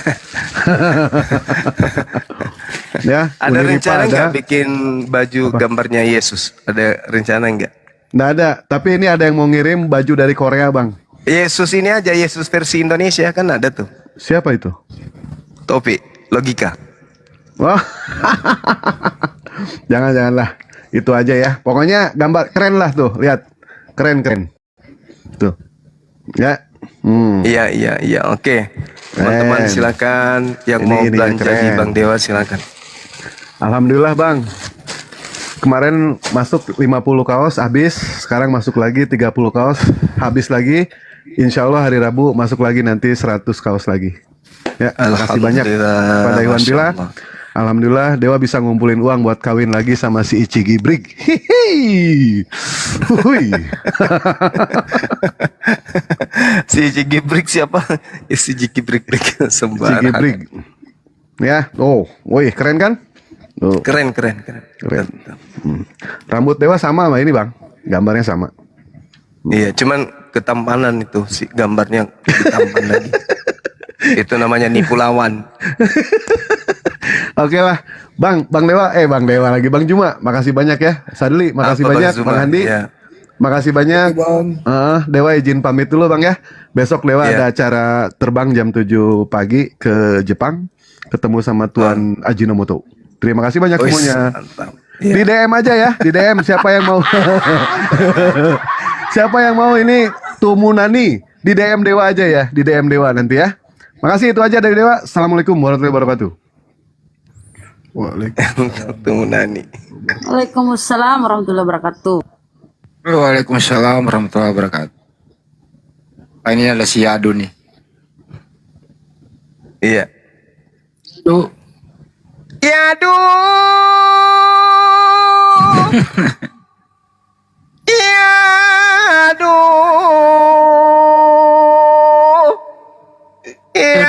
Ya, Ada Uniripa rencana ada. nggak bikin baju gambarnya Yesus? Ada rencana nggak? Nggak ada, tapi ini ada yang mau ngirim baju dari Korea Bang. Yesus ini aja, Yesus versi Indonesia kan ada tuh. Siapa itu? Topi, logika. Wah, janganlah. Itu aja ya. Pokoknya gambar keren lah tuh. Lihat, keren. Tuh, ya. Iya. Oke. Teman-teman silakan yang mau belanja di Bang Dewa silakan. Alhamdulillah Bang. Kemarin masuk 50 kaos habis, sekarang masuk lagi 30 kaos habis lagi. Insya Allah hari Rabu masuk lagi nanti 100 kaos lagi. Ya, terima kasih banyak pada Iwan Bila. Alhamdulillah Dewa bisa ngumpulin uang buat kawin lagi sama si Ichi Gibrig. Si Ichi Gibrig siapa? Si Ichi Gibrig sembarang. Ichi Gibrig. Ya, woi keren kan? Tuh. Keren. Rambut Dewa sama ini Bang, gambarnya sama. Iya, cuman ketampanan itu si gambarnya ketampan lagi. Itu namanya nipu lawan. Oke lah, Bang Dewa lagi, Bang Juma, makasih banyak ya. Sadli, makasih banyak, Bang Handi, makasih banyak. Dewa izin pamit dulu Bang ya. Besok Dewa ada acara terbang jam 7 pagi ke Jepang, ketemu sama Tuan Ajinomoto. Terima kasih banyak semuanya. Di DM aja ya, di DM siapa yang mau. Siapa yang mau ini Tumunani, di DM Dewa aja ya, di DM Dewa nanti ya. Makasih, itu aja dari Dewa. Assalamualaikum warahmatullahi wabarakatuh. Waalaikumsalam warahmatullahi wabarakatuh. Waalaikumsalam warahmatullahi wabarakatuh. Ini ada si Adu nih. Iya. Tuh. Ya aduh. Ya aduh. Ya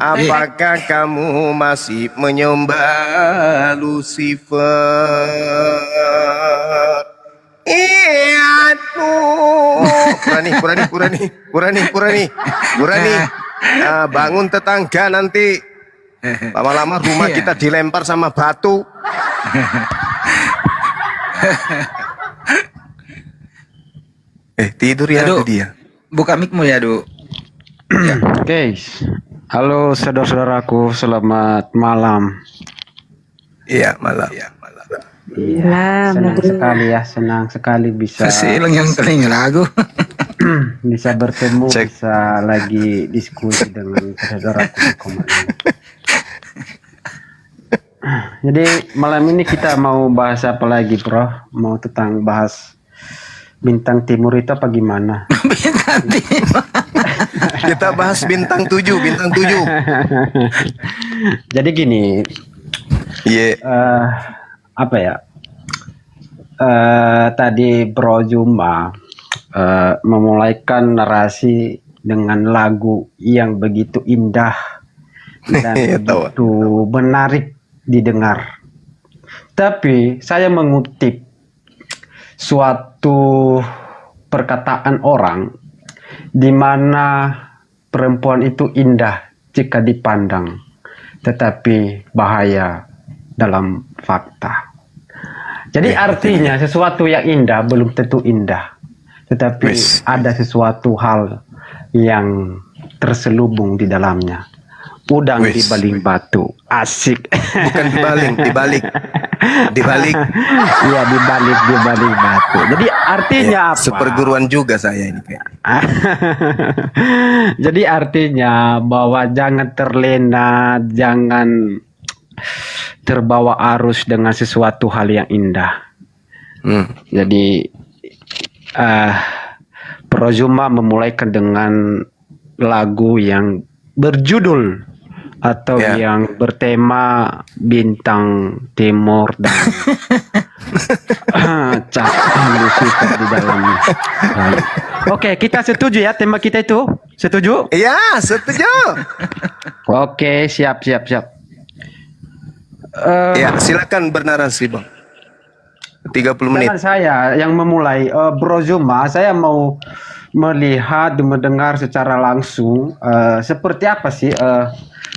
Apakah kamu masih menyembah Lucifer? Iya tuh. Kurani. Bangun tetangga nanti. Lama-lama rumah kita dilempar sama batu. Tidur ya Aduh, tuh dia. buka mikmu ya, Du. Oke, halo saudara-saudaraku, selamat malam. Iya, malam. Iya, senang sekali ya, senang sekali bisa Silang yang telinga lagu. bisa bertemu, bisa lagi diskusi dengan saudaraku di Komando. Jadi malam ini kita mau bahas apa lagi, Bro? Mau tentang bahas bintang timur itu apa gimana? Kita bahas bintang 7. Jadi gini, apa ya? Tadi Bro Juma memulaikan narasi dengan lagu yang begitu indah dan begitu menarik didengar. Tapi saya mengutip suatu perkataan orang di mana perempuan itu indah jika dipandang, tetapi bahaya dalam fakta. Jadi artinya sesuatu yang indah belum tentu indah, tetapi ada sesuatu hal yang terselubung di dalamnya. Udang di baling batu, asik. Bukan dibalik. Iya, di balik batu. Jadi artinya apa? Seperguruan juga saya ini kayak. Jadi artinya bahwa jangan terlena, jangan terbawa arus dengan sesuatu hal yang indah. Jadi Bro Juma memulaikan dengan lagu yang berjudul atau yang bertema bintang timur dan Lucifer di dalamnya. Oke, kita setuju ya tema kita itu? Setuju? Iya, setuju. Oke, siap. Ya, silakan bernarasi, Bang. 30 menit. Jangan saya yang memulai, Bro Zuma, saya mau melihat dan mendengar secara langsung seperti apa sih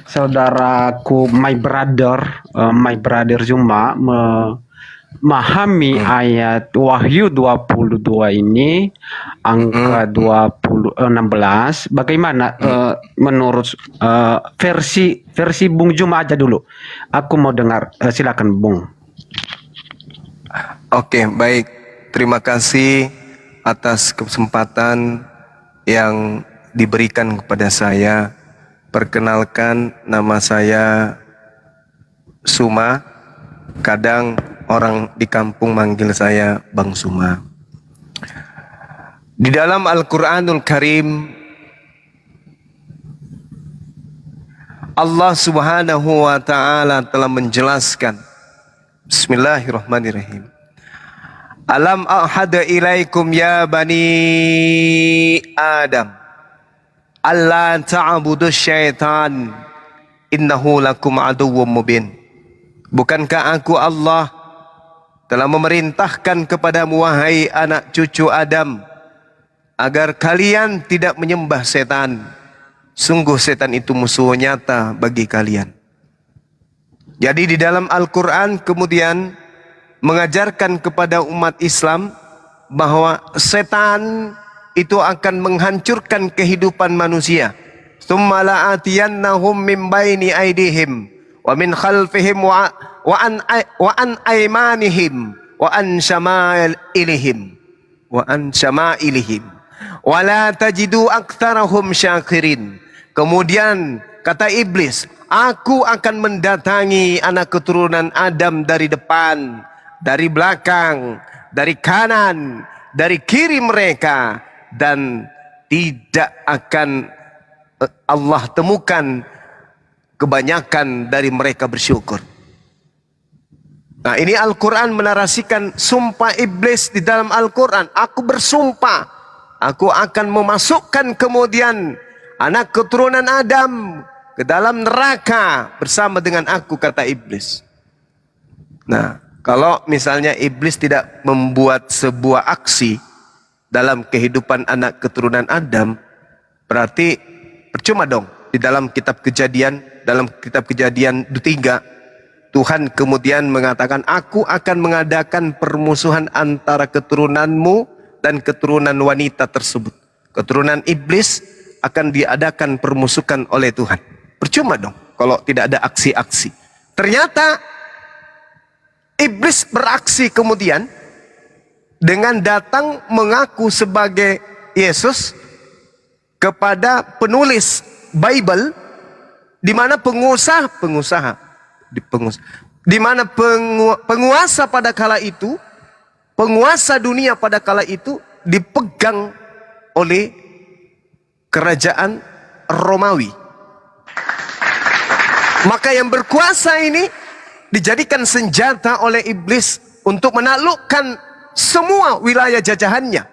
saudaraku my brother Zuma memahami ayat Wahyu 22 ini angka 16. Bagaimana menurut versi Bung Zuma aja dulu. Aku mau dengar, silakan Bung. Oke, baik. Terima kasih atas kesempatan yang diberikan kepada saya. Perkenalkan, nama saya Suma. Kadang orang di kampung manggil saya Bang Suma. Di dalam Al-Quranul Karim, Allah Subhanahu wa Ta'ala telah menjelaskan. Bismillahirrahmanirrahim. Alam ahada ilaikum ya bani Adam alla ta'budu syaitan innahu lakum aduwwum mubin. Bukankah aku Allah telah memerintahkan kepadamu wahai anak cucu Adam agar kalian tidak menyembah setan. Sungguh setan itu musuh nyata bagi kalian. Jadi di dalam Al-Quran kemudian mengajarkan kepada umat Islam bahwa setan itu akan menghancurkan kehidupan manusia. Tsumma la'atiyannahum min baini aydihim wa min khalfihim wa an aymanihim wa an syama'ilihim wa la tajidu aktsarahum syakirin. Kemudian kata iblis, aku akan mendatangi anak keturunan Adam dari depan, dari belakang, dari kanan, dari kiri mereka, dan tidak akan Allah temukan kebanyakan dari mereka bersyukur. Nah, ini Al-Quran menarasikan sumpah iblis di dalam Al-Quran. Aku bersumpah, aku akan memasukkan kemudian anak keturunan Adam ke dalam neraka bersama dengan aku, kata iblis. Nah, kalau misalnya iblis tidak membuat sebuah aksi dalam kehidupan anak keturunan Adam, berarti percuma dong. Di dalam kitab Kejadian 3, Tuhan kemudian mengatakan, aku akan mengadakan permusuhan antara keturunanmu dan keturunan wanita tersebut. Keturunan iblis akan diadakan permusuhan oleh Tuhan. Percuma dong kalau tidak ada aksi-aksi. Ternyata iblis beraksi kemudian dengan datang mengaku sebagai Yesus kepada penulis Bible, di mana di mana penguasa pada kala itu, penguasa dunia pada kala itu dipegang oleh kerajaan Romawi. Maka yang berkuasa ini dijadikan senjata oleh iblis untuk menaklukkan semua wilayah jajahannya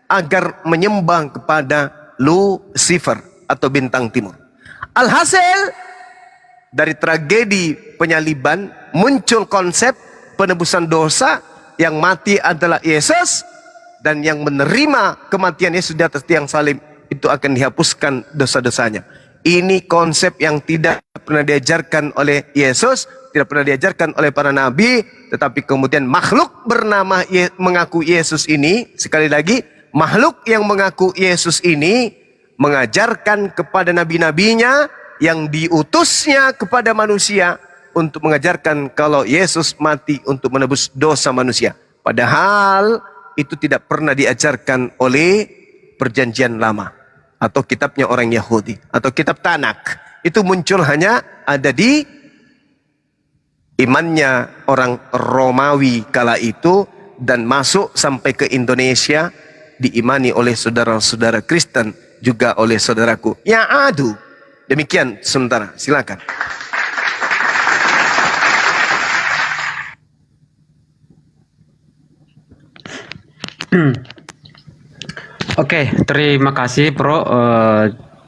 agar menyembah kepada Lucifer atau bintang timur. Alhasil, dari tragedi penyaliban muncul konsep penebusan dosa, yang mati adalah Yesus, dan yang menerima kematian Yesus di atas tiang salib itu akan dihapuskan dosa-dosanya. Ini konsep yang tidak pernah diajarkan oleh Yesus, tidak pernah diajarkan oleh para nabi, tetapi kemudian makhluk bernama mengaku Yesus ini, sekali lagi, makhluk yang mengaku Yesus ini mengajarkan kepada nabi-nabinya yang diutusnya kepada manusia untuk mengajarkan kalau Yesus mati untuk menebus dosa manusia. Padahal itu tidak pernah diajarkan oleh perjanjian lama atau kitabnya orang Yahudi atau kitab Tanak. Itu muncul hanya ada di imannya orang Romawi kala itu, dan masuk sampai ke Indonesia diimani oleh saudara-saudara Kristen, juga oleh saudaraku. Ya aduh. Demikian sementara, silakan. Oke, terima kasih Bro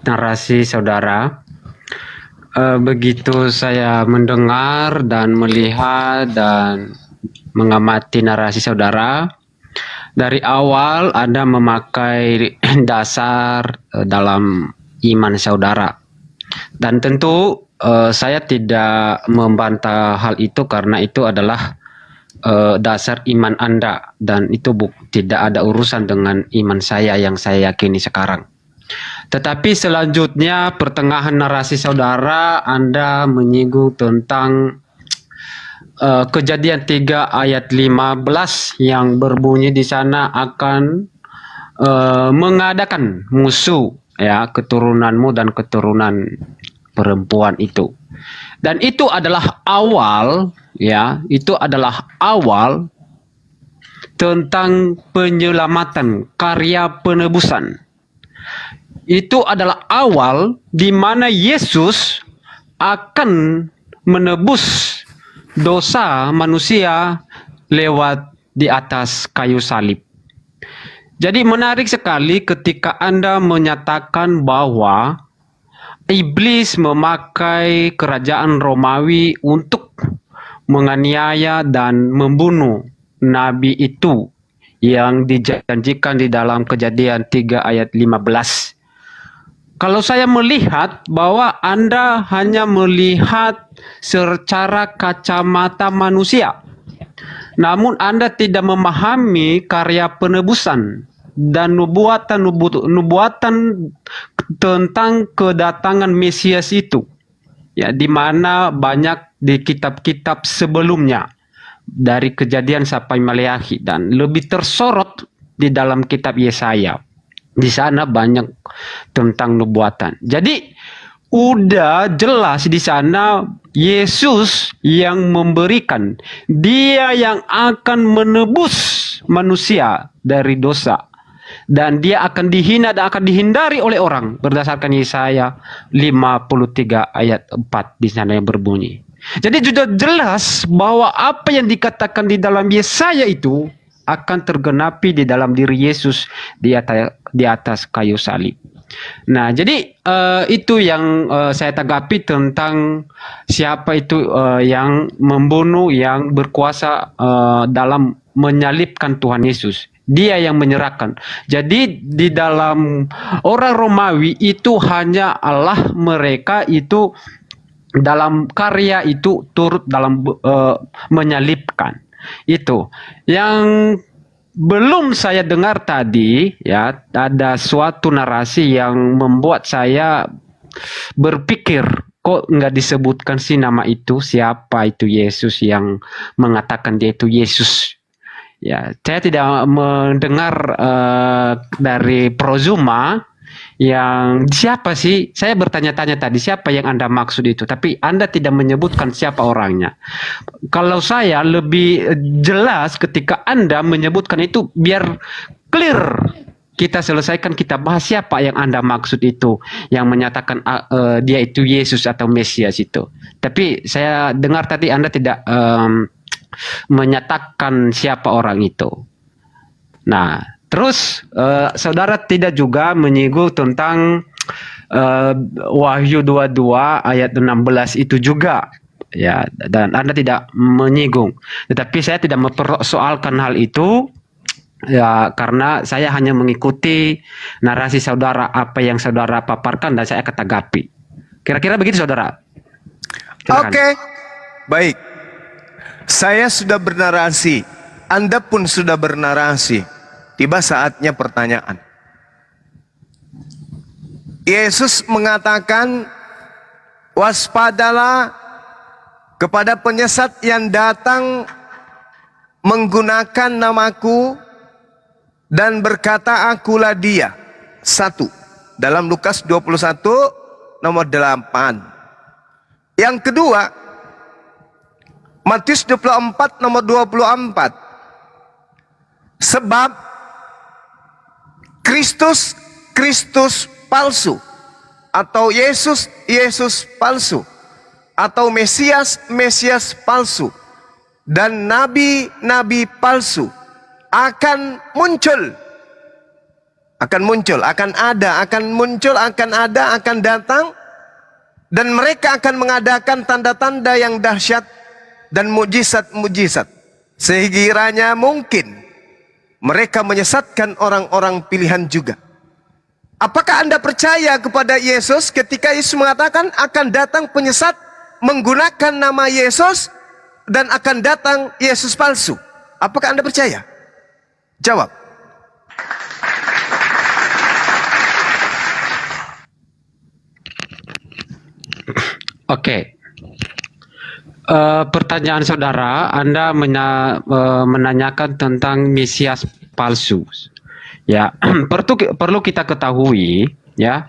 narasi saudara. Begitu saya mendengar dan melihat dan mengamati narasi saudara, dari awal Anda memakai dasar dalam iman saudara. Dan tentu saya tidak membantah hal itu karena itu adalah dasar iman Anda, dan itu tidak ada urusan dengan iman saya yang saya yakini sekarang. Tetapi selanjutnya pertengahan narasi saudara Anda menyinggung tentang Kejadian 3 ayat 15 yang berbunyi di sana akan mengadakan musuh, ya, keturunanmu dan keturunan perempuan itu. Dan itu adalah awal, ya, itu adalah awal tentang penyelamatan, karya penebusan. Itu adalah awal di mana Yesus akan menebus dosa manusia lewat di atas kayu salib. Jadi menarik sekali ketika Anda menyatakan bahwa iblis memakai kerajaan Romawi untuk menganiaya dan membunuh nabi itu yang dijanjikan di dalam Kejadian 3 ayat 15. Kalau saya melihat bahwa Anda hanya melihat secara kacamata manusia, namun Anda tidak memahami karya penebusan dan nubuatan tentang kedatangan Mesias itu, ya, di mana banyak di kitab-kitab sebelumnya dari Kejadian sampai Maleakhi, dan lebih tersorot di dalam kitab Yesaya. Di sana banyak tentang nubuatan. Jadi udah jelas di sana Yesus yang memberikan, dia yang akan menebus manusia dari dosa, dan dia akan dihina dan akan dihindari oleh orang berdasarkan Yesaya 53 ayat 4 di sana yang berbunyi. Jadi sudah jelas bahwa apa yang dikatakan di dalam Yesaya itu akan tergenapi di dalam diri Yesus di atas kayu salib. Nah, jadi itu yang saya tanggapi tentang siapa itu yang membunuh, yang berkuasa dalam menyalibkan Tuhan Yesus. Dia yang menyerahkan. Jadi di dalam orang Romawi itu hanya Allah mereka itu dalam karya itu turut dalam menyalibkan. Itu yang belum saya dengar tadi, ya, ada suatu narasi yang membuat saya berpikir, kok nggak disebutkan sih nama itu, siapa itu Yesus yang mengatakan dia itu Yesus. Ya, saya tidak mendengar dari Prozuma yang siapa sih, saya bertanya-tanya tadi siapa yang Anda maksud itu, tapi Anda tidak menyebutkan siapa orangnya. Kalau saya lebih jelas ketika Anda menyebutkan itu biar clear, kita selesaikan, kita bahas siapa yang Anda maksud itu, yang menyatakan dia itu Yesus atau Mesias itu. Tapi saya dengar tadi Anda tidak menyatakan siapa orang itu. Nah, terus saudara tidak juga menyinggung tentang Wahyu 22 ayat 16 itu juga, ya, dan Anda tidak menyinggung. Tetapi saya tidak mempersoalkan hal itu, ya, karena saya hanya mengikuti narasi saudara, apa yang saudara paparkan dan saya akan tanggapi. Kira-kira begitu, saudara. Silakan. Oke, baik. Saya sudah bernarasi, Anda pun sudah bernarasi. Tiba saatnya pertanyaan. Yesus mengatakan, waspadalah kepada penyesat yang datang menggunakan namaku dan berkata akulah dia. 1. Dalam Lukas 21 nomor 8. Yang kedua, Matius 24 nomor 24. Sebab Kristus palsu, atau Yesus palsu, atau Mesias palsu, dan nabi palsu akan muncul, akan datang, dan mereka akan mengadakan tanda-tanda yang dahsyat dan mujizat-mujizat, sekiranya mungkin mereka menyesatkan orang-orang pilihan juga. Apakah Anda percaya kepada Yesus ketika Yesus mengatakan akan datang penyesat menggunakan nama Yesus dan akan datang Yesus palsu? Apakah Anda percaya? Jawab. Oke. Pertanyaan saudara, Anda menanyakan tentang Mesias palsu. Ya, perlu kita ketahui, ya,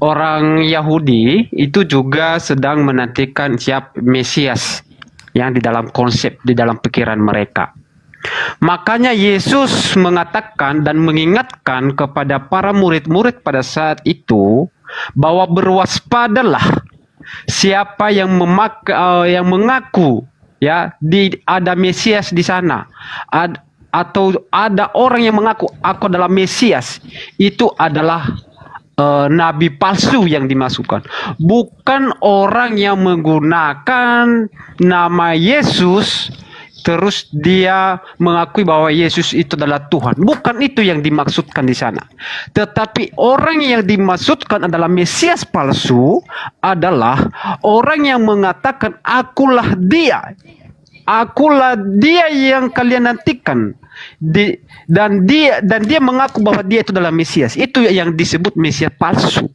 orang Yahudi itu juga sedang menantikan siap Mesias yang di dalam konsep, di dalam pikiran mereka. Makanya Yesus mengatakan dan mengingatkan kepada para murid-murid pada saat itu bahwa berwaspadalah siapa yang mengaku, ya, ada Mesias di sana, atau ada orang yang mengaku aku adalah Mesias, itu adalah nabi palsu yang dimasukkan, bukan orang yang menggunakan nama Yesus terus dia mengakui bahwa Yesus itu adalah Tuhan. Bukan itu yang dimaksudkan di sana. Tetapi orang yang dimaksudkan adalah Mesias palsu adalah orang yang mengatakan akulah dia. Akulah dia yang kalian nantikan. Dan dia mengaku bahwa dia itu adalah Mesias. Itu yang disebut Mesias palsu.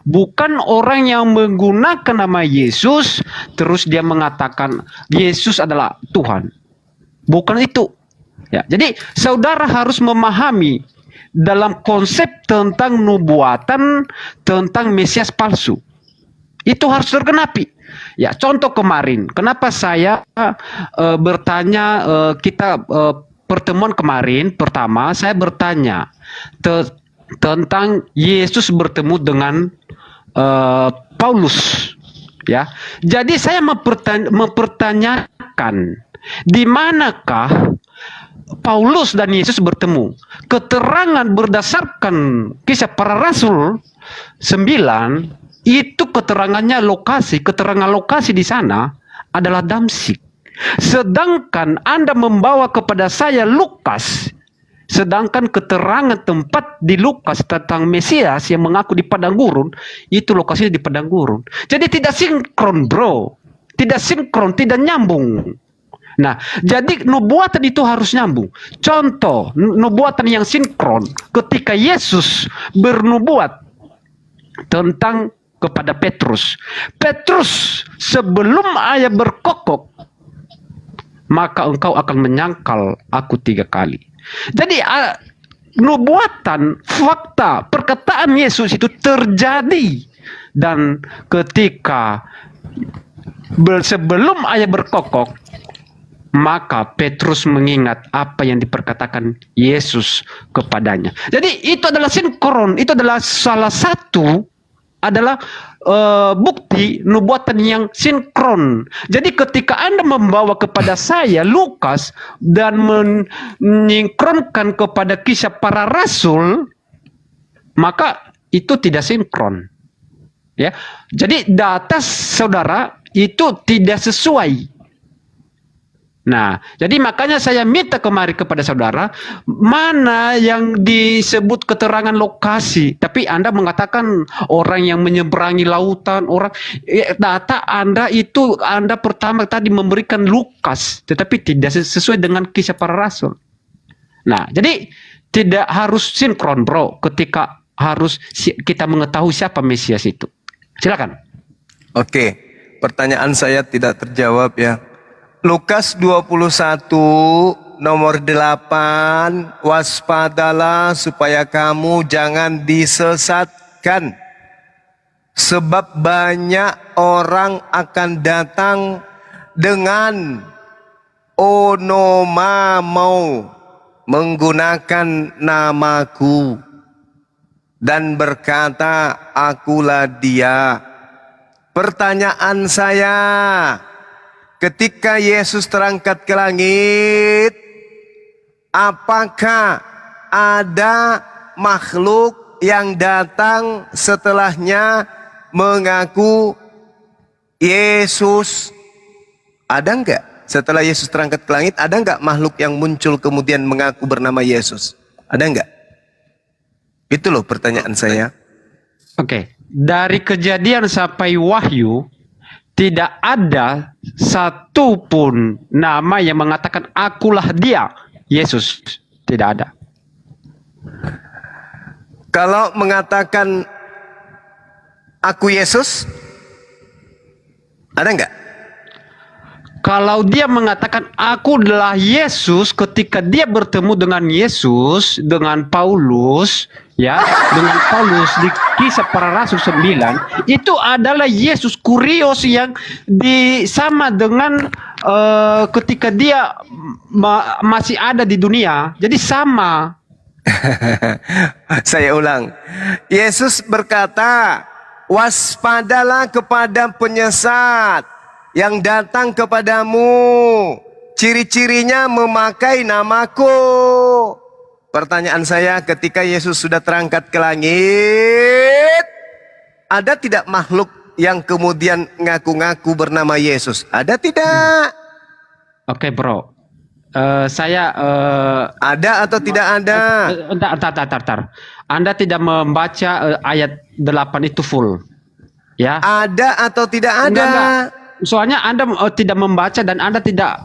Bukan orang yang menggunakan nama Yesus terus dia mengatakan Yesus adalah Tuhan. Bukan itu. Ya, jadi saudara harus memahami dalam konsep tentang nubuatan tentang Mesias palsu. Itu harus tergenapi. Ya, contoh kemarin, kenapa saya bertanya kita pertemuan kemarin pertama saya bertanya tentang Yesus bertemu dengan Paulus, ya. Jadi saya mempertanyakan di manakah Paulus dan Yesus bertemu. Keterangan berdasarkan Kisah Para Rasul 9 itu keterangannya keterangan lokasi di sana adalah Damsyik. Sedangkan Anda membawa kepada saya Lukas, sedangkan keterangan tempat di Lukas tentang Mesias yang mengaku di padang gurun, itu lokasinya di padang gurun. Jadi tidak sinkron, bro. Tidak sinkron, tidak nyambung. Nah, jadi nubuatan itu harus nyambung. Contoh, nubuatan yang sinkron ketika Yesus bernubuat tentang kepada Petrus. Petrus, sebelum ayah berkokok, maka engkau akan menyangkal aku 3 kali. Jadi nubuatan, fakta, perkataan Yesus itu terjadi. Dan ketika sebelum ayah berkokok, maka Petrus mengingat apa yang diperkatakan Yesus kepadanya. Jadi itu adalah sinkron, itu adalah salah satu bukti nubuatan yang sinkron. Jadi ketika Anda membawa kepada saya Lukas dan menyingkronkan kepada Kisah Para Rasul, maka itu tidak sinkron. Ya. Jadi data saudara itu tidak sesuai. Nah, jadi makanya saya minta kemarin kepada saudara, mana yang disebut keterangan lokasi. Tapi Anda mengatakan orang yang menyeberangi lautan, data Anda itu, Anda pertama tadi memberikan Lukas, tetapi tidak sesuai dengan Kisah Para Rasul. Nah, jadi tidak harus sinkron, bro, ketika harus kita mengetahui siapa Mesias itu. Silakan. Oke, pertanyaan saya tidak terjawab ya. Lukas 21 nomor 8, waspadalah supaya kamu jangan disesatkan, sebab banyak orang akan datang dengan onomamau, menggunakan namaku, dan berkata, akulah dia. Pertanyaan saya, ketika Yesus terangkat ke langit, apakah ada makhluk yang datang setelahnya mengaku Yesus? Ada enggak? Setelah Yesus terangkat ke langit, ada enggak makhluk yang muncul kemudian mengaku bernama Yesus? Ada enggak? Itu loh pertanyaan saya. Oke, dari Kejadian sampai Wahyu, tidak ada satupun nama yang mengatakan akulah dia, Yesus. Tidak ada. Kalau mengatakan aku Yesus, ada enggak? Kalau dia mengatakan aku adalah Yesus, ketika dia bertemu dengan Yesus, dengan Paulus, ya, dengan Paulus di Kisah Para Rasul 9, itu adalah Yesus Kurios yang sama dengan ketika dia masih ada di dunia. Jadi sama. Saya ulang. Yesus berkata, waspadalah kepada penyesat yang datang kepadamu, ciri-cirinya memakai namaku. Pertanyaan saya, ketika Yesus sudah terangkat ke langit, ada tidak makhluk yang kemudian ngaku-ngaku bernama Yesus? Ada tidak? Oke, bro. Saya ada atau tidak ada? Entar. Anda tidak membaca ayat 8 itu full. Ya. Ada atau tidak ada? Enggak. Soalnya Anda tidak membaca dan Anda tidak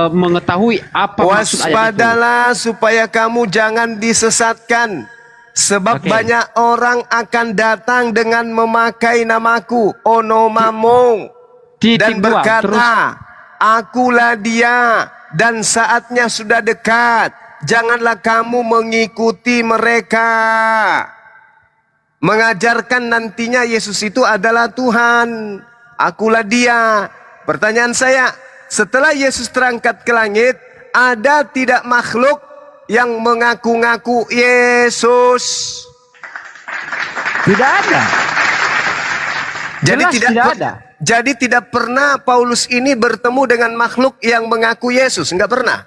mengetahui apa maksud ayat itu. Waspadalah supaya kamu jangan disesatkan, sebab banyak orang akan datang dengan memakai namaku, onomamong, dan berkata, akulah dia, dan saatnya sudah dekat. Janganlah kamu mengikuti mereka. mengajarkan nantinya Yesus itu adalah Tuhan. Akulah dia. Pertanyaan saya, setelah Yesus terangkat ke langit, ada tidak makhluk yang mengaku-ngaku Yesus? Tidak ada. Jadi Jelas tidak ada. Jadi tidak pernah Paulus ini bertemu dengan makhluk yang mengaku Yesus, enggak pernah.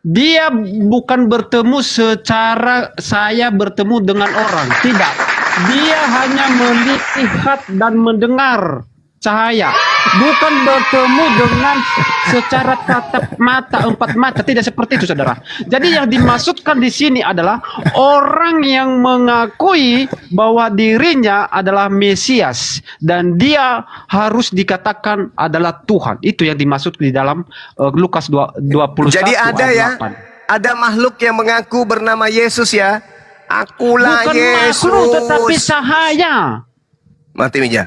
Dia bukan bertemu secara saya bertemu dengan orang, tidak. Dia hanya melihat dan mendengar cahaya, bukan bertemu dengan secara tatap mata, empat mata, tidak seperti itu, saudara. Jadi yang dimaksudkan di sini adalah orang yang mengakui bahwa dirinya adalah Mesias dan dia harus dikatakan adalah Tuhan. Itu yang dimaksud di dalam Lukas 21 Jadi ada ya, ayat 8. ada makhluk yang mengaku bernama Yesus ya. Akulah Bukan Yesus. makhluk tetapi cahaya. Mati meja.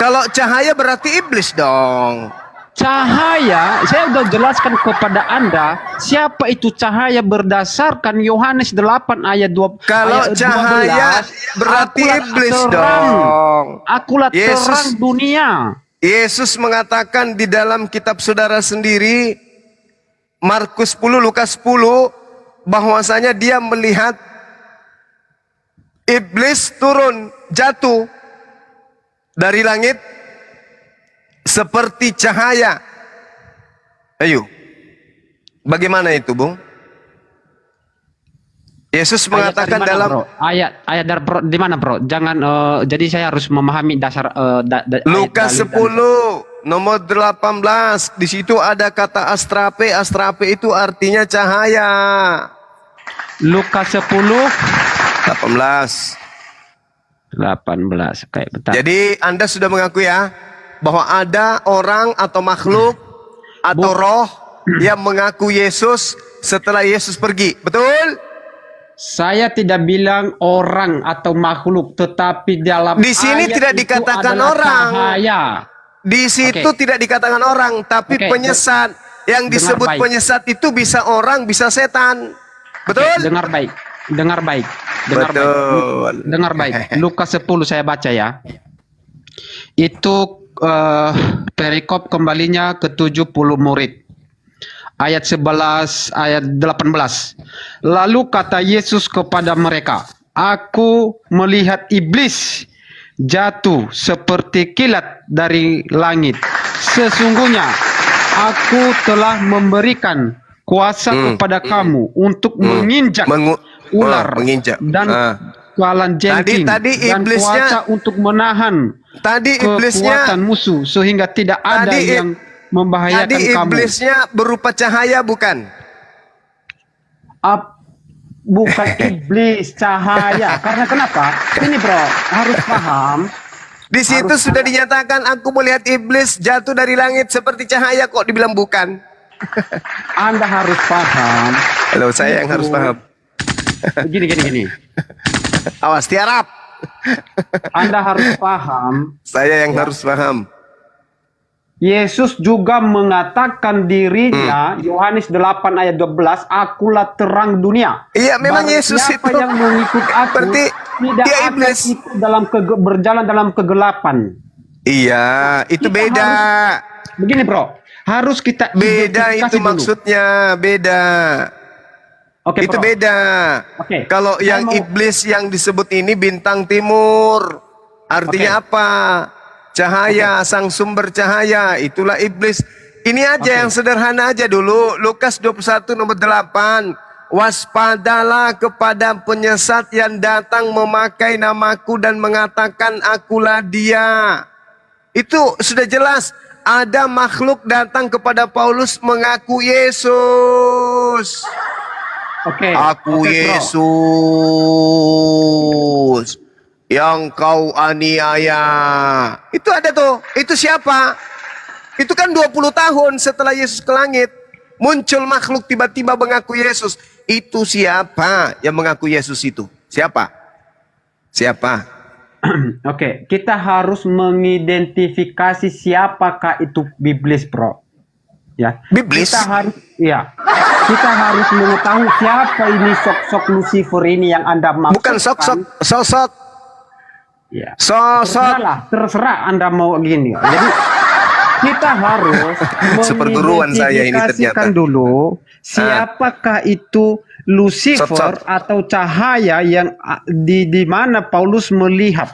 Kalau cahaya berarti iblis dong. Cahaya, saya sudah jelaskan kepada Anda siapa itu cahaya berdasarkan Yohanes 8 ayat 2. Kalau ayat cahaya 12, berarti akulah iblis terang, dong. Akulah terang dunia. Yesus mengatakan di dalam kitab saudara sendiri, Markus 10, Lukas 10, bahwasanya dia melihat iblis turun, jatuh dari langit seperti cahaya. Ayo, bagaimana itu, Bung? Yesus mengatakan dari mana, dalam bro? ayat dari di mana, bro? Jangan jadi saya harus memahami dasar Lukas ayat 10 nomor 18. Di situ ada kata astrape. Astrape itu artinya cahaya. Lukas 10 18. Oke, bentar. Jadi Anda sudah mengaku ya bahwa ada orang atau makhluk atau roh yang mengaku Yesus setelah Yesus pergi. Betul? Saya tidak bilang orang atau makhluk, tetapi dalam Di sini ayat tidak itu dikatakan adalah orang. cahaya. Di situ tidak dikatakan orang, tapi Oke, penyesat. Yang dengar disebut baik. penyesat itu bisa orang, bisa setan. Betul? Oke, dengar baik. Dengar baik. Betul. Dengar baik. Lukas 10 saya baca ya. Itu perikop kembalinya ke 70 murid. Ayat 11, ayat 18. Lalu kata Yesus kepada mereka, Aku melihat iblis jatuh seperti kilat dari langit. Sesungguhnya aku telah memberikan kuasa kepada kamu untuk menginjak ular dan kalajengking dan kuasa untuk menahan kekuatan musuh sehingga tidak ada yang membahayakan tadi kamu. iblisnya berupa cahaya bukan? Bukan iblis, cahaya. Karena kenapa? Ini bro, harus paham. Di situ sudah dinyatakan aku melihat iblis jatuh dari langit seperti cahaya, kok dibilang bukan? Anda harus paham. Halo, saya yang harus paham. Gini. Awas tiarap. Anda harus paham. Saya yang harus paham. Yesus juga mengatakan dirinya, Yohanes 8 ayat 12, akulah terang dunia. Iya, memang Barang Yesus siapa itu yang mengikut aku, berarti tidak dia akan iblis. ikut dalam berjalan dalam kegelapan. Iya, itu Kita beda. Begini bro, harus kita Beda identifikasi itu dulu. maksudnya, beda. Oke, itu bro. beda. Oke. Kalau yang iblis yang disebut ini bintang timur, artinya apa? Cahaya, sang sumber cahaya, itulah iblis. Ini aja yang sederhana aja dulu. Lukas 21 nomor 8. Waspadalah kepada penyesat yang datang memakai namaku dan mengatakan akulah dia. Itu sudah jelas. Ada makhluk datang kepada Paulus mengaku Yesus. Aku Yesus yang kau aniaya. Itu ada tuh. Itu siapa? Itu kan 20 tahun setelah Yesus ke langit. Muncul makhluk tiba-tiba mengaku Yesus. Itu siapa yang mengaku Yesus itu? Siapa? Siapa? Oke, kita harus mengidentifikasi siapakah itu iblis, bro. Ya. Iblis? Kita harus mengetahui siapa ini sosok Lucifer ini yang Anda maksudkan. Bukan sosok. Ya. Sosok Terserah Anda mau gini. Jadi kita harus seperguruan saya ini mengidentifikasikan ternyata. dulu siapakah itu Lucifer atau cahaya yang di mana Paulus melihat.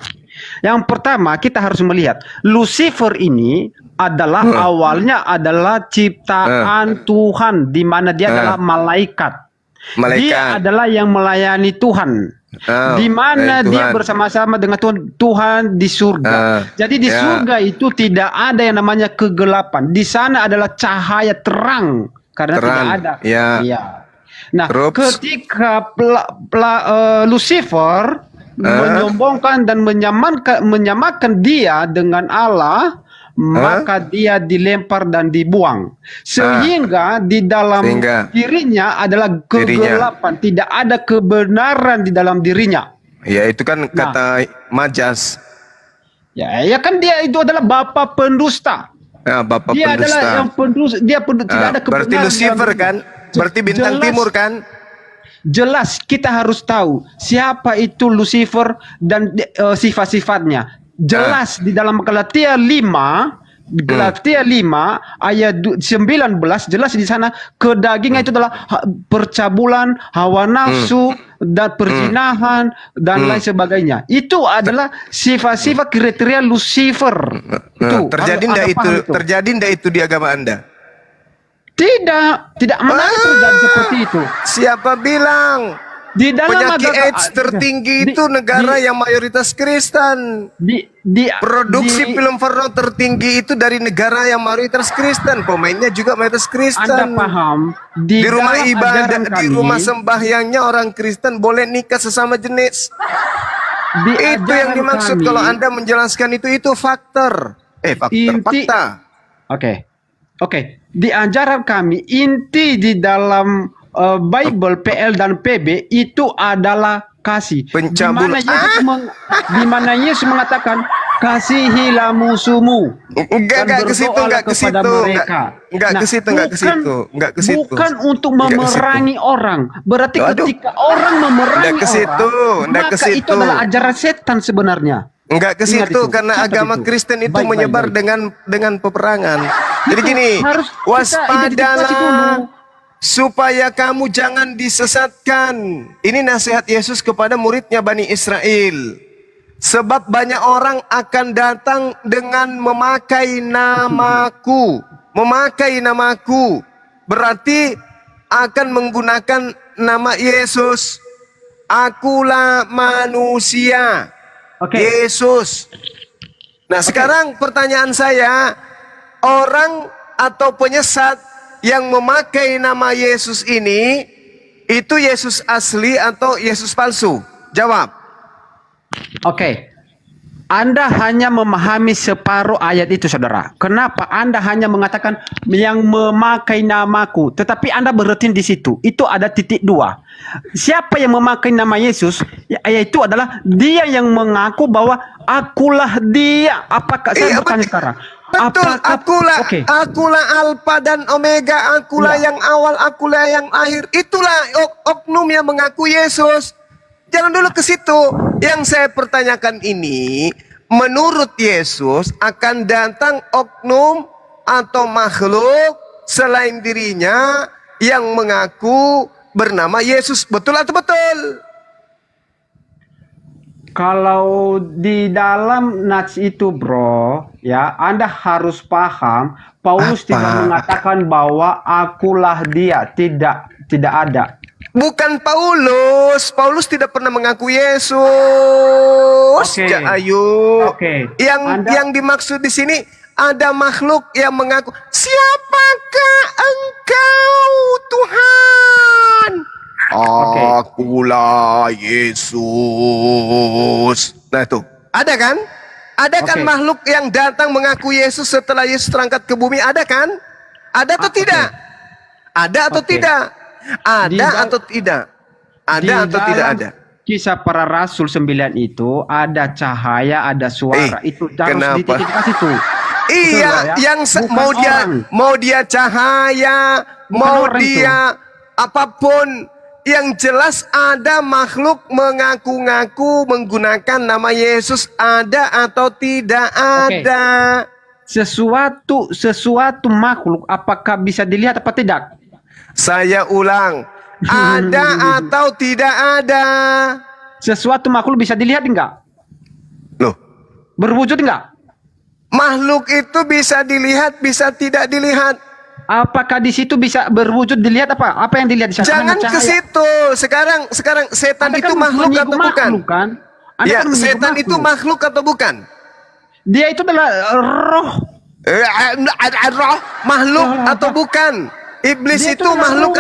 Yang pertama kita harus melihat Lucifer ini adalah awalnya adalah ciptaan Tuhan, di mana dia adalah malaikat. Dia adalah yang melayani Tuhan. Di mana dia bersama-sama dengan Tuhan di surga. Jadi di surga itu tidak ada yang namanya kegelapan. Di sana adalah cahaya terang karena tidak ada. Nah, ketika Lucifer menyombongkan dan menyamakan dia dengan Allah, maka dia dilempar dan dibuang. Sehingga di dalam dirinya adalah kegelapan, tidak ada kebenaran di dalam dirinya. Ya, itu kan kata majas. Ya kan dia itu adalah bapa pendusta. Ya, bapa Dia pendusta. adalah yang pendusta, dia tidak ada kebenaran. Berarti Lucifer dalam kan? Berarti bintang timur kan? Jelas kita harus tahu siapa itu Lucifer dan sifat-sifatnya. Jelas di dalam Galatia 5 ayat 19 jelas di sana kedagingan itu adalah percabulan, hawa nafsu dan perzinahan dan lain sebagainya. Itu adalah sifat-sifat kriteria Lucifer. Itu Terjadi ndak itu di agama Anda? Tidak mana terjadi seperti itu. Siapa bilang? Di dalam penyakit AIDS tertinggi itu negara yang mayoritas Kristen. Produksi film porno tertinggi itu dari negara yang mayoritas Kristen. Pemainnya juga mayoritas Kristen. Anda paham? Di rumah dalam ibadah, ajaran di kami, rumah sembahyangnya orang Kristen boleh nikah sesama jenis. Itu yang dimaksud kalau Anda menjelaskan itu faktor. Fakta. Oke. Di ajaran kami inti di dalam Bible PL dan PB itu adalah kasih. Di mana Yesus mengatakan kasihilah musuhmu. Enggak ke situ. Bukan untuk memerangi orang. Berarti ketika orang memerangi orang, maka itu adalah ajaran setan sebenarnya. Enggak ke situ karena agama Kristen itu menyebar dengan peperangan. Jadi gini, waspadalah supaya kamu jangan disesatkan. Ini nasihat Yesus kepada muridnya Bani Israel. Sebab banyak orang akan datang dengan memakai namaku. Memakai namaku berarti akan menggunakan nama Yesus. Akulah manusia. Yesus. Nah, sekarang pertanyaan saya, orang atau penyesat yang memakai nama Yesus ini, itu Yesus asli atau Yesus palsu? Jawab. Anda hanya memahami separuh ayat itu, saudara. Kenapa Anda hanya mengatakan yang memakai namaku, tetapi Anda berhenti di situ? Itu ada titik 2. Siapa yang memakai nama Yesus? Yaitu adalah dia yang mengaku bahwa akulah dia. Apakah saya bertanya sekarang? Betul, akulah Alfa dan Omega, akulah yang awal, akulah yang akhir. Itulah oknum yang mengaku Yesus. Jangan dulu ke situ. Yang saya pertanyakan ini, menurut Yesus akan datang oknum atau makhluk selain dirinya yang mengaku bernama Yesus. Betul atau betul? Kalau di dalam nats itu, bro, ya Anda harus paham. Paulus tidak mengatakan bahwa akulah dia. Tidak ada. Bukan Paulus. Paulus tidak pernah mengaku Yesus. Yang dimaksud di sini ada makhluk yang mengaku, siapakah engkau Tuhan? Akulah Yesus. Nah itu, ada kan? Ada kan makhluk yang datang mengaku Yesus setelah Yesus terangkat ke bumi? Ada kan? Ada atau tidak? Ada atau tidak? Ada atau tidak? Ada atau tidak ada? Kisah para Rasul 9 itu ada cahaya, ada suara. Itu harus dititikkan situ. Iya, yang mau dia cahaya, mau dia apapun Yang jelas ada makhluk mengaku-ngaku menggunakan nama Yesus, ada atau tidak ada? Sesuatu makhluk apakah bisa dilihat apa tidak? Saya ulang, ada atau tidak ada? Sesuatu makhluk bisa dilihat enggak? Loh, berwujud enggak? Makhluk itu bisa dilihat, bisa tidak dilihat. Apakah di situ bisa berwujud dilihat apa? Apa yang dilihat di sana? Jangan ke situ. Sekarang setan Anda itu kan makhluk atau bukan? Kan? Ya, kan setan itu makhluk atau bukan? Dia itu adalah roh. Roh, makhluk atau bukan? Iblis itu makhluk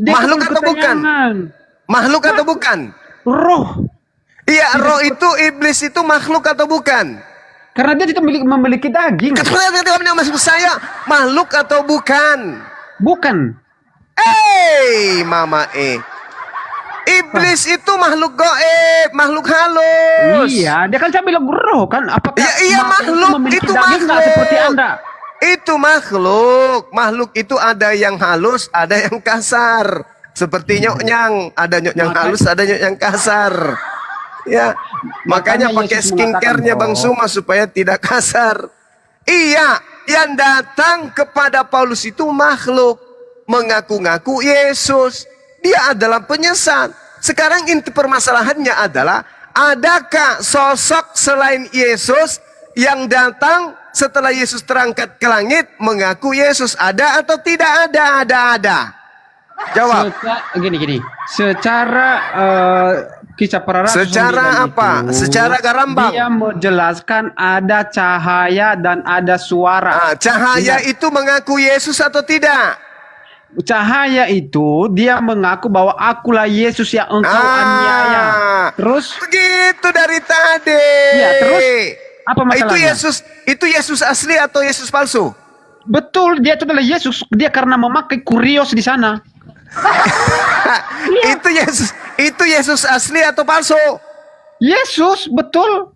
makhluk atau bukan? Makhluk atau bukan? Roh. Iya, roh itu iblis itu makhluk atau bukan? Karena dia tidak memiliki daging. Maksud saya makhluk atau bukan? Bukan. Mama Iblis itu makhluk goib, makhluk halus. Iya, dia kan saya bilang roh kan. Apakah iya makhluk itu makhluk seperti Anda? Itu makhluk. Makhluk itu ada yang halus, ada yang kasar. Seperti nyok-nyang, ada nyok-nyang halus, ada nyok-nyang kasar. Ya, makanya pakai skincare-nya Bang Suma supaya tidak kasar. Iya, yang datang kepada Paulus itu makhluk, mengaku-ngaku Yesus. Dia adalah penyesat. Sekarang inti permasalahannya adalah, adakah sosok selain Yesus yang datang setelah Yesus terangkat ke langit mengaku Yesus? Ada atau tidak ada? Ada. Jawab. Gini. Secara kisah para rasul. Secara apa? Secara garambang. Dia menjelaskan ada cahaya dan ada suara. Cahaya itu mengaku Yesus atau tidak? Cahaya itu dia mengaku bahwa akulah Yesus yang engkau aniaya. Terus? Begitu dari tadi. Ya, terus apa masalahnya? Itu Yesus asli atau Yesus palsu? Betul, dia itu adalah Yesus. Dia karena memakai kurios di sana. Itu Yesus asli atau palsu? Yesus, betul.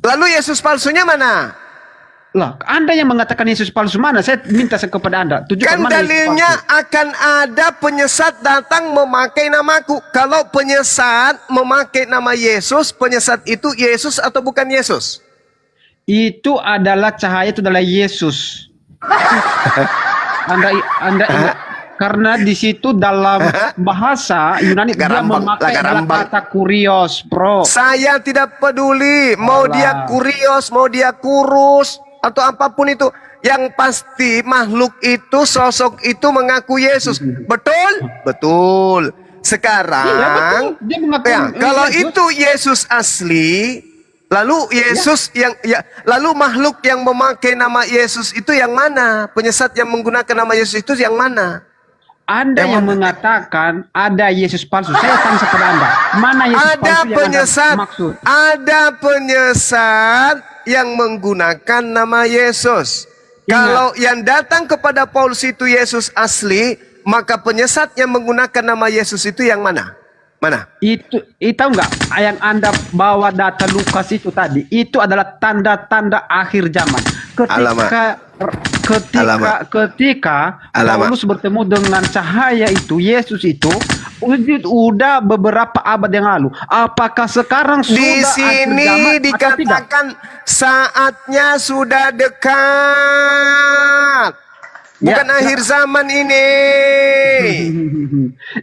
Lalu Yesus palsunya mana? Lah, Anda yang mengatakan Yesus palsu mana? Saya minta kepada Anda. Kan dalilnya akan ada penyesat datang memakai namaku. Kalau penyesat memakai nama Yesus, penyesat itu Yesus atau bukan Yesus? Itu adalah cahaya, itu adalah Yesus. Anda ingat? Karena di situ dalam bahasa Yunani dia memakai kata kurios, bro. Saya tidak peduli mau dia kurios, mau dia kurus atau apapun itu. Yang pasti makhluk itu, sosok itu mengaku Yesus. Betul? Betul. Sekarang, iya, betul. Dia mengaku kalau Yesus. itu Yesus asli, lalu Yesus lalu makhluk yang memakai nama Yesus itu yang mana? Penyesat yang menggunakan nama Yesus itu yang mana? Anda yang mengatakan ada Yesus palsu. Saya tanya kepada Anda, mana Yesus palsu yang Anda maksud? Ada penyesat yang menggunakan nama Yesus. Kalau yang datang kepada Paulus itu Yesus asli, maka penyesat yang menggunakan nama Yesus itu yang mana? Mana? Itu enggak yang Anda bawa data Lukas itu tadi, itu adalah tanda-tanda akhir zaman. Ketika Paulus bertemu dengan cahaya itu, Yesus itu udah beberapa abad yang lalu. Apakah sekarang sudah di sini dikatakan saatnya sudah dekat, bukan akhir zaman ini.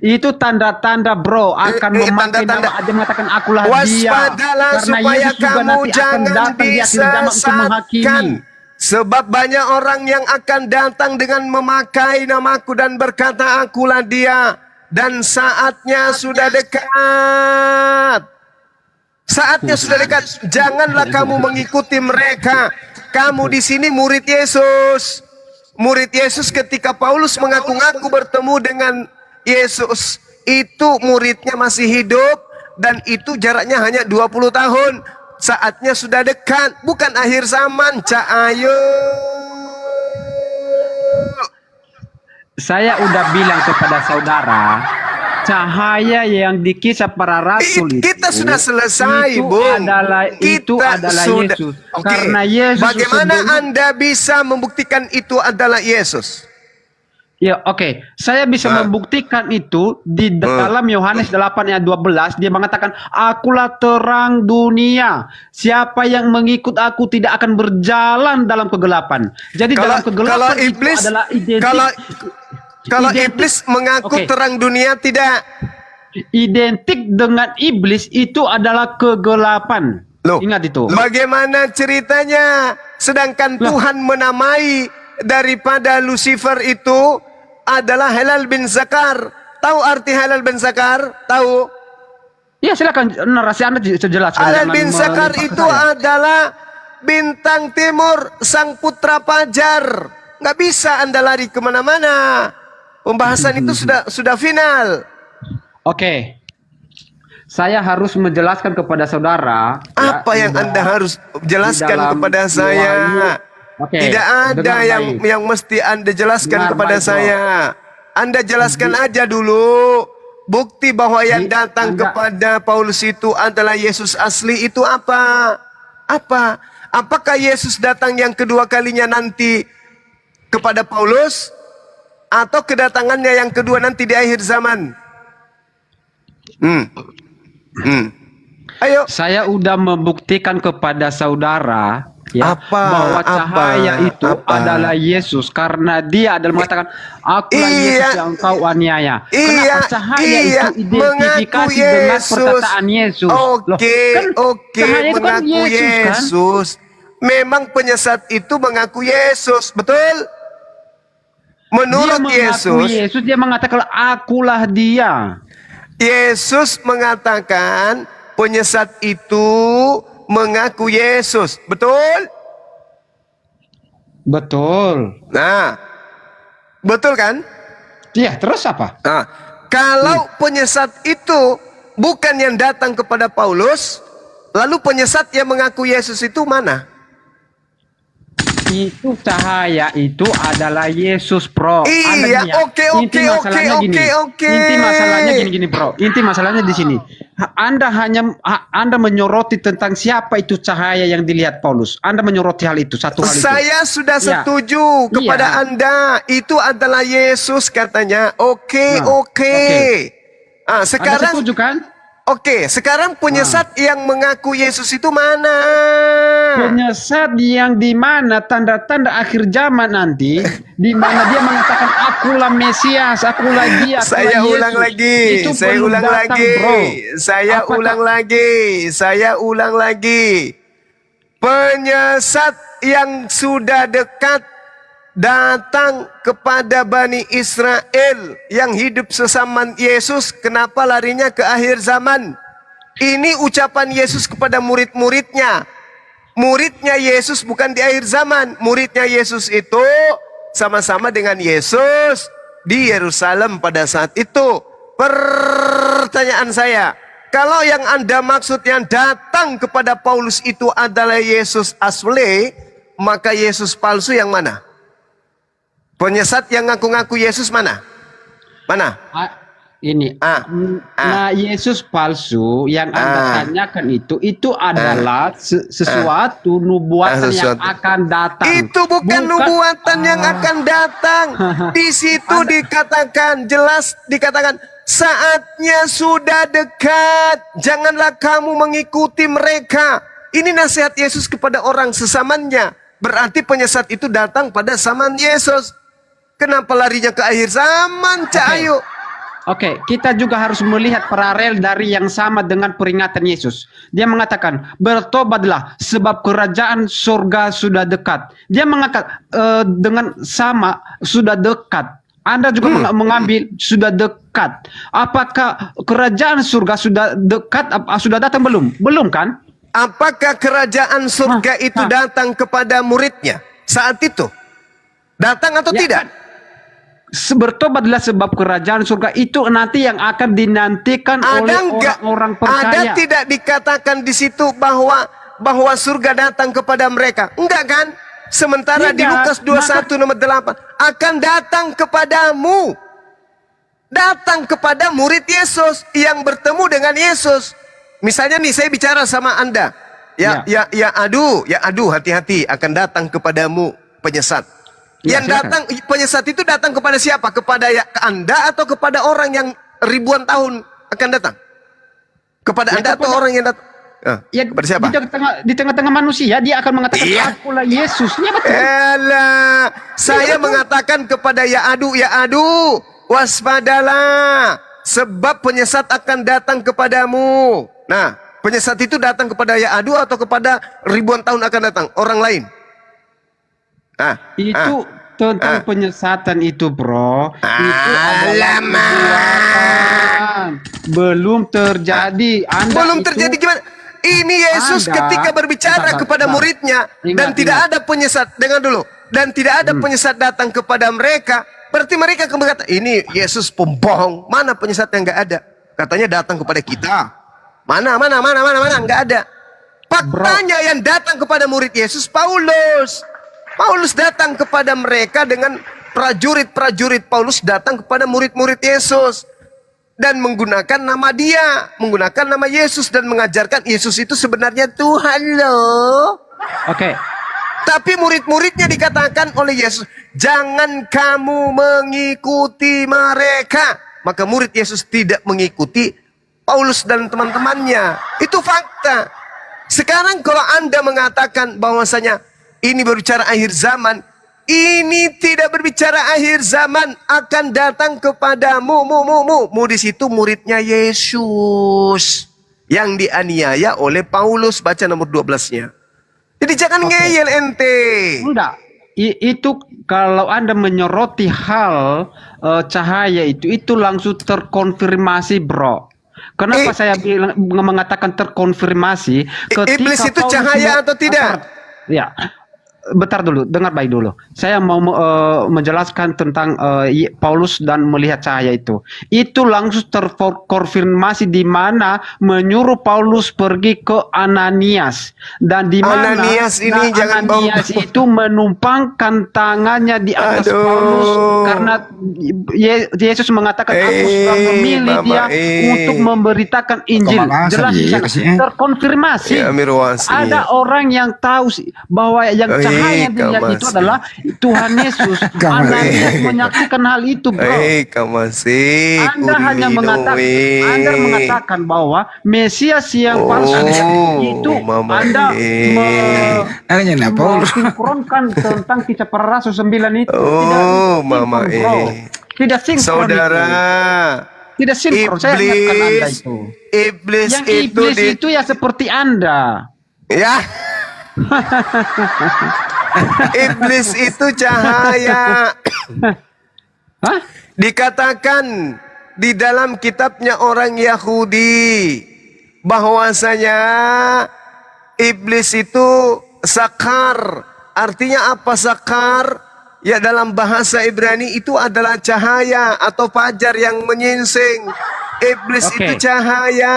Itu tanda-tanda, bro, akan memakai nama aja mengatakan akulah dia. Waspadalah supaya kamu jangan disesatkan. Sebab banyak orang yang akan datang dengan memakai namaku dan berkata akulah dia. Dan saatnya sudah dekat. Saatnya sudah dekat. Janganlah kamu mengikuti mereka. Kamu di sini murid Yesus. Murid Yesus ketika Paulus mengaku-ngaku bertemu dengan Yesus. Itu muridnya masih hidup. Dan itu jaraknya hanya 20 tahun. Saatnya sudah dekat, bukan akhir zaman. Ayo. Saya udah bilang kepada saudara, cahaya yang di kisah para rasul kita sudah selesai, itu Bung. Itu adalah Yesus. Karena Yesus. Bagaimana Anda bisa membuktikan itu adalah Yesus? Ya, oke. Saya bisa membuktikan itu di dalam Yohanes 8 ayat 12. Dia mengatakan, akulah terang dunia. Siapa yang mengikut aku tidak akan berjalan dalam kegelapan. Jadi dalam kegelapan itu adalah identik. Kalau iblis mengaku terang dunia tidak. Identik dengan iblis itu adalah kegelapan. Loh, ingat itu. Bagaimana ceritanya? Sedangkan Tuhan menamai daripada Lucifer itu adalah Halal bin Zakar. Tahu arti Halal bin Zakar? Tahu? Ya, silakan narasi Anda jelaskan. Halal bin Zakar itu adalah bintang timur, sang putra fajar. Nggak bisa Anda lari kemana-mana. Pembahasan itu sudah final. Oke. Saya harus menjelaskan kepada saudara. Apa yang Anda harus jelaskan kepada saya? Tidak ada yang mesti Anda jelaskan kepada saya. Anda jelaskan aja dulu. Bukti bahwa yang datang kepada Paulus itu adalah Yesus asli itu apa? Apakah Yesus datang yang kedua kalinya nanti kepada Paulus? Atau kedatangannya yang kedua nanti di akhir zaman? Ayo. Saya udah membuktikan kepada saudara bahwa cahaya itu adalah Yesus, karena dia adalah mengatakan, akulah Yesus yang kau aniaya. Kenapa cahaya itu identifikasi dengan perkataan Yesus? Mengaku Yesus. Memang penyesat itu mengaku Yesus, betul? Menurut Yesus, dia mengatakan, akulah dia. Yesus mengatakan penyesat itu mengaku Yesus, betul? Betul. Nah, betul kan? Iya, terus apa? Nah, kalau penyesat itu bukan yang datang kepada Paulus, lalu penyesat yang mengaku Yesus itu mana? Itu cahaya itu adalah Yesus, Bro. Iya, oke. Inti masalahnya gini, Bro. Inti masalahnya di sini. Anda menyoroti tentang siapa itu cahaya yang dilihat Paulus. Anda menyoroti hal itu, satu hal itu. Saya sudah setuju kepada Anda. Itu adalah Yesus katanya. Oke. Sekarang Anda setuju kan? Oke, sekarang penyesat yang mengaku Yesus itu mana? Penyesat yang di mana tanda-tanda akhir zaman nanti, di mana dia mengatakan akulah Mesias, akulah dia. Saya ulang lagi. Saya ulang lagi. Penyesat yang sudah dekat datang kepada Bani Israel yang hidup sesaman Yesus, kenapa larinya ke akhir zaman? Ini ucapan Yesus kepada murid-muridnya. Muridnya Yesus bukan di akhir zaman. Muridnya Yesus itu sama-sama dengan Yesus di Yerusalem pada saat itu. Pertanyaan saya, kalau yang Anda maksud yang datang kepada Paulus itu adalah Yesus asli, maka Yesus palsu yang mana? Penyesat yang ngaku-ngaku Yesus mana? Mana? Nah, Yesus palsu yang Anda tanyakan itu adalah sesuatu nubuatan yang akan datang. Itu bukan nubuatan yang akan datang. Di situ dikatakan, jelas dikatakan, saatnya sudah dekat. Janganlah kamu mengikuti mereka. Ini nasihat Yesus kepada orang sesamannya. Berarti penyesat itu datang pada zaman Yesus. Kenapa larinya ke akhir zaman, Cak Ayu? Oke, kita juga harus melihat paralel dari yang sama dengan peringatan Yesus. Dia mengatakan, bertobatlah sebab kerajaan surga sudah dekat. Dia mengatakan dengan sama sudah dekat. Anda juga mengambil sudah dekat. Apakah kerajaan surga sudah dekat? Sudah datang belum? Belum kan? Apakah kerajaan surga itu datang kepada muridnya saat itu? Datang atau tidak? Bertobatlah sebab kerajaan surga itu nanti yang akan dinantikan oleh orang-orang percaya. Ada tidak dikatakan di situ bahwa surga datang kepada mereka? Enggak kan? Sementara di Lukas 21 nomor 8 akan datang kepadamu. Datang kepada murid Yesus yang bertemu dengan Yesus. Misalnya nih saya bicara sama Anda. Ya adu, hati-hati akan datang kepadamu penyesat. Ya, Yang silakan. datang penyesat itu datang kepada siapa? Kepada Anda atau kepada orang yang ribuan tahun akan datang? Kepada Ya, Anda atau kepada- orang yang datang? Ya, kepada siapa? Di tengah-tengah manusia dia akan mengatakan Iya. akulah Yesus. Ya betul. Elah, saya mengatakan kepada ya adu, waspadalah, sebab penyesat akan datang kepadamu. Nah, penyesat itu datang kepada ya adu atau kepada ribuan tahun akan datang orang lain? Itu tentang penyesatan itu, bro. Itu adalah nubuatan. Belum terjadi. Belum terjadi gimana? Ini Yesus Ada. ketika berbicara Bentar, kepada bentar. muridnya dan Ingat, tidak ingat. ada penyesat. Dengar dulu. Dan tidak ada penyesat datang kepada mereka. Berarti mereka akan berkata, ini Yesus pembohong. Mana penyesat yang nggak ada? Katanya datang kepada kita. Mana, nggak ada. Faktanya yang datang kepada murid Yesus Paulus. Paulus datang kepada mereka dengan prajurit-prajurit Paulus datang kepada murid-murid Yesus. Dan menggunakan nama dia, menggunakan nama Yesus dan mengajarkan Yesus itu sebenarnya Tuhan loh. Oke. Tapi murid-muridnya dikatakan oleh Yesus, jangan kamu mengikuti mereka. Maka murid Yesus tidak mengikuti Paulus dan teman-temannya. Itu fakta. Sekarang kalau Anda mengatakan bahwasanya ini berbicara akhir zaman, ini tidak berbicara akhir zaman, akan datang kepadamu. Mu di situ muridnya Yesus yang dianiaya oleh Paulus. Baca nomor 12-nya. Jadi jangan ngeyel ente. Enggak. Itu kalau Anda menyoroti hal cahaya itu langsung terkonfirmasi, bro. Kenapa saya bilang mengatakan terkonfirmasi? Iblis itu cahaya atau tidak? Ya. Bentar dulu, dengar baik dulu. Saya mau menjelaskan tentang Paulus dan melihat cahaya itu. Itu langsung terkonfirmasi di mana menyuruh Paulus pergi ke Ananias dan di mana Ananias ini jangan Ananias itu menumpangkan tangannya di atas Paulus karena Yesus mengatakan aku sudah memilih dia untuk memberitakan Injil. Jelas di sana. Terkonfirmasi. Ya, Mirwasi. Ada orang yang tahu bahwa yang cahaya yang dilihat itu adalah Tuhan Yesus. Ananias menyaksikan hal itu, bro. Anda hanya mengatakan bahwa Mesias yang palsu itu Anda mensinkronkan tentang kisah para rasul 9 itu. Tidak sinkron. Saudara, tidak sinkron. Saya ingatkan Anda itu. Iblis yang iblis itu ya seperti Anda. Ya. Iblis itu cahaya. Dikatakan di dalam kitabnya orang Yahudi bahwasanya iblis itu sakar. Artinya apa sakar? Ya dalam bahasa Ibrani itu adalah cahaya atau fajar yang menyingsing. Iblis itu cahaya.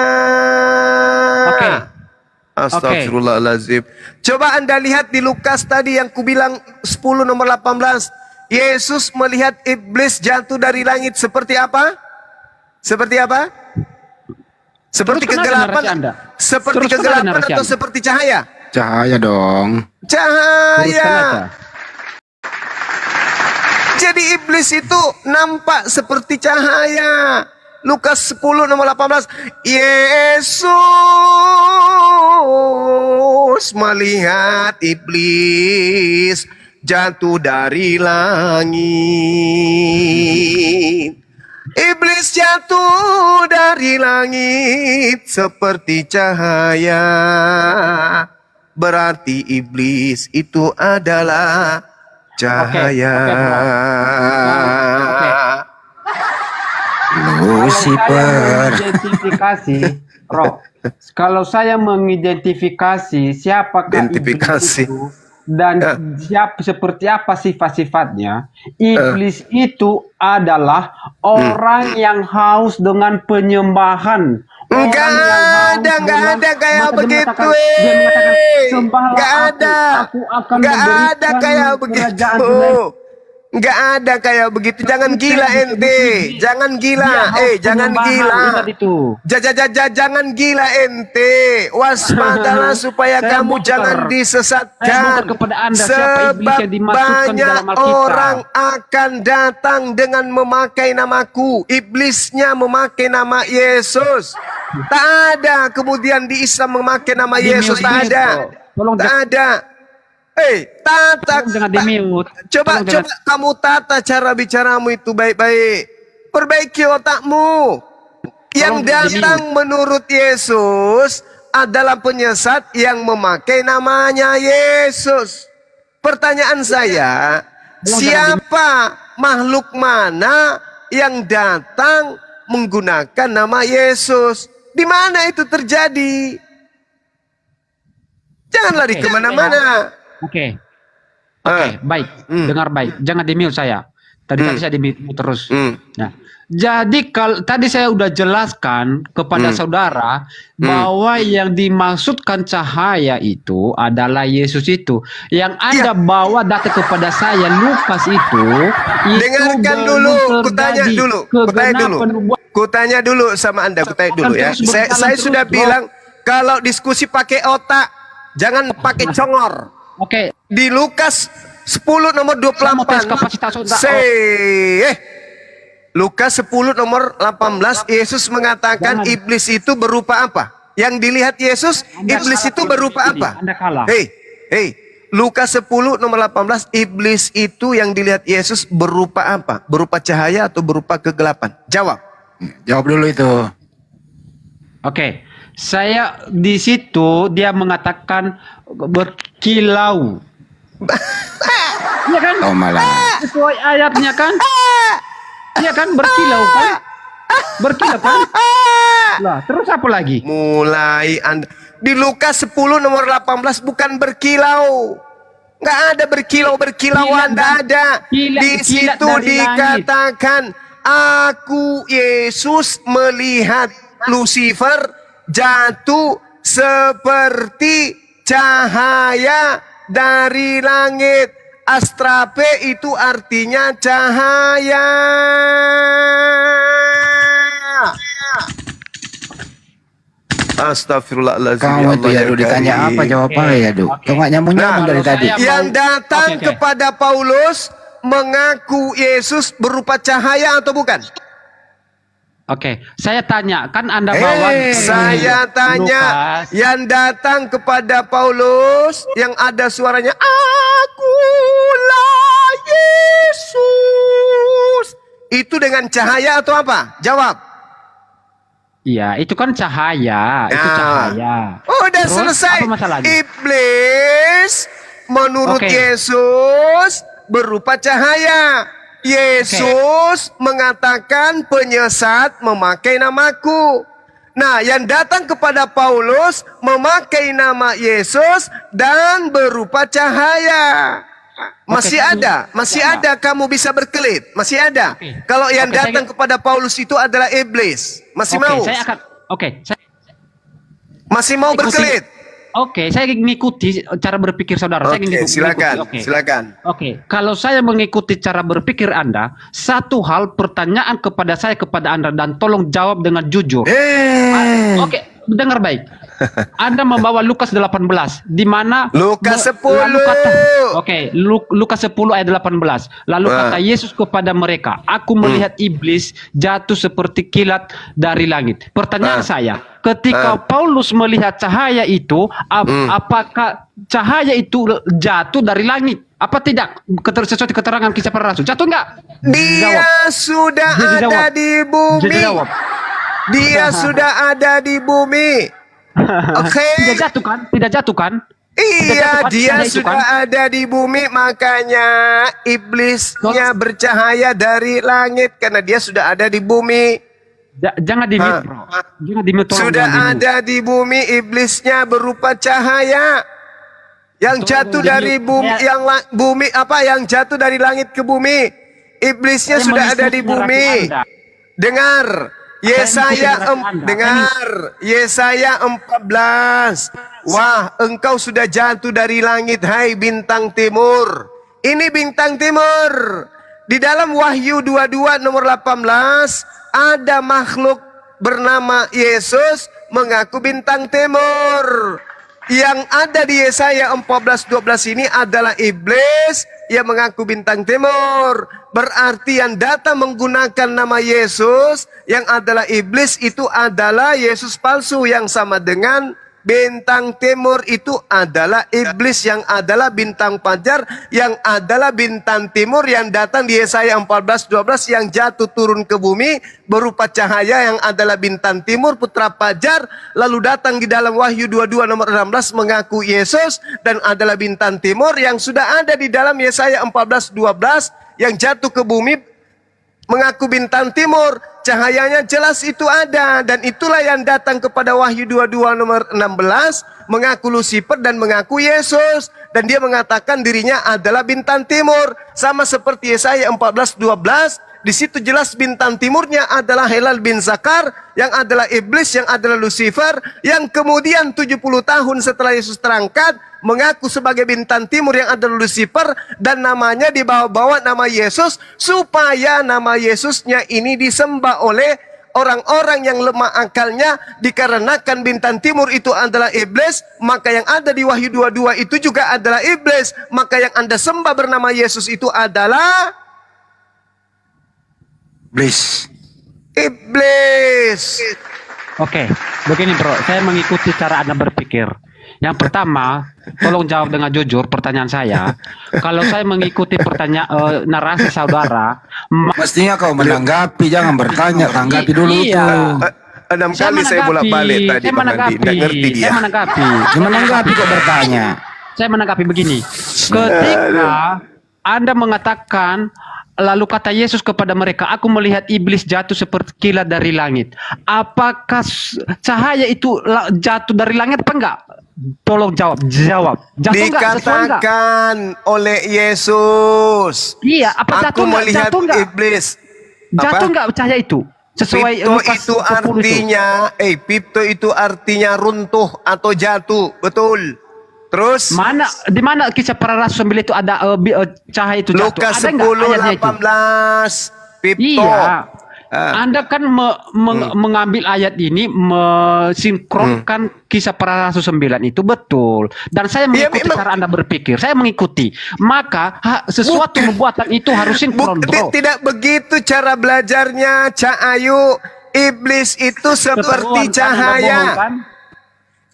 Astagfirullahaladzim. Coba Anda lihat di Lukas tadi yang kubilang 10 nomor 18. Yesus melihat iblis jatuh dari langit seperti apa? Seperti apa? Seperti kegelapan. Seperti kegelapan atau seperti cahaya? Cahaya dong. Cahaya. Jadi iblis itu nampak seperti cahaya. Lukas 10 nomor 18. Yesus melihat iblis jatuh dari langit. Iblis jatuh dari langit seperti cahaya. Berarti iblis itu adalah cahaya. Lucifer. Kalau saya mengidentifikasi siapakah iblis itu dan seperti apa sifat-sifatnya, iblis itu adalah orang yang haus dengan penyembahan. Enggak ada kayak begitu. Enggak ada. Enggak ada kayak begitu. Nggak ada kayak begitu. Jangan gila ente. Jangan gila. Jangan gila. Jangan gila ente. Waspadalah supaya kamu jangan disesatkan. Sebab banyak orang akan datang dengan memakai namaku. Iblisnya memakai nama Yesus. Tak ada kemudian di Islam memakai nama Yesus. Tak ada. Tak ada. Coba kamu tata cara bicaramu itu baik-baik. Perbaiki otakmu. Yang datang menurut Yesus adalah penyesat yang memakai namanya Yesus. Pertanyaan saya, siapa makhluk mana yang datang menggunakan nama Yesus? Di mana itu terjadi? Jangan lari kemana-mana. Oke, baik. Dengar baik. Jangan di-mute saya. Tadi saya di-mute terus. Nah, jadi kalau tadi saya udah jelaskan kepada saudara bahwa yang dimaksudkan cahaya itu adalah Yesus itu. Yang Anda bawa data kepada saya Lukas itu dengarkan dulu, kutanya dulu sama Anda, kutanya dulu ya. Saya sudah bilang kalau diskusi pakai otak, jangan pakai congor. Oke. Di Lukas 10 nomor 28. Lukas 10 nomor 18, Yesus mengatakan iblis itu berupa apa? Yang dilihat Yesus, iblis itu berupa apa? Lukas 10 nomor 18, iblis itu yang dilihat Yesus berupa apa? Berupa cahaya atau berupa kegelapan? Jawab. Jawab dulu itu. Oke. Saya di situ dia mengatakan berkilau. Iya kan? Oh malah. Sesuai ayatnya kan? Iya kan berkilau kan? Berkilau kan? Lah, terus apa lagi? Mulai Anda di Lukas 10 nomor 18 bukan berkilau. Nggak ada berkilau-berkilauan, nggak ada. Di situ dikatakan, aku Yesus melihat Lucifer jatuh seperti cahaya dari langit. Astrape itu artinya cahaya. Astagfirullahaladzim. Kamu itu ya ditanya apa jawabannya ya Duk? Kau nggak nyambung-nyambung dari tadi. Yang datang kepada Paulus mengaku Yesus berupa cahaya atau bukan? Oke, saya tanya, kan Anda bawa saya tanya, yang datang kepada Paulus yang ada suaranya akulah Yesus, itu dengan cahaya atau apa? Jawab. Iya, itu kan cahaya, itu cahaya. Udah selesai. Iblis menurut Yesus berupa cahaya. Yesus mengatakan penyesat memakai namaku. Nah, yang datang kepada Paulus memakai nama Yesus dan berupa cahaya. Masih ada kamu bisa berkelit, masih ada. Kalau yang datang kepada Paulus itu adalah iblis, masih mau? Masih mau berkelit? Oke, saya mengikuti cara berpikir saudara. Silakan. Oke, kalau saya mengikuti cara berpikir Anda, satu hal pertanyaan kepada saya kepada Anda dan tolong jawab dengan jujur. Oke, dengar baik. Anda membawa Lukas 18 di mana Lukas 10. Lukas 10 ayat 18. Lalu kata Yesus kepada mereka, aku melihat iblis jatuh seperti kilat dari langit. Pertanyaan saya, ketika Paulus melihat cahaya itu, apakah cahaya itu jatuh dari langit? Apa tidak? Sesuai keterangan kisah para rasul. Jatuh enggak? Dia sudah ada di bumi. Dia sudah ada di bumi. Tidak jatuh kan? Iya, dia sudah ada di bumi, makanya iblisnya bercahaya dari langit karena dia sudah ada di bumi. Jangan di-mute, bro. Jangan di-mute. Sudah ada di bumi, iblisnya berupa cahaya yang jatuh dari bumi, yang jatuh dari langit ke bumi. Iblisnya sudah ada di bumi. Dengar. Yesaya 14. Wah, engkau sudah jatuh dari langit, hai bintang timur. Ini bintang timur. di dalam Wahyu 22 nomor 18 ada makhluk bernama Yesus mengaku bintang timur. Yang ada di Yesaya 14:12 ini adalah iblis yang mengaku bintang timur. Berarti yang datang menggunakan nama Yesus yang adalah iblis itu adalah Yesus palsu, yang sama dengan bintang timur itu adalah iblis yang adalah bintang fajar yang adalah bintang timur yang datang di Yesaya 14:12 yang jatuh turun ke bumi berupa cahaya yang adalah bintang timur putra fajar, lalu datang di dalam Wahyu 22 nomor 16 mengaku Yesus dan adalah bintang timur yang sudah ada di dalam Yesaya 14:12 yang jatuh ke bumi mengaku bintang timur. Cahayanya jelas itu ada, dan itulah yang datang kepada Wahyu 22 nomor 16 mengaku Lucifer dan mengaku Yesus, dan dia mengatakan dirinya adalah bintang timur, sama seperti Yesaya 14:12. Di situ jelas bintang timurnya adalah Helal bin Zakar yang adalah iblis, yang adalah Lucifer, yang kemudian 70 tahun setelah Yesus terangkat mengaku sebagai bintang timur yang adalah Lucifer, dan namanya dibawa-bawa nama Yesus supaya nama Yesusnya ini disembah oleh orang-orang yang lemah akalnya. Dikarenakan bintang timur itu adalah iblis, maka yang ada di Wahyu 22 itu juga adalah iblis. Maka yang Anda sembah bernama Yesus itu adalah iblis. Oke, begini bro, saya mengikuti cara Anda berpikir. Yang pertama, tolong jawab dengan jujur pertanyaan saya. Kalau saya mengikuti narasi saudara, Mestinya kau menanggapi, jangan bertanya, tanggapi dulu iya. tuh. 6 kali saya bolak-balik tadi Bang Andi, nggak ngerti dia. Saya menanggapi kok bertanya. Saya menanggapi begini. Ketika Anda mengatakan, lalu kata Yesus kepada mereka, aku melihat iblis jatuh seperti kilat dari langit. Apakah cahaya itu jatuh dari langit apa enggak? Tolong jawab. Jatuh Dikatakan oleh Yesus. Iya, apa jatuh aku melihat enggak? iblis. Jatuh enggak cahaya itu? Sesuai Pipto Lukas itu 10 artinya, Pipto itu artinya runtuh atau jatuh, betul. Terus di mana kisah para rasul 9 itu ada cahaya itu jatuh? Lukas Ada enggak ayatnya itu? 10:18 Pipto. Iya. Anda kan mengambil ayat ini mensinkronkan kisah para rasul 9 itu betul. Dan saya mengikuti cara Anda berpikir. Saya mengikuti. Maka sesuatu perbuatan itu harus sinkron, bro. Tidak begitu cara belajarnya, Cak Ayu. Iblis itu seperti cahaya.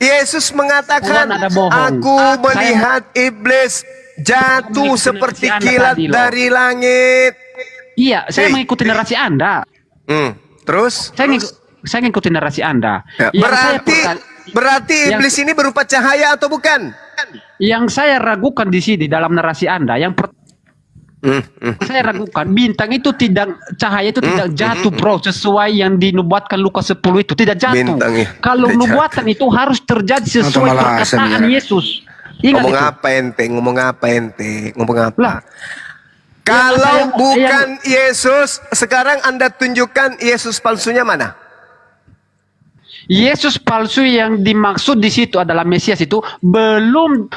Yesus mengatakan, aku melihat iblis jatuh seperti kilat dari langit. Iya, saya mengikuti narasi Anda. Terus? Saya mengikuti narasi Anda. Berarti iblis ini berupa cahaya atau bukan? Yang saya ragukan di sini dalam narasi Anda, saya ragukan bintang itu cahaya itu tidak jatuh, bro, sesuai yang dinubuatkan Lukas 10 itu tidak jatuh. Kalau nubuatan itu harus terjadi sesuai perkataan Yesus. Ingat ngomong apa ente? Kalau bukan Yesus, sekarang Anda tunjukkan Yesus palsunya mana? Yesus palsu yang dimaksud di situ adalah Mesias itu belum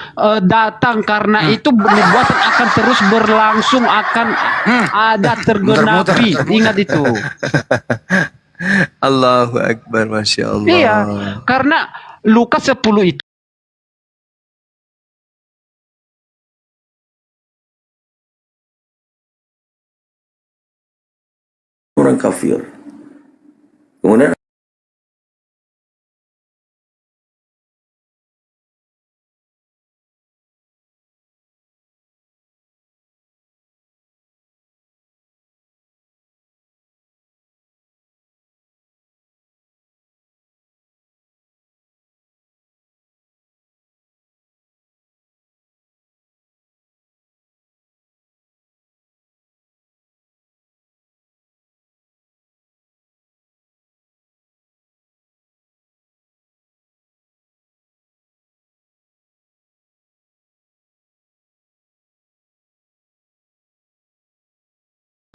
datang, karena itu nubuatan akan terus berlangsung, akan ada tergenapi. Ingat itu. Allahu Akbar, Masya Allah. Iya, karena Lukas 10 itu orang kafir. Kemudian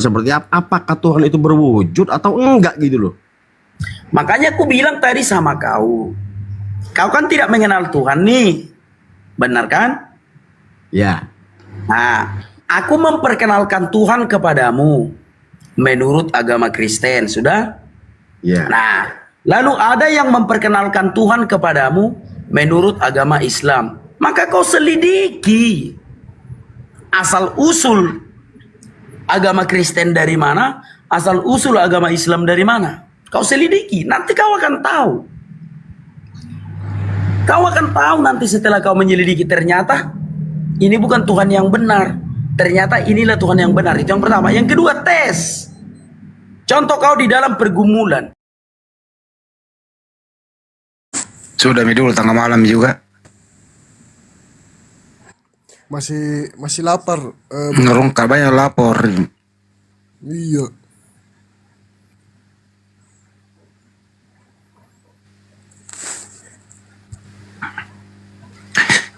seperti apakah Tuhan itu berwujud atau enggak gitu loh. Makanya aku bilang tadi sama kau kan tidak mengenal Tuhan nih, benar kan? Ya. Nah, Aku memperkenalkan Tuhan kepadamu menurut agama Kristen, sudah? Ya. Nah, lalu ada yang memperkenalkan Tuhan kepadamu menurut agama Islam. Maka kau selidiki asal usul agama Kristen dari mana, asal usul agama Islam dari mana. Kau selidiki, nanti kau akan tahu. Kau akan tahu nanti setelah kau menyelidiki, ternyata ini bukan Tuhan yang benar. Ternyata inilah Tuhan yang benar. Itu yang pertama. Yang kedua, tes. Contoh kau di dalam pergumulan. Sudah dulu tengah malam juga. Masih lapar. Ngerungkap banyak lapor. Iya.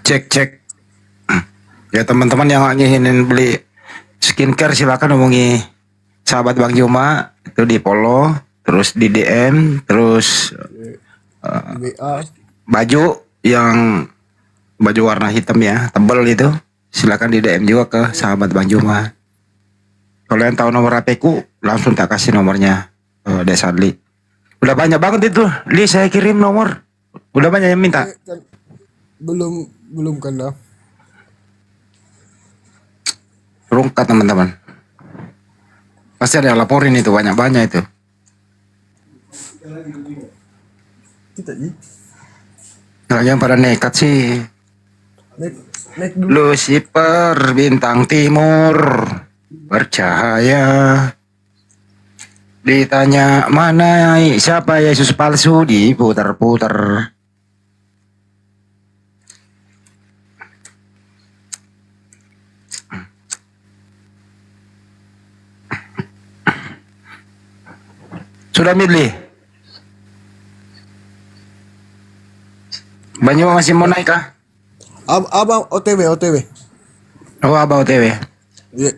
Cek. Ya teman-teman yang ingin beli skincare silakan hubungi sahabat Bang Juma itu di follow, terus di DM, terus baju yang baju warna hitam ya, tebal itu silakan di DM juga ke sahabat Bang Juma. Kalau yang tahu nomor HP ku langsung tak kasih nomornya Desadli. Udah banyak banget itu, Li saya kirim nomor. Udah banyak yang minta. Belum kan dah. Rungkat teman-teman. Pasti ada yang laporin itu banyak-banyak itu. Kita ji. Kalau yang pada nekat sih. Naik dulu. Lucifer bintang timur bercahaya. Ditanya mana siapa Yesus palsu, diputar-putar. Sudah milih? Banyak masih mau naik kah? Abang OTW. Oh, abang OTW. Iya.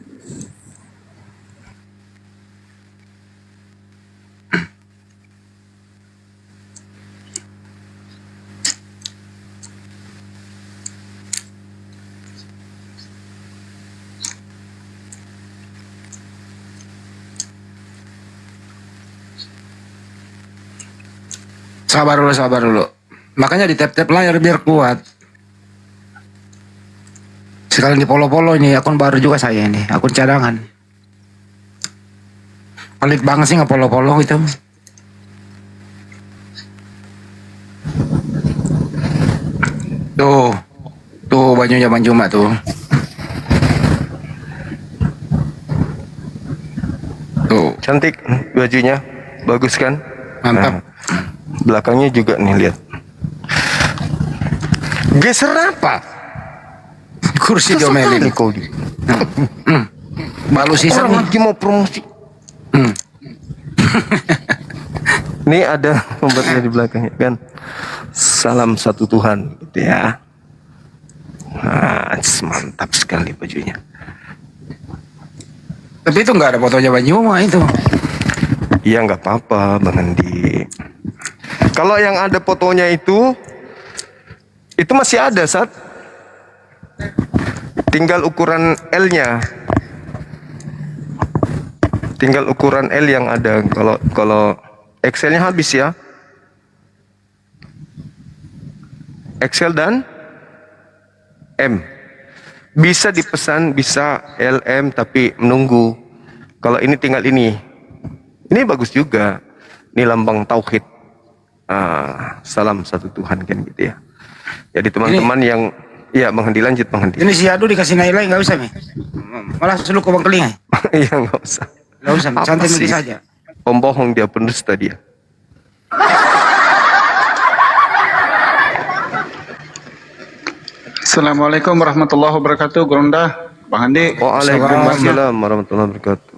Sabar dulu. Makanya di tap-tap layar biar kuat. Sekalian di polo-polo ini akun baru juga saya ini, akun cadangan. Pelit banget sih nge-polo-polo itu. Tuh bajunya Bang Juma tuh. Tuh. Cantik bajunya, bagus kan? Mantap. Belakangnya juga nih, lihat. Geser apa? Kursi diomelin. Balu sisa orang lagi mau promosi. Ini ada pembuatnya di belakangnya kan. Salam satu Tuhan gitu ya. Nah, mantap sekali bajunya. Tapi itu nggak ada fotonya Bang Juma itu. Iya nggak apa-apa Bang Andi. Kalau yang ada fotonya itu masih ada saat. Tinggal ukuran L-nya. Tinggal ukuran L yang ada. Kalau XL-nya habis ya. XL dan M. Bisa dipesan, bisa LM tapi menunggu. Kalau ini tinggal ini. Ini bagus juga. Ini lambang tauhid. Salam satu Tuhan kan gitu ya. Jadi teman-teman yang ya Bang Handi lanjut Bang Handi. Ini si Adu dikasih nilai nggak usah nih. Malah seluk ke Bang Keling. Iya nggak usah. Nggak usah, santai nanti saja. Pembohong dia, pendusta dia. Assalamualaikum warahmatullahi wabarakatuh, Gronda, Bang Handi. Waalaikumsalam warahmatullahi wabarakatuh.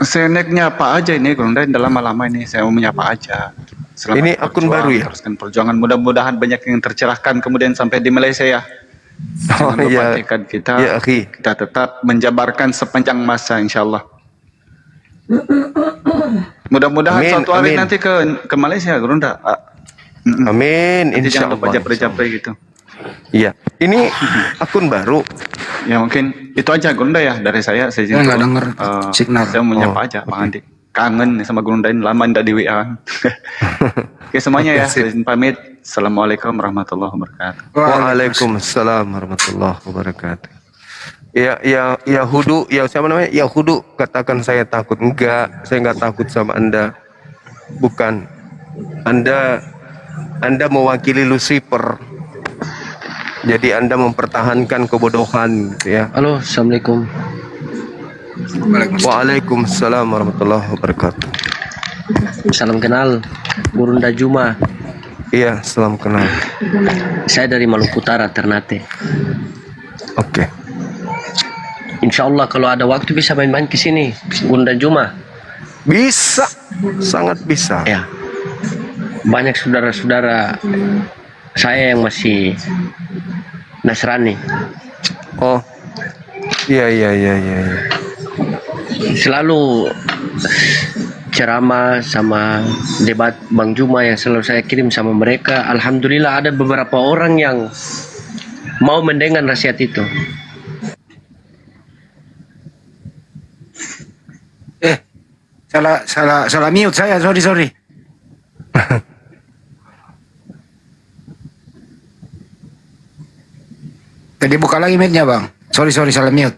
Saya nyapa aja ini, Gronda, dalam lama ini saya mau menyapa aja. Selamat Ini akun baru ya? Teruskan perjuangan, mudah-mudahan banyak yang tercerahkan kemudian sampai di Malaysia ya. Jangan lupa tekad kita, kita tetap menjabarkan sepanjang masa insya Allah. Mudah-mudahan suatu hari nanti ke Malaysia, Gronda. Amin, Nanti insya jangan lupa Allah. japri-japri gitu. Iya, ini akun baru. Ya mungkin itu aja Gunda ya dari saya. Saya Ya, nggak denger signal. Saya mau nyapa aja Bang Andi. Kangen sama Gunda ini lama tidak di WA. Oke semuanya ya. Saya izin pamit. Assalamualaikum warahmatullahi wabarakatuh. Waalaikumsalam warahmatullahi wabarakatuh. Yahudu, siapa namanya? Yahudu katakan saya takut. Enggak, saya enggak takut sama Anda. Bukan. Anda mewakili Lucifer. Jadi Anda mempertahankan kebodohan gitu ya. Halo, Assalamualaikum. Waalaikumsalam warahmatullahi wabarakatuh. Salam kenal, Gurunda Juma. Iya, salam kenal. Saya dari Maluku Utara, Ternate. Oke. Insya Allah kalau ada waktu bisa main-main ke sini, Gurunda Juma. Bisa, sangat bisa. Ya. Banyak saudara-saudara saya yang masih Nasrani. Oh, iya. Selalu ceramah sama debat Bang Juma yang selalu saya kirim sama mereka. Alhamdulillah ada beberapa orang yang mau mendengar nasihat itu. Salah mute saya, sorry. Tadi buka lagi mute-nya Bang. Sorry, salah mute.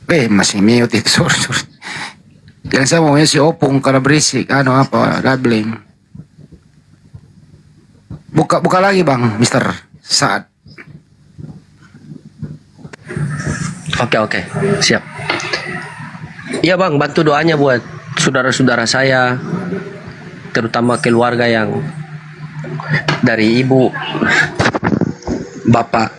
Masih mute itu, sorry. Yang saya mau si Opung kalau berisik, labeling. Buka lagi Bang, Mister Saad. Oke, siap. Iya Bang, bantu doanya buat saudara-saudara saya, terutama keluarga yang dari ibu, bapak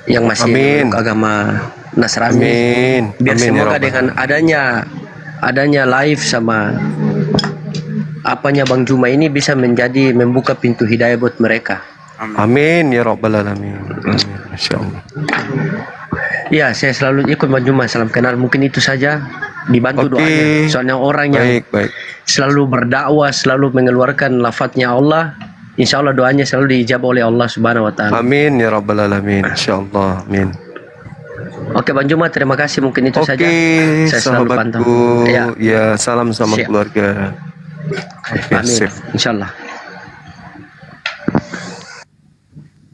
yang masih meluk agama Nasrani. Biar semoga dengan adanya live sama apanya Bang Juma ini bisa membuka pintu hidayah buat mereka. Amin ya rabbal alamin. Masyaallah. Ya, saya selalu ikut Bang Juma, salam kenal. Mungkin itu saja, dibantu doanya. Soalnya orang yang selalu berdakwah, selalu mengeluarkan lafadznya Allah, insya Allah doanya selalu diijabah oleh Allah Subhanahu Wa Taala. Amin ya rabbal alamin. Insyaallah. Amin. Oke Bang Juma, terima kasih. Mungkin itu saja. Saya selalu pantau. Ya, salam sama keluarga. Amin. Insyaallah.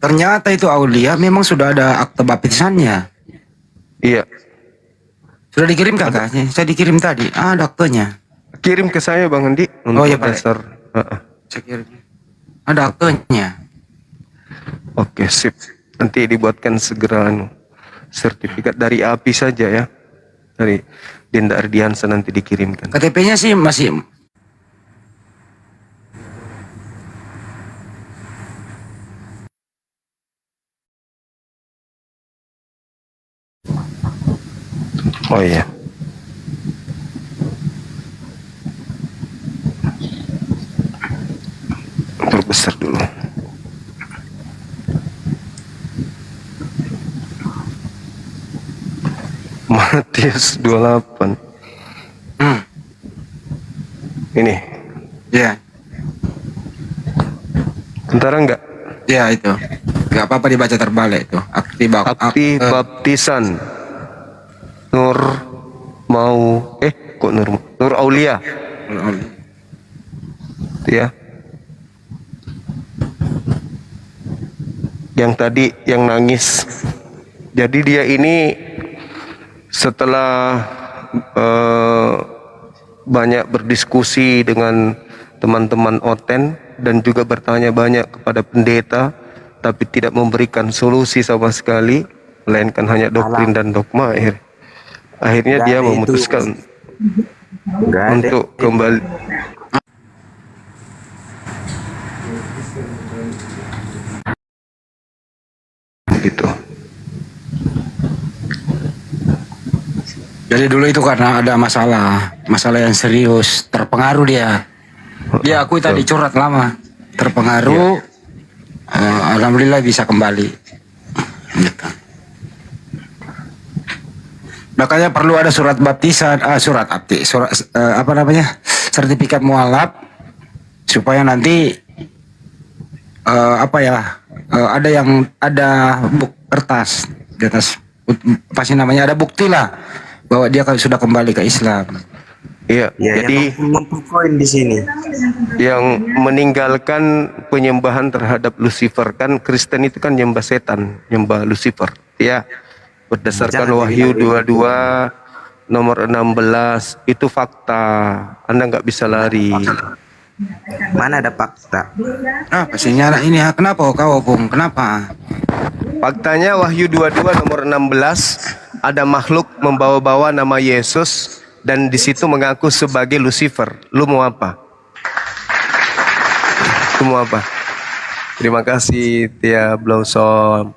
Ternyata itu Aulia memang sudah ada akte baptisannya. Iya. Sudah dikirim kakaknya? Saya dikirim tadi. Ada aktenya. Kirim ke saya Bang Andi untuk dasar. Saya kirim. Ada aktenya. Oke, sip. Nanti dibuatkan segera sertifikat dari API saja ya. Dari Dinda Ardiansa nanti dikirimkan. KTP-nya sih masih. Oh iya. Perbesar dulu. Matius 28. Ini. Ya. Tentara enggak? Ya itu. Enggak apa-apa dibaca terbalik itu. Akti baptisan. Nur Aulia. Ya. Yang tadi yang nangis. Jadi dia ini setelah banyak berdiskusi dengan teman-teman Oten dan juga bertanya banyak kepada pendeta, tapi tidak memberikan solusi sama sekali, melainkan hanya doktrin dan dogma. Akhirnya dia memutuskan untuk kembali. Gitu. Jadi dulu itu karena ada masalah yang serius, terpengaruh dia. Dia akui tadi curhat lama, terpengaruh. Alhamdulillah bisa kembali. Gitu. Makanya perlu ada surat baptisan, sertifikat mualaf supaya nanti ada kertas di atas pasti namanya, ada bukti lah bahwa dia sudah kembali ke Islam. Iya, jadi poin di sini. yang meninggalkan penyembahan terhadap Lucifer, kan Kristen itu kan nyembah setan, nyembah Lucifer. Ya, berdasarkan Wahyu 22 nomor 16 itu fakta. Anda nggak bisa lari. Mana ada fakta? Pastinya ini ya. Kenapa kau Bung? Kenapa? Faktanya Wahyu 22 nomor 16 ada makhluk membawa-bawa nama Yesus dan di situ mengaku sebagai Lucifer. Lu mau apa? Lu mau apa? Terima kasih Tia Blossom.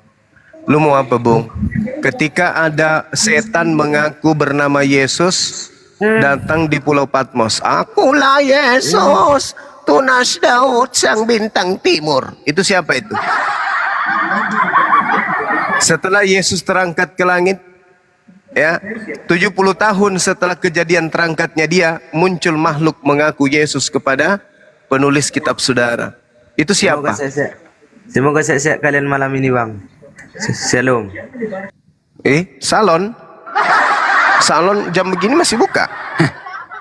Lu mau apa, Bung? Ketika ada setan mengaku bernama Yesus datang di Pulau Patmos. Akulah Yesus, tunas Daud sang bintang timur. Itu siapa itu? Setelah Yesus terangkat ke langit, ya, 70 tahun setelah kejadian terangkatnya dia, muncul makhluk mengaku Yesus kepada penulis kitab saudara. Itu siapa? Semoga sehat kalian malam ini, Bang. Shalom. Salon? Salon jam begini masih buka?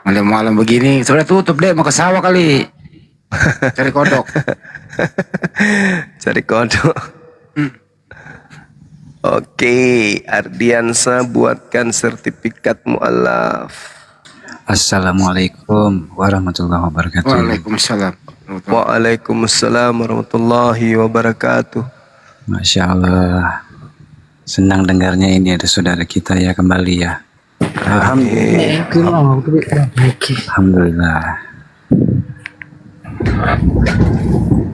Malam-malam begini sudah tutup deh, mau ke sawah kali. Cari kodok. Cari kodok. Oke, Ardiansa buatkan sertifikat mu'alaf. Assalamualaikum warahmatullahi wabarakatuh. Waalaikumsalam. Waalaikumsalam warahmatullahi wabarakatuh. Masya Allah, senang dengarnya ini ada saudara kita ya kembali ya. Alhamdulillah.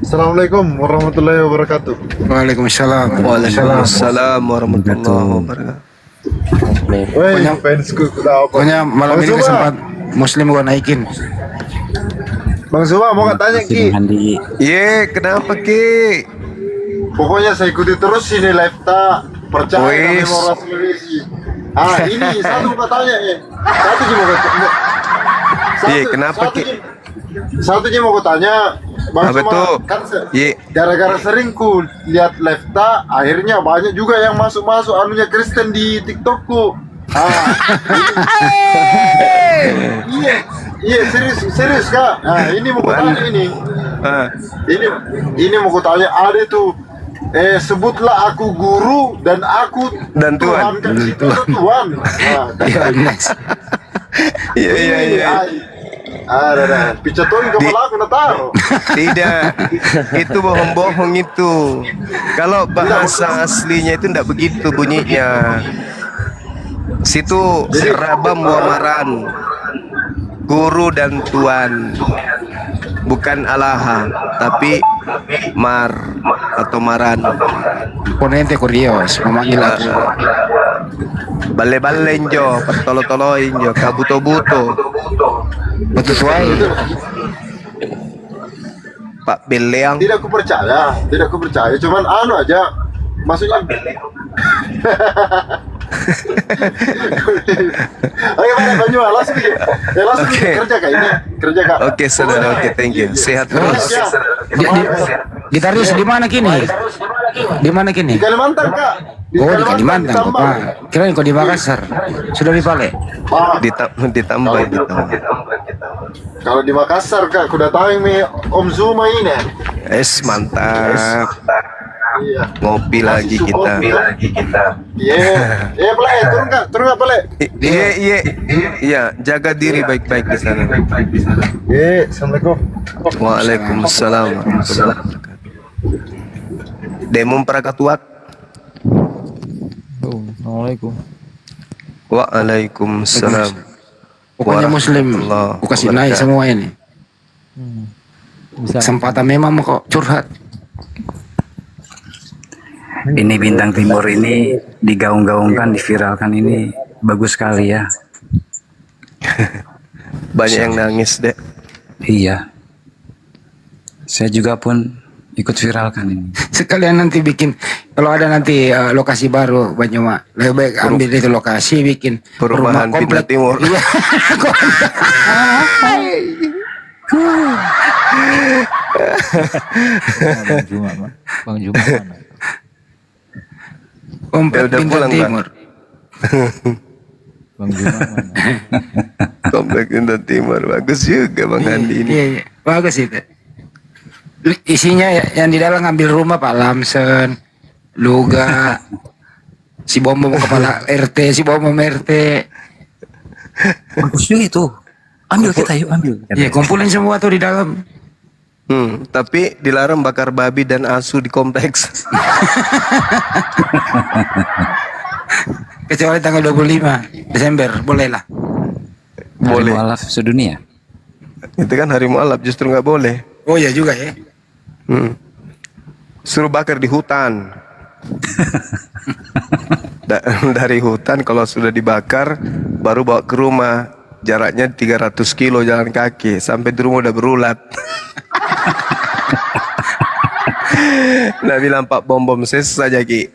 Assalamualaikum warahmatullahi wabarakatuh. Waalaikumsalam. Waalaikumsalam warahmatullahi wabarakatuh. Pokoknya malam ini kesempatan Muslim gua naikin. Bang Zuma mau tanya Ki. Kenapa Ki? Pokoknya saya ikuti terus ini live tak percaya dengan orang Sulawesi. Ini satu mau tanya ya. Satu aja mau kenapa Ki? Satu aja mau tanya. Bang Zuma kan gara-gara sering ku lihat live tak, akhirnya banyak juga yang masuk anunya Kristen di TikTokku. Iya serius Kak. Nah ini mau tanya ini. Ini mau tanya ada tuh. Sebutlah aku guru dan aku Tuhan. Tuhan. Iya. Picatoin kepala aku nataruh. Tidak, itu bohong-bohong itu. Kalau bahasa aslinya itu tidak begitu bunyinya. Situ serabam wamaran, guru dan tuan, bukan alaha, tapi mar atau maran. Ponente kurios, memanggil aku. Bale-balen jo, pertolo-toloin jo, kabuto-buto. Betul tuai. Pak Beleang. Tidak aku percaya. Cuman anu aja, maksudnya. Oke, mana Banyu, langsung kerja Kak ini. Oke, saudara, thank you. Sehat terus. Ditaruh di mana kini? Di mana kini? Di Kalimantan Kak. Di Kalimantan Bapak. Kirain kau di Makassar. Sudah di Pale? Ditambah. Kalau di Makassar Kak, aku datang nih Om Zuma ini. Mantap. Ngopi lagi kita. Pale, turun Kak, Pale. Iya, jaga diri baik-baik di sana. Assalamualaikum. Waalaikumsalam warahmatullahi wabarakatuh. Demum Prakatuat. Assalamualaikum. Waalaikumsalam. Pokoknya Muslim, aku kasih naik semua ini. Kesempatan memang kok curhat. Ini bintang timur ini digaung-gaungkan, diviralkan ini bagus sekali ya. Banyak yang nangis deh. Iya. Saya juga pun ikut viralkan ini. Sekalian nanti bikin, kalau ada nanti lokasi baru Banyuma, lebih baik ambil itu lokasi bikin perumahan Bintang Timur. Bang Juma mana? Komplek udah Bintang pulang, Bang. Timur. Bang Juma mana? Komplek Bintang Timur. Bagus juga Bang Andi ini. Iya, iya. Bagus itu. Isinya yang di dalam ngambil rumah Pak Lamsen, Luga, si Bom kepala RT, si Bom RT. Bagus juga itu. Ambil kita yuk, ambil. Iya, kumpulin semua tuh di dalam. Tapi dilarang bakar babi dan asu di kompleks. Kecuali tanggal 25 Desember, boleh lah. Boleh. Hari mualaf sedunia. Itu kan hari mualaf, justru nggak boleh. Oh ya juga ya. Suruh bakar di hutan. Dari hutan kalau sudah dibakar baru bawa ke rumah. Jaraknya 300 kilo jalan kaki. Sampai di rumah udah berulat. Nah bilang Pak Bom ses saja Ki.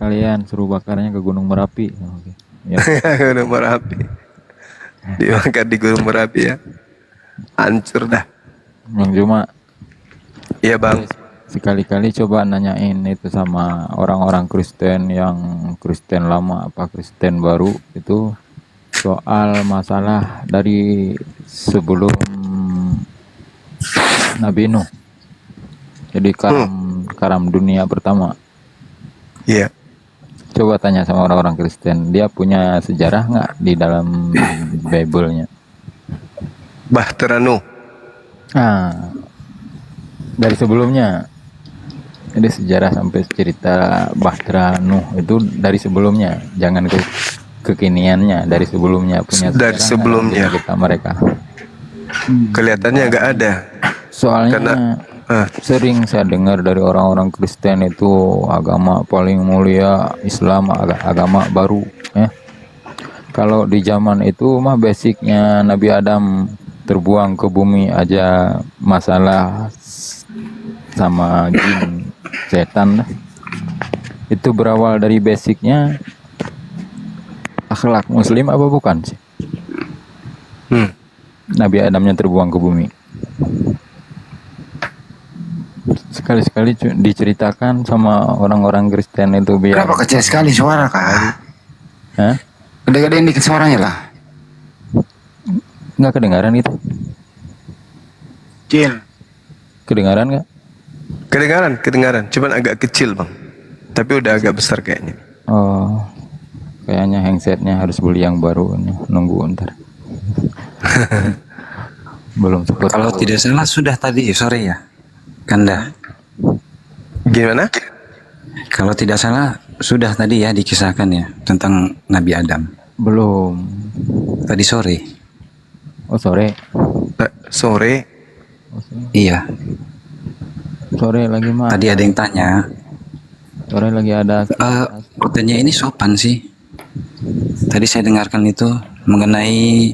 Kalian suruh bakarnya ke Gunung Merapi. Oke. Ya. Gunung Merapi. Dibakar di Gunung Merapi ya. Hancur dah. Bang Juma. Iya Bang. Sekali-kali coba nanyain itu sama orang-orang Kristen yang Kristen lama apa Kristen baru itu soal masalah dari sebelum Nabi Nuh. Jadi karam dunia pertama. Iya. Coba tanya sama orang-orang Kristen, dia punya sejarah nggak di dalam Bible-nya? Bahtera Nuh. Nah, dari sebelumnya. Jadi sejarah sampai cerita Bahtera Nuh itu dari sebelumnya, jangan kekiniannya, dari sebelumnya punya sejarah. Dari sebelumnya kita mereka. Kelihatannya nggak ada. Soalnya sering saya dengar dari orang-orang Kristen itu agama paling mulia Islam, agama baru. Kalau di zaman itu mah basicnya Nabi Adam terbuang ke bumi aja masalah sama jin, setan lah. Itu berawal dari basicnya akhlak Muslim apa bukan sih? Nabi Adamnya terbuang ke bumi. Sekali-sekali diceritakan sama orang-orang Kristen itu biar. Berapa kecil sekali suara Kak? Hah? Gede-gedein dikit suaranya lah. Nggak kedengaran itu? Kecil. Kedengaran nggak? Kedengaran. Cuman agak kecil Bang. Tapi udah agak besar kayaknya. Oh, kayaknya handsetnya harus beli yang baru nih. Nunggu ntar. Belum sempat. Kalau tidak salah sudah tadi sore ya, Kanda. Gimana? Kalau tidak salah sudah tadi ya dikisahkan ya tentang Nabi Adam. Belum. Tadi sore. Oh sore. Sore. Iya. Sore lagi mah. Tadi ada yang tanya. Sore lagi ada. Pertanyaan ini sopan sih. Tadi saya dengarkan itu mengenai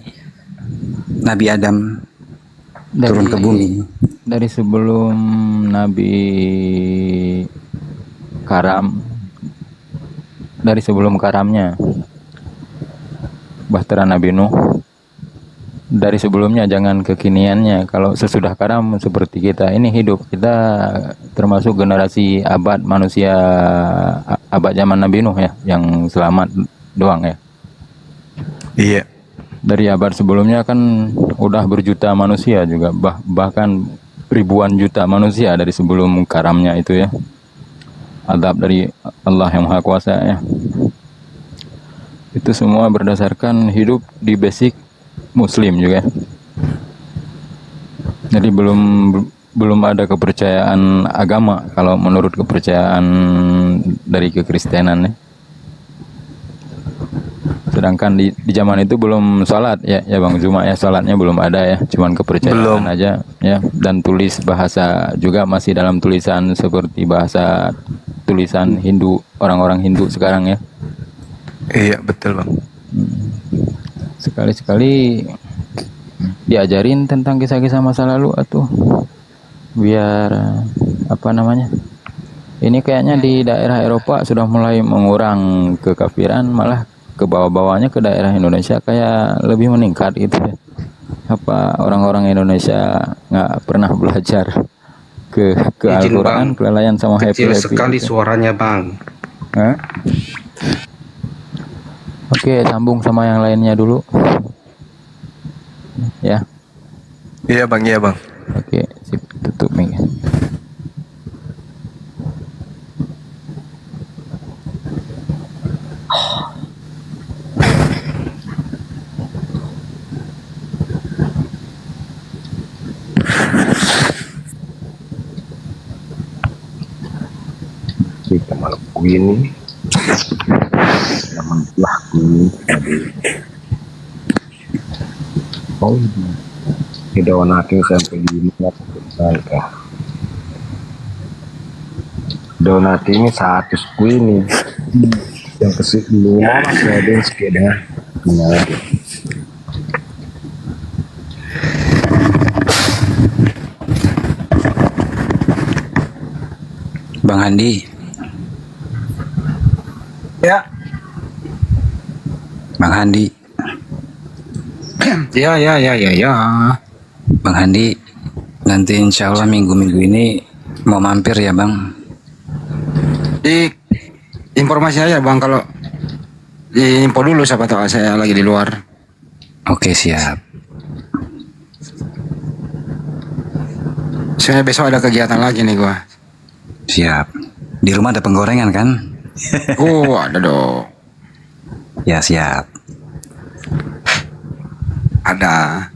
Nabi Adam turun ke bumi. Dari sebelum Nabi Karam, dari sebelum Karamnya, Bahtera Nabi Nuh. Dari sebelumnya, jangan kekiniannya. Kalau sesudah Karam seperti kita ini hidup, kita termasuk generasi abad manusia abad zaman Nabi Nuh ya, yang selamat doang ya. Iya. Dari abad sebelumnya kan udah berjuta manusia juga, bahkan ribuan juta manusia dari sebelum Karamnya itu ya. Adab dari Allah yang Maha Kuasa ya. Itu semua berdasarkan hidup di basic Muslim juga. Jadi belum ada kepercayaan agama kalau menurut kepercayaan dari kekristenan ya. Sedangkan di zaman itu belum sholat ya Bang Zuma ya, sholatnya belum ada ya, cuman kepercayaan aja ya. Dan tulis bahasa juga masih dalam tulisan seperti bahasa tulisan Hindu, orang-orang Hindu sekarang ya. Iya betul Bang. Sekali-sekali diajarin tentang kisah-kisah masa lalu atau biar apa namanya, ini kayaknya di daerah Eropa sudah mulai mengurang kekafiran, malah ke bawah-bawahnya ke daerah Indonesia kayak lebih meningkat gitu ya. Apa orang-orang Indonesia nggak pernah belajar ke Izin, Al-Quran, Bang. kelalaian sama Kecil happy sekali suaranya, Bang. Hah? Oke, sambung sama yang lainnya dulu. Ya. Iya bang, iya bang. Oke, sip, tutup mic. Kita malam ini namun telah hidawan hati sampai di mana kah donat ini 100 ini yang kesini masih ada yang sepeda Bang Handi. Ya. Bang Handi. Ya. Bang Handi, nanti insya Allah minggu-minggu ini mau mampir ya Bang. Di informasi aja Bang, kalau di info dulu siapa tahu saya lagi di luar. Oke, siap. Saya besok ada kegiatan lagi nih gua. Siap. Di rumah ada penggorengan kan? Oh, ada dong. Ya, siap. Ada.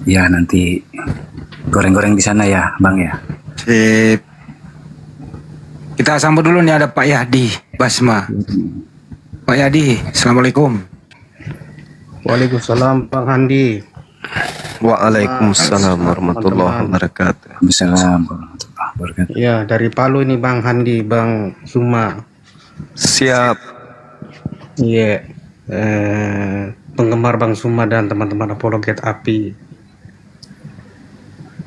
Ya, nanti goreng-goreng di sana ya, Bang ya. Sip. Kita sambut dulu nih, ada Pak Yadi Basma. Pak Yadi, Assalamualaikum. Waalaikumsalam, Bang Handi. Waalaikumsalam warahmatullahi wabarakatuh. Waalaikumsalam warahmatullahi wabarakatuh. Ya, dari Palu ini Bang Handi, Bang Suma. Siap. Iya. Penggemar Bang Suma dan teman-teman Apologet Api.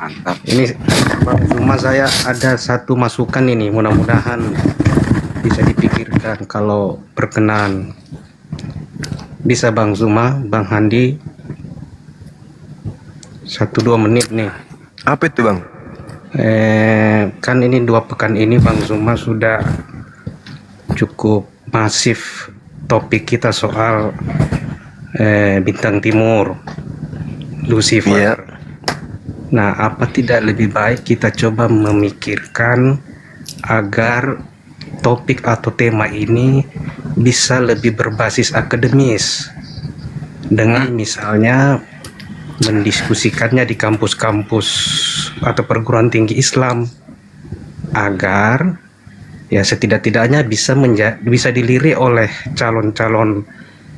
Mantap. Ini Bang Suma, saya ada satu masukan ini, mudah-mudahan bisa dipikirkan kalau berkenan. Bisa Bang Suma, Bang Handi, 1-2 menit nih. Apa itu Bang? Kan ini 2 pekan ini Bang Suma sudah cukup masif topik kita soal Bintang Timur, Lucifer. Iya. Nah, apa tidak lebih baik kita coba memikirkan agar topik atau tema ini bisa lebih berbasis akademis, dengan misalnya mendiskusikannya di kampus-kampus atau perguruan tinggi Islam, agar ya setidak-tidaknya bisa dilirik oleh calon-calon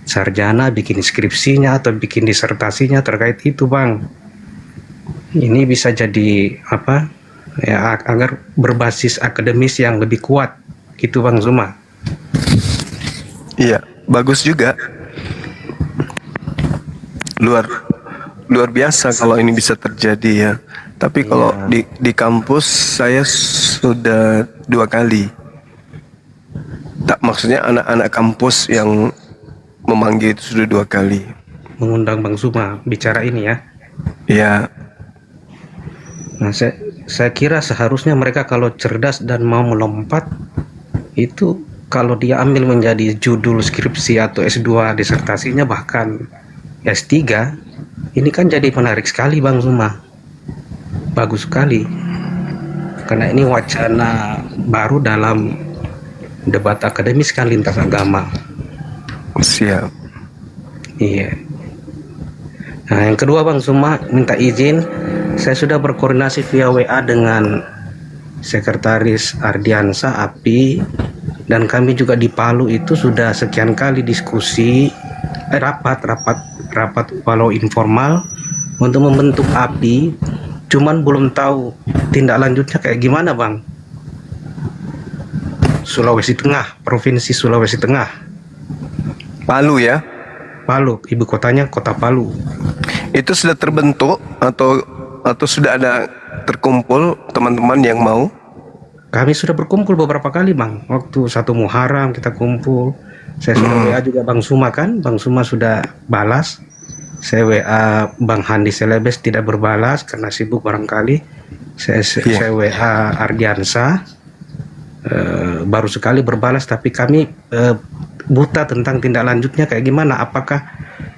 sarjana bikin skripsinya atau bikin disertasinya terkait itu Bang. Ini bisa jadi apa ya, agar berbasis akademis yang lebih kuat gitu Bang Zuma. Iya, bagus juga. Luar biasa kalau ini bisa terjadi ya. Tapi kalau di kampus saya sudah 2 kali. Tak, maksudnya anak-anak kampus yang memanggil itu sudah 2 kali. Mengundang Bang Zuma bicara ini ya. Iya. Nah, saya kira seharusnya mereka kalau cerdas dan mau melompat itu, kalau dia ambil menjadi judul skripsi atau S2 disertasinya bahkan S3, ini kan jadi menarik sekali Bang Zuma. Bagus sekali. Karena ini wacana baru dalam debat akademis kan lintas agama. Siap. Iya. Nah, yang kedua Bang Zuma, minta izin, saya sudah berkoordinasi via WA dengan Sekretaris Ardiansa API, dan kami juga di Palu itu sudah sekian kali diskusi, rapat walau informal untuk membentuk API, cuman belum tahu tindak lanjutnya kayak gimana Bang. Sulawesi Tengah, Provinsi Sulawesi Tengah. Palu ya? Palu, ibu kotanya Kota Palu. Itu sudah terbentuk atau sudah ada terkumpul teman-teman yang mau? Kami sudah berkumpul beberapa kali Bang. Waktu 1 Muharram kita kumpul. Saya sudah WA juga Bang Suma kan. Bang Suma sudah balas. Saya WA Bang Handi Selebes tidak berbalas karena sibuk barangkali. Saya WA Ardiansa, baru sekali berbalas, tapi kami buta tentang tindak lanjutnya kayak gimana. Apakah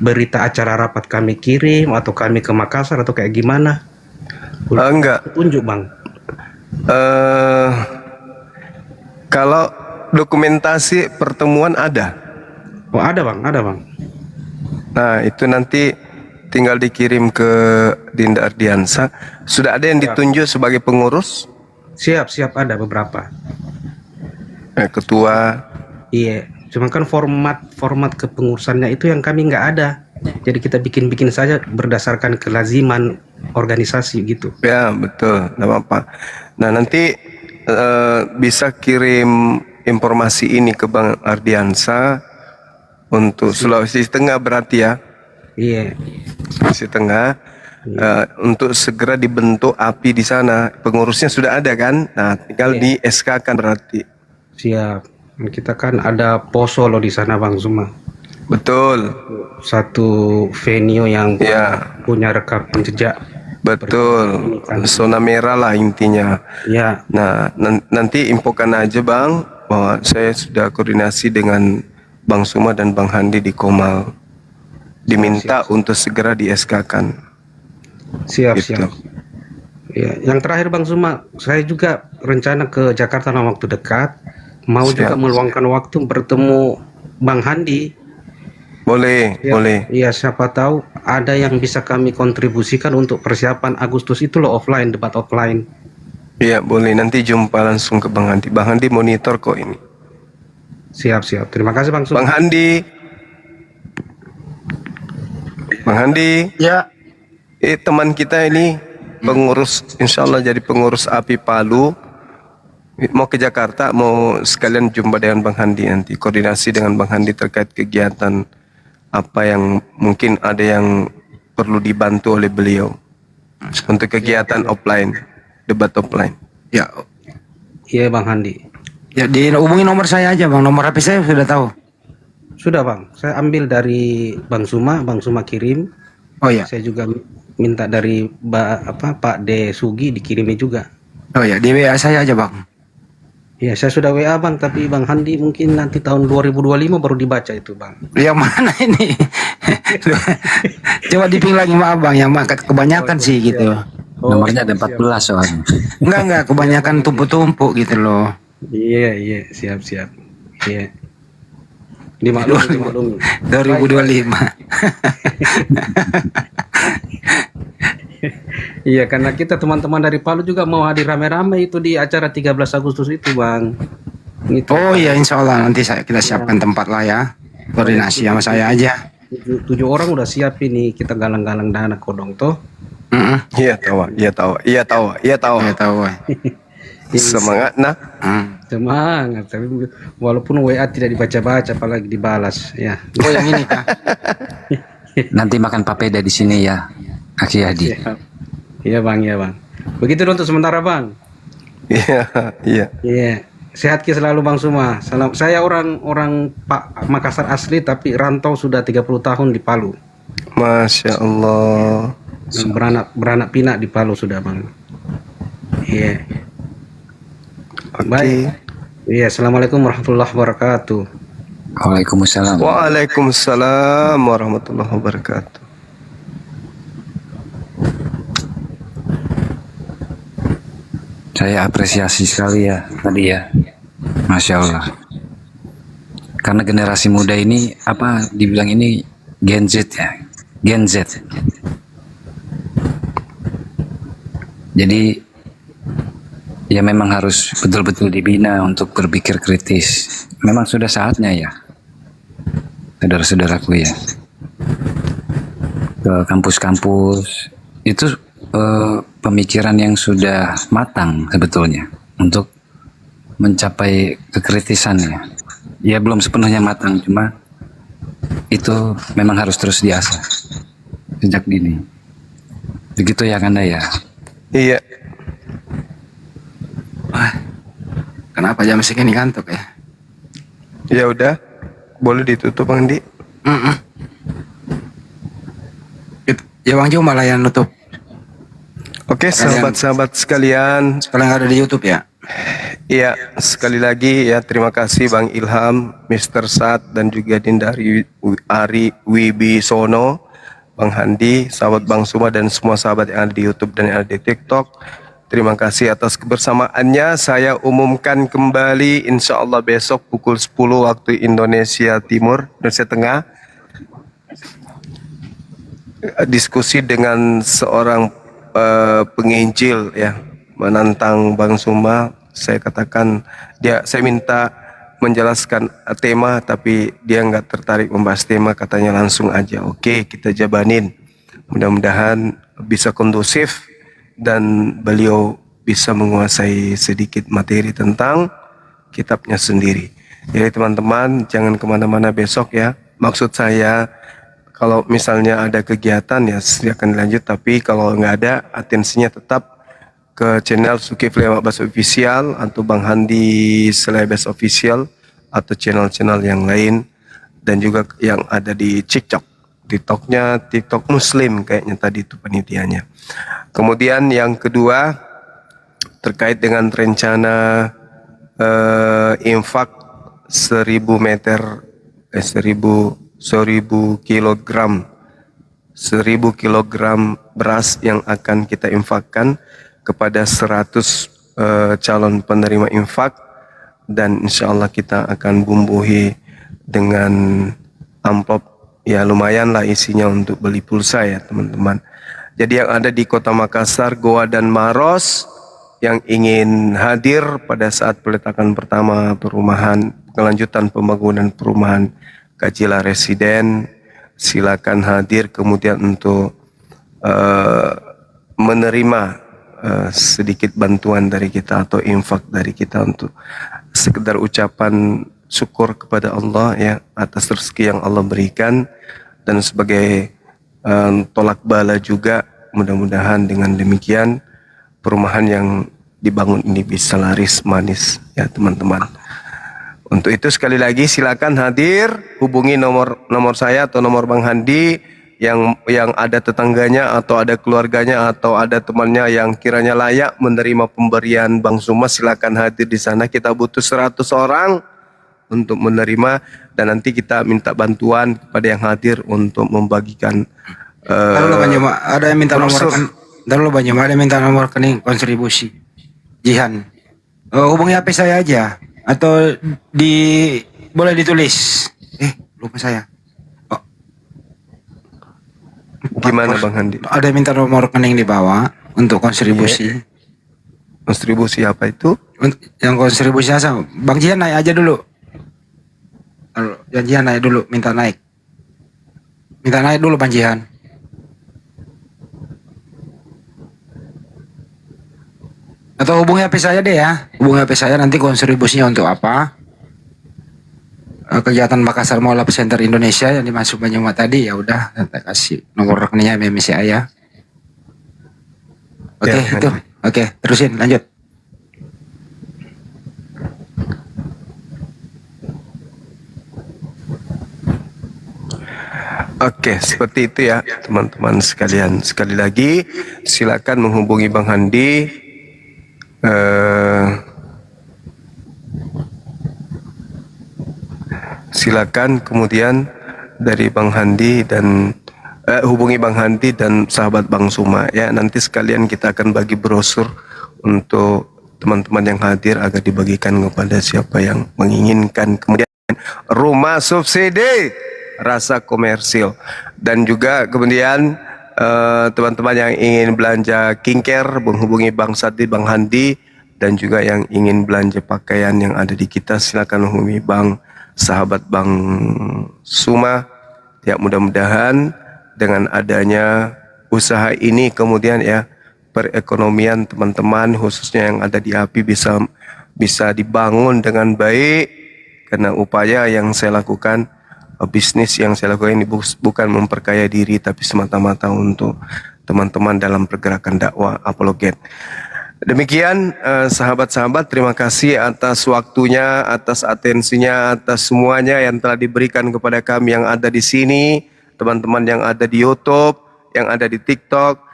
berita acara rapat kami kirim atau kami ke Makassar atau kayak gimana? Enggak. Tunjuk bang. Kalau dokumentasi pertemuan ada. Oh ada bang, ada bang. Nah itu nanti tinggal dikirim ke Dinda Ardiansa. Sudah ada yang ditunjuk sebagai pengurus? Siap ada beberapa. Ketua. Iya, cuma kan format kepengurusannya itu yang kami nggak ada. Jadi kita bikin saja berdasarkan kelaziman organisasi gitu. Ya betul, nggak apa-apa. Nah nanti bisa kirim informasi ini ke Bang Ardiansa untuk Sulawesi Tengah berarti ya? Iya. Sulawesi Tengah. Untuk segera dibentuk API di sana. Pengurusnya sudah ada kan? Nah tinggal di SK kan berarti. Siap. Kita kan ada Poso loh di sana Bang Zuma. Betul. Satu venue yang punya rekam jejak. Betul. Zona merah lah intinya. Ya. Nah nanti infokan aja Bang bahwa saya sudah koordinasi dengan Bang Suma dan Bang Handi di Komal. Diminta untuk segera di SK-kan. Siap. Ya, yang terakhir Bang Suma, saya juga rencana ke Jakarta dalam waktu dekat. Mau juga meluangkan waktu bertemu Bang Handi. Boleh. Iya, siapa tahu ada yang bisa kami kontribusikan untuk persiapan Agustus itu loh, debat offline. Iya, boleh. Nanti jumpa langsung ke Bang Handi. Bang Handi monitor kok ini. Siap. Terima kasih Bang Suma. Bang Handi. Ya. Teman kita ini pengurus, insya Allah jadi pengurus API Palu. Mau ke Jakarta, mau sekalian jumpa dengan Bang Handi nanti. Koordinasi dengan Bang Handi terkait kegiatan apa yang mungkin ada yang perlu dibantu oleh beliau untuk kegiatan offline, debat offline. Ya. Iya Bang Handi. Ya dihubungi nomor saya aja Bang, nomor HP saya sudah tahu. Sudah Bang, saya ambil dari Bang Suma kirim. Oh ya. Saya juga minta dari Pak De Sugi dikirimi juga. Oh ya, di WA saya aja Bang. Ya, saya sudah WA Bang, tapi Bang Handi mungkin nanti tahun 2025 baru dibaca itu Bang. Yang mana ini? Coba diping lagi maaf Bang, yang kebanyakan sih gitu. Nomornya ada 14 soalnya. Enggak, kebanyakan tumpuk-tumpuk gitu loh. Iya, siap. Iya. Dimaklumi. 2025. Iya, karena kita teman-teman dari Palu juga mau hadir rame-rame itu di acara 13 Agustus itu Bang. Gitu. Oh iya, insya Allah nanti kita siapkan tempat lah ya. Koordinasi sama saya aja. 7 orang udah siap ini, kita galang-galang dana kodong toh. Iya tahu. Semangat nah. Semangat, tapi walaupun WA tidak dibaca-baca apalagi dibalas ya. Oh yang ini Kak. Nanti makan papeda di sini ya, Aki Hadi. Iya bang. Begitu untuk sementara Bang. Iya. Sehat selalu Bang Suma. Salam. Saya orang Pak Makassar asli tapi rantau sudah 30 tahun di Palu. Masya Allah. Beranak pinak di Palu sudah Bang. Iya. Baik. Iya, assalamualaikum warahmatullahi wabarakatuh. Waalaikumsalam. Waalaikumsalam warahmatullahi wabarakatuh. Saya apresiasi sekali ya tadi ya, Masya Allah. Karena generasi muda ini dibilang ini Gen Z ya, Gen Z. Jadi ya memang harus betul-betul dibina untuk berpikir kritis. Memang sudah saatnya ya, saudara-saudaraku ya, ke kampus-kampus itu pemikiran yang sudah matang sebetulnya untuk mencapai kekritisan ya. Ya belum sepenuhnya matang, cuma itu memang harus terus diasah sejak dini. Begitu ya Kanda ya? Iya. Wah, kenapa jam segini kantuk ya? Ya udah, boleh ditutup Bang Di. Ya Bang Juma lah yang nutup. Oke. Oke, sahabat-sahabat sekalian. Sekalian ada di YouTube ya. Iya, sekali lagi ya terima kasih Bang Ilham, Mr. Sat dan juga Dinda Ari Wibisono, Bang Handi, sahabat Bang Suma dan semua sahabat yang ada di YouTube dan yang ada di TikTok. Terima kasih atas kebersamaannya. Saya umumkan kembali insya Allah besok pukul 10 waktu Indonesia Timur, Indonesia Tengah. Diskusi dengan seorang penginjil ya, menantang Bang Suma. Saya katakan saya minta menjelaskan tema tapi dia nggak tertarik membahas tema, katanya langsung aja oke kita jabanin, mudah-mudahan bisa kondusif dan beliau bisa menguasai sedikit materi tentang kitabnya sendiri. Jadi teman-teman jangan kemana-mana besok ya, maksud saya kalau misalnya ada kegiatan ya silakan lanjut, tapi kalau nggak ada atensinya tetap ke channel Zulkifli Abbas Official atau Bang Handi Selebes Official atau channel-channel yang lain, dan juga yang ada di TikToknya TikTok Muslim kayaknya tadi itu penitiannya. Kemudian yang kedua terkait dengan rencana infak 1000 kilogram beras yang akan kita infakkan kepada 100 calon penerima infak, dan insya Allah kita akan bumbuhi dengan amplop ya lumayan lah isinya untuk beli pulsa ya teman-teman. Jadi yang ada di Kota Makassar, Goa dan Maros yang ingin hadir pada saat peletakan pertama perumahan, kelanjutan pembangunan perumahan Kajila Residen, silakan hadir kemudian untuk menerima sedikit bantuan dari kita atau infak dari kita untuk sekedar ucapan syukur kepada Allah ya atas rezeki yang Allah berikan, dan sebagai tolak bala juga mudah-mudahan dengan demikian perumahan yang dibangun ini bisa laris manis ya teman-teman. Untuk itu sekali lagi silakan hadir, hubungi nomor saya atau nomor Bang Handi yang ada tetangganya atau ada keluarganya atau ada temannya yang kiranya layak menerima pemberian Bang Suma, silakan hadir di sana. Kita butuh 100 orang untuk menerima, dan nanti kita minta bantuan kepada yang hadir untuk membagikan ada yang minta nomor ada yang minta nomor rekening kontribusi Jihan. Hubungi HP saya aja atau boleh ditulis. Lupa saya. Gimana Bang Handi? Ada yang minta nomor rekening di bawah untuk kontribusi. Kontribusi apa itu? Yang kontribusi sama Bang Jihan naik aja dulu. Bang Jihan naik dulu, minta naik dulu Bang Jihan. Atau hubungi HP saya deh ya. Hubungi HP saya, nanti kontribusinya untuk apa? Kegiatan Makassar Mall Up Center Indonesia yang dimasuk Banyumas tadi, ya udah saya kasih nomor rekeningnya MMCA ya. Oke, itu. Oke, terusin lanjut. Oke, seperti itu ya teman-teman sekalian. Sekali lagi silakan menghubungi Bang Handi. Silakan kemudian dari Bang Handi dan hubungi Bang Handi dan sahabat Bang Suma ya. Nanti sekalian kita akan bagi brosur untuk teman-teman yang hadir agar dibagikan kepada siapa yang menginginkan. Kemudian rumah subsidi rasa komersil, dan juga kemudian teman-teman yang ingin belanja skincare menghubungi Bang Sadi, Bang Handi, dan juga yang ingin belanja pakaian yang ada di kita silakan menghubungi Bang sahabat Bang Suma ya. Mudah-mudahan dengan adanya usaha ini kemudian ya perekonomian teman-teman khususnya yang ada di API bisa dibangun dengan baik, karena upaya yang saya lakukan, bisnis yang saya lakukan ini bukan memperkaya diri tapi semata-mata untuk teman-teman dalam pergerakan dakwah apologet. Demikian sahabat-sahabat, terima kasih atas waktunya, atas atensinya, atas semuanya yang telah diberikan kepada kami yang ada di sini, teman-teman yang ada di YouTube, yang ada di TikTok,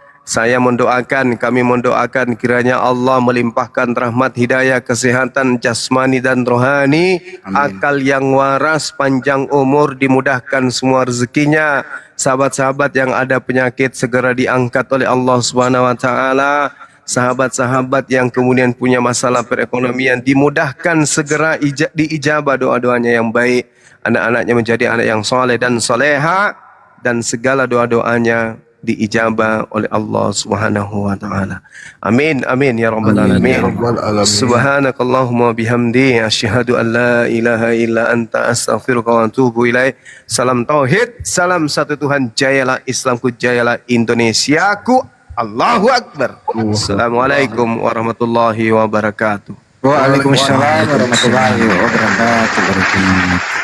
kami mendoakan kiranya Allah melimpahkan rahmat hidayah, kesehatan jasmani dan rohani, akal yang waras, panjang umur, dimudahkan semua rezekinya. Sahabat-sahabat yang ada penyakit segera diangkat oleh Allah Subhanahu wa taala. Sahabat-sahabat yang kemudian punya masalah perekonomian dimudahkan segera diijabah doa-doanya yang baik. Anak-anaknya menjadi anak yang soleh dan soleha, dan segala doa-doanya diijabah oleh Allah Subhanahu wa taala. Amin amin ya rabbal alamin. Subhanakallahumma bihamdi asyhadu an la ilaha illa anta astaghfiruka wa atubu ilaik. Salam tauhid, salam satu Tuhan, jayalah Islamku, jayalah Indonesiaku. Allahu akbar. Assalamualaikum warahmatullahi wabarakatuh. Waalaikumsalam warahmatullahi wabarakatuh.